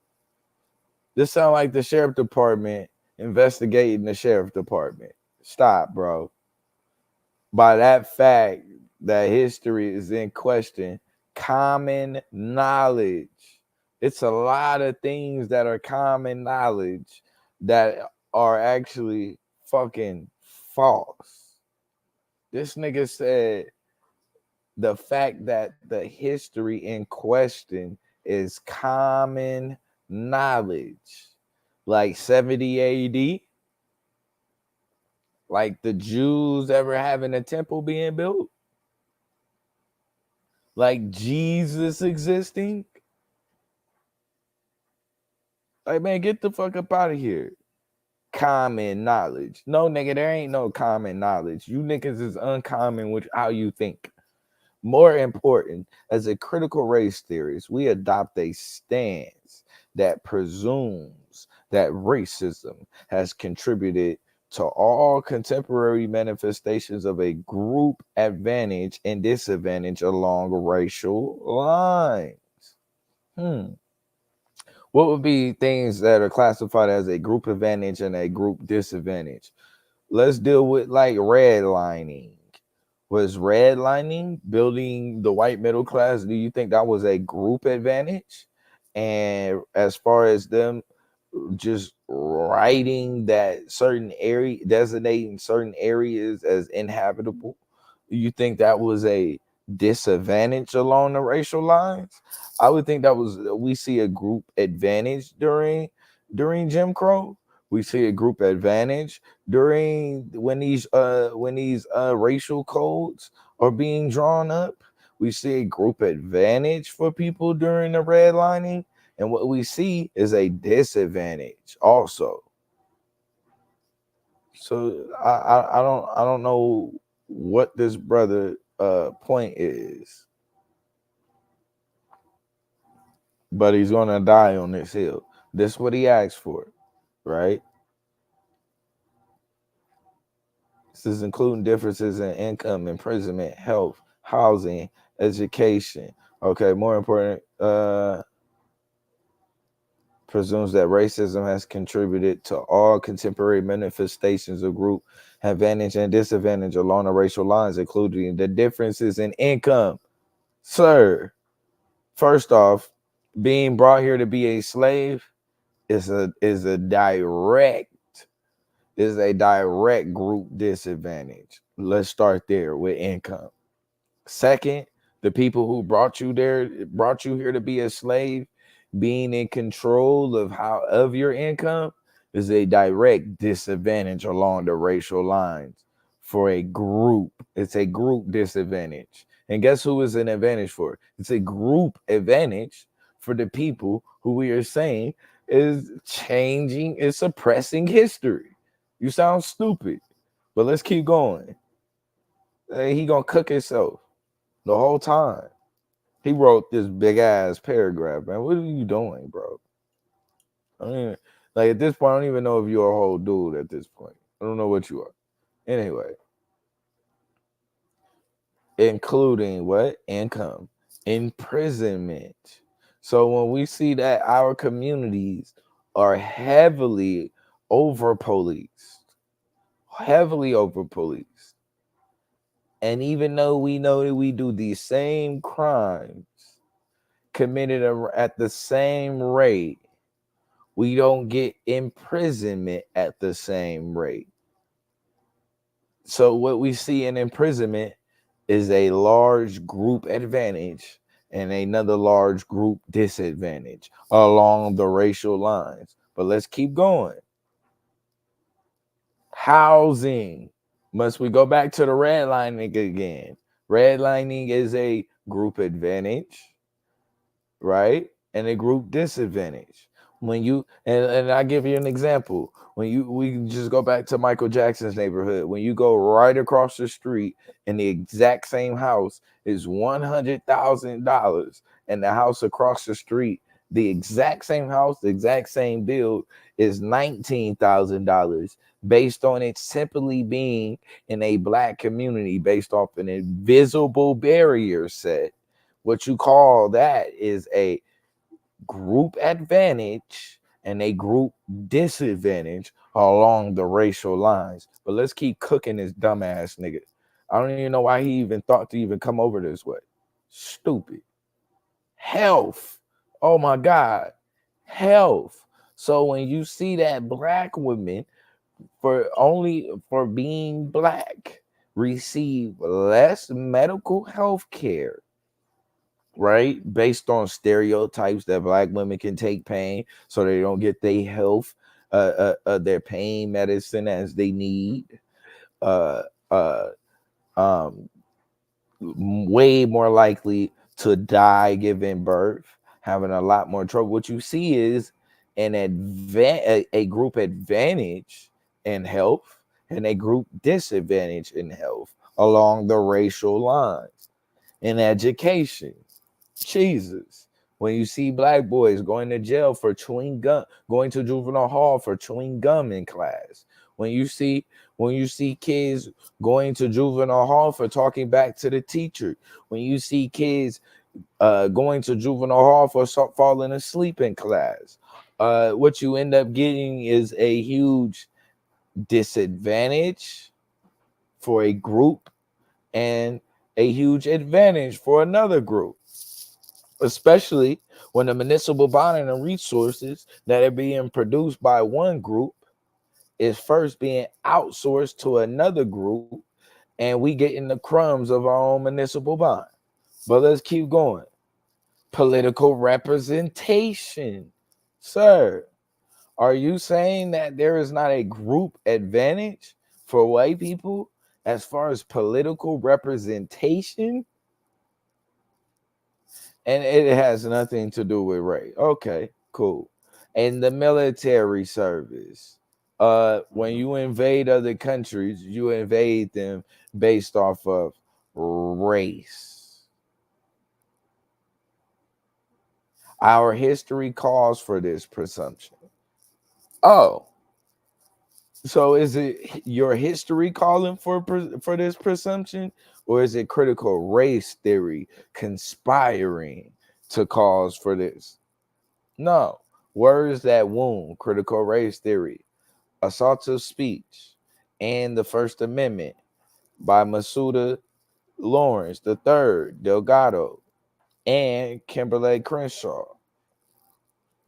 This sound like the sheriff department investigating the sheriff department. Stop, bro. By that fact that history is in question, common knowledge. It's a lot of things that are common knowledge that are actually fucking false. This nigga said the fact that the history in question is common knowledge, like 70 AD, like the Jews ever having a temple being built, like Jesus existing. Like, man, get the fuck up out of here. Common knowledge. No, nigga, there ain't no common knowledge. You niggas is uncommon with how you think. More important, as a critical race theorist, we adopt a stance that presumes that racism has contributed to all contemporary manifestations of a group advantage and disadvantage along racial lines. What would be things that are classified as a group advantage and a group disadvantage? Let's deal with like redlining. Was redlining building the white middle class? Do you think that was a group advantage? And as far as them just writing that certain area, designating certain areas as inhabitable, you think that was a disadvantage along the racial lines? I would think that was, we see a group advantage during Jim Crow. We see a group advantage during when these racial codes are being drawn up. We see a group advantage for people during the redlining, and what we see is a disadvantage also. So I don't know what this brother point is, but he's gonna die on this hill. This is what he asked for, right? This is including differences in income, imprisonment, health, housing, education. Okay, more important, presumes that racism has contributed to all contemporary manifestations of group advantage and disadvantage along the racial lines, including the differences in income. Sir, first off, being brought here to be a slave is a direct group disadvantage. Let's start there with income. Second, the people who brought you here to be a slave, being in control of your income is a direct disadvantage along the racial lines for a group. It's a group disadvantage. And guess who is an advantage for? It's a group advantage for the people who we are saying is suppressing history. You sound stupid, but let's keep going. He gonna cook himself the whole time. He wrote this big ass paragraph, man. What are you doing, bro? I don't even, like at this point, I don't even know if you're a whole dude at this point. I don't know what you are. Anyway, including what? Income, imprisonment. So when we see that our communities are heavily over policed, and even though we know that we do these same crimes committed at the same rate, we don't get imprisonment at the same rate. So what we see in imprisonment is a large group advantage and another large group disadvantage along the racial lines. But let's keep going. Housing. Must we go back to the redlining again? Redlining is a group advantage, right? And a group disadvantage. When you and I give you an example. We just go back to Michael Jackson's neighborhood. When you go right across the street and the exact same house is $100,000, and the house across the street, the exact same house, the exact same build is $19,000, based on it simply being in a black community, based off an invisible barrier set. What you call that is a group advantage and a group disadvantage along the racial lines. But let's keep cooking this dumbass nigga. I don't even know why he even thought to even come over this way. Stupid. Health. Oh my God. Health. So when you see that black women for being black receive less medical health care, right, based on stereotypes that black women can take pain so they don't get their health their pain medicine as they need, uh uh um way more likely to die giving birth, having a lot more trouble. What you see is a group advantage in health and a group disadvantage in health along the racial lines. In education, Jesus, when you see black boys going to jail for chewing gum, going to juvenile hall for chewing gum in class, when you see kids going to juvenile hall for talking back to the teacher, when you see kids going to juvenile hall for falling asleep in class, what you end up getting is a huge disadvantage for a group and a huge advantage for another group, especially when the municipal bonding and resources that are being produced by one group is first being outsourced to another group, and we getting the crumbs of our own municipal bond. But let's keep going. Political representation. Sir, are you saying that there is not a group advantage for white people as far as political representation? And it has nothing to do with race. Okay, cool. And the military service, when you invade other countries, you invade them based off of race. Our history calls for this presumption. Oh, so is it your history calling for this presumption, or is it critical race theory conspiring to cause for this? No, Words That Wound, Critical Race Theory, Assaultive Speech, and the First Amendment by Masuda Lawrence III, Delgado, and Kimberly Crenshaw.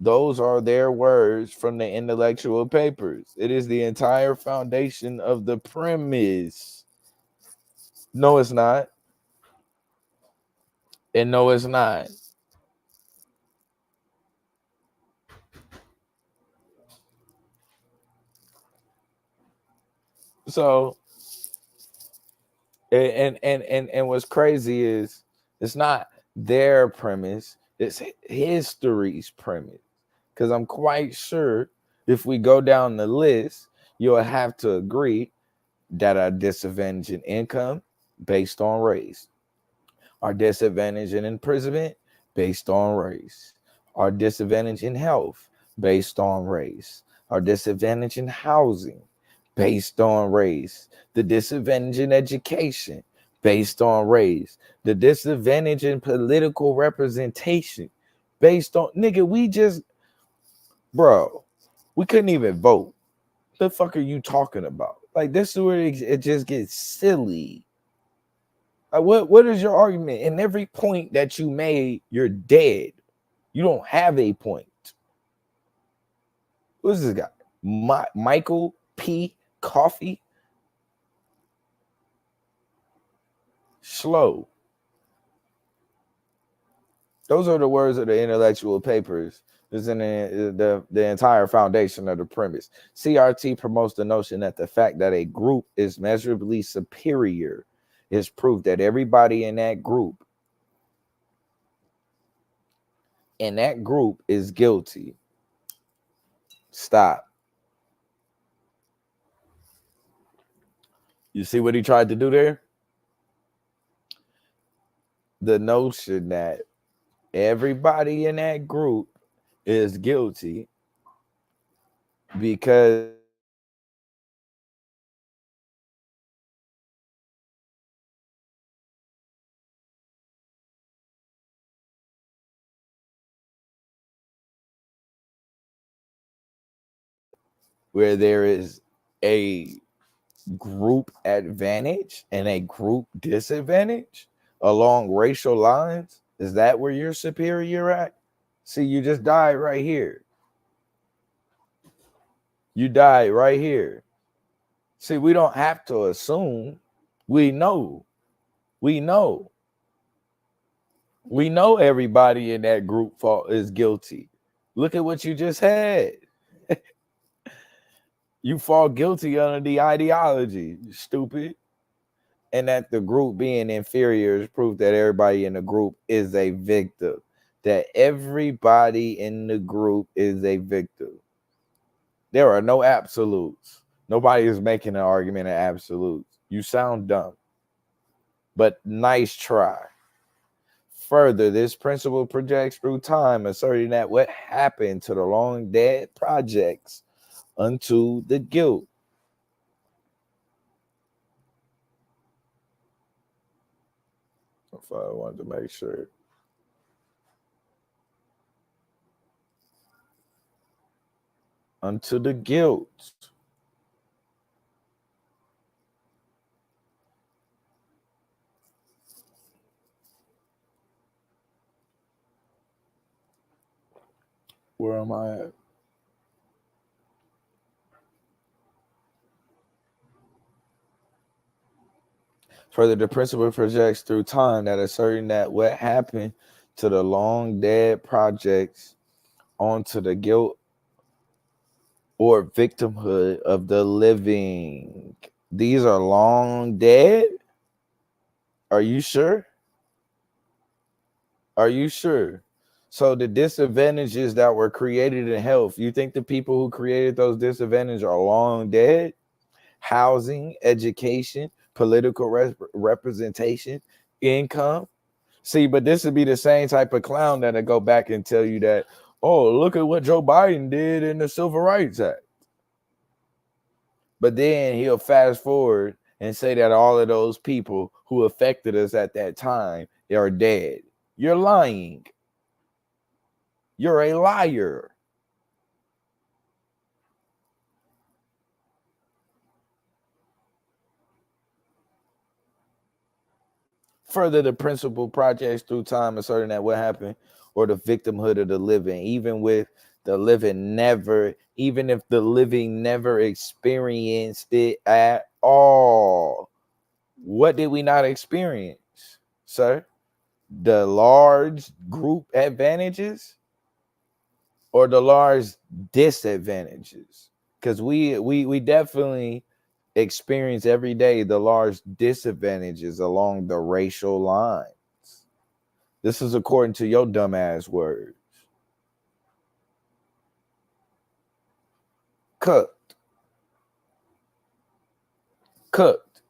Those are their words from the intellectual papers. It is the entire foundation of the premise. No, it's not. And no, it's not. So, and what's crazy is it's not their premise, it's history's premise. Because I'm quite sure if we go down the list, you'll have to agree that our disadvantage in income based on race, our disadvantage in imprisonment based on race, our disadvantage in health based on race, our disadvantage in housing based on race, the disadvantage in education based on race, the disadvantage in political representation based on nigga, we just bro, we couldn't even vote. The fuck are you talking about? Like this is where it just gets silly. Like what is your argument? In every point that you made, you're dead. You don't have a point. Who's this guy? Michael P. Coffee? Slow. Those are the words of the intellectual papers. Is in the entire foundation of the premise. CRT promotes the notion that the fact that a group is measurably superior is proof that everybody in that group is guilty. Stop. You see what he tried to do there? The notion that everybody in that group is guilty because where there is a group advantage and a group disadvantage along racial lines, is that where you're superior at? See, you just died right here. You died right here. See, we don't have to assume. We know. We know. We know everybody in that group is guilty. Look at what you just had. You fall guilty under the ideology, stupid. And that the group being inferior is proof that everybody in the group is a victim. That everybody in the group is a victim. There are no absolutes. Nobody is making an argument of absolutes. You sound dumb. But nice try. Further, this principle projects through time, asserting that what happened to the long dead projects unto the guilt. If I wanted to make sure. Unto the guilt. Where am I at? Further, the principle projects through time that asserting that what happened to the long dead projects onto the guilt or victimhood of the living. These are long dead? Are you sure? Are you sure? So the disadvantages that were created in health, you think the people who created those disadvantages are long dead? Housing, education, political representation, income. See, but this would be the same type of clown that'll go back and tell you that, oh, look at what Joe Biden did in the Civil Rights Act. But then he'll fast forward and say that all of those people who affected us at that time are dead. You're lying. You're a liar. Further, the principal projects through time asserting that what happened, or the victimhood of the living, even with the living never, even if the living never experienced it at all. What did we not experience, sir? The large group advantages or the large disadvantages? Because we definitely experience every day the large disadvantages along the racial lines. This is according to your dumbass words. Cooked. Cooked.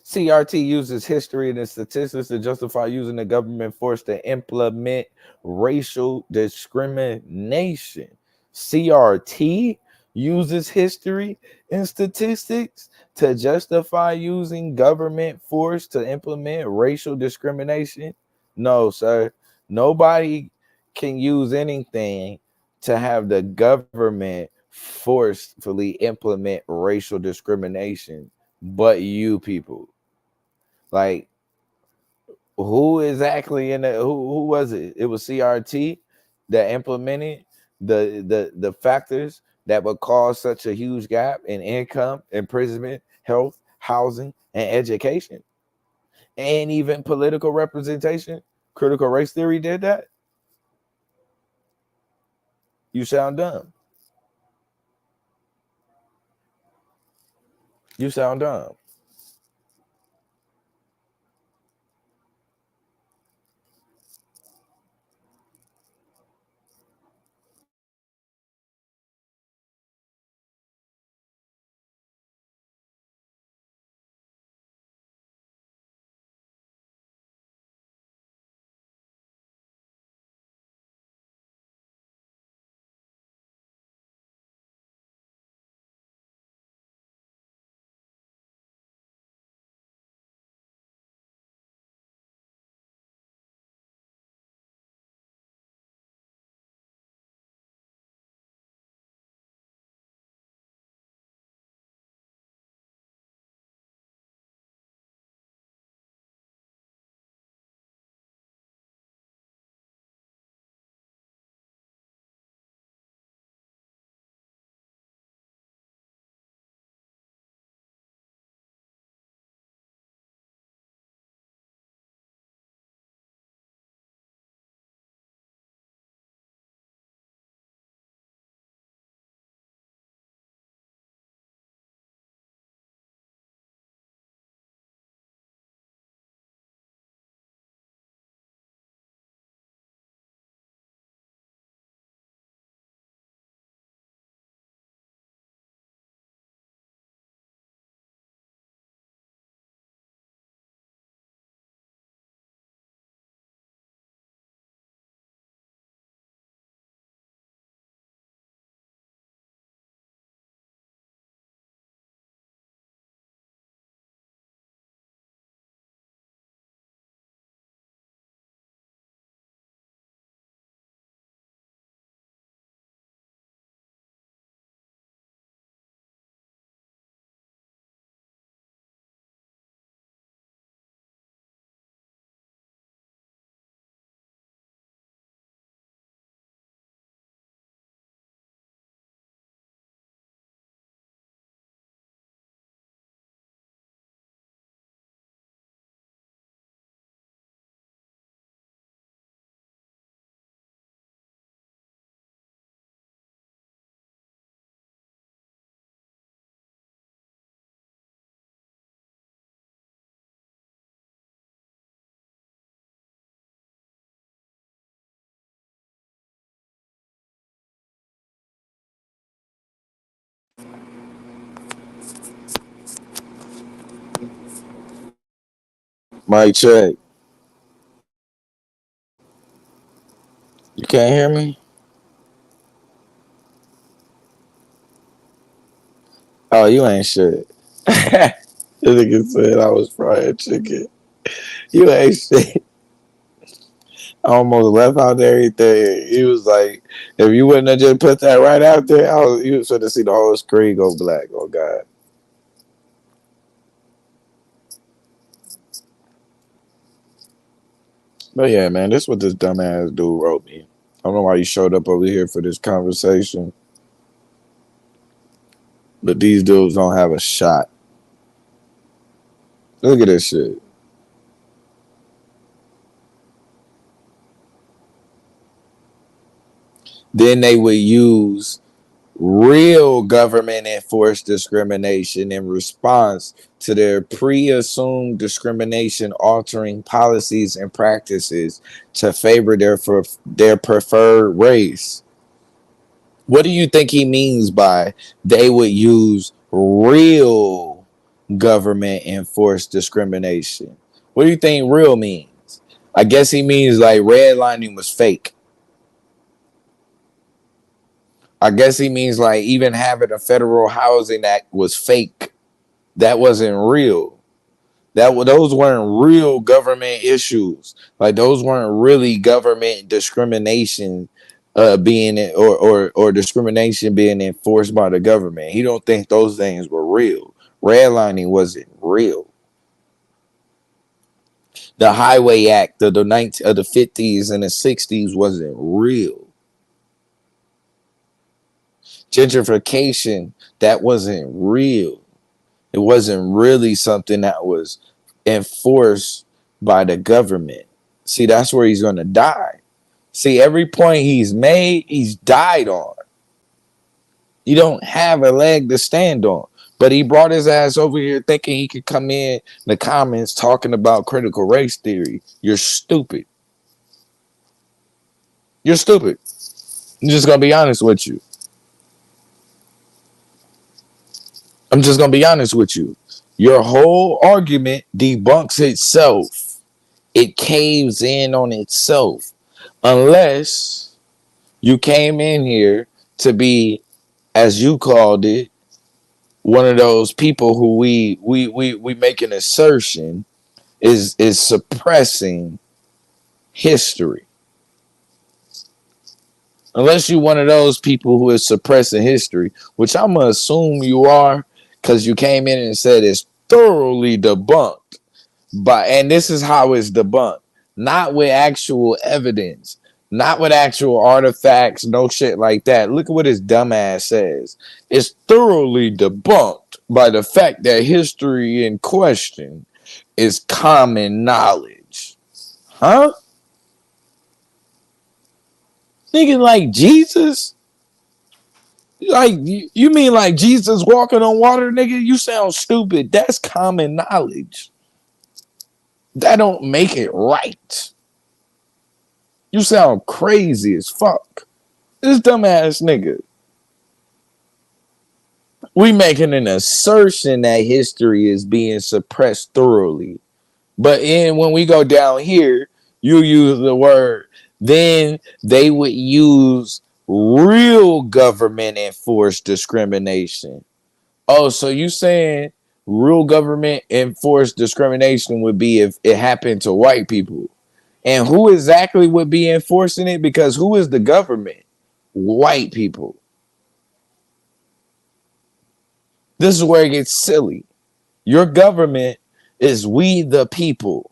CRT uses history and statistics to justify using the government force to implement racial discrimination. CRT uses history and statistics to justify using government force to implement racial discrimination. No, sir. Nobody can use anything to have the government forcefully implement racial discrimination but you people. Like, who exactly in the who was it? It was CRT that implemented the factors that would cause such a huge gap in income, imprisonment, health, housing, and education, and even political representation. Critical race theory did that. You sound dumb. You sound dumb. Mic check. You can't hear me? Oh, you ain't shit. The nigga said I was frying chicken. You ain't shit. I almost left out everything. He was like, if you wouldn't have just put that right out there, you was to see the whole screen go black. Oh God. But yeah, man, this is what this dumbass dude wrote me. I don't know why he showed up over here for this conversation, but these dudes don't have a shot. Look at this shit. Then they would use real government enforced discrimination in response to their pre-assumed discrimination altering policies and practices to favor their preferred race. What do you think he means by they would use real government enforced discrimination? What do you think real means? I guess he means like redlining was fake. I guess he means like even having a federal housing act was fake. That wasn't real. Those weren't real government issues. Like those weren't really government discrimination being or discrimination being enforced by the government. He don't think those things were real. Redlining wasn't real. The Highway Act of the 50s and the 60s wasn't real. Gentrification, that wasn't real. It wasn't really something that was enforced by the government. See, that's where he's going to die. See, every point he's made, he's died on. You don't have a leg to stand on. But he brought his ass over here thinking he could come in the comments talking about critical race theory. You're stupid. You're stupid. I'm just going to be honest with you. I'm just going to be honest with you. Your whole argument debunks itself. It caves in on itself. Unless you came in here to be, as you called it, one of those people who we make an assertion is suppressing history. Unless you're one of those people who is suppressing history, which I'm going to assume you are, because you came in and said it's thoroughly debunked. And this is how it's debunked. Not with actual evidence. Not with actual artifacts. No shit like that. Look at what his dumbass says. It's thoroughly debunked by the fact that history in question is common knowledge. Huh? Thinking like Jesus? Like, you mean like Jesus walking on water, nigga? You sound stupid. That's common knowledge. That don't make it right. You sound crazy as fuck. This dumbass nigga. We making an assertion that history is being suppressed thoroughly. But when we go down here, you use the word, then they would use real government enforced discrimination. Oh, so you saying real government enforced discrimination would be if it happened to white people? And who exactly would be enforcing it? Because who is the government? White people. This is where it gets silly. Your government is we the people.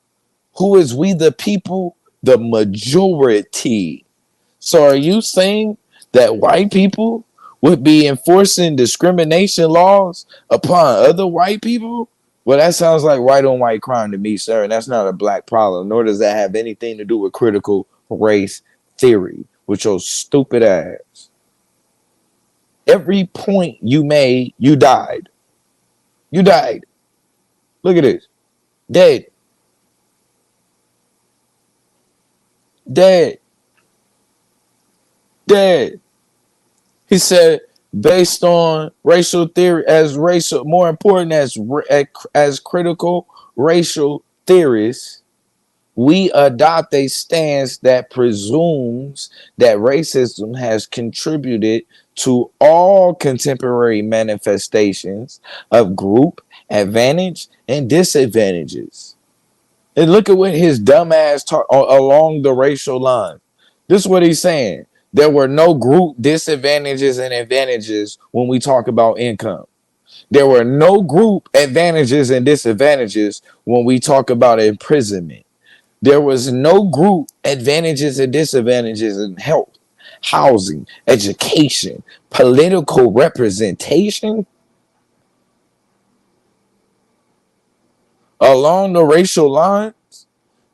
Who is we the people? The majority. So are you saying that white people would be enforcing discrimination laws upon other white people? Well, that sounds like white on white crime to me, sir. And that's not a black problem, nor does that have anything to do with critical race theory, with your stupid ass. Every point you made, you died. You died. Look at this. Dead. Dead. Dead. He said, based on racial theory, more important as critical racial theorists, we adopt a stance that presumes that racism has contributed to all contemporary manifestations of group advantage and disadvantages. And look at what his dumbass taught along the racial line. This is what he's saying. There were no group disadvantages and advantages when we talk about income. There were no group advantages and disadvantages when we talk about imprisonment. There was no group advantages and disadvantages in health, housing, education, political representation along the racial line.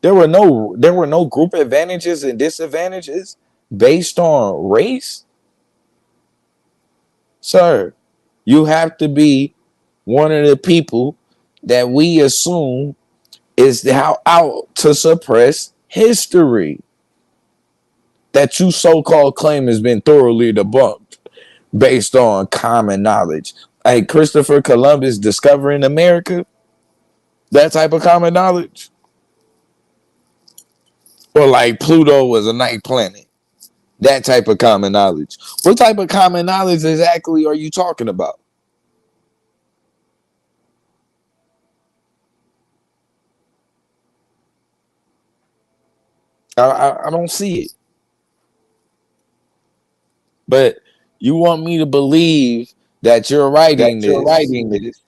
There were no group advantages and disadvantages based on race. Sir, you have to be one of the people that we assume is out to suppress history that you so-called claim has been thoroughly debunked based on common knowledge. Like Christopher Columbus discovering America, that type of common knowledge. Or like Pluto was a night planet, that type of common knowledge. What type of common knowledge exactly are you talking about? I don't see it. But you want me to believe that you're writing this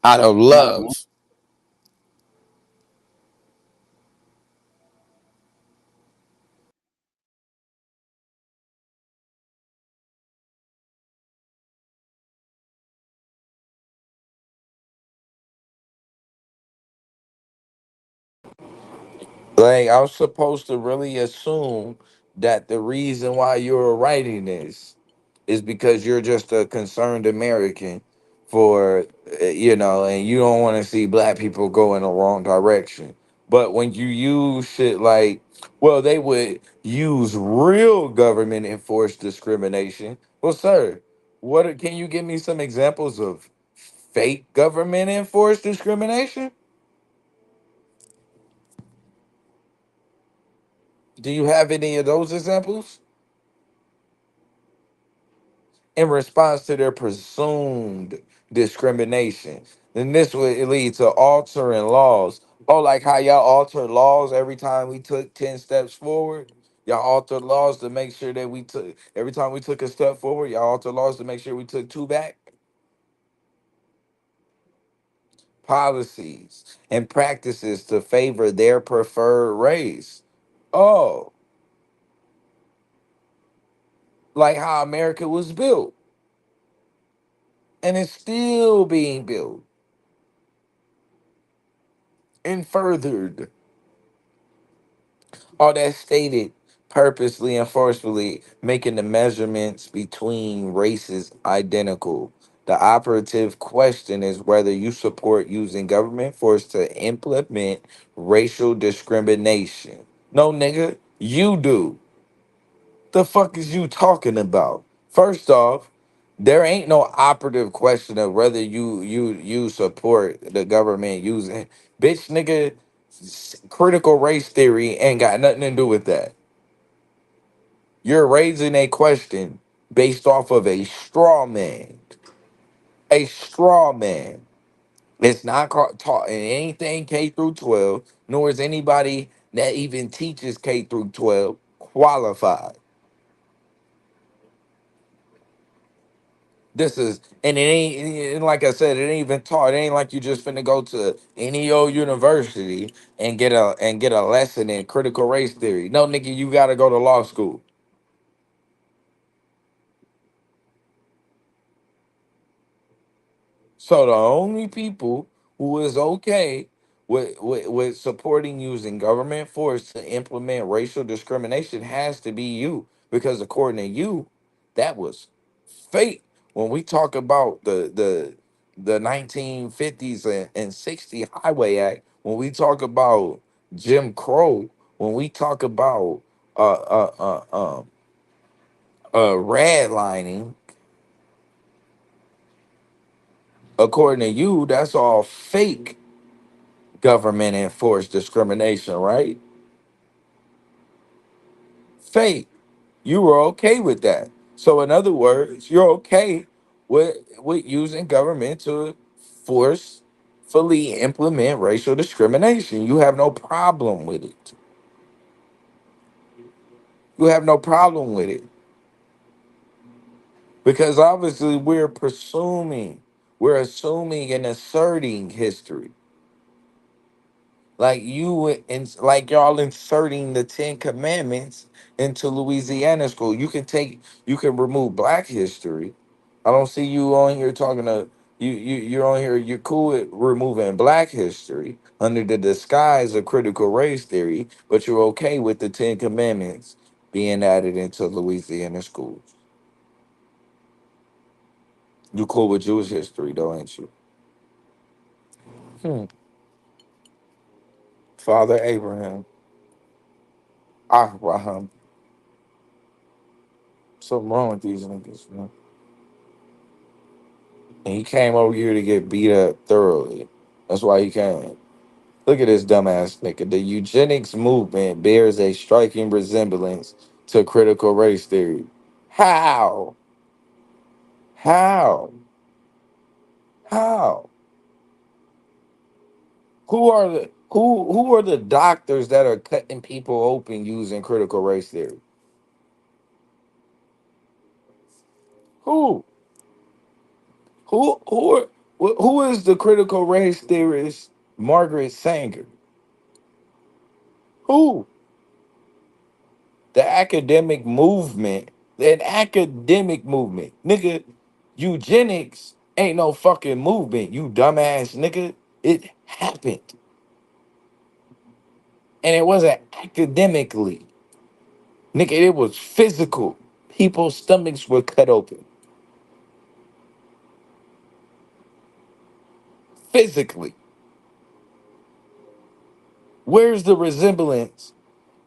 out of love. Like I was supposed to really assume that the reason why you're writing this is because you're just a concerned American for and you don't want to see black people go in the wrong direction. But when you use shit like, well, they would use real government enforced discrimination. Well, sir, can you give me some examples of fake government enforced discrimination? Do you have any of those examples? In response to their presumed discrimination. Then this would lead to altering laws. Oh, like how y'all altered laws every time we took 10 steps forward? Y'all altered laws to make sure that we took, every time we took a step forward, y'all altered laws to make sure we took two back? Policies and practices to favor their preferred race. Oh, like how America was built and it's still being built and furthered. All that stated purposely and forcefully making the measurements between races identical. The operative question is whether you support using government force to implement racial discrimination. No, nigga, you do. The fuck is you talking about? First off, there ain't no operative question of whether you support the government using, bitch, nigga. Critical race theory ain't got nothing to do with that. You're raising a question based off of a straw man. A straw man. It's not taught in anything K through 12, nor is anybody that even teaches K through 12 qualified. This is, and it ain't, and like I said, it ain't even taught. It ain't like you just finna go to any old university and get a lesson in critical race theory. No, nigga, you gotta go to law school. So the only people who is okay with supporting using government force to implement racial discrimination has to be you. Because according to you, that was fake. When we talk about the 1950s and 60 Highway Act, when we talk about Jim Crow, when we talk about redlining, according to you, that's all fake government enforced discrimination, right? Fake. You were okay with that. So in other words, you're okay with using government to forcefully implement racial discrimination. You have no problem with it. You have no problem with it. Because obviously we're assuming and asserting history. Like like y'all inserting the Ten Commandments into Louisiana school. You can remove Black history. I don't see you on here talking to you're on here. You're cool with removing Black history under the disguise of critical race theory, but you're okay with the Ten Commandments being added into Louisiana schools. You cool with Jewish history, though, ain't you? Hmm. Father Abraham, Abraham. Something wrong with these niggas, man. And he came over here to get beat up thoroughly. That's why he came. Look at this dumbass nigga. The eugenics movement bears a striking resemblance to critical race theory. How? How? How? Who are the doctors that are cutting people open using critical race theory? Who? Who is the critical race theorist Margaret Sanger? Who? The academic movement. An academic movement. Nigga, eugenics ain't no fucking movement, you dumbass nigga. It happened. And it wasn't academically. Nigga, it was physical. People's stomachs were cut open. Physically. Where's the resemblance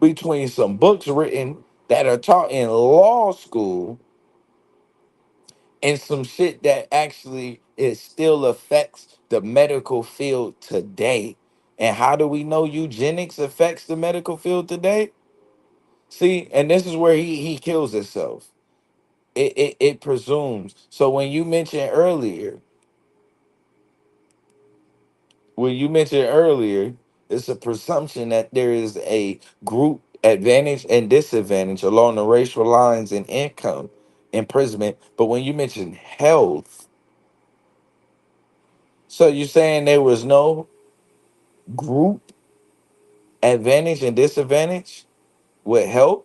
between some books written that are taught in law school and some shit that actually it still affects the medical field today? And how do we know eugenics affects the medical field today? See, and this is where he kills himself. It presumes. So when you mentioned earlier, it's a presumption that there is a group advantage and disadvantage along the racial lines in income, imprisonment. But when you mention health, so you're saying there was no group advantage and disadvantage with health,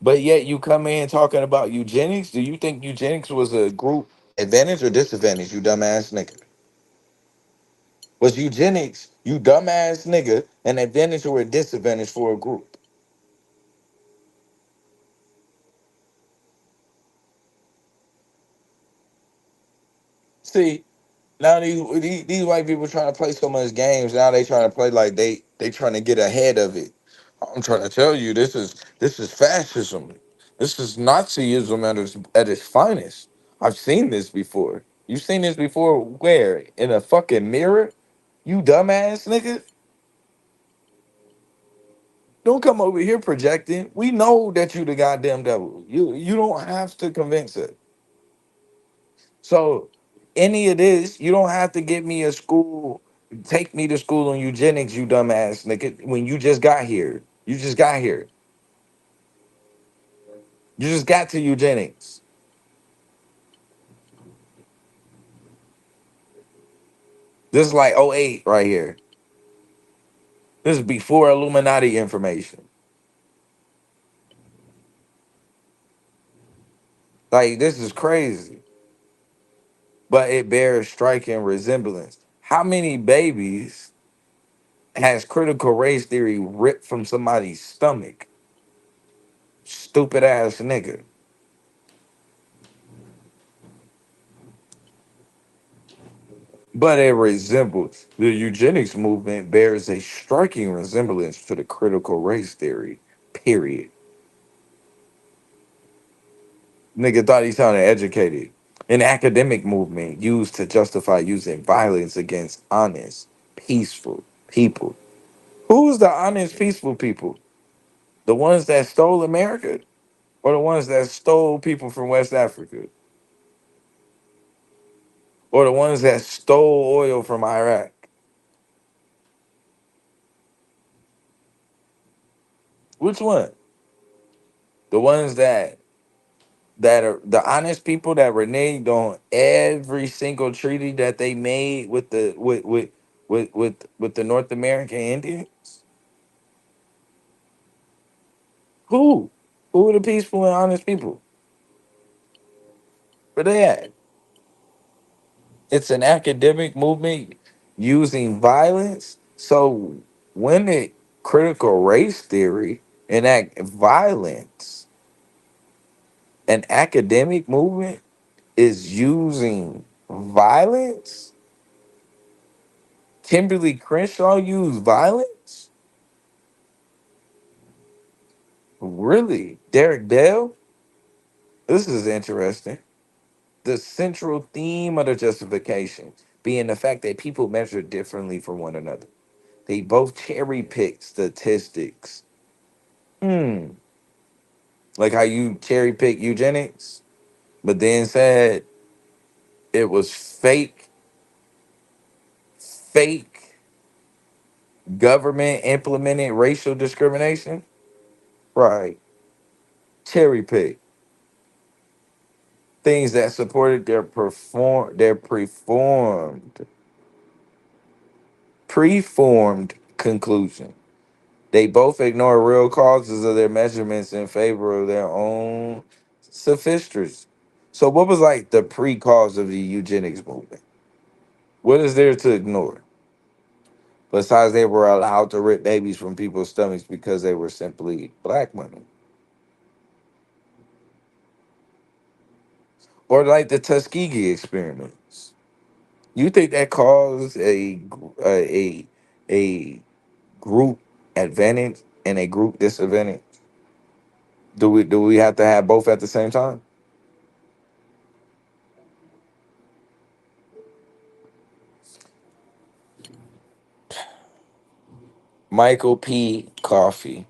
but yet you come in talking about eugenics. Do you think eugenics was a group advantage or disadvantage, you dumbass nigga? Was eugenics, you dumbass nigga, an advantage or a disadvantage for a group? See, now these white people trying to play so much games. Now they trying to play like they trying to get ahead of it. I'm trying to tell you, this is fascism. This is Nazism at its finest. I've seen this before. You seen this before? Where? In a fucking mirror? You dumbass nigga. Don't come over here projecting. We know that you the goddamn devil. You don't have to convince it. So any of this, you don't have to get me a school, take me to school on eugenics, you dumbass nigga. When you just got here. You just got here. You just got to eugenics. This is like '08 right here. This is before Illuminati information. Like this is crazy. But it bears striking resemblance. How many babies has critical race theory ripped from somebody's stomach? Stupid ass nigga. But it resembles the eugenics movement bears a striking resemblance to the critical race theory. Period. Nigga thought he sounded educated. An academic movement used to justify using violence against honest, peaceful people. Who's the honest, peaceful people? The ones that stole America or the ones that stole people from West Africa? Or the ones that stole oil from Iraq? Which one? The ones that are the honest people that reneged on every single treaty that they made with with the North American Indians? Who? Who are the peaceful and honest people? Where they at? It's an academic movement using violence. So when it critical race theory enact violence, an academic movement is using violence. Kimberly Crenshaw used violence? Really? Derek Dale? This is interesting. The central theme of the justification being the fact that people measure differently from one another. They both cherry pick statistics. Like how you cherry pick eugenics, but then said it was fake government implemented racial discrimination. Right. Cherry pick things that supported their preformed conclusion. They both ignore real causes of their measurements in favor of their own sophistries. So what was like the pre-cause of the eugenics movement? What is there to ignore? Besides, they were allowed to rip babies from people's stomachs because they were simply black women. Or like the Tuskegee experiments. You think that caused a group advantage and a group disadvantage? Do we have to have both at the same time? Michael P. Coffee.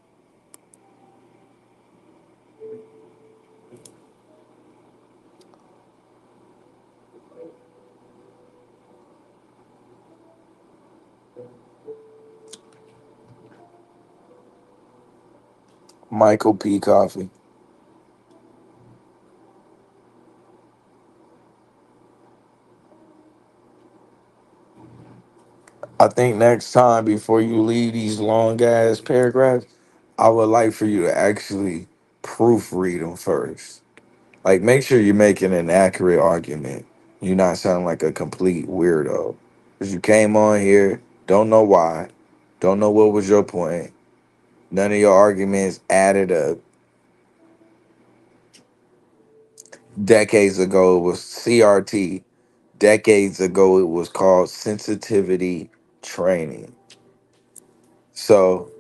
Michael P. Coffee. I think next time before you leave these long ass paragraphs, I would like for you to actually proofread them first. Like, make sure you're making an accurate argument. You're not sounding like a complete weirdo. Because you came on here, don't know why, don't know what was your point. None of your arguments added up. Decades ago, it was CRT. Decades ago, it was called sensitivity training. So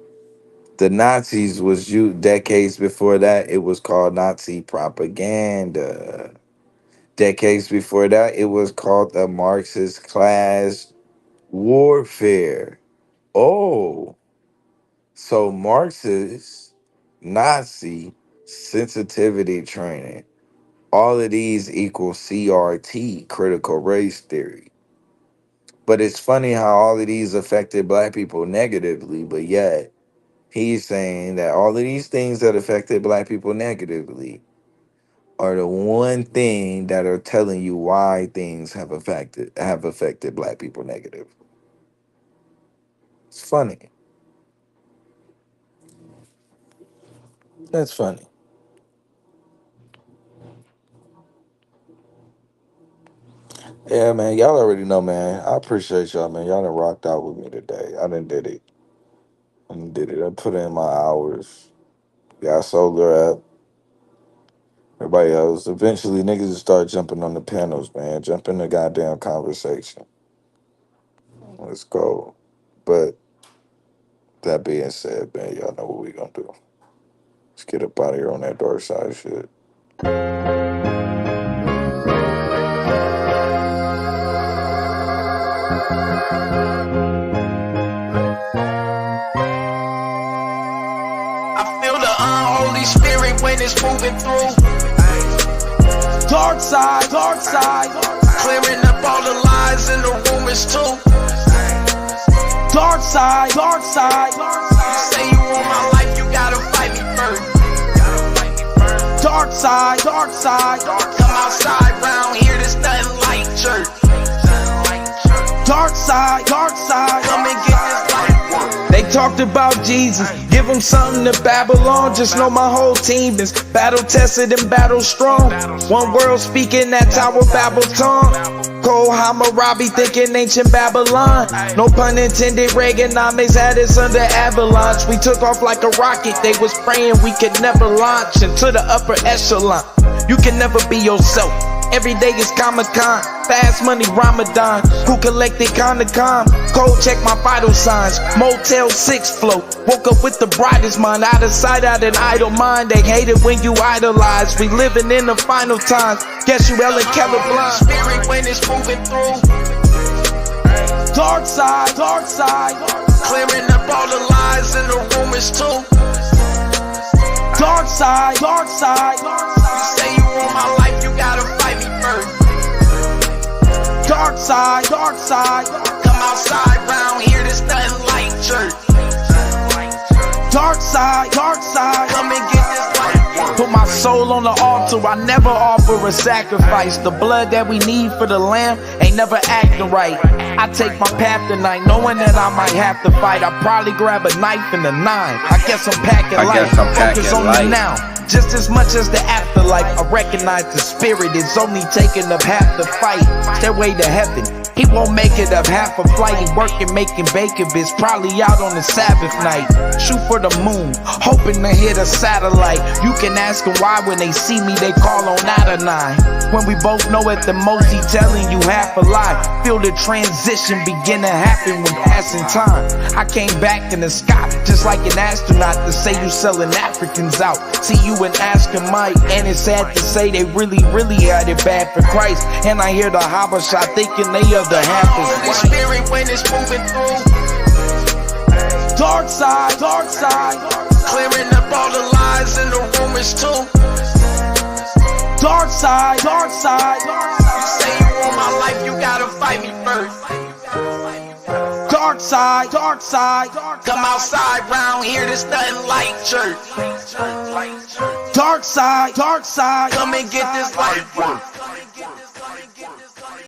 the Nazis was you decades before that, it was called Nazi propaganda. Decades before that, it was called the Marxist class warfare. Oh, so Marxist, Nazi, sensitivity training. All of these equal CRT, critical race theory. But it's funny how all of these affected black people negatively, but yet he's saying that all of these things that affected black people negatively are the one thing that are telling you why things have affected black people negatively. It's funny. That's funny. Yeah, man. Y'all already know, man. I appreciate y'all, man. Y'all done rocked out with me today. I done did it. I put in my hours. Got solar app. Everybody else. Eventually, niggas will start jumping on the panels, man. Jump in the goddamn conversation. Let's go. But that being said, man, y'all know what we gonna do. Let's get up out of here on that dark side shit. I feel the unholy spirit when it's moving through. Dark side, clearing up all the lies and the rumors too. Dark side. You say you want my life, you gotta fight me first. Dark side. Come outside round here, there's nothing like church. Dark side. talked about Jesus. Give them something to Babylon. Just know my whole team is battle tested and battle strong. One world speaking that Tower Babel tongue. Cole Hammurabi thinking ancient Babylon. No pun intended, Reaganomics had us under avalanche. We took off like a rocket, they was praying we could never launch into the upper echelon. You can never be yourself. Every day is Comic-Con, fast money Ramadan. Who collected Conacom? Cold check my vital signs. Motel 6 float. Woke up with the brightest mind. Out of sight, out an idle mind. They hate it when you idolize. We living in the final times. Guess you Ellen Keller blind. Spirit when it's moving through. Dark side, dark side. Clearing up all the lies and the rumors too. Dark side, dark side. You say you want my life, you gotta fight me first. Dark side, dark side. Come outside round here, there's nothing like church. Dark side, come and get this life. Put my soul on the altar, I never offer a sacrifice. The blood that we need for the lamb ain't never acting right. I take my path tonight, knowing that I might have to fight. I probably grab a knife and a 9. I guess I'm packing light, focus on the now. Just as much as the afterlife, I recognize the spirit is only taking up half the fight. Stairway to heaven, he won't make it up half a flight. He working, making bacon bits, probably out on the Sabbath night. Shoot for the moon, hoping to hit a satellite. You can ask them why when they see me, they call on Adonai. When we both know at the most he telling you half a lie. Feel the transition begin to happen when passing time. I came back in the sky, just like an astronaut, to say you selling Africans out. See you and asking Mike, and it's sad to say they really had it bad for Christ. And I hear the Habasha thinking they are the half is white. Spirit when it's moving through. Dark side, clearing up all the lies and the rumors too. Dark side, you say you want my life, you gotta fight me first. Dark side, come outside round here, there's nothing like church. Dark side, come and get this life work.